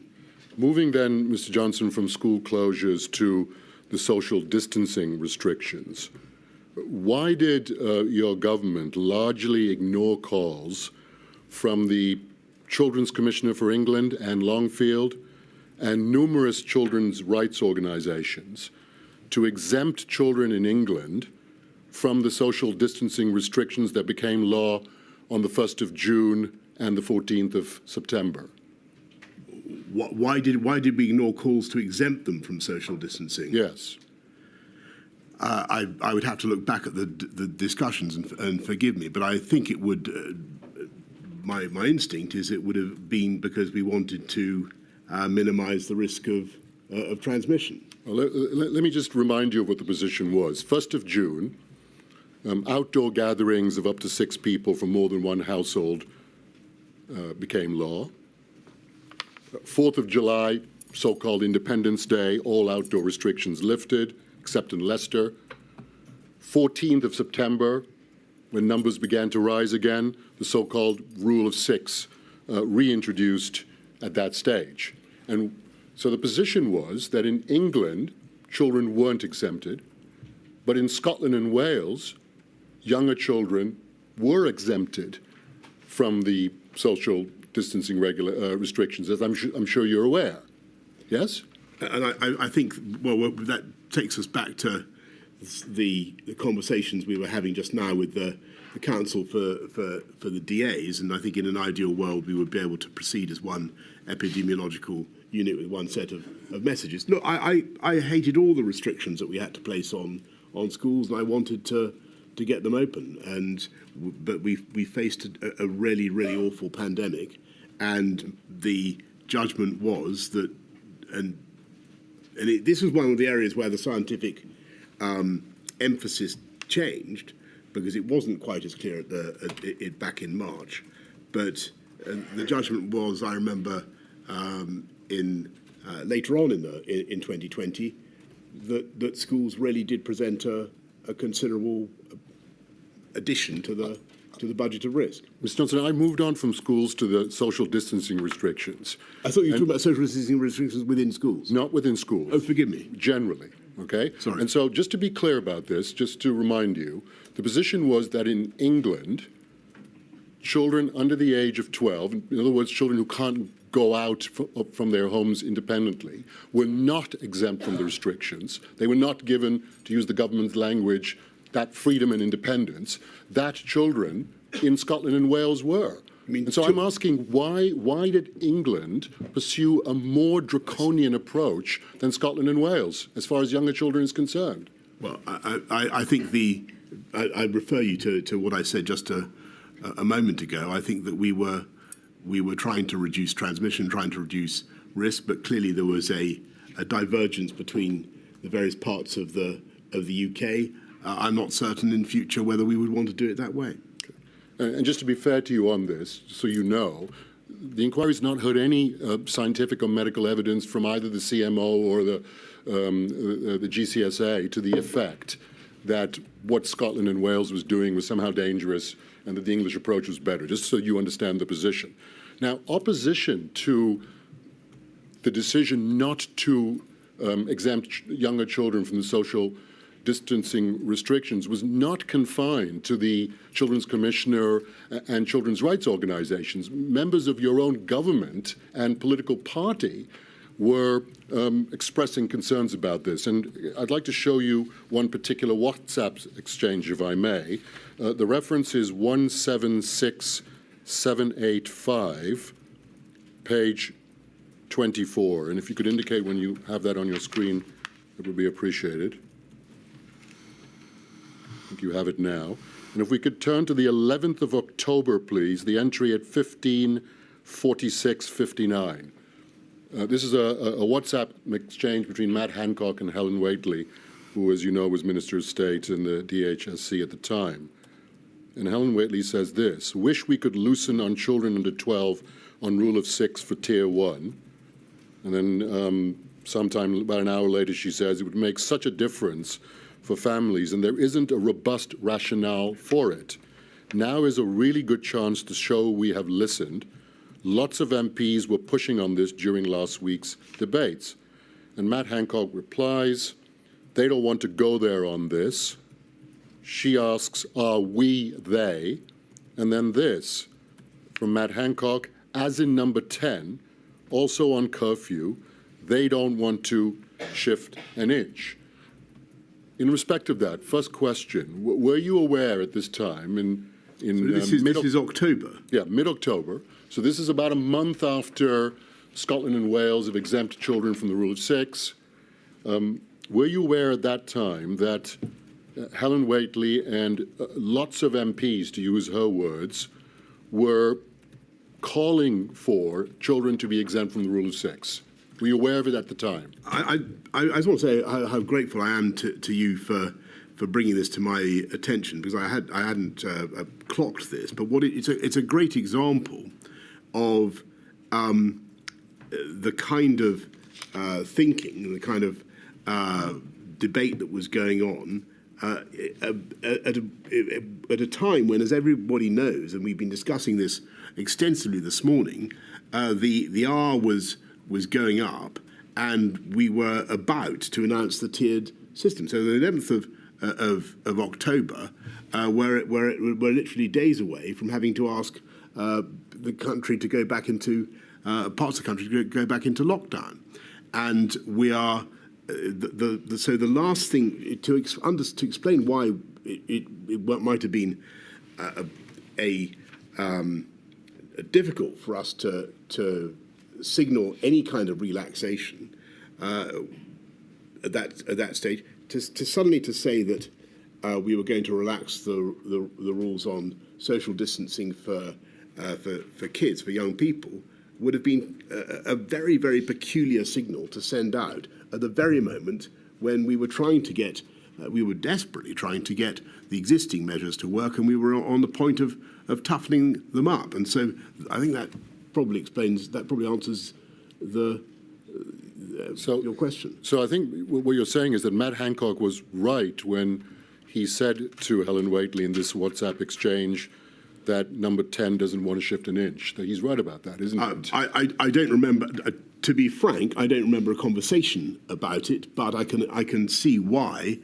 Moving then, Mr. Johnson, from school closures to the social distancing restrictions, why did your government largely ignore calls from the Children's Commissioner for England, Anne Longfield, and numerous children's rights organisations to exempt children in England from the social distancing restrictions that became law on the 1st of June and the 14th of September? Why did we ignore calls to exempt them from social distancing? Yes. I would have to look back at the discussions and forgive me, but I think it would. My instinct is it would have been because we wanted to minimise the risk of transmission. Well, let me just remind you of what the position was. 1st of June, outdoor gatherings of up to 6 people from more than one household became law. 4th of July, so-called Independence Day, all outdoor restrictions lifted, except in Leicester. 14th of September, when numbers began to rise again, the so-called Rule of Six reintroduced at that stage. And so the position was that in England, children weren't exempted, but in Scotland and Wales, younger children were exempted from the social distancing restrictions, as I'm sure you're aware. Yes? And I think, well, that takes us back to the conversations we were having just now with the Council for the DAs, and I think in an ideal world we would be able to proceed as one epidemiological unit with one set of messages. Look, I hated all the restrictions that we had to place on schools, and I wanted to get them open, but we faced a really, really awful pandemic, and the judgment was that, this was one of the areas where the scientific emphasis changed, because it wasn't quite as clear back in March. But the judgment was, I remember, later on in 2020, that schools really did present a considerable addition to the budget of risk. Mr. Johnson, I moved on from schools to the social distancing restrictions. I thought you were talking about social distancing restrictions within schools. Not within schools. Oh, forgive me. Generally, okay? Sorry. And so just to be clear about this, just to remind you, the position was that in England, children under the age of 12, in other words, children who can't go out from their homes independently, were not exempt from the restrictions. They were not given, to use the government's language, that freedom and independence that children in Scotland and Wales were. And so I'm asking, why did England pursue a more draconian approach than Scotland and Wales as far as younger children is concerned? Well, I think I refer you to what I said just a moment ago. I think that we were trying to reduce transmission, trying to reduce risk, but clearly there was a divergence between the various parts of the UK. I'm not certain in future whether we would want to do it that way. And just to be fair to you on this, so you know, the inquiry's not heard any scientific or medical evidence from either the CMO or the GCSA to the effect that what Scotland and Wales was doing was somehow dangerous and that the English approach was better, just so you understand the position. Now, opposition to the decision not to exempt younger children from the social distancing restrictions was not confined to the Children's Commissioner and children's rights organizations. Members of your own government and political party were expressing concerns about this. And I'd like to show you one particular WhatsApp exchange, if I may. The reference is 176785, page 24. And if you could indicate when you have that on your screen, it would be appreciated. I think you have it now. And if we could turn to the 11th of October, please, the entry at 15:46:59. This is a WhatsApp exchange between Matt Hancock and Helen Whately, who, as you know, was Minister of State in the DHSC at the time. And Helen Whately says this: wish we could loosen on children under 12 on Rule of Six for Tier 1. And then sometime about an hour later, she says it would make such a difference for families, and there isn't a robust rationale for it. Now is a really good chance to show we have listened. Lots of MPs were pushing on this during last week's debates. And Matt Hancock replies, they don't want to go there on this. She asks, are we they? And then this, from Matt Hancock, as in number 10, also on curfew, they don't want to shift an inch. In respect of that, first question, were you aware at this time this is October? Yeah, mid-October. So this is about a month after Scotland and Wales have exempted children from the Rule of Six. Were you aware at that time that Helen Whately and lots of MPs, to use her words, were calling for children to be exempt from the Rule of Six? Were you aware of it at the time? I just want to say how grateful I am to you for bringing this to my attention, because I hadn't clocked this. But it's a great example of the kind of thinking and the kind of debate that was going on at a time when, as everybody knows, and we've been discussing this extensively this morning, the R was going up, and we were about to announce the tiered system. So the 11th of October, we're literally days away from having to ask the country to go back into parts of the country to go back into lockdown, and we are. So the last thing to explain why it might have been difficult for us to signal any kind of relaxation at that stage, to suddenly say that we were going to relax the rules on social distancing for kids, for young people, would have been a very, very peculiar signal to send out at the very moment when we were trying to get, we were desperately trying to get the existing measures to work, and we were on the point of toughening them up. And so I think that probably answers your question. So I think what you're saying is that Matt Hancock was right when he said to Helen Whately in this WhatsApp exchange that number 10 doesn't want to shift an inch. That he's right about that, isn't it? I don't remember. To be frank, I don't remember a conversation about it, but I can see why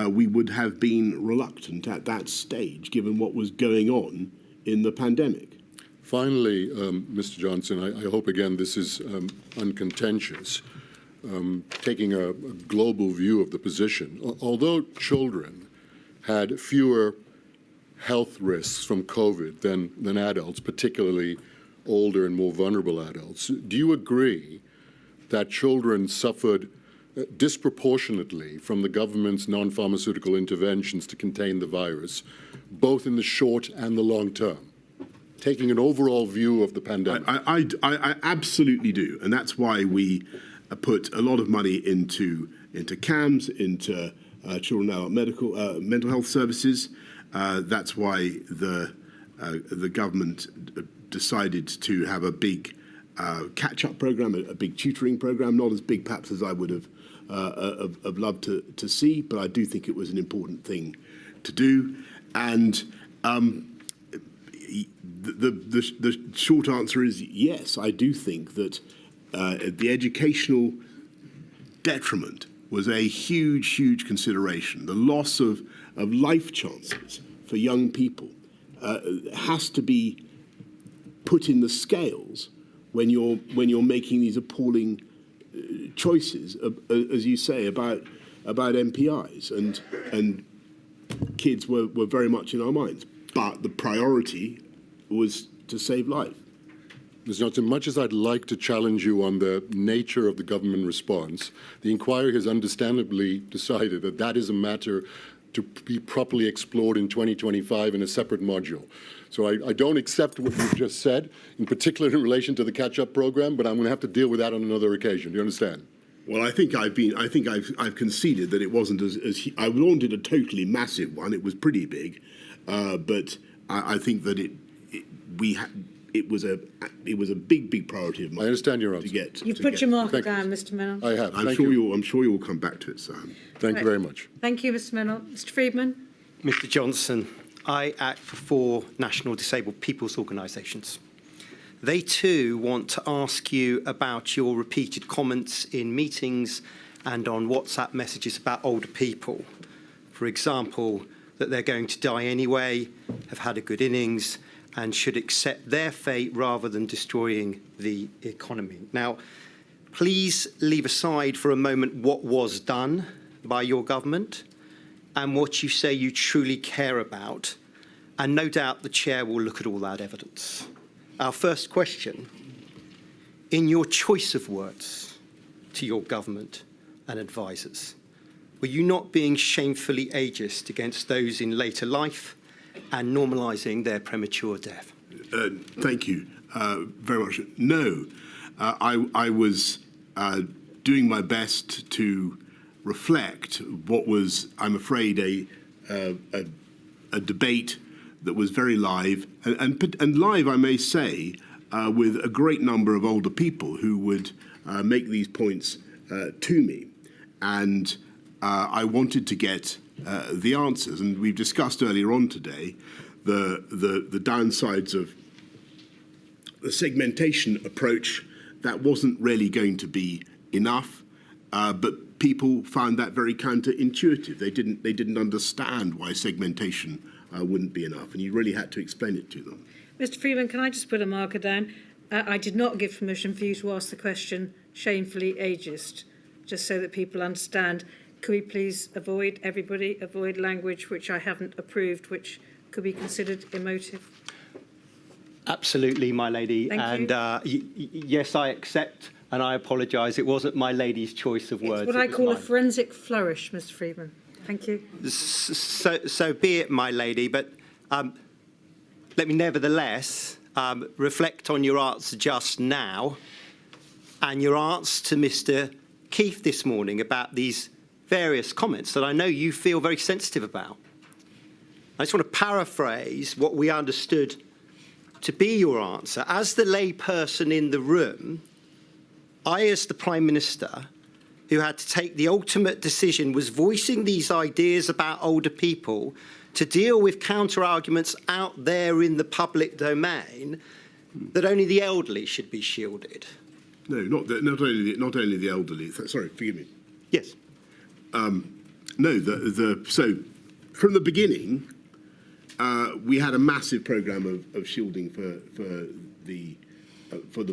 we would have been reluctant at that stage, given what was going on in the pandemic. Finally, Mr. Johnson, I hope again this is uncontentious. Taking a global view of the position, although children had fewer health risks from COVID than adults, particularly older and more vulnerable adults, do you agree that children suffered disproportionately from the government's non-pharmaceutical interventions to contain the virus, both in the short and the long term? Taking an overall view of the pandemic. I absolutely do, and that's why we put a lot of money into CAMS, into children and adult mental health services. That's why the government decided to have a big catch-up program, a big tutoring program, not as big perhaps as I would have loved to see, but I do think it was an important thing to do. And the short answer is yes, I do think that the educational detriment was a huge, huge consideration. The loss of life chances for young people has to be put in the scales when you're making these appalling choices, as you say, about MPIs, and kids were very much in our minds. But the priority was to save life. Ms. Johnson, much as I'd like to challenge you on the nature of the government response, the inquiry has understandably decided that that is a matter to be properly explored in 2025 in a separate module. So I don't accept what you've just said, in particular in relation to the catch-up program, but I'm going to have to deal with that on another occasion. Do you understand? Well, I think I've conceded that it wasn't I wanted a totally massive one. It was pretty big, but I think that it was a big priority of mine. I understand your answer. You've put your marker down, Mr. Mennell. I have. I'm sure you'll come back to it, Sam. Thank you very much. Thank you, Mr. Mennell. Mr. Friedman. Mr. Johnson, I act for 4 national disabled people's organisations. They too want to ask you about your repeated comments in meetings and on WhatsApp messages about older people. For example, that they're going to die anyway, have had a good innings, and should accept their fate rather than destroying the economy. Now, please leave aside for a moment what was done by your government and what you say you truly care about, and no doubt the chair will look at all that evidence. Our first question, in your choice of words to your government and advisers, were you not being shamefully ageist against those in later life and normalising their premature death? Thank you very much. No, I was doing my best to reflect what was, I'm afraid, a debate that was very live, and live, I may say, with a great number of older people who would make these points to me. And I wanted to get the answers. And we've discussed earlier on today the downsides of the segmentation approach. That wasn't really going to be enough, but people found that very counterintuitive. They didn't understand why segmentation wouldn't be enough, and you really had to explain it to them. Mr. Freeman, can I just put a marker down? I did not give permission for you to ask the question shamefully ageist, just so that people understand. Could we please avoid language which I haven't approved, which could be considered emotive? Absolutely, my lady. Thank you. Yes, I accept and I apologise. It wasn't my lady's choice of words. It's what I call a forensic flourish, Mr. Freeman. Thank you. So be it, my lady. But let me nevertheless reflect on your answer just now and your answer to Mr. Keith this morning about these various comments that I know you feel very sensitive about. I just want to paraphrase what we understood to be your answer. As the layperson in the room, I, as the Prime Minister, who had to take the ultimate decision, was voicing these ideas about older people to deal with counter-arguments out there in the public domain that only the elderly should be shielded. No, not only the elderly. Sorry, forgive me. Yes. No, so from the beginning, we had a massive programme of shielding for the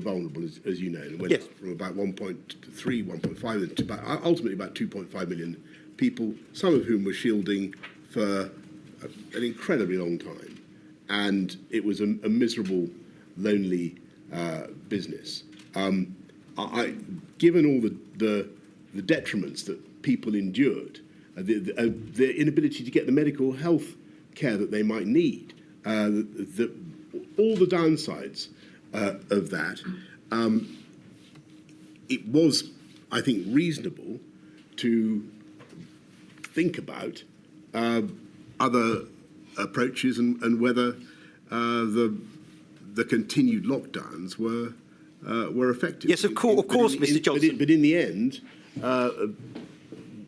vulnerable, as you know, and went up from about 1.3, 1.5 to about, ultimately about 2.5 million people, some of whom were shielding for an incredibly long time, and it was a miserable, lonely business. Given all the detriments that people endured, the inability to get the medical health care that they might need, all the downsides of that, it was, I think, reasonable to think about other approaches and whether the continued lockdowns were effective. Yes, of course, Mr. Johnson. But in the end,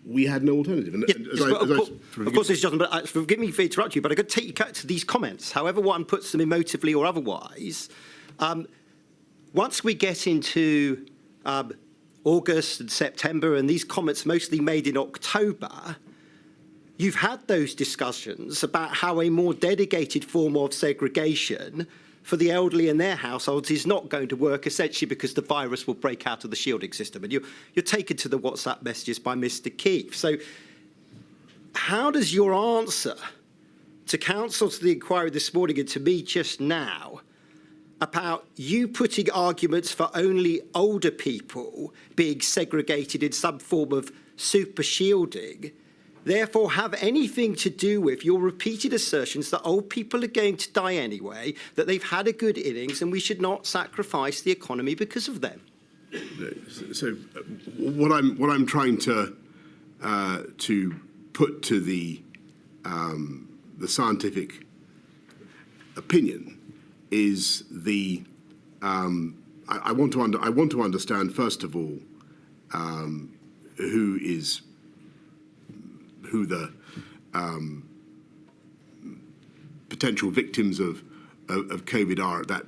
we had no alternative. And, of course, Mr. Johnson, but forgive me for interrupting you, but I could take you to these comments, however one puts them emotively or otherwise. Once we get into August and September, and these comments mostly made in October, you've had those discussions about how a more dedicated form of segregation for the elderly and their households is not going to work, essentially because the virus will break out of the shielding system. And you're taken to the WhatsApp messages by Mr. Keith. So how does your answer to counsel to the inquiry this morning and to me just now about you putting arguments for only older people being segregated in some form of super shielding therefore have anything to do with your repeated assertions that old people are going to die anyway, that they've had a good innings and we should not sacrifice the economy because of them? So what I'm trying to put to the scientific opinion is the I want to understand first of all who the potential victims of COVID are at that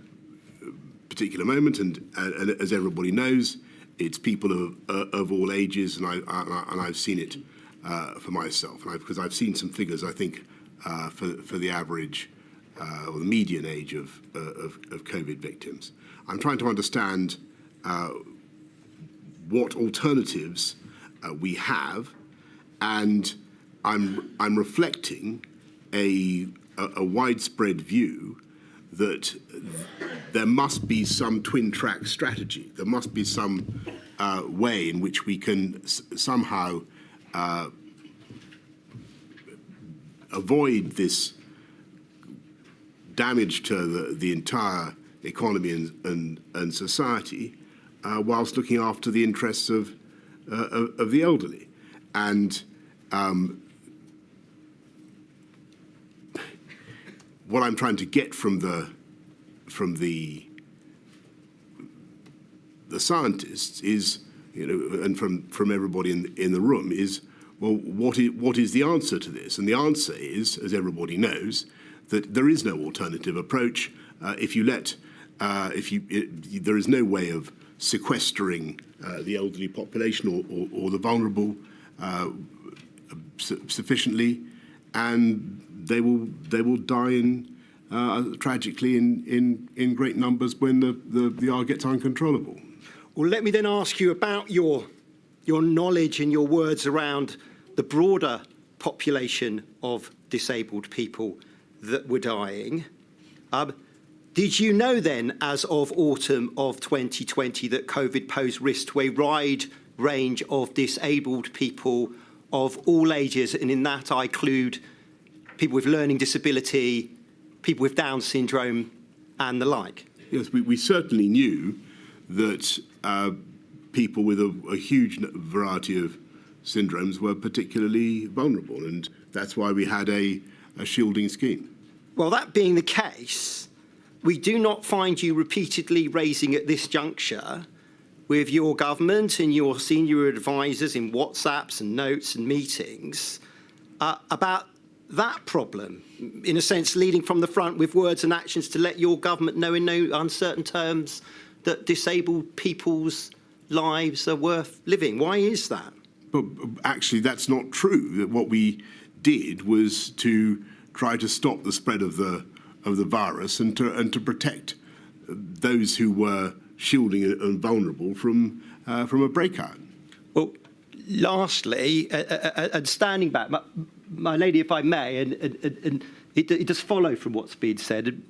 particular moment, and as everybody knows, it's people of all ages, and I've seen it for myself, because I've seen some figures. I think for the average or the median age of COVID victims. I'm trying to understand what alternatives we have, and I'm reflecting a widespread view that there must be some twin-track strategy. There must be some way in which we can somehow avoid this damage to the entire economy and society, whilst looking after the interests of the elderly. And what I'm trying to get from the scientists is, and from everybody in the room is, well, what is the answer to this? And the answer is, as everybody knows, that there is no alternative approach. There is no way of sequestering the elderly population or the vulnerable sufficiently, and they will die tragically in great numbers when the R gets uncontrollable. Well, let me then ask you about your knowledge and your words around the broader population of disabled people that were dying. Did you know then, as of autumn of 2020, that COVID posed risk to a wide range of disabled people of all ages, and in that I include people with learning disability, people with Down syndrome, and the like? Yes, we certainly knew that people with a huge variety of syndromes were particularly vulnerable, and that's why we had a shielding scheme. Well, that being the case, we do not find you repeatedly raising at this juncture with your government and your senior advisors in WhatsApps and notes and meetings about that problem, in a sense leading from the front with words and actions to let your government know in no uncertain terms that disabled people's lives are worth living. Why is that? But actually, that's not true. That what we did was to try to stop the spread of the virus and to protect those who were shielding and vulnerable from a breakout. Well, lastly, and standing back, my lady, if I may, and it does follow from what's been said.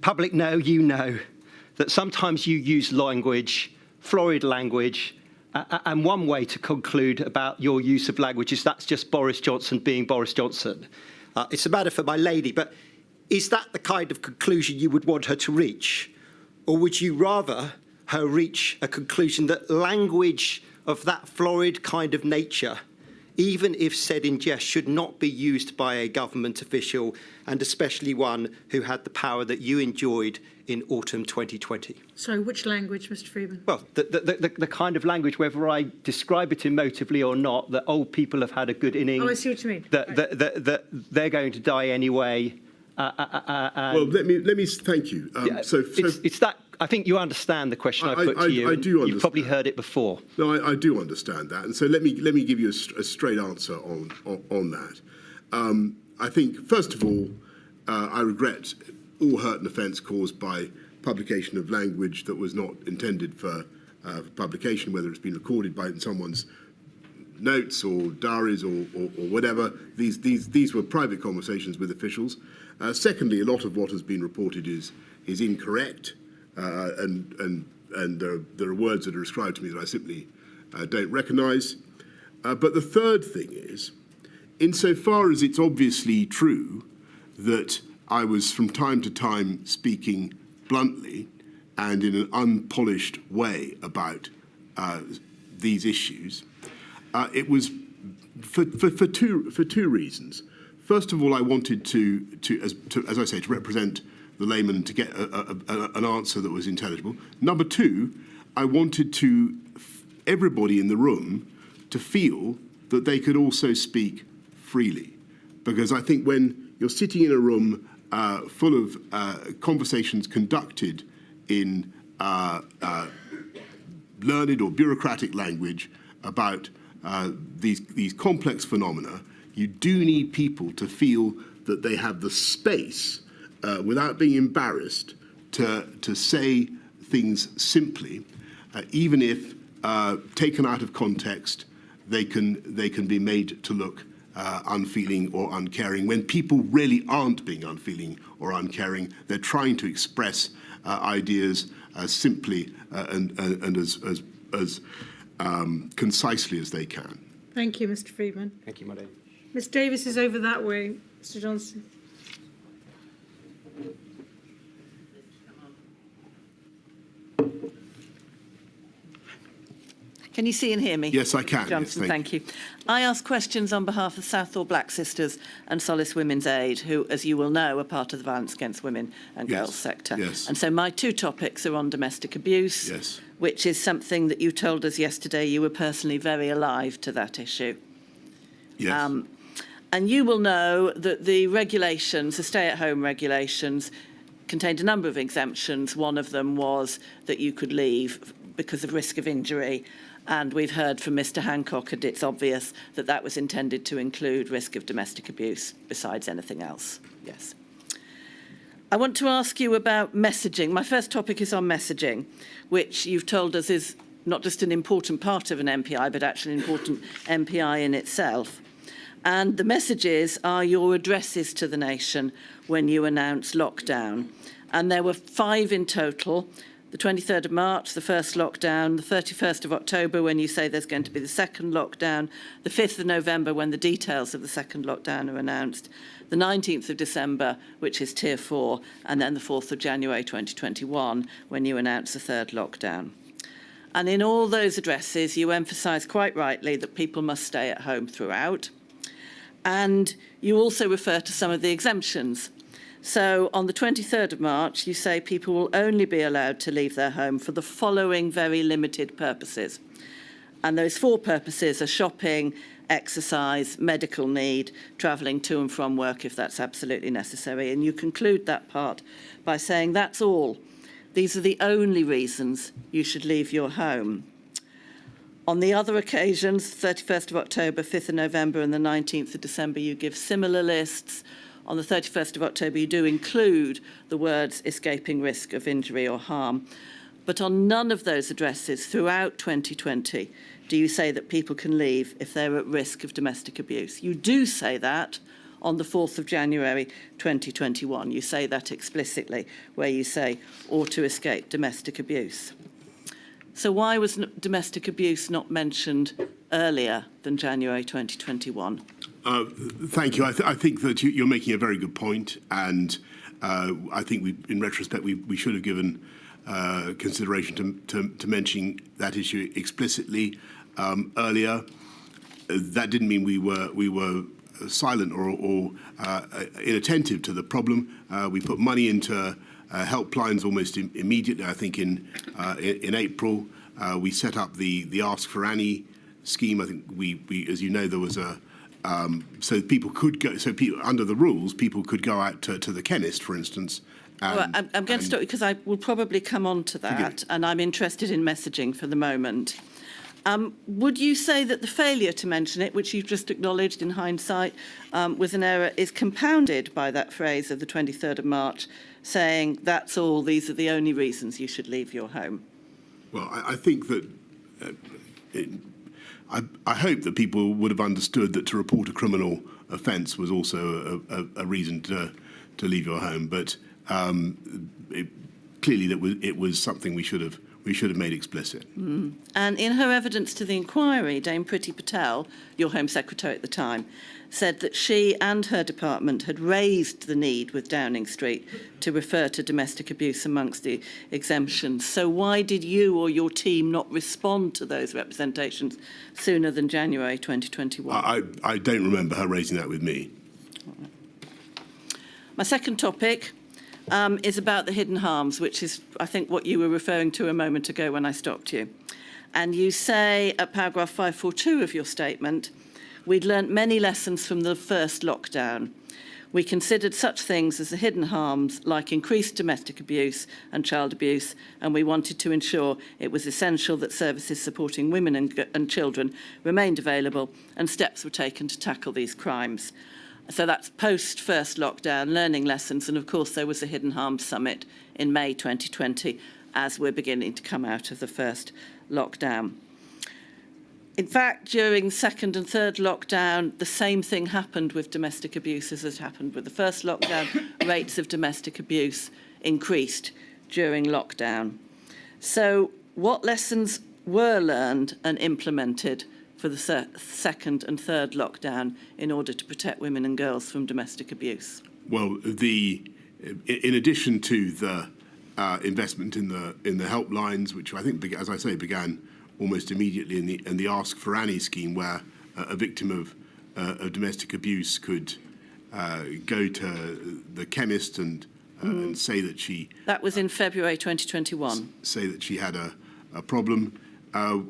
Public know, you know, that sometimes you use language, florid language, and one way to conclude about your use of language is that's just Boris Johnson being Boris Johnson. It's a matter for my lady, but is that the kind of conclusion you would want her to reach? Or would you rather her reach a conclusion that language of that florid kind of nature, even if said in jest, should not be used by a government official, and especially one who had the power that you enjoyed in autumn 2020? So which language, Mr. Freeman? Well, the kind of language, whether I describe it emotively or not, that old people have had a good innings. Oh, I see what you mean. That they're going to die anyway. Well, let me thank you. It's that. I think you understand the question I put to you. I do understand. You've probably heard it before. No, I do understand that, and so let me give you a straight answer on that. I think first of all, I regret all hurt and offence caused by publication of language that was not intended for publication, whether it's been recorded by someone's notes or diaries or whatever. These were private conversations with officials. Secondly, a lot of what has been reported is incorrect, and there are words that are ascribed to me that I simply don't recognise. But the third thing is, insofar as it's obviously true that I was from time to time speaking bluntly and in an unpolished way about these issues, it was for two reasons. First of all, I wanted to as I say, to represent the layman and to get an answer that was intelligible. Number two, I wanted everybody in the room to feel that they could also speak freely, because I think when you're sitting in a room full of conversations conducted in learned or bureaucratic language about these complex phenomena, you do need people to feel that they have the space, without being embarrassed, to say things simply, even if taken out of context, they can be made to look unfeeling or uncaring. When people really aren't being unfeeling or uncaring, they're trying to express ideas as simply and as concisely as they can. Thank you, Mr. Freeman. Thank you, Madam. Ms. Davis is over that way. Mr. Johnson. Can you see and hear me? Yes, I can. Johnson, yes, thank you. I ask questions on behalf of Southall Black Sisters and Solace Women's Aid, who, as you will know, are part of the violence against women and Yes, girls sector. yes. And so my two topics are on domestic abuse, Yes. which is something that you told us yesterday you were personally very alive to that issue. Yes. And you will know that the regulations, the stay-at-home regulations, contained a number of exemptions. One of them was that you could leave because of risk of injury. And we've heard from Mr. Hancock, and it's obvious that that was intended to include risk of domestic abuse besides anything else. Yes. I want to ask you about messaging. My first topic is on messaging, which you've told us is not just an important part of an MPI, but actually an important MPI in itself. And the messages are your addresses to the nation when you announce lockdown. And there were 5 in total. The 23rd of March, the first lockdown, the 31st of October, when you say there's going to be the second lockdown, the 5th of November, when the details of the second lockdown are announced, the 19th of December, which is Tier 4, and then the 4th of January 2021, when you announce the third lockdown. And in all those addresses, you emphasise quite rightly that people must stay at home throughout. And you also refer to some of the exemptions. So on the 23rd of March, you say people will only be allowed to leave their home for the following very limited purposes. And those 4 purposes are shopping, exercise, medical need, travelling to and from work if that's absolutely necessary. And you conclude that part by saying that's all. These are the only reasons you should leave your home. On the other occasions, 31st of October, 5th of November and the 19th of December, you give similar lists. On the 31st of October, you do include the words escaping risk of injury or harm. But on none of those addresses throughout 2020 do you say that people can leave if they're at risk of domestic abuse. You do say that on the 4th of January 2021. You say that explicitly, where you say, or to escape domestic abuse. So why was domestic abuse not mentioned earlier than January 2021? Thank you. I think that you're making a very good point, and I think in retrospect, we should have given consideration to mentioning that issue explicitly earlier. That didn't mean we were silent or inattentive to the problem. We put money into helplines almost immediately. I think in April we set up the Ask for Annie scheme. I think we as you know, there was a so people could go. So people, under the rules, people could go out to the chemist, for instance. Well, I'm going to stop you because I will probably come on to that, and I'm interested in messaging for the moment. Would you say that the failure to mention it, which you've just acknowledged in hindsight, was an error, is compounded by that phrase of the 23rd of March, saying that's all, these are the only reasons you should leave your home? Well, I think that I hope that people would have understood that to report a criminal offence was also a reason to leave your home. But clearly, it was something we should have made explicit. And in her evidence to the inquiry, Dame Priti Patel, your Home Secretary at the time, said that she and her department had raised the need with Downing Street to refer to domestic abuse amongst the exemptions. So why did you or your team not respond to those representations sooner than January 2021? I don't remember her raising that with me. My second topic is about the hidden harms, which is, I think, what you were referring to a moment ago when I stopped you. And you say at paragraph 542 of your statement, we'd learnt many lessons from the first lockdown. We considered such things as the hidden harms, like increased domestic abuse and child abuse, and we wanted to ensure it was essential that services supporting women and children remained available and steps were taken to tackle these crimes. So that's post-first lockdown, learning lessons, and of course there was a Hidden Harms Summit in May 2020 as we're beginning to come out of the first lockdown. In fact, during second and third lockdown, the same thing happened with domestic abuse as it happened with the first lockdown. Rates of domestic abuse increased during lockdown. So what lessons were learned and implemented for the second and third lockdown in order to protect women and girls from domestic abuse? Well, in addition to the investment in the helplines, which I think, as I say, began almost immediately in the Ask for Annie scheme, where a victim of domestic abuse could go to the chemist and say that she... That was in February 2021. Say that she had a problem.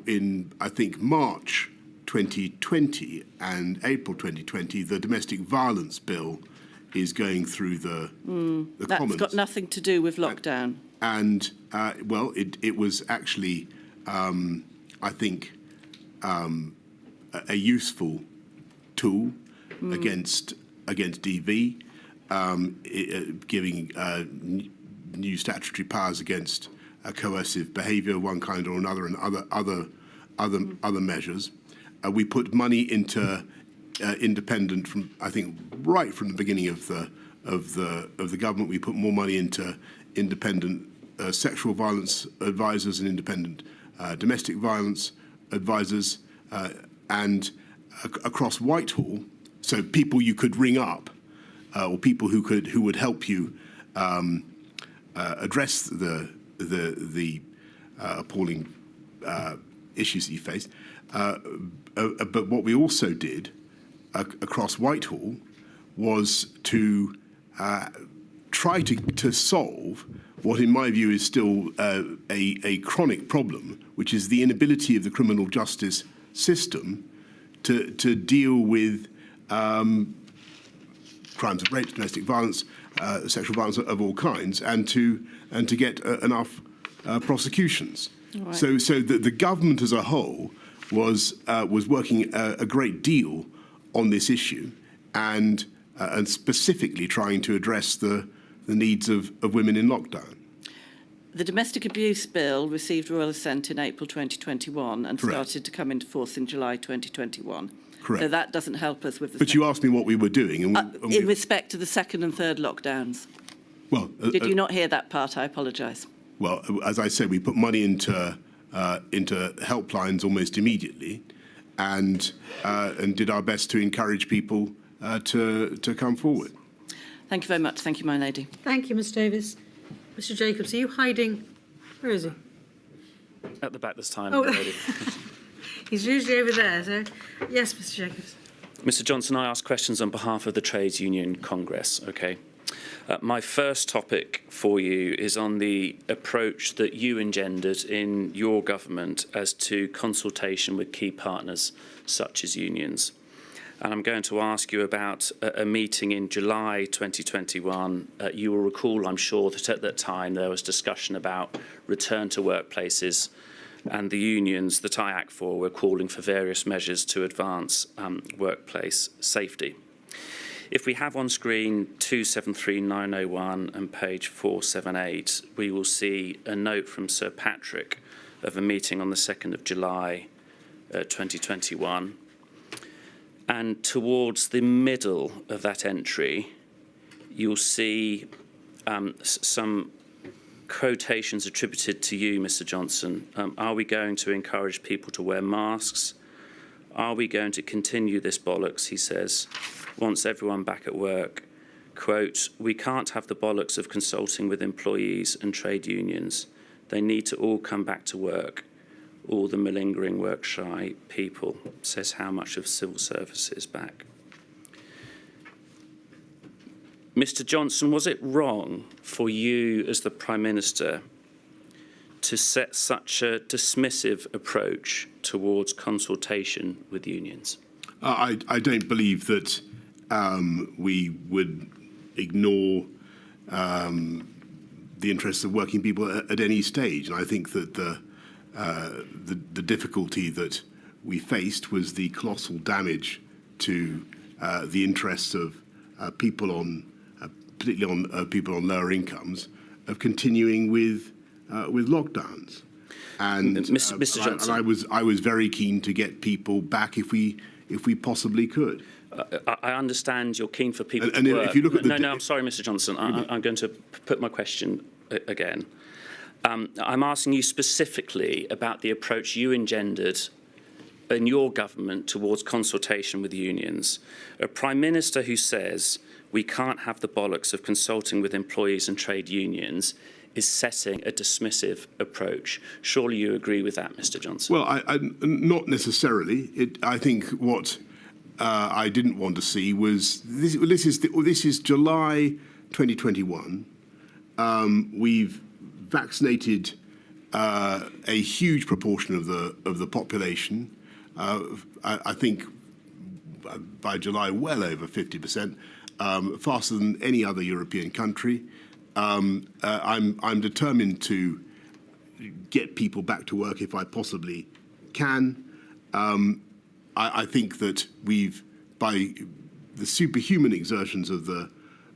In, I think, March 2020 and April 2020, the domestic violence bill is going through the That's Commons. got nothing to do with lockdown. And, well, it was actually, I think, a useful tool against DV, giving new statutory powers against coercive behaviour of one kind or another, and other measures. We put money into independent from, I think, right from the beginning of the government. We put more money into independent sexual violence advisors and independent domestic violence advisors, and across Whitehall, so people you could ring up, or people who would help you address the appalling issues that you face. But what we also did across Whitehall was to try to solve what, in my view, is still a chronic problem, which is the inability of the criminal justice system to deal with crimes of rape, domestic violence, sexual violence of all kinds, and to get enough prosecutions. Right. So the government as a whole was working a great deal on this issue, and specifically trying to address the needs of women in lockdown. The domestic abuse bill received royal assent in April 2021 and Correct. started to come into force in July 2021. Correct. So that doesn't help us with the... But you asked me what we were doing. in respect to the second and third lockdowns. Well, Did you not hear that part? I apologise. Well, as I said, we put money into helplines almost immediately, and did our best to encourage people to come forward. Thank you very much. Thank you, my lady. Thank you, Ms Davis. Mr Jacobs, are you hiding? Where is he? At the back this time, Oh. lady. He's usually over there, so... Yes, Mr Jacobs. Mr Johnson, I ask questions on behalf of the Trades Union Congress, OK? My first topic for you is on the approach that you engendered in your government as to consultation with key partners such as unions. And I'm going to ask you about a meeting in July 2021. You will recall, I'm sure, that at that time there was discussion about return to workplaces, and the unions that I act for were calling for various measures to advance workplace safety. If we have on screen 273901 and page 478, we will see a note from Sir Patrick of a meeting on the 2nd of July 2021. And towards the middle of that entry, you'll see some quotations attributed to you, Mr Johnson. Are we going to encourage people to wear masks? Are we going to continue this bollocks, he says, wants everyone back at work. Quote, we can't have the bollocks of consulting with employees and trade unions. They need to all come back to work. All the malingering work-shy people, says how much of civil service is back. Mr Johnson, was it wrong for you as the Prime Minister to set such a dismissive approach towards consultation with unions? I don't believe that we would ignore the interests of working people at any stage. And I think that the difficulty that we faced was the colossal damage to the interests of people on, particularly on people on lower incomes, of continuing with lockdowns. And Mr. Johnson, and I was very keen to get people back if we possibly could. I understand you're keen for people and to work. If you look at no, I'm sorry, Mr Johnson. I'm going to put my question again. I'm asking you specifically about the approach you engendered in your government towards consultation with unions. A Prime Minister who says we can't have the bollocks of consulting with employees and trade unions is setting a dismissive approach. Surely you agree with that, Mr. Johnson? Well, I not necessarily. I think what I didn't want to see was this is July 2021. We've vaccinated a huge proportion of the population. I think by July, well over 50%, faster than any other European country. I'm determined to get people back to work if I possibly can. I think that by the superhuman exertions of the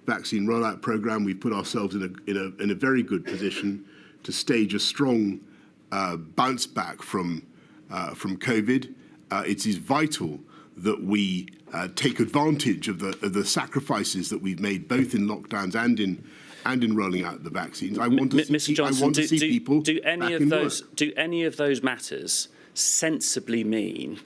vaccine rollout programme, we've put ourselves in a very good position to stage a strong bounce back from COVID. It is vital that we take advantage of the sacrifices that we've made, both in lockdowns and in rolling out the vaccines. I want to Mr. Johnson, see people do any back of in those work. do any of those matters sensibly mean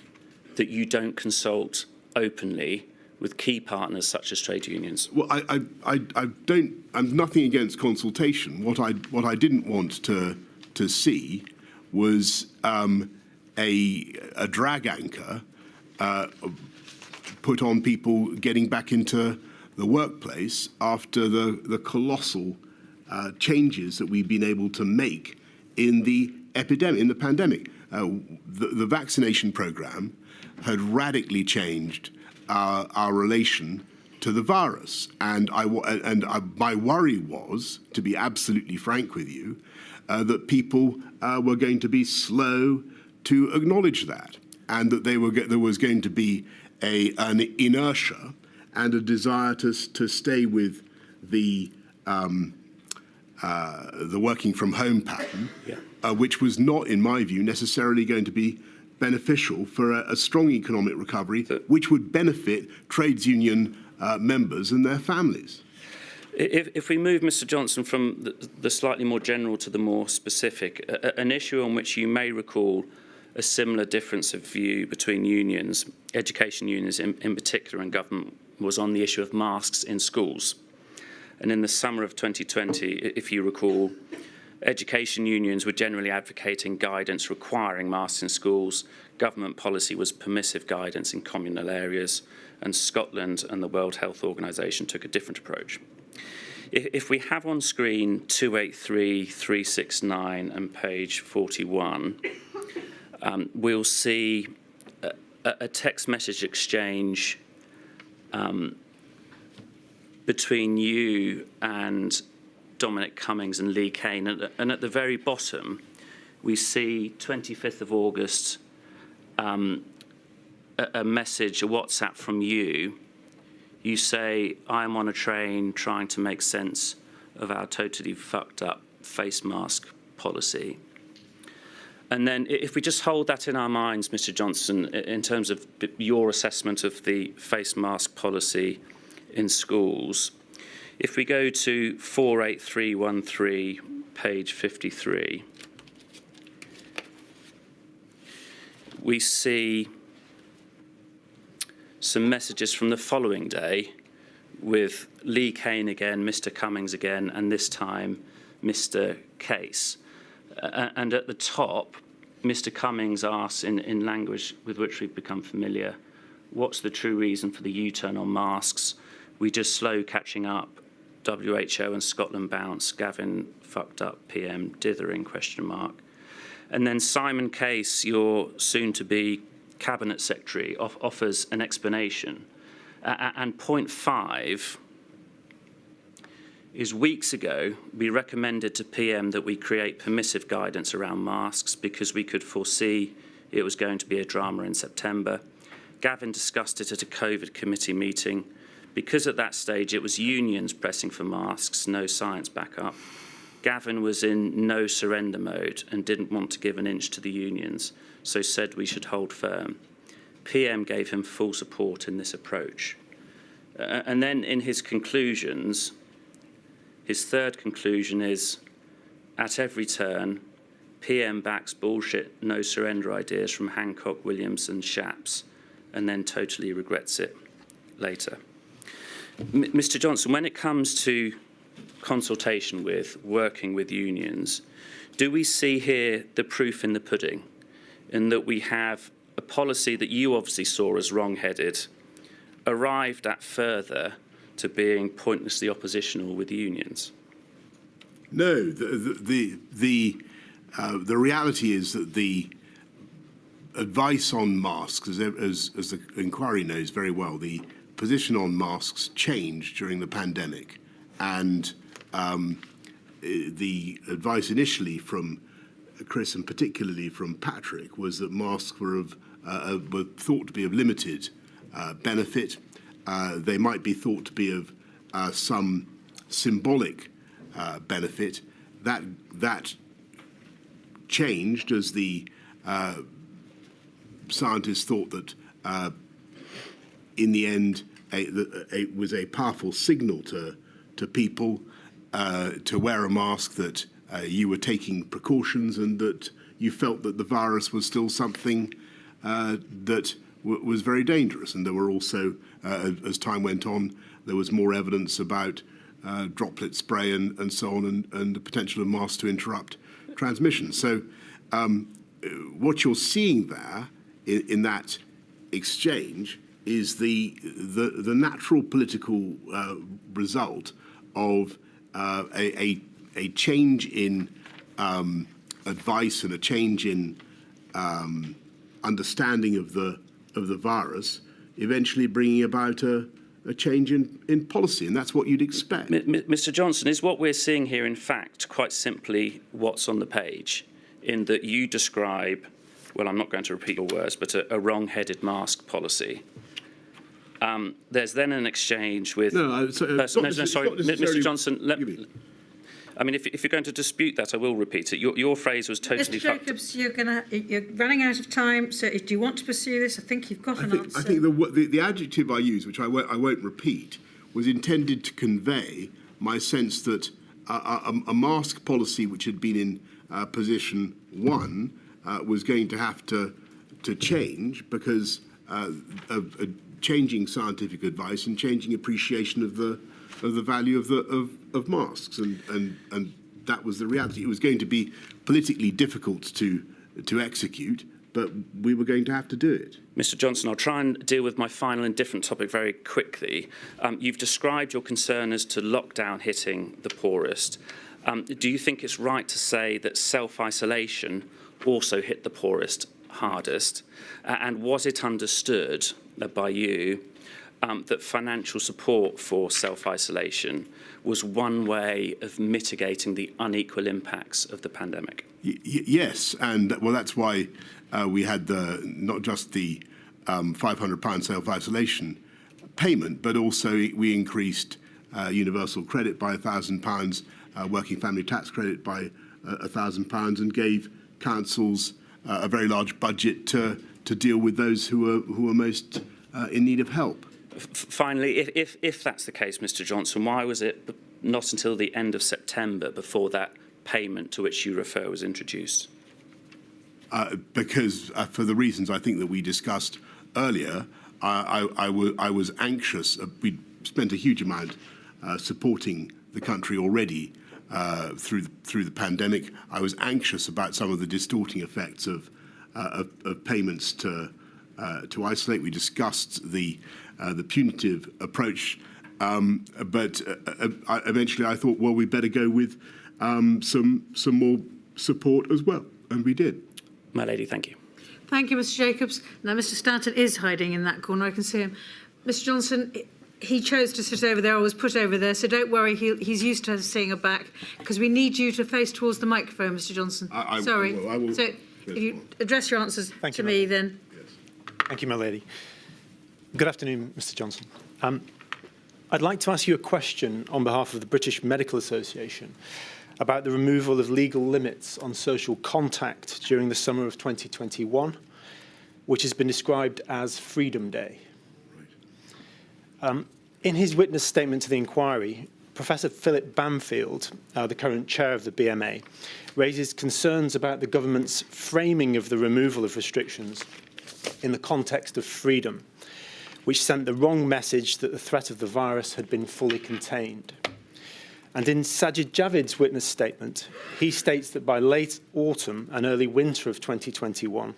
that you don't consult openly with key partners such as trade unions? Well, I don't. I'm nothing against consultation. What I didn't want to see was a drag anchor put on people getting back into the workplace after the colossal changes that we've been able to make in the epidemic, in the pandemic. The vaccination programme had radically changed our relation to the virus, and my worry was, to be absolutely frank with you, that people were going to be slow to acknowledge that, and that there was going to be an inertia and a desire to stay with the working from home pattern, which was not, in my view, necessarily going to be beneficial for a strong economic recovery, which would benefit trades union members and their families. If we move, Mr. Johnson, from the slightly more general to the more specific, an issue on which you may recall a similar difference of view between unions, education unions in particular, and government, was on the issue of masks in schools. And in the summer of 2020, if you recall, education unions were generally advocating guidance requiring masks in schools. Government policy was permissive guidance in communal areas, and Scotland and the World Health Organization took a different approach. If we have on screen 283, 369 and page 41, we'll see a text message exchange between you and Dominic Cummings and Lee Kane. And at the very bottom, we see 25th of August, a message, a WhatsApp from you. You say, I'm on a train trying to make sense of our totally fucked up face mask policy. And then if we just hold that in our minds, Mr. Johnson, in terms of your assessment of the face mask policy in schools, if we go to 48313, page 53, we see some messages from the following day with Lee Kane again, Mr. Cummings again, and this time Mr. Case. And at the top, Mr. Cummings asks, in language with which we've become familiar, what's the true reason for the U-turn on masks? We just slow catching up. WHO and Scotland bounce. Gavin fucked up. PM dithering ? And then Simon Case, your soon-to-be Cabinet Secretary, offers an explanation. And point 5 is weeks ago, we recommended to PM that we create permissive guidance around masks because we could foresee it was going to be a drama in September. Gavin discussed it at a COVID committee meeting. Because at that stage it was unions pressing for masks, no science backup, Gavin was in no surrender mode and didn't want to give an inch to the unions, so said we should hold firm. PM gave him full support in this approach. And then in his conclusions, his third conclusion is, at every turn, PM backs bullshit no surrender ideas from Hancock, Williams and Shapps, and then totally regrets it later. Mr. Johnson, when it comes to consultation with, working with unions, do we see here the proof in the pudding, in that we have a policy that you obviously saw as wrong-headed, arrived at further to being pointlessly oppositional with unions? No, the reality is that the advice on masks, as the inquiry knows very well, the position on masks changed during the pandemic, and the advice initially from Chris and particularly from Patrick was that masks were thought to be of limited benefit. They might be thought to be of some symbolic benefit. That changed as the scientists thought that in the end it was a powerful signal to people to wear a mask, that you were taking precautions and that you felt that the virus was still something that was very dangerous. And there were also, as time went on, there was more evidence about droplet spray and so on, and the potential of masks to interrupt transmission. So what you're seeing there in that exchange is the natural political result of a change in advice and a change in understanding of the virus, eventually bringing about a change in policy, and that's what you'd expect. Mr. Johnson, is what we're seeing here, in fact, quite simply what's on the page, in that you describe, well, I'm not going to repeat your words, but a wrong-headed mask policy. There's then an exchange with... Mr. Johnson, I mean, if you're going to dispute that, I will repeat it. Your phrase was totally... Mr. Jacobs, you're running out of time, so do you want to pursue this? I think you've got an answer. I think the adjective I used, which I won't repeat, was intended to convey my sense that a mask policy which had been in position one was going to have to change because of changing scientific advice and changing appreciation of the value of masks, and that was the reality. It was going to be politically difficult to execute, but we were going to have to do it. Mr. Johnson, I'll try and deal with my final and different topic very quickly. You've described your concern as to lockdown hitting the poorest. Do you think it's right to say that self-isolation also hit the poorest hardest? And was it understood by you that financial support for self-isolation was one way of mitigating the unequal impacts of the pandemic? Yes, and well, that's why we had not just the £500 self-isolation payment, but also we increased universal credit by £1,000, working family tax credit by £1,000, and gave councils a very large budget to deal with those who are most in need of help. Finally, if that's the case, Mr. Johnson, why was it not until the end of September before that payment to which you refer was introduced? Because for the reasons I think that we discussed earlier, I was anxious. We spent a huge amount supporting the country already through the pandemic. I was anxious about some of the distorting effects of payments to isolate. We discussed the punitive approach, but eventually I thought, well, we better go with some more support as well, and we did. My lady, thank you. Thank you, Mr. Jacobs. Now, Mr. Stanton is hiding in that corner. I can see him. Mr. Johnson, he chose to sit over there. I was put over there, so don't worry. He's used to seeing her back, because we need you to face towards the microphone, Mr. Johnson. Sorry. I will. So if you address your answers to me, then. Thank you, my lady. Good afternoon, Mr. Johnson. I'd like to ask you a question on behalf of the British Medical Association about the removal of legal limits on social contact during the summer of 2021, which has been described as Freedom Day. In his witness statement to the inquiry, Professor Philip Bamfield, the current chair of the BMA, raises concerns about the government's framing of the removal of restrictions in the context of freedom, which sent the wrong message that the threat of the virus had been fully contained. And in Sajid Javid's witness statement, he states that by late autumn and early winter of 2021,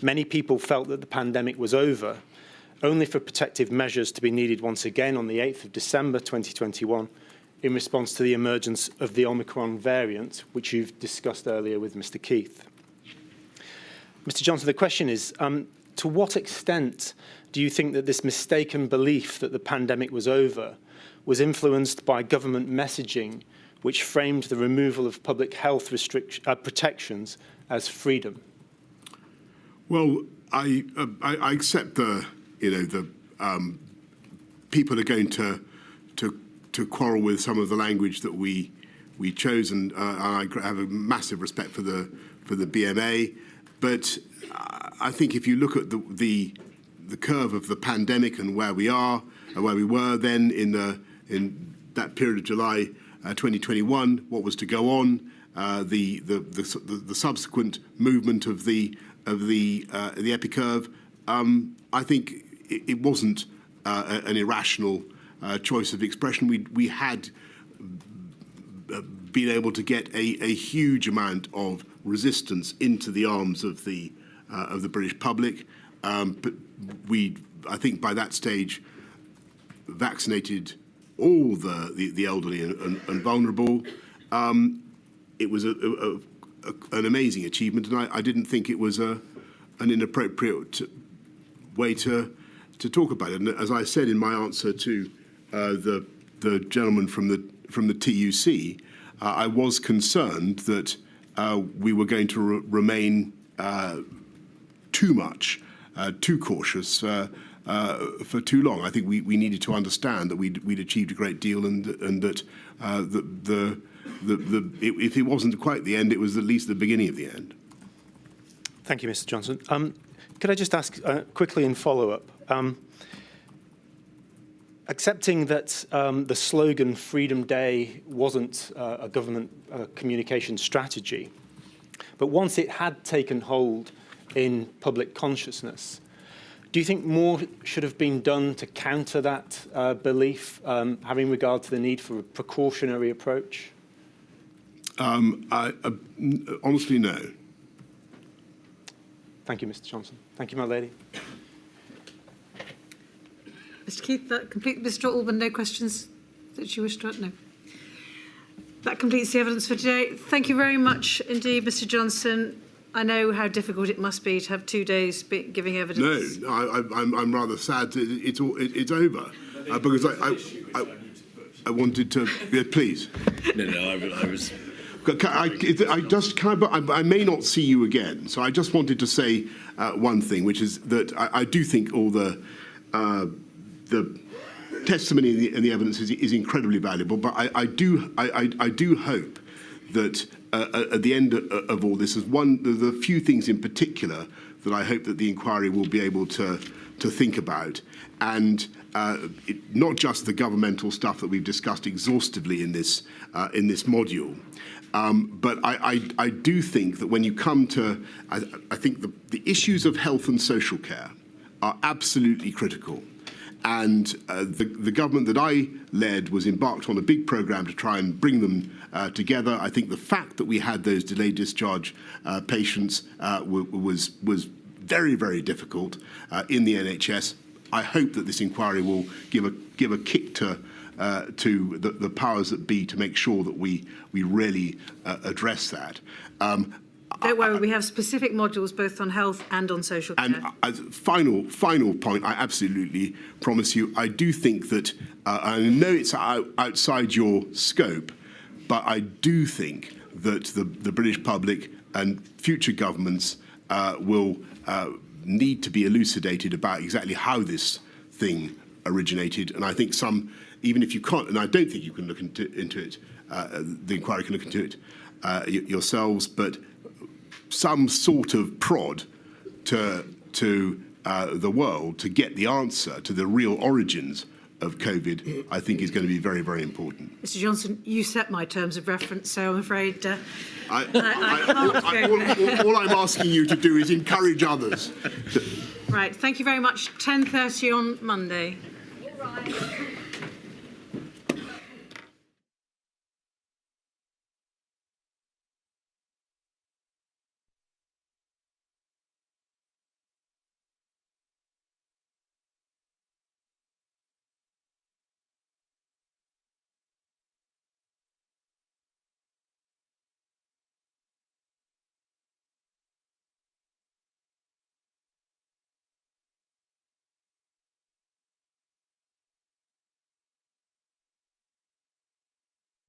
many people felt that the pandemic was over, only for protective measures to be needed once again on the 8th of December 2021 in response to the emergence of the Omicron variant, which you've discussed earlier with Mr. Keith. Mr. Johnson, the question is, to what extent do you think that this mistaken belief that the pandemic was over was influenced by government messaging which framed the removal of public health protections as freedom? Well, I accept people are going to quarrel with some of the language that we chose, and I have a massive respect for the BMA. But I think if you look at the curve of the pandemic and where we are and where we were then in that period of July 2021, what was to go on, the subsequent movement of the epicurve, I think it wasn't an irrational choice of expression. We had been able to get a huge amount of resistance into the arms of the British public, but I think by that stage, vaccinated all the elderly and vulnerable. It was an amazing achievement, and I didn't think it was an inappropriate way to talk about it. And as I said in my answer to the gentleman from the TUC, I was concerned that we were going to remain too cautious for too long. I think we needed to understand that we'd achieved a great deal, and that if it wasn't quite the end, it was at least the beginning of the end. Thank you, Mr. Johnson. Could I just ask quickly in follow-up? Accepting that the slogan Freedom Day wasn't a government communication strategy, but once it had taken hold in public consciousness, do you think more should have been done to counter that belief, having regard to the need for a precautionary approach? Honestly, no. Thank you, Mr. Johnson. Thank you, my lady. Mr. Keith, that completes. Mr. Alban, no questions that you wish to ask? No. That completes the evidence for today. Thank you very much indeed, Mr. Johnson. I know how difficult it must be to have 2 days giving evidence. No, I'm rather sad that it's over, because I wanted to. Yeah, please. No, I was. I may not see you again, so I just wanted to say one thing, which is that I do think all the testimony and the evidence is incredibly valuable, but I do hope that at the end of all this, there's a few things in particular that I hope that the inquiry will be able to think about, and not just the governmental stuff that we've discussed exhaustively in this module. But I do think that when you come to, I think the issues of health and social care are absolutely critical. And the government that I led was embarked on a big programme to try and bring them together. I think the fact that we had those delayed discharge patients was very, very difficult in the NHS. I hope that this inquiry will give a kick to the powers that be to make sure that we really address that. Don't worry, we have specific modules both on health and on social care. And as final point, I absolutely promise you, I do think that, I know it's outside your scope, but I do think that the British public and future governments will need to be elucidated about exactly how this thing originated. And I think even if you can't, and I don't think you can look into it, the inquiry can look into it yourselves, but some sort of prod to the world to get the answer to the real origins of COVID, I think is going to be very, very important. Mr. Johnson, you set my terms of reference, so I'm afraid I can't all I'm asking you to do is encourage others. Right, thank you very much. 10:30 on Monday. Right.